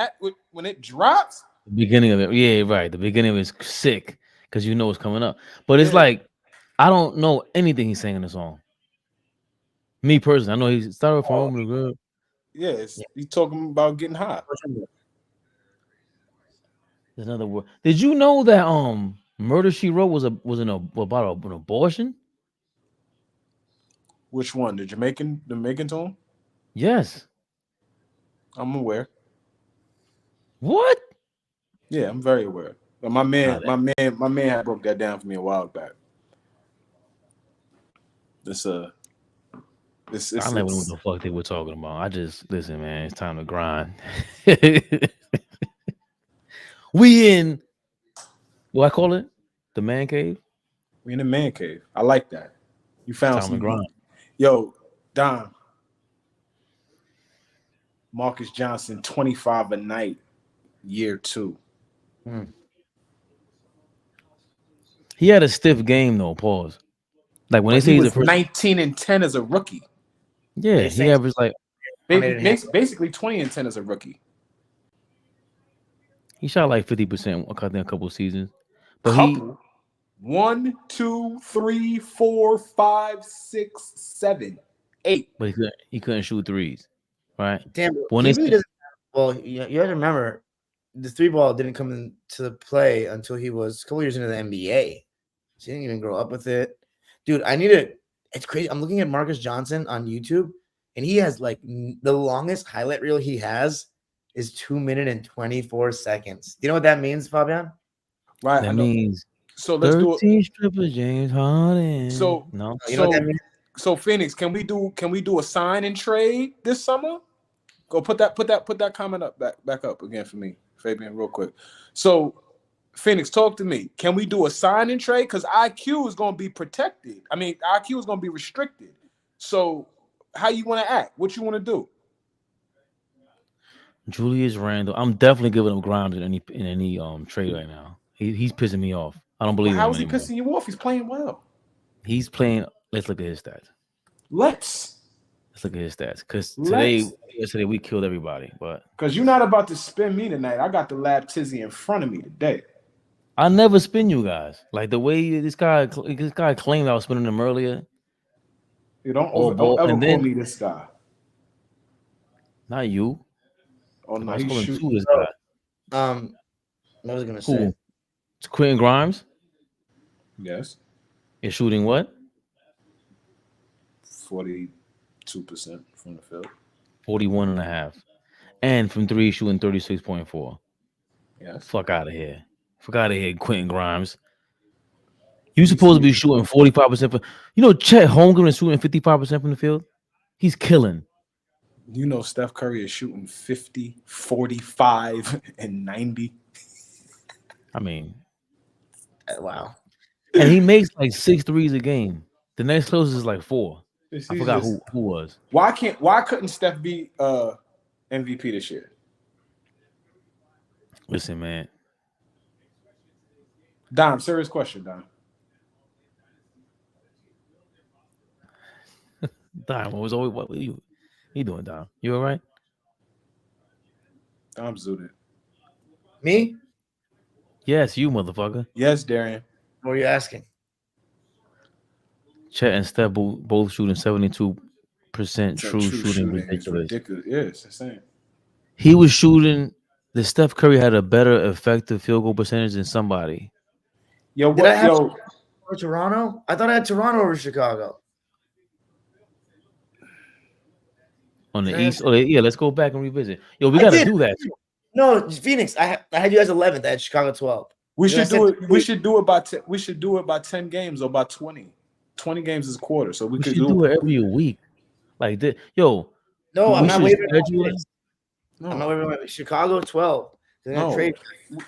it drops. The beginning of it, yeah, right. The beginning of it is sick because you know what's coming up. But it's like I don't know anything he's saying in the song. Me personally, I know he started from home. Yeah, he's talking about getting high. There's another word. Did you know that Murder She Wrote was about an abortion? Which one? The Jamaican tone? Yes. I'm aware. What? Yeah, I'm very aware. But my man had broke that down for me a while back. I never knew what the fuck they were talking about. I just listen, man. It's time to grind. We in what I call it? The man cave? We in the man cave. I like that. You found some grind. Yo, Don. Marcus Johnson, 25 a night, year 2. He had a stiff game though. Pause. Like when they say he he's was the first 19 and 10 as a rookie. Yeah, he averaged like basically 20 and 10 as a rookie. He shot like 50% a couple of seasons. But couple. 1, 2, 3, 4, 5, 6, 7, 8. But he couldn't shoot threes, right? Damn. When He really doesn't, well, you have to remember the 3-ball didn't come into play until he was a couple years into the NBA. So he didn't even grow up with it. Dude, it's crazy. I'm looking at Marcus Johnson on YouTube, and he has like the longest highlight reel he has is 2 minutes and 24 seconds. Do you know what that means, Fabian? Right. That means so. Let's do it. 13 stripper James Harden. So no, You know what that means? So Phoenix, can we do a sign and trade this summer? Go put that comment up back up again for me, Fabian, real quick. So Phoenix, talk to me. Can we do a sign and trade? Because IQ is going to be protected. I mean, IQ is going to be restricted. So how you want to act? What you want to do? Julius Randle. I'm definitely giving him Grimes in any trade right now. He's pissing me off. I don't believe How him is he anymore. pissing you off? He's playing well. He's playing. Let's look at his stats. Let's look at his stats. Because yesterday we killed everybody. But because you're not about to spin me tonight. I got the lab tizzy in front of me today. I never spin you guys. Like the way this guy claimed I was spinning him earlier. You don't ever call me this guy. Not you. Oh no, I was he's calling shooting. to this guy. What was I gonna say? It's Quentin Grimes. Yes. Is shooting what? 42% from the field. 41.5. And from three, shooting 36.4. Yes. Fuck out of here. Fuck out of here, Quentin Grimes. You supposed to be shooting 45%. Chet Holmgren is shooting 55% from the field. He's killing. You know Steph Curry is shooting 50, 45, and 90. I mean, wow. And he makes like 6 threes a game. The next closest is like 4. I forgot who was. Why couldn't Steph be MVP this year? Listen, man. Dom, serious question, Dom. Dom, what were you doing, Dom? You all right? Dom zooted. Me? Yes, you motherfucker. Yes, Darian. What are you asking? Chet and Steph both shooting 72% true shooting. Ridiculous. Yeah, it's insane. He was shooting. The Steph Curry had a better effective field goal percentage than somebody. Yo, Did I have Toronto? I thought I had Toronto over Chicago. On the East. Oh, yeah, let's go back and revisit. Yo, we got to do that. No, Phoenix. I had you guys 11th. I had Chicago 12. We should do it. We should do it by 10. We should do it by 10 games or by 20. 20 games is a quarter, so we could do it every week. Like this. Yo. No, I'm not waving. No. I'm not waving. Chicago 12. No, trade.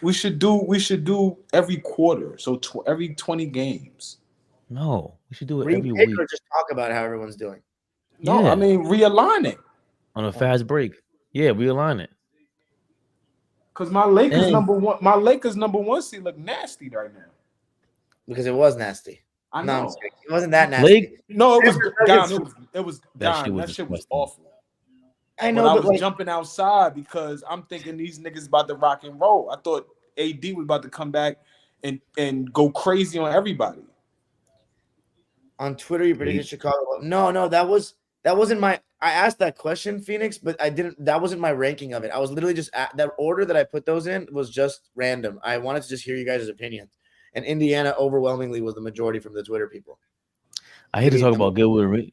We should do every quarter. So every 20 games. No, we should do it every week. Or just talk about how everyone's doing. No, yeah. I mean realign it on a fast break. Yeah, realign it. Because my Lakers number one seed look nasty right now. Because it was nasty. I know. No, it wasn't that nasty. No, it was that shit was awful. I know, but I was jumping outside because I'm thinking these niggas about to rock and roll. I thought AD was about to come back and go crazy on everybody. On Twitter, you predicted Chicago. No, that wasn't my. I asked that question, Phoenix, but I didn't. That wasn't my ranking of it. I was literally just that order that I put those in was just random. I wanted to just hear you guys' opinions, and Indiana overwhelmingly was the majority from the Twitter people. I hate to talk about Gilbert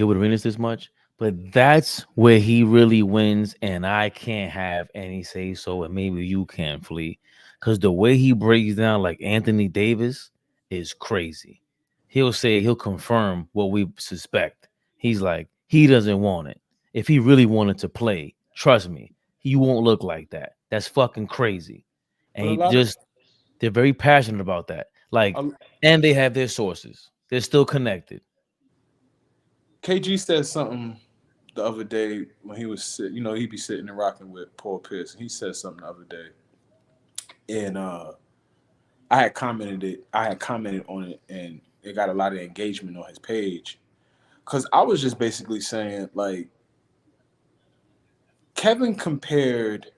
Arenas this much, but that's where he really wins, and I can't have any say so, and maybe you can, Flea, because the way he breaks down like Anthony Davis is crazy. He'll confirm what we suspect. He's like, he doesn't want it. If he really wanted to play, trust me, he won't look like that. That's fucking crazy. And they're very passionate about that. Like, and they have their sources. They're still connected. KG said something the other day when he was he'd be sitting and rocking with Paul Pierce. And he said something the other day. And I had commented on it, and it got a lot of engagement on his page. Because I was just basically saying, like, Kevin compared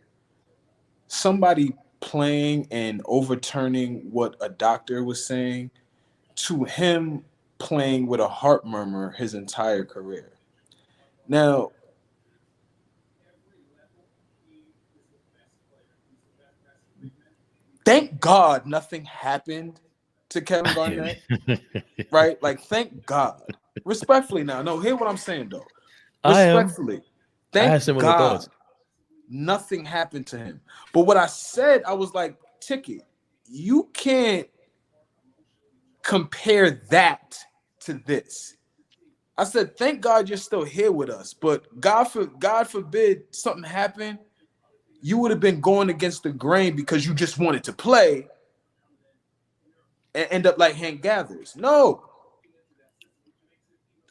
somebody playing and overturning what a doctor was saying to him playing with a heart murmur his entire career. Now, thank God nothing happened to Kevin Garnett, right? Like, thank God. Respectfully now. No, hear what I'm saying, though. Respectfully. Thank God. Nothing happened to him. But what I said, I was like, Ticket, you can't compare that to this. I said, thank God you're still here with us. But God forbid something happened, you would have been going against the grain because you just wanted to play and end up like Hank Gathers. No.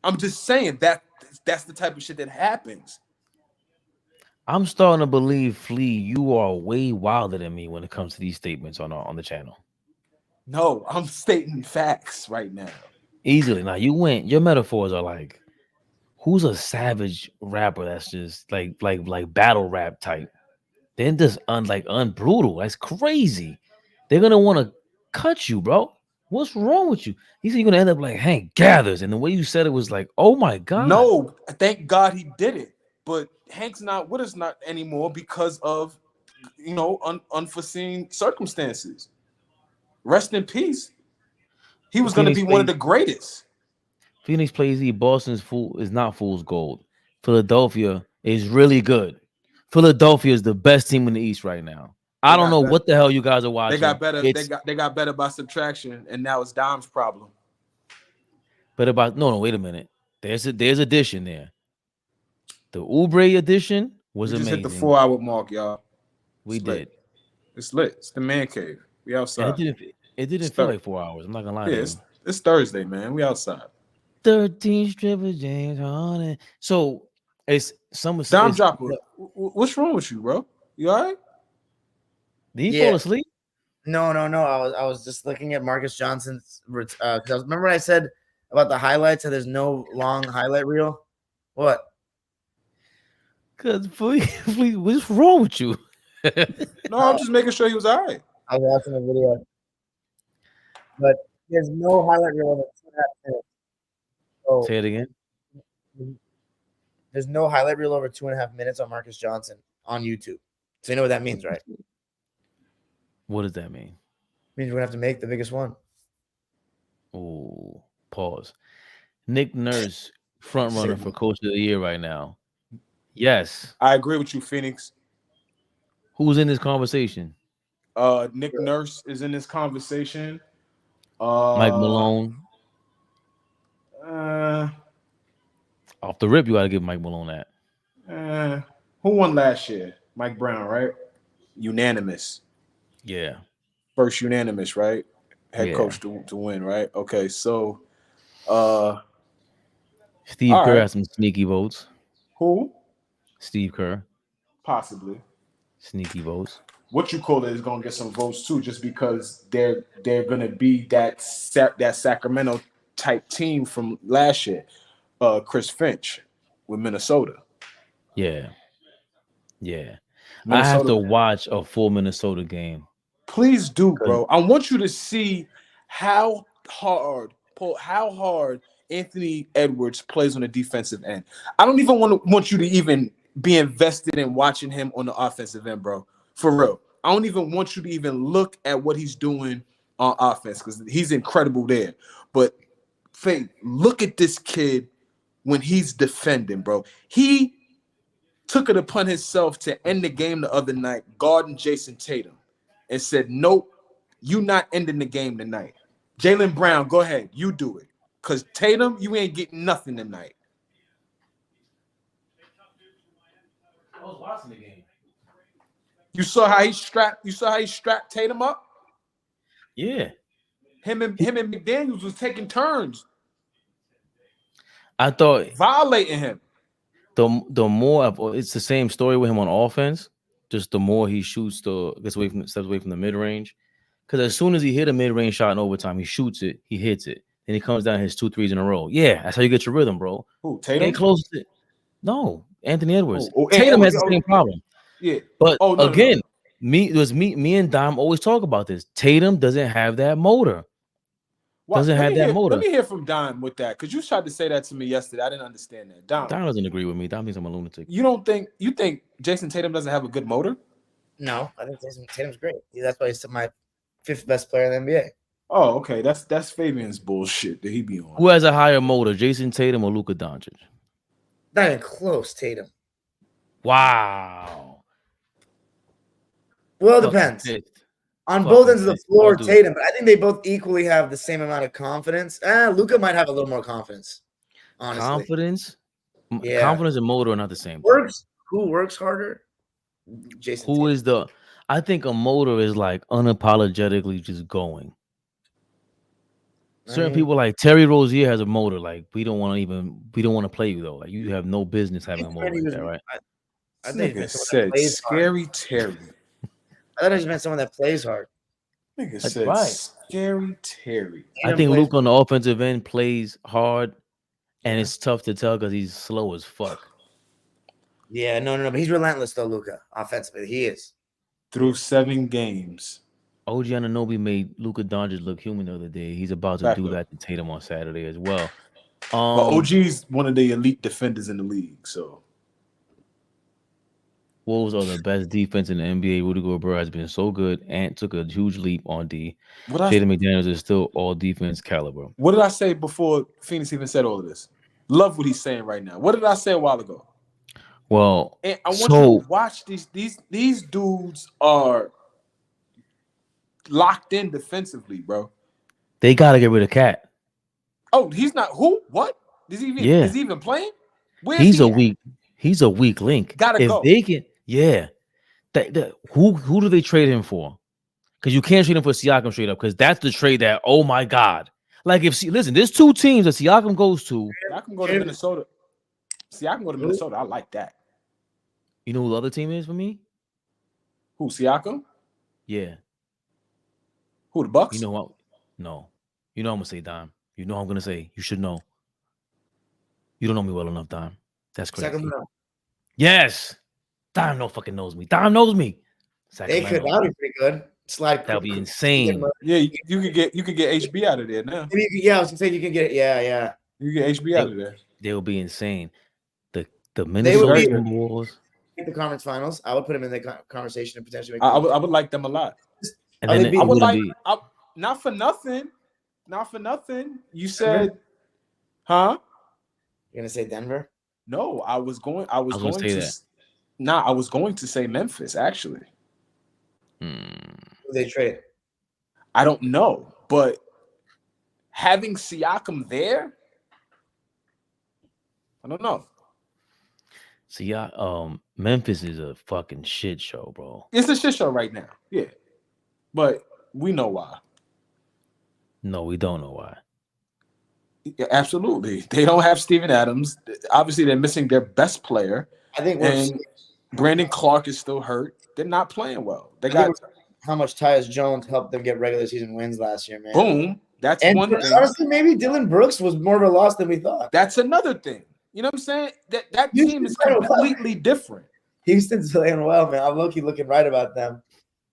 I'm just saying that's the type of shit that happens. I'm starting to believe, Flea, you are way wilder than me when it comes to these statements on the channel. No, I'm stating facts right now. Easily. Now you went. Your metaphors are like, who's a savage rapper that's just like battle rap type? They're just unbrutal. That's crazy. They're gonna want to cut you, bro. What's wrong with you? He said you're gonna end up like Hank Gathers, and the way you said it was like, oh my god. No, thank God he did it. But Hank's not with us not anymore because of unforeseen circumstances. Rest in peace. He was going to be one of the greatest. Phoenix plays E. Boston's is not fool's gold. Philadelphia is really good. Philadelphia is the best team in the East right now. I don't know what the hell you guys are watching. They got better. They got better by subtraction, and now it's Dom's problem. But no, wait a minute. There's addition there. The Oubre edition was we just amazing. hit the 4-hour mark, y'all. We did. It's lit. It's the man cave. We outside. And it didn't feel like 4 hours. I'm not gonna lie. Yeah, it's Thursday, man. We outside. 13 stripper James Harden. So it's some Dom Dropper. What's wrong with you, bro? You all right? Did he fall asleep? No. I was just looking at Marcus Johnson's because remember I said about the highlights, so there's no long highlight reel. What? Cause please, what's wrong with you? No, I'm just making sure he was all right. I was watching the video, but there's no highlight reel over 2.5 minutes. So say it again. There's no highlight reel over 2.5 minutes on Marcus Johnson on YouTube. So you know what that means, right? What does that mean? It means we're gonna have to make the biggest one. Oh, pause. Nick Nurse, front runner for Coach of the Year right now. Yes, I agree with you, Phoenix. Who's in this conversation? Nick Nurse is in this conversation. Mike Malone. Off the rip, you got to give Mike Malone that. Who won last year? Mike Brown, right? Unanimous. Yeah. First unanimous, right? Head coach to win, right? Okay, so Steve Kerr has some sneaky votes. Who? Steve Kerr. Possibly. Sneaky votes. What you call it is gonna get some votes too, just because they're gonna be that Sacramento type team from last year. Chris Finch with Minnesota. Yeah. Minnesota. I have to watch a full Minnesota game. Please do, bro. I want you to see how hard Anthony Edwards plays on the defensive end. I don't even want you to even be invested in watching him on the offensive end, bro. For real. I don't even want you to even look at what he's doing on offense because he's incredible there. But Faith, look at this kid when he's defending, bro. He took it upon himself to end the game the other night, guarding Jason Tatum, and said, nope, you not ending the game tonight. Jaylen Brown, go ahead. You do it. Because Tatum, you ain't getting nothing tonight. I was watching the game. You saw how he strapped Tatum up? Yeah. Him and McDaniels was taking turns. I thought violating him. The more it's the same story with him on offense. Just the more he shoots, steps away from the mid range. Because as soon as he hit a mid range shot in overtime, he shoots it, he hits it, then he comes down, his 2 threes in a row. Yeah, that's how you get your rhythm, bro. Who, Tatum? Get close to it. No, Anthony Edwards. Tatum has the same problem. Yeah, but again, me and Dom always talk about this. Tatum doesn't have that motor. Doesn't have that motor. Let me hear from Dom with that, because you tried to say that to me yesterday. I didn't understand that. Dom doesn't agree with me. Dom thinks I'm a lunatic. You think Jason Tatum doesn't have a good motor? No, I think Jason Tatum's great. That's why he's my 5th best player in the NBA. Oh, okay. That's Fabian's bullshit that he be on. Who has a higher motor, Jason Tatum or Luka Doncic? Not even close, Tatum. Wow. Well, it Fucking depends. pissed. On Fucking both ends of the pissed. floor, Oh, dude. Tatum, but I think they both equally have the same amount of confidence. Luka might have a little more confidence, honestly. Confidence, Yeah. confidence and motor are not the same. Who works harder? Jason. Who Tatum. is the? I think a motor is like unapologetically just going. Certain people like Terry Rozier has a motor. Like we don't want to play you though. Like you have no business having a motor like that, right? I think Nigga said Scary Terry. I thought it just meant someone that plays hard. Nigga That's said right. Scary Terry. I think Luke on the offensive end plays hard, and it's tough to tell because he's slow as fuck. Yeah, no, but he's relentless though, Luka. Offensively, he is. Through 7 games. OG Anunoby made Luka Doncic look human the other day. He's about to do that to Tatum on Saturday as well. But OG's one of the elite defenders in the league. So Wolves are the best defense in the NBA. Rudy Gobert has been so good and took a huge leap on D. Jaden McDaniels is still all defense caliber. What did I say before Phoenix even said all of this? Love what he's saying right now. What did I say a while ago? Well, and I want you to watch these dudes are locked in defensively, bro. They gotta get rid of Cat. Oh, he's not who? What? Is he even playing? He's a weak link. Gotta go. They can, who do they trade him for? Because you can't trade him for Siakam straight up. Because that's the trade that, oh my god, like listen, there's 2 teams that Siakam goes to. Siakam go to Minnesota. Siakam go to Minnesota. I like that. You know who the other team is for me? Who, Siakam? Yeah. Who, the Bucks? You know what? No. You know I'm gonna say Dime. You know I'm gonna say. You should know. You don't know me well enough, Dime. That's crazy. Sacramento. Yes. Dime no fucking knows me. Dime knows me. They could. That'd be pretty good. Slide. That'd be insane. Yeah, you could get HB out of there now. Yeah, I was gonna say you can get yeah. You get HB out of there. They will be insane. The Minnesota Timberwolves. The conference finals. I would put them in the conversation and potentially. I would like them a lot. And then I would like not for nothing. You said, huh? You're gonna say Denver? No, I was going to say Memphis, actually. Who they trade? I don't know, but having Siakam I don't know. See, Memphis is a fucking shit show, bro. It's a shit show right now. Yeah. But we know why. No, we don't know why. Yeah, absolutely. They don't have Steven Adams. Obviously, they're missing their best player. I think Brandon Clark is still hurt. They're not playing well. They got how much Tyus Jones helped them get regular season wins last year, man. Boom. That's one thing. Honestly, maybe Dylan Brooks was more of a loss than we thought. That's another thing. You know what I'm saying? That team is completely different. Houston's playing well, man. I'm low-key looking right about them.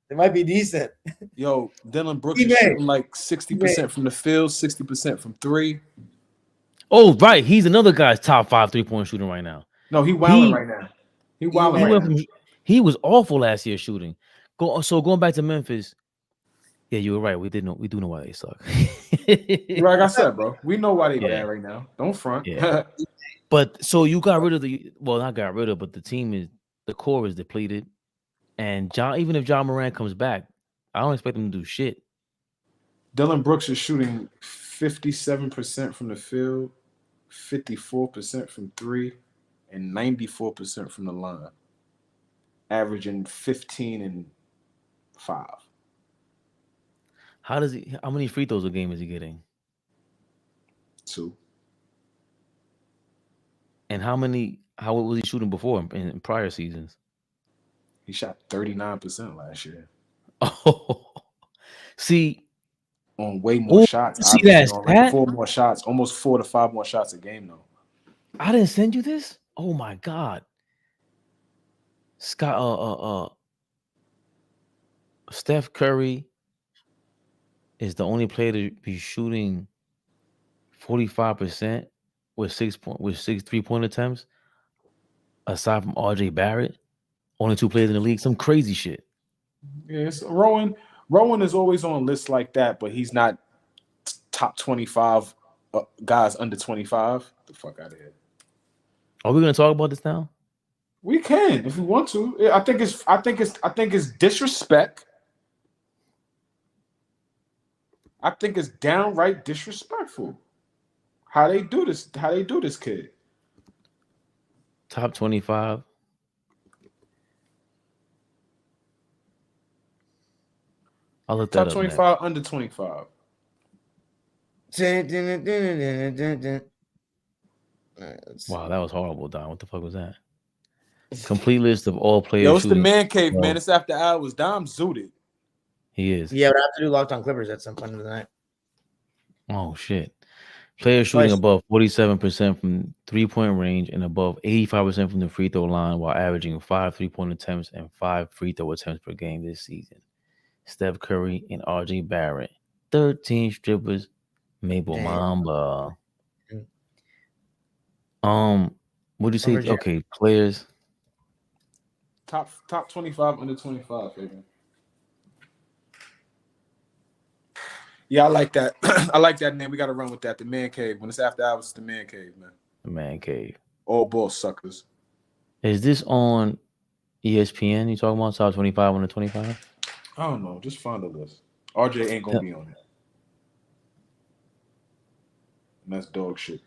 They might be decent. Yo, Dylan Brooks is shooting like 60% from the field, 60% from 3. Oh, right. He's another guy's top 5 3-point shooter right now. No, he wilding right now. He was awful last year shooting. Going back to Memphis. Yeah, you were right. We do know why they suck. Like I said, bro. We know why they bad right now. Don't front. Yeah. But so you got rid of not got rid of, but the core is depleted. And even if John Moran comes back, I don't expect him to do shit. Dylan Brooks is shooting 57% from the field, 54% from 3, and 94% from the line, averaging 15 and 5. How many free throws a game is he getting? 2. And how was he shooting before in prior seasons? He shot 39% last year. Oh, see, on way more shots. See that? Like 4 more shots, almost 4 to 5 more shots a game, though. I didn't send you this. Oh my god, Scott. Steph Curry is the only player to be shooting 45% with 6 3-point attempts, aside from RJ Barrett. Only 2 players in the league. Some crazy shit. Yes, Rowan is always on lists like that, but he's not top 25 guys under 25. Get the fuck out of here. Are we gonna talk about this now? We can if we want to. I think it's disrespect. I think it's downright disrespectful. How they do this kid. Top 25. I'll look that Top up 25, under 25. Wow, that was horrible, Don. What the fuck was that? Complete list of all players. Yo, it's the shooting. man cave, man. It's after hours. Dom zooted. He is. Yeah, but I have to do Locked On Clippers at some point of the night. Oh shit. Players shooting above 47% from 3-point range and above 85% from the free throw line while averaging 5 3-point attempts and 5 free throw attempts per game this season. Steph Curry and RJ Barrett. 13 strippers. Mabel Mamba. What'd you say? Okay, players. Top 25, under 25, baby. Yeah, I like that. I like that name. We got to run with that. The man cave. When it's after hours, it's the man cave, man. The man cave. All ball suckers. Is this on ESPN? You talking about top 25 under 25? I don't know. Just find a list. RJ ain't gonna be on it. And that's dog shit.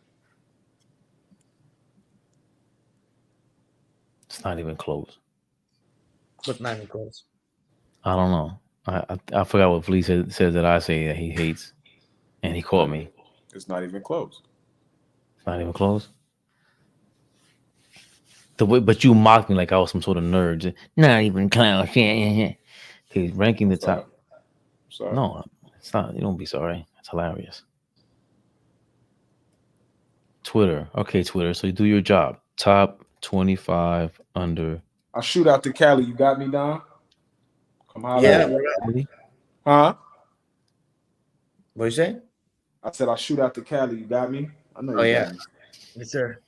It's not even close. What's not even close? I don't know. I forgot what Felice says that I say that he hates, and he caught me. It's not even close. It's not even close. The way, but you mocked me like I was some sort of nerd. Not even close. He's ranking the top. Sorry. No, it's not. You don't be sorry. It's hilarious. Twitter. Okay, Twitter. So you do your job. Top 25 under. I'll shoot out to Cali. You got me, Don? Come on. Yeah. Huh? What you say? I said I'll shoot out to Cali. You got me? I know. Oh, you yeah. got me. Yes, sir.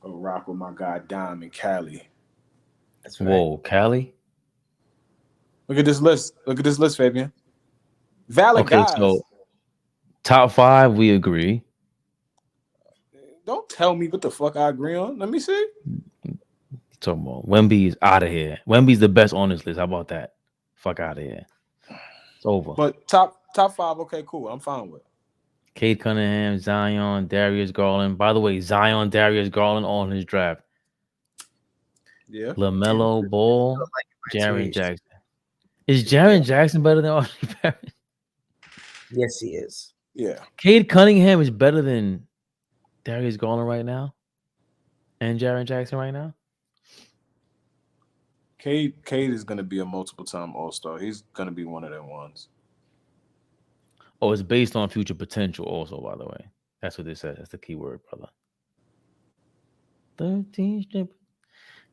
Go rock with my guy Dom in Cali. That's right. Whoa, Cali? Look at this list. Look at this list, Fabian. Valid Okay, guys. so top 5, we agree. Don't tell me what the fuck I agree on. Let me see. Talking about Wemby's out of here. Wemby's the best on this list. How about that? Fuck out of here. It's over. But top 5, okay, cool. I'm fine with. Cade Cunningham, Zion, Darius Garland. By the way, Zion, Darius Garland on his draft. Yeah. LaMelo Ball, Jaren Jackson. Is Jaren Jackson better than RJ Barrett? Yes, he is. Yeah. Cade Cunningham is better than Darius Garland right now, and Jaren Jackson right now. Cade is going to be a multiple-time All-Star. He's going to be one of them ones. Oh, it's based on future potential also, by the way. That's what they said. That's the key word, brother. 13 strip.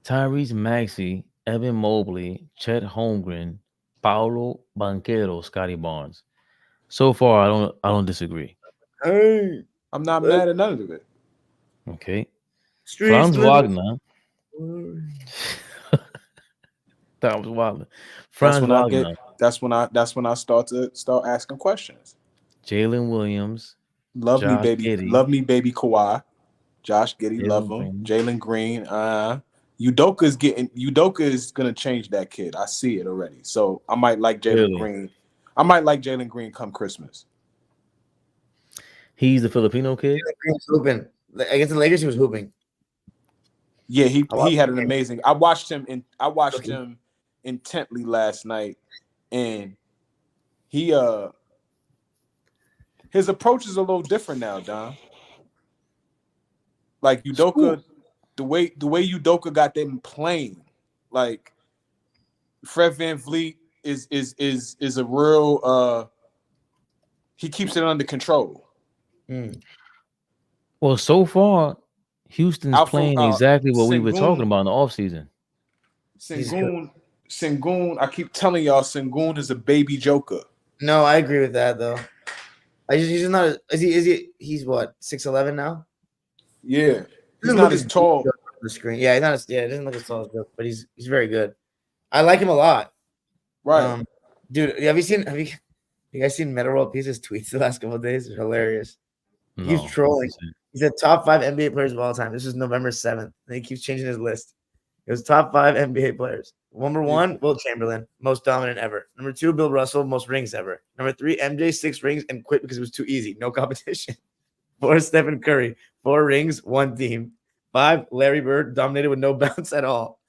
Tyrese Maxey, Evan Mobley, Chet Holmgren, Paolo Banchero, Scotty Barnes. So far, I don't disagree. Hey, I'm not mad at none of it. Okay. Franz Wagner. That was Wagner. Franz Wagner. That's when I start asking questions. Jalen Williams. Love Josh me, baby. Giddey. Love me, baby Kawhi. Josh Giddey, love him. Jalen Green. Udoka is gonna change that kid. I see it already. So I might like Jalen Green. I might like Jalen Green come Christmas. He's the Filipino kid. Jalen Green's hooping against the Lakers. He was hooping. Yeah, he had an amazing. I watched him intently last night, and he his approach is a little different now, Don. Like Udoka, the way Udoka got them playing, like Fred VanVleet is a real he keeps it under control. Well, so far, Houston's playing exactly what we were talking about in the offseason. Sengun, I keep telling y'all, Sengun is a baby joker. No, I agree with that though. He's not. He's what 6'11" now. Yeah, he's not as tall. On the screen. Yeah, he's not. It doesn't look as tall as Joker, but he's very good. I like him a lot. Right, dude. Have you guys seen Meta World Peace's tweets the last couple of days? They're hilarious. He's No. trolling. He said top 5 NBA players of all time. This is November 7th. And he keeps changing his list. It was top 5 NBA players. Number 1, Will Chamberlain, most dominant ever. Number 2, Bill Russell, most rings ever. Number 3, MJ, 6 rings and quit because it was too easy. No competition. 4, Stephen Curry, 4 rings, 1 team. 5, Larry Bird, dominated with no bounce at all.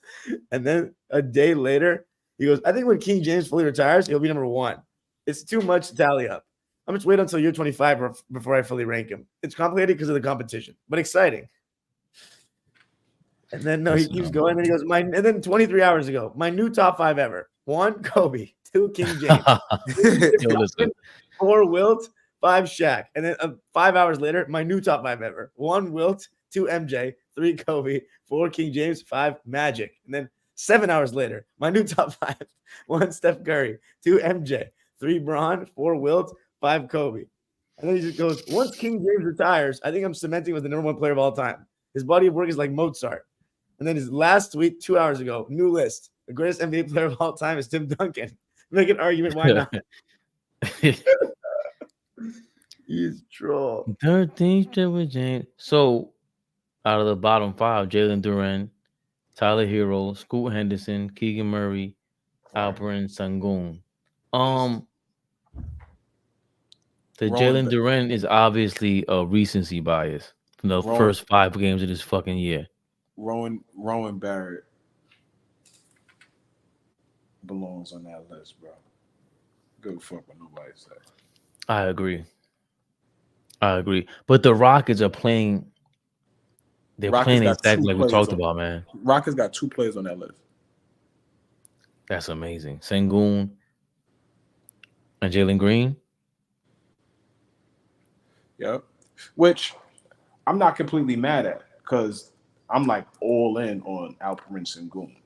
And then a day later, he goes, I think when King James fully retires, he'll be number 1. It's too much to tally up. I'm just wait until year 25 before I fully rank him. It's complicated because of the competition, but exciting. And then he keeps going. And he goes, and then 23 hours ago, my new top 5 ever: 1, Kobe; 2, King James; 4, Wilt; 5, Shaq. And then 5 hours later, my new top 5 ever: 1, Wilt; 2, MJ; 3, Kobe; 4, King James; 5, Magic. And then 7 hours later, my new top 5: 1, Steph Curry; 2, MJ; 3, Bron; 4, Wilt; 5, Kobe. And then he just goes, once King James retires, I think I'm cementing with the number 1 player of all time. His body of work is like Mozart. And then his last tweet 2 hours ago, new list. The greatest NBA player of all time is Tim Duncan. Make an argument, why not? He's troll. 13th Triple James. So out of the bottom 5, Jalen Duren, Tyler Hero, Scoot Henderson, Keegan Murray, Alperen Sengun. The Jalen Duren is obviously a recency bias from the first 5 games of this fucking year. Rowan Barrett belongs on that list, bro. Good fuck what nobody said. I agree. But the Rockets are playing. They're playing exactly like we talked about, man. Rockets got 2 players on that list. That's amazing. Sengun and Jalen Green. Yep. Which I'm not completely mad at because I'm like all in on Alperen Sengun.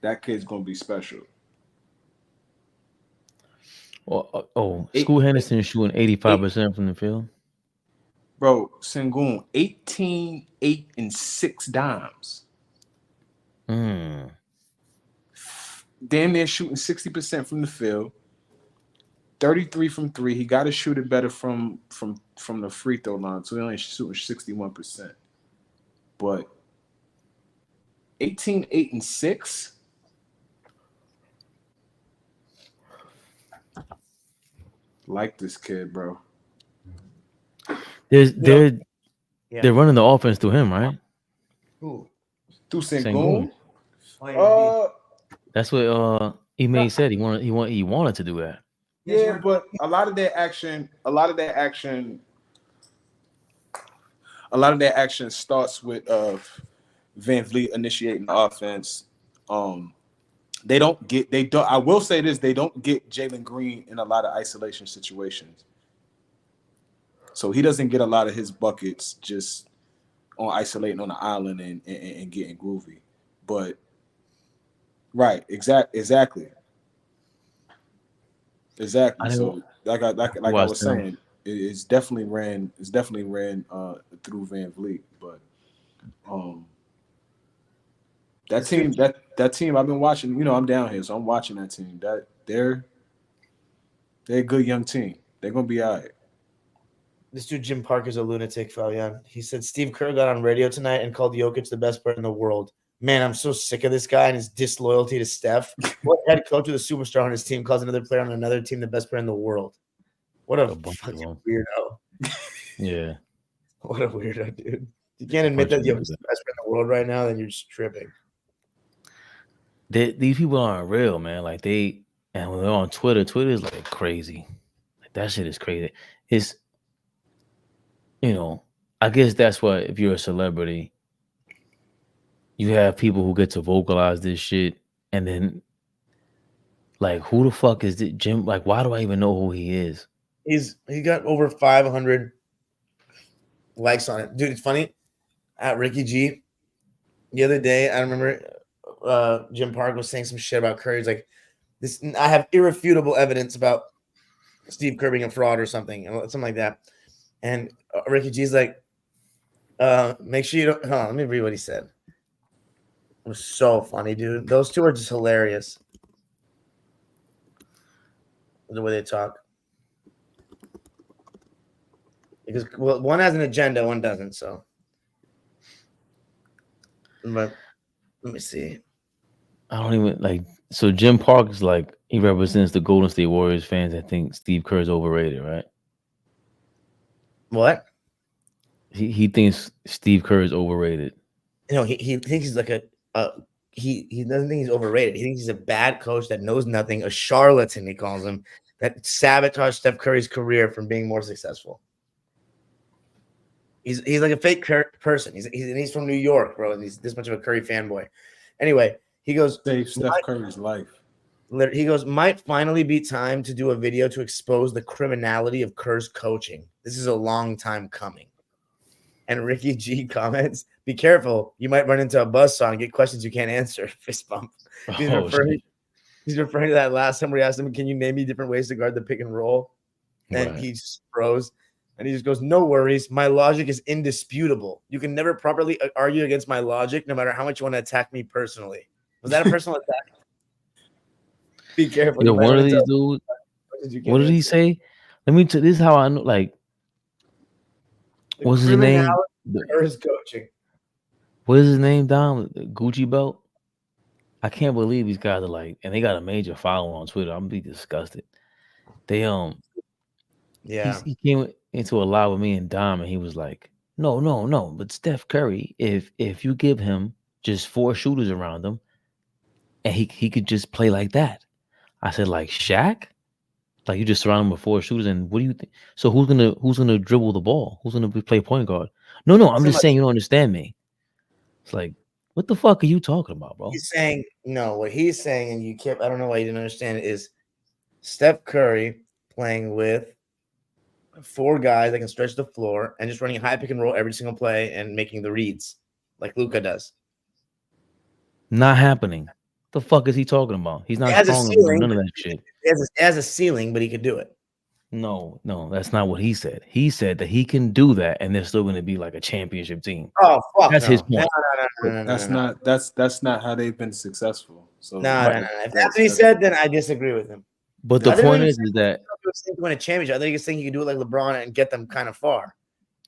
That kid's gonna be special. Well, Scoot Henderson shooting 85% from the field. Bro, Sengun, 18, 8, and 6 dimes. Damn near shooting 60% from the field. 33 from 3. He got to shoot it better from the free throw line. So he only shooting 61%. But 18, 8, and 6. Like this kid, bro. They're running the offense through him, right? Who? Through Sengun? That's what Ime said. He wanted to do that. Yeah, but a lot of their action starts with Van Vliet initiating the offense. I will say this, they don't get Jalen Green in a lot of isolation situations. So he doesn't get a lot of his buckets just on isolating on the island and getting groovy. But right, exactly. So like I was saying, it's definitely ran through Van Vliet. But that team I've been watching, I'm down here, so I'm watching that team. That they're a good young team. They're gonna be all right. This dude Jim Parker's a lunatic, Fabian. He said Steve Kerr got on radio tonight and called Jokic the best player in the world. Man, I'm so sick of this guy and his disloyalty to Steph. What head coach with a superstar on his team calls another player on another team the best player in the world? What a fucking weirdo. Yeah. What a weirdo, dude. You can't admit that Jokic's the best player in the world right now, then you're just tripping. These people aren't real, man. Like when they're on Twitter is like crazy. Like that shit is crazy. It's, I guess that's what, if you're a celebrity, you have people who get to vocalize this shit, and then, like, who the fuck is this Jim? Like, why do I even know who he is? He got over 500 likes on it, dude. It's funny. At Ricky G, the other day, I remember Jim Park was saying some shit about Curry. He's like, "This, I have irrefutable evidence about Steve Kerr being a fraud or something like that." And Ricky G's like, "Make sure you don't." Hold on, let me read what he said. It was so funny, dude. Those two are just hilarious. The way they talk. Because one has an agenda, one doesn't. So, but let me see. I don't even like. So Jim Park is like he represents the Golden State Warriors fans that think Steve Kerr is overrated, right? What? He thinks Steve Kerr is overrated. You know, he thinks he's like he doesn't think he's overrated. He thinks he's a bad coach that knows nothing, a charlatan, he calls him, that sabotaged Steph Curry's career from being more successful. He's like a fake person. He's from New York, bro. And he's this much of a Curry fanboy. Anyway, he goes, save Steph Curry's life. He goes, might finally be time to do a video to expose the criminality of Kerr's coaching. This is a long time coming. And Ricky G comments, be careful. You might run into a buzzsaw and get questions you can't answer. Fist bump. He's referring to that last time where he asked him, can you name me different ways to guard the pick and roll? And he just froze. And he just goes, no worries. My logic is indisputable. You can never properly argue against my logic, no matter how much you want to attack me personally. Was that a personal attack? Be careful. Yo, one of these dudes. What did he say? This is how I know. Like, what's his name? Or his coaching. What is his name, Dom? Gucci Belt? I can't believe these guys are like, and they got a major following on Twitter. I'm gonna be disgusted. They yeah. He came into a live with me and Dom, and he was like, no. But Steph Curry, if you give him just 4 shooters around him, and he could just play like that. I said, like Shaq? Like you just surround him with 4 shooters, and what do you think? So who's gonna dribble the ball? Who's gonna play point guard? No, I'm just saying you don't understand me. It's like, what the fuck are you talking about, bro? He's saying no. What he's saying, and you kept, I don't know why you didn't understand it, is Steph Curry playing with 4 guys that can stretch the floor and just running high pick and roll every single play and making the reads like Luka does. Not happening. The fuck is he talking about? He's not strong enough none of that shit. He has a ceiling, but he could do it. No, that's not what he said. He said that he can do that, and they're still going to be like a championship team. Oh, fuck! That's his point. That's not how they've been successful. So no. If that's what he said, then I disagree with him. But the point is that to win a championship, I think he's saying he could do it like LeBron and get them kind of far.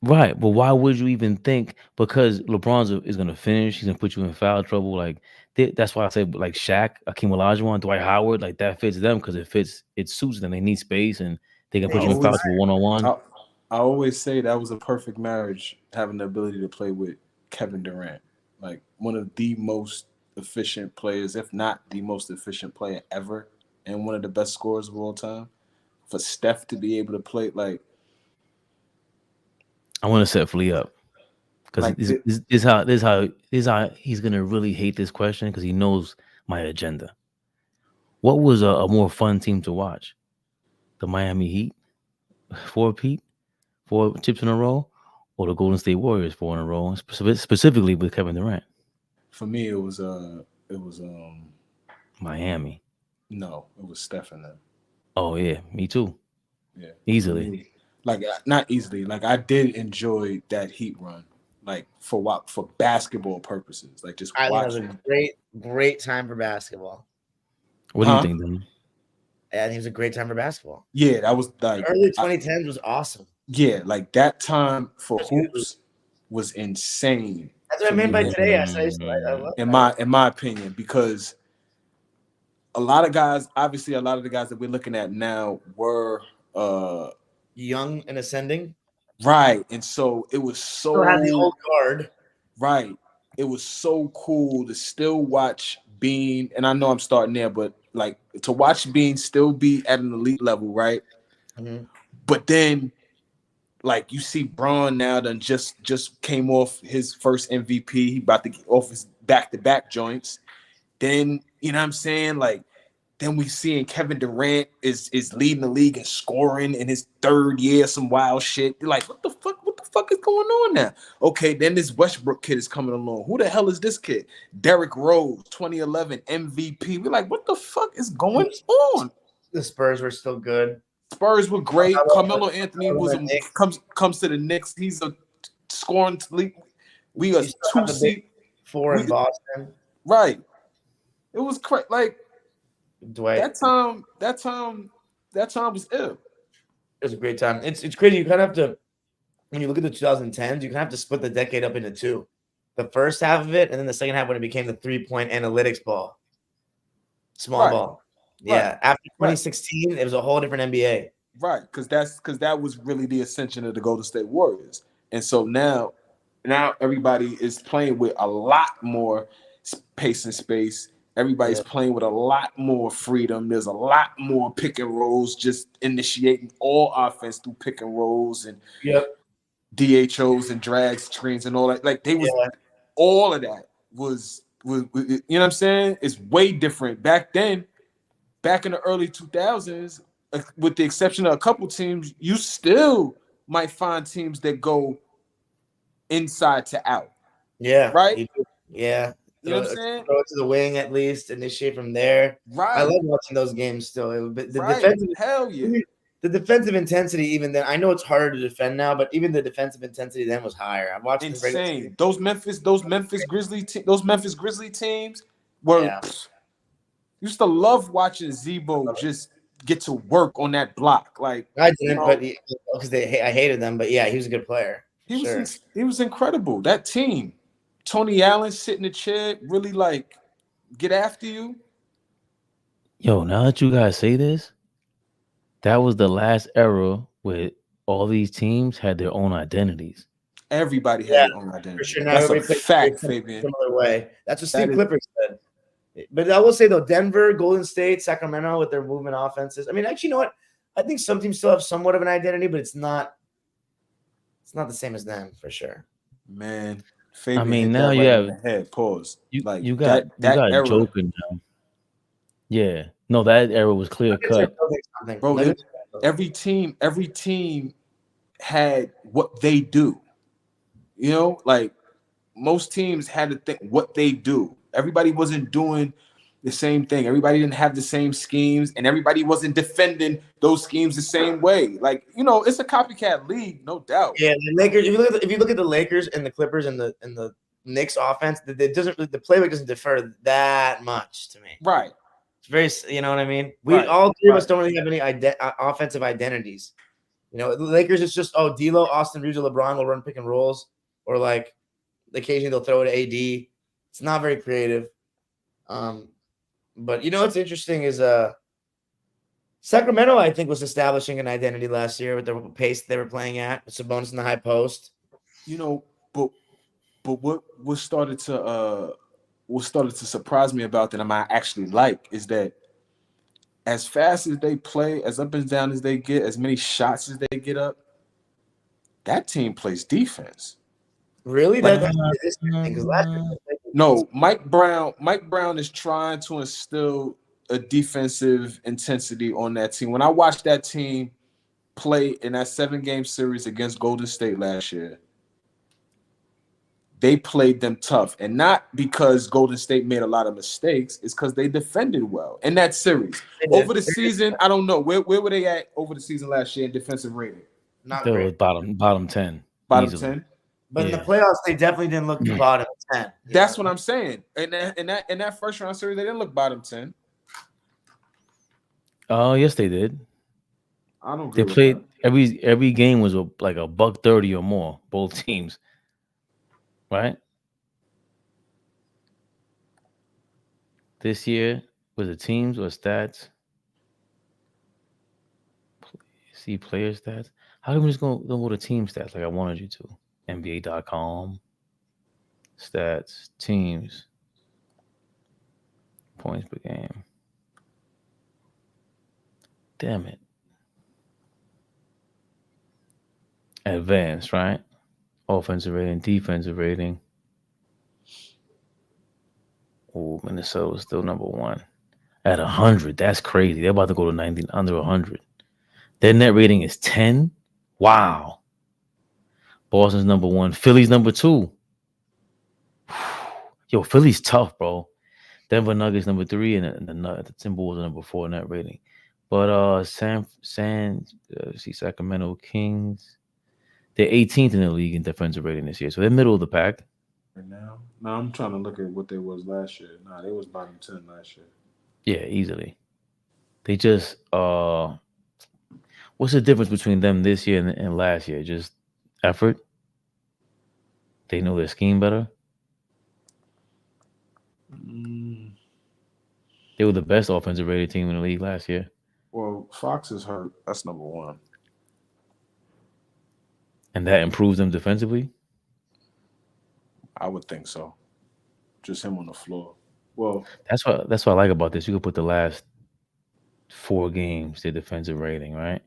Right, but why would you even think? Because LeBron is going to finish, he's going to put you in foul trouble. Like that's why I say like Shaq, Akeem Olajuwon, Dwight Howard, like that fits them because it suits them. They need space and they can put you in foul trouble one-on-one. I always say that was a perfect marriage, having the ability to play with Kevin Durant, like one of the most efficient players, if not the most efficient player ever, and one of the best scorers of all time. For Steph to be able to play like. I want to set Flea up because like this is how he's gonna really hate this question because he knows my agenda. What was a more fun team to watch? The Miami Heat, 4 chips in a row, or the Golden State Warriors 4 in a row, specifically with Kevin Durant? For me, it was Miami. No, it was Steph and them. Oh yeah, me too. Yeah, easily. Like not easily. Like I did enjoy that Heat run, like for basketball purposes. Like just watching. It was a great time for basketball. What do you think, then? I think it was a great time for basketball. Yeah, that was like the early 2010s was awesome. Yeah, like that time for hoops was insane. That's what I mean by today. In my opinion, because a lot of the guys that we're looking at now were young and ascending. Right. And so it was so had the old guard. Right. It was so cool to still watch Bean, and I know I'm starting there, but like to watch Bean still be at an elite level, right? Mm-hmm. But then like you see Bron now done just came off his first MVP. He about to get off his back-to-back joints. Then, you know what I'm saying? Like, then we seeing Kevin Durant is leading the league and scoring in his 3rd year, some wild shit. You're like, what the fuck is going on now? Okay, then this Westbrook kid is coming along. Who the hell is this kid? Derrick Rose, 2011 MVP. We're like, what the fuck is going on? The Spurs were still good. Spurs were great. Carmelo Anthony comes to the Knicks. He's a scoring league. We are 2 seed 4 in Boston. Right. It was like Dwight. That time was ill. It was a great time. It's crazy. You kind of have to when you look at the 2010s, you kind of have to split the decade up into two. The first half of it, and then the second half when it became the 3-point analytics ball. Small Right. ball. Yeah. Right. After 2016, it was a whole different NBA. Right, because that was really the ascension of the Golden State Warriors. And so now everybody is playing with a lot more pace and space. Everybody's playing with a lot more freedom. There's a lot more pick and rolls, just initiating all offense through pick and rolls and DHOs and drag screens and all that. Like all of that was you know what I'm saying? It's way different. Back then, back in the early 2000s, with the exception of a couple teams, you still might find teams that go inside to out. Yeah. Right? Yeah. You know what I'm saying? Throw it to the wing at least, initiate from there. Right. I love watching those games still. But the Right. defensive, hell yeah. The defensive intensity, even then, I know it's harder to defend now, but even the defensive intensity then was higher. I'm watching insane. Those Memphis Grizzly teams were used to love watching Zebo just get to work on that block. Like I didn't, but because I hated them, but yeah, he was a good player. He was incredible. That team, Tony Allen sit in the chair, really like get after you. Yo, now that you guys say this, that was the last era where all these teams had their own identities. Everybody had their own identity. For sure. That's a fact, Fabian. Similar way. That's what Steve Clifford said. But I will say though, Denver, Golden State, Sacramento with their movement offenses. I mean, actually, you know what? I think some teams still have somewhat of an identity, but it's not the same as them for sure. Man, Fabian, I mean, now right you have head pause. You like got that era. Joker now. Yeah, no, that era was clear cut. Bro, every team had what they do. You know, like most teams had to think what they do. Everybody wasn't doing the same thing. Everybody didn't have the same schemes, and everybody wasn't defending those schemes the same way. Like, you know, it's a copycat league, no doubt. Yeah, the Lakers. If you look at the Lakers and the Clippers and the Knicks offense, the playbook doesn't differ that much to me. Right. It's very, you know what I mean. All three of us don't really have any offensive identities. You know, the Lakers, it's just D'Lo, Austin Reeves, or LeBron will run pick and rolls, or like occasionally they'll throw it to AD. It's not very creative. But you know what's interesting is Sacramento, I think, was establishing an identity last year with the pace they were playing at, with Sabonis in the high post. You know, but what started to surprise me about that I might actually like is that as fast as they play, as up and down as they get, as many shots as they get up, that team plays defense. Really? No, Mike Brown is trying to instill a defensive intensity on that team. When I watched that team play in that 7-game series against Golden State last year, they played them tough. And not because Golden State made a lot of mistakes, it's because they defended well in that series. Over the season, I don't know. Where were they at over the season last year in defensive rating? Not They great. were bottom 10. Bottom easily. 10. But in the playoffs, they definitely didn't look bottom 10. That's what I'm saying. In that first round series, they didn't look bottom 10. Oh, yes, they did. I don't agree They with played that. every game was like a $130 or more, both teams. Right? This year, was it teams or stats? See player stats. How come we just go to team stats like I wanted you to? NBA.com. Stats, teams, points per game. Damn it. Advanced, right? Offensive rating, defensive rating. Oh, Minnesota's still number 1 at 100. That's crazy. They're about to go to 90 under 100. Their net rating is 10. Wow. Boston's number 1. Philly's number 2. Yo, Philly's tough, bro. Denver Nuggets number 3, and the Timberwolves are number 4 net rating. But Sacramento Kings, they're 18th in the league in defensive rating this year, so they're middle of the pack. Right now, no, I'm trying to look at what they was last year. Nah, they was bottom 10 last year. Yeah, easily. They just what's the difference between them this year and last year? Just effort. They know their scheme better. They were the best offensive rated team in the league last year. Well, Fox is hurt. That's number one. And that improves them defensively? I would think so. Just him on the floor. Well, that's what I like about this. You could put the last 4 games, their defensive rating, right?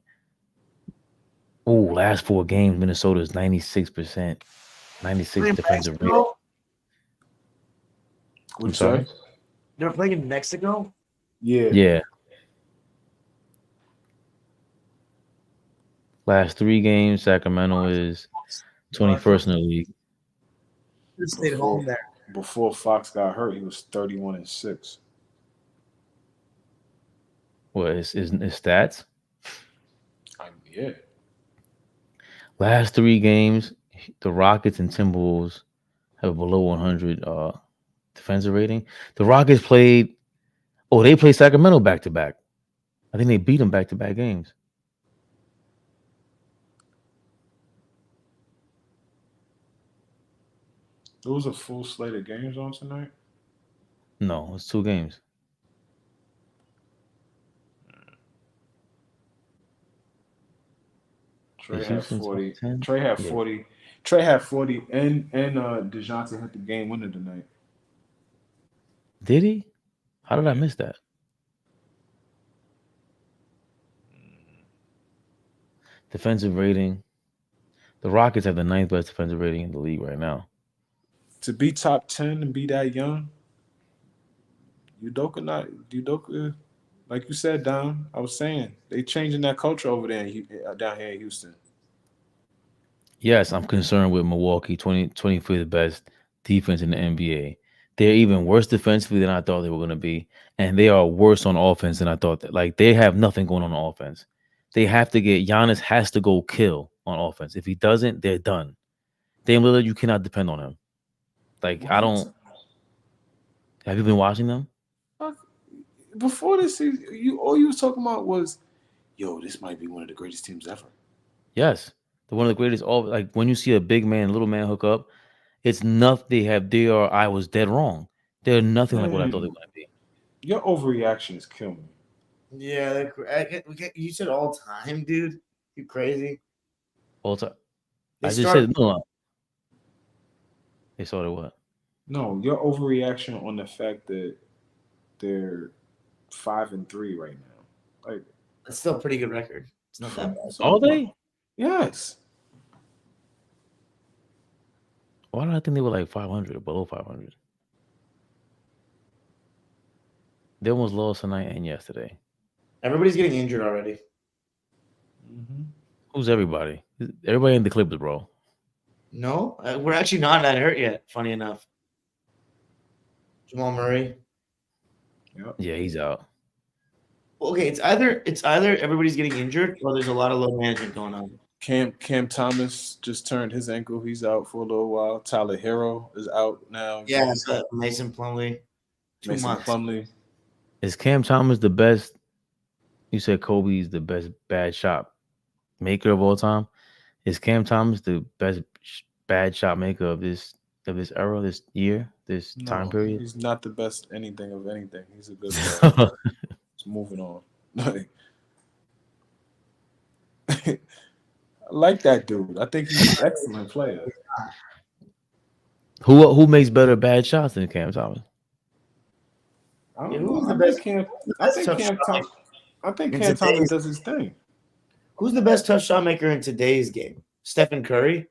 Oh, last 4 games, Minnesota is 96%. 96 defensive rating. I'm sorry? They're playing in Mexico? Yeah. Last 3 games, Sacramento is 21st in the league. They stayed home there. Before Fox got hurt, he was 31-6. What is his stats? Yeah. Last 3 games, the Rockets and Timberwolves have a below 100 defensive rating. The Rockets played Sacramento back to back. I think they beat them back to back games. There was a full slate of games on tonight? No, it's 2 games. Trey had 40. Trey had 40. Trey had 40, and DeJounte had the game winner tonight. Did he? How did I miss that? Defensive rating. The Rockets have the 9th best defensive rating in the league right now. To be top 10 and be that young, Udoka, like you said, Don, I was saying, they changing that culture over there down here in Houston. Yes, I'm concerned with Milwaukee, 25th best defense in the NBA. They're even worse defensively than I thought they were going to be, and they are worse on offense than I thought. Like, they have nothing going on offense. They have to Giannis has to go kill on offense. If he doesn't, they're done. Dame Lillard, you cannot depend on him. Like, I don't. Have you been watching them? Before this season, all you was talking about was, this might be one of the greatest teams ever. Yes, they're one of the greatest. Like, when you see a big man, little man hook up, it's nothing. I was dead wrong. They're nothing like what I thought they were going to be. Your overreactions kill me. Yeah, you said all time, dude. You crazy? All time. I just said no. They started what? No, your overreaction on the fact that they're 5-3 right now. Like, that's still a pretty good record. It's not that bad. Are they? Yes. Why did I think they were like 500 or below 500? They almost lost tonight and yesterday. Everybody's getting injured already. Mm-hmm. Who's everybody? Everybody in the Clippers, bro. No, we're actually not that hurt yet. Funny enough. Jamal Murray. Yep. Yeah, he's out. Okay, it's either everybody's getting injured or there's a lot of load management going on. Cam Thomas just turned his ankle. He's out for a little while. Tyler Hero is out now. Yeah, Mason Plumlee. 2 months. Plumlee. Is Cam Thomas the best? You said Kobe's the best bad shot maker of all time. Is Cam Thomas the best bad shot maker of this era, this year, this time period? He's not the best anything of anything. He's a good player. Just moving on. I like that dude. I think he's an excellent player. Who makes better bad shots than Cam Thomas? I don't know. I think Cam Thomas does his thing. Who's the best tough shot maker in today's game? Stephen Curry?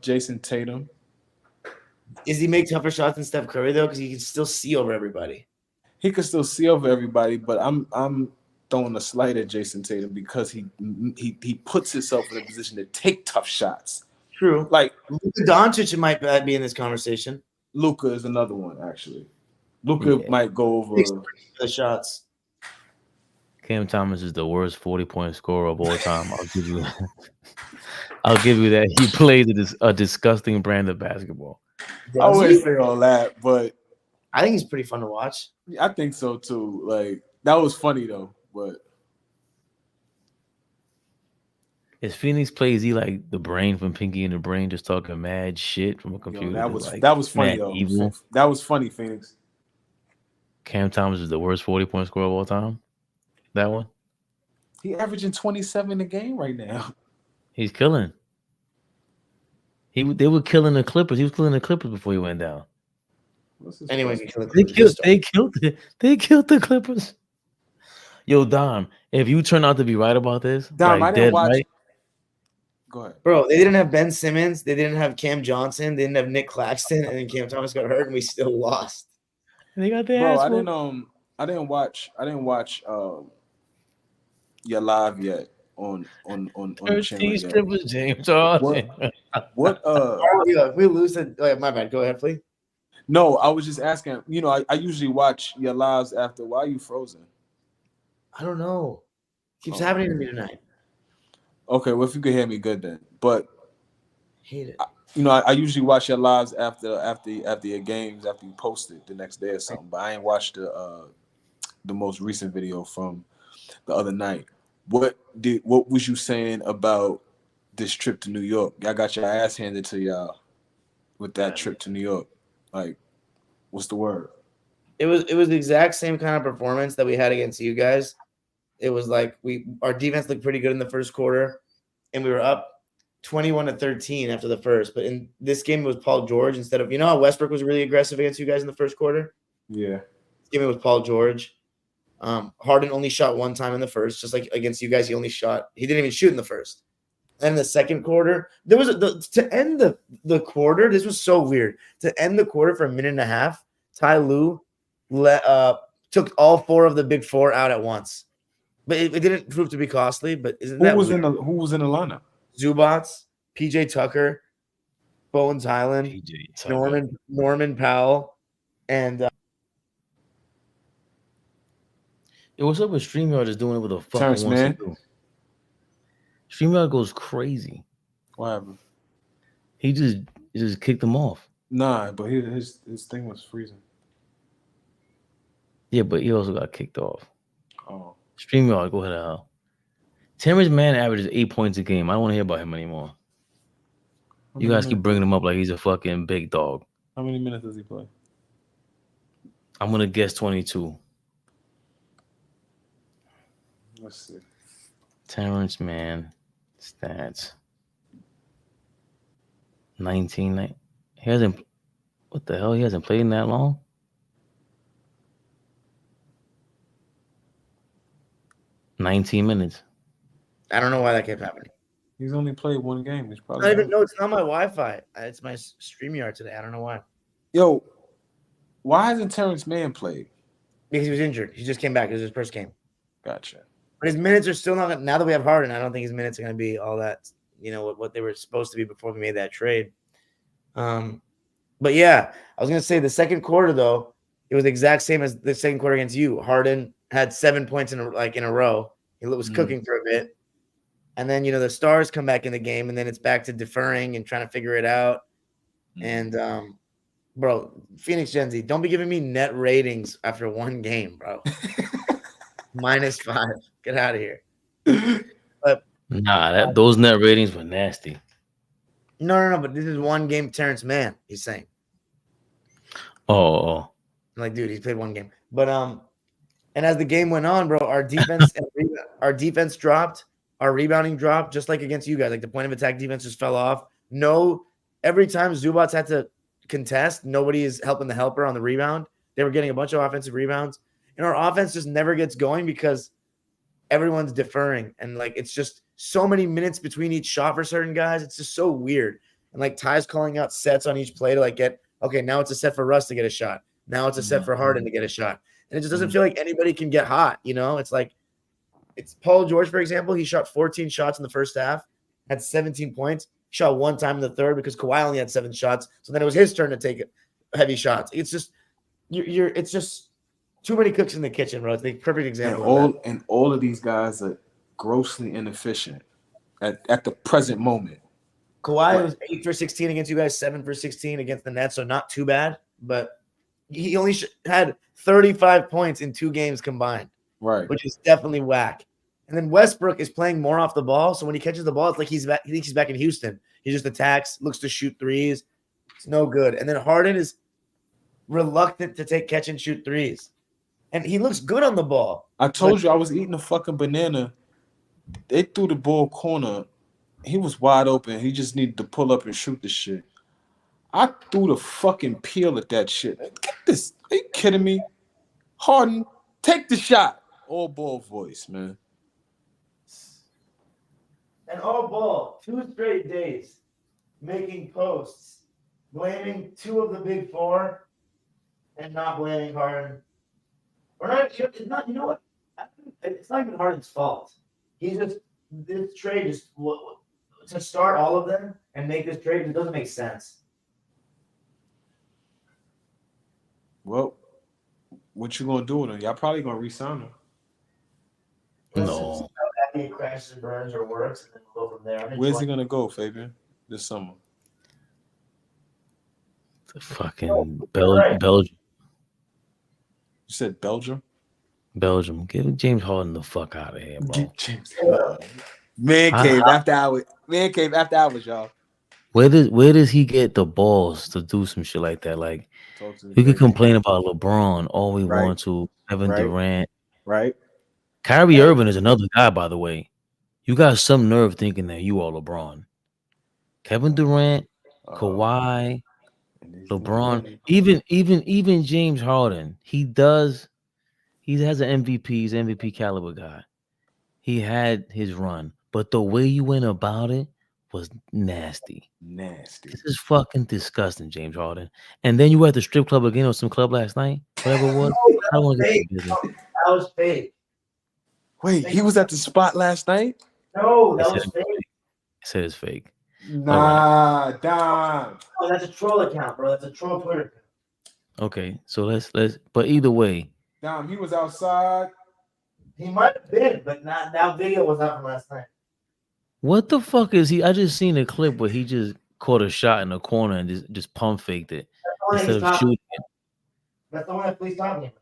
Jason Tatum. Is he make tougher shots than Steph Curry though? Because he can still see over everybody. He can still see over everybody, but I'm throwing a slight at Jason Tatum because he puts himself in a position to take tough shots. True. Like Luka Doncic might be in this conversation. Luka is another one, actually. Luka might go over the shots. Cam Thomas is the worst 40-point scorer of all time. I'll give you that. He plays a disgusting brand of basketball. I wouldn't say all that, but I think he's pretty fun to watch. I think so too. Like, that was funny though, but Is Phoenix play? Is he like the brain from Pinky and the Brain, just talking mad shit from a computer? Yo, like that was funny mad though. evil? That was funny, Phoenix. Cam Thomas is the worst 40-point scorer of all time. That one. He averaging 27 a game right now. He's killing. They were killing the Clippers. He was killing the Clippers before he went down. Anyways, They killed the Clippers. Yo, Dom, if you turn out to be right about this, Dom, like, I didn't watch. right, Go ahead, bro. They didn't have Ben Simmons. They didn't have Cam Johnson. They didn't have Nick Claxton, and then Cam Thomas got hurt, and we still lost. they got their bro. ass. I didn't watch your live yet on the channel yet. Strippers, James Harden. What if we lose it, my bad. Go ahead, please. No, I was just asking. You know, I usually watch your lives after. Why are you frozen? I don't know. Keeps happening to me tonight. Okay, well, if you could hear me good then. But hate it. You know, I usually watch your lives after your games, after you post it the next day or something. But I ain't watched the most recent video from the other night. What was you saying about this trip to New York? Y'all got your ass handed to y'all with that trip to New York. Like, what's the word? It was the exact same kind of performance that we had against you guys. It was like our defense looked pretty good in the first quarter, and we were up 21-13 after the first. But in this game, it was Paul George instead of, you know how Westbrook was really aggressive against you guys in the first quarter? Yeah. This game, it was Paul George. Harden only shot one time in the first, just like against you guys. He didn't even shoot in the first. And in the second quarter, there was to end the quarter. This was so weird. To end the quarter for a minute and a half, Ty Lue took all four of the big four out at once. But it didn't prove to be costly. But isn't that who was in the lineup? Zubats, PJ Tucker, Bones Highland, Norman Powell, and What's up with StreamYard is doing it with a fucking Terrence, wants man. to do? StreamYard goes crazy. What happened? He just kicked them off. Nah, but his thing was freezing. Yeah, but he also got kicked off. Oh. StreamYard, go ahead, Al. Terrence Mann averages 8 points a game. I don't want to hear about him anymore. You guys keep bringing him up like he's a fucking big dog. How many minutes does he play? I'm going to guess 22. Let's see. Terrence Mann stats. 19. He hasn't. What the hell? He hasn't played in that long? $19 minutes. I don't know why that kept happening. He's only played one game. He's probably. I don't even know. It's not my Wi-Fi. It's my StreamYard today. I don't know why. Yo, why hasn't Terrence Mann played? Because he was injured. He just came back. It was his first game. Gotcha. But his minutes are still not. Now that we have Harden, I don't think his minutes are going to be all that. You know what they were supposed to be before we made that trade. But yeah, I was going to say the second quarter though, it was the exact same as the second quarter against you. Harden had 7 points in a row. He was cooking for a bit. And then, the stars come back in the game, and then it's back to deferring and trying to figure it out. And, bro, Phoenix Gen Z, don't be giving me net ratings after one game, bro. -5. Get out of here. But Nah, those net ratings were nasty. No. But this is one game Terrence Mann, he's saying. Oh. Like, dude, he's played one game. But, and as the game went on, bro, our defense dropped. Our rebounding dropped, just like against you guys. Like the point of attack defense just fell off. Every time Zubats had to contest, nobody is helping the helper on the rebound. They were getting a bunch of offensive rebounds. And our offense just never gets going because everyone's deferring. And like it's just so many minutes between each shot for certain guys. It's just so weird. And like Ty's calling out sets on each play to like now it's a set for Russ to get a shot. Now it's a set for Harden to get a shot. And it just doesn't feel like anybody can get hot, It's like it's Paul George, for example. He shot 14 shots in the first half, had 17 points. He shot one time in the third because Kawhi only had 7 shots. So then it was his turn to take heavy shots. It's just it's just too many cooks in the kitchen, bro. It's the perfect example. And all of these guys are grossly inefficient at the present moment. Kawhi was 8 for 16 against you guys, 7 for 16 against the Nets, so not too bad. But he only had 35 points in 2 games combined. Right. Which is definitely whack. And then Westbrook is playing more off the ball. So when he catches the ball, it's like he thinks he's back in Houston. He just attacks, looks to shoot threes. It's no good. And then Harden is reluctant to take catch and shoot threes. And he looks good on the ball. I told you I was eating a fucking banana. They threw the ball corner. He was wide open. He just needed to pull up and shoot the shit. I threw the fucking peel at that shit. Get this. Are you kidding me? Harden, take the shot. All ball voice, man. And all ball, 2 straight days, making posts, blaming 2 of the big 4, and not blaming Harden. Or not, it's not. You know what? It's not even Harden's fault. He's just this trade just to start all of them and make this trade. It doesn't make sense. Well, what you gonna do with him? Y'all probably gonna re-sign him. No. He crashes and burns or works, and then we'll go from there. Where's he gonna go, Fabian? This summer? The fucking Belgium. You said Belgium? Belgium. Get James Harden the fuck out of here, bro. Man cave after hours. Man cave after hours, y'all. Where does he get the balls to do some shit like that? Like, we could complain about LeBron all we want to, Kevin Durant. Right. Kyrie Irving is another guy, by the way. You got some nerve thinking that you are LeBron. Kevin Durant, Kawhi, LeBron, even James Harden. He has an MVP. He's an MVP caliber guy. He had his run, but the way you went about it was nasty. Nasty. This is fucking disgusting, James Harden. And then you were at the strip club again or some club last night, whatever it was. I don't want to get business. That was fake. Wait, he was at the spot last night? No, that was fake. It said it's fake. Nah, Dom. Oh, that's a troll account, bro. That's a troll Twitter account. Okay, so let's. But either way, Dom, he was outside. He might have been, but not now. Video was out from last night. what the fuck is he? I just seen a clip where he just caught a shot in the corner and just pump faked it instead of shooting it. That's the one that police talking about.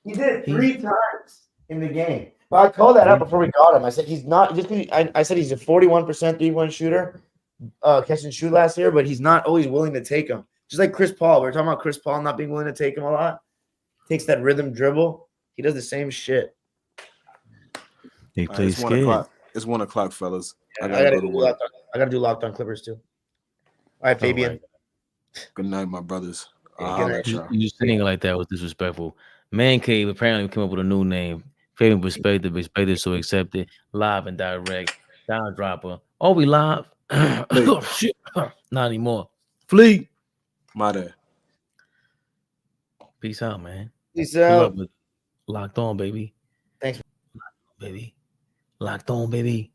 He did it 3 times in the game. But I called that out before we got him. I said he's not. I said he's a 41% 3-point shooter, catch and shoot last year, but he's not always willing to take them. Just like Chris Paul. We were talking about Chris Paul not being willing to take him a lot. Takes that rhythm dribble. He does the same shit. He plays it's 1 o'clock. It's 1 o'clock, fellas. Yeah, I gotta do Locked On Clippers too. All right, Fabian. Right. Good night, my brothers. You saying it like that was disrespectful. Man Cave apparently came up with a new name. Fabian Perspective, so accepted. Live and direct. Down dropper. Oh, we live? Oh, shit. Not anymore. Flee. My dad. Peace out, man. Peace out. Locked on, baby. Thanks, baby. Locked on, baby.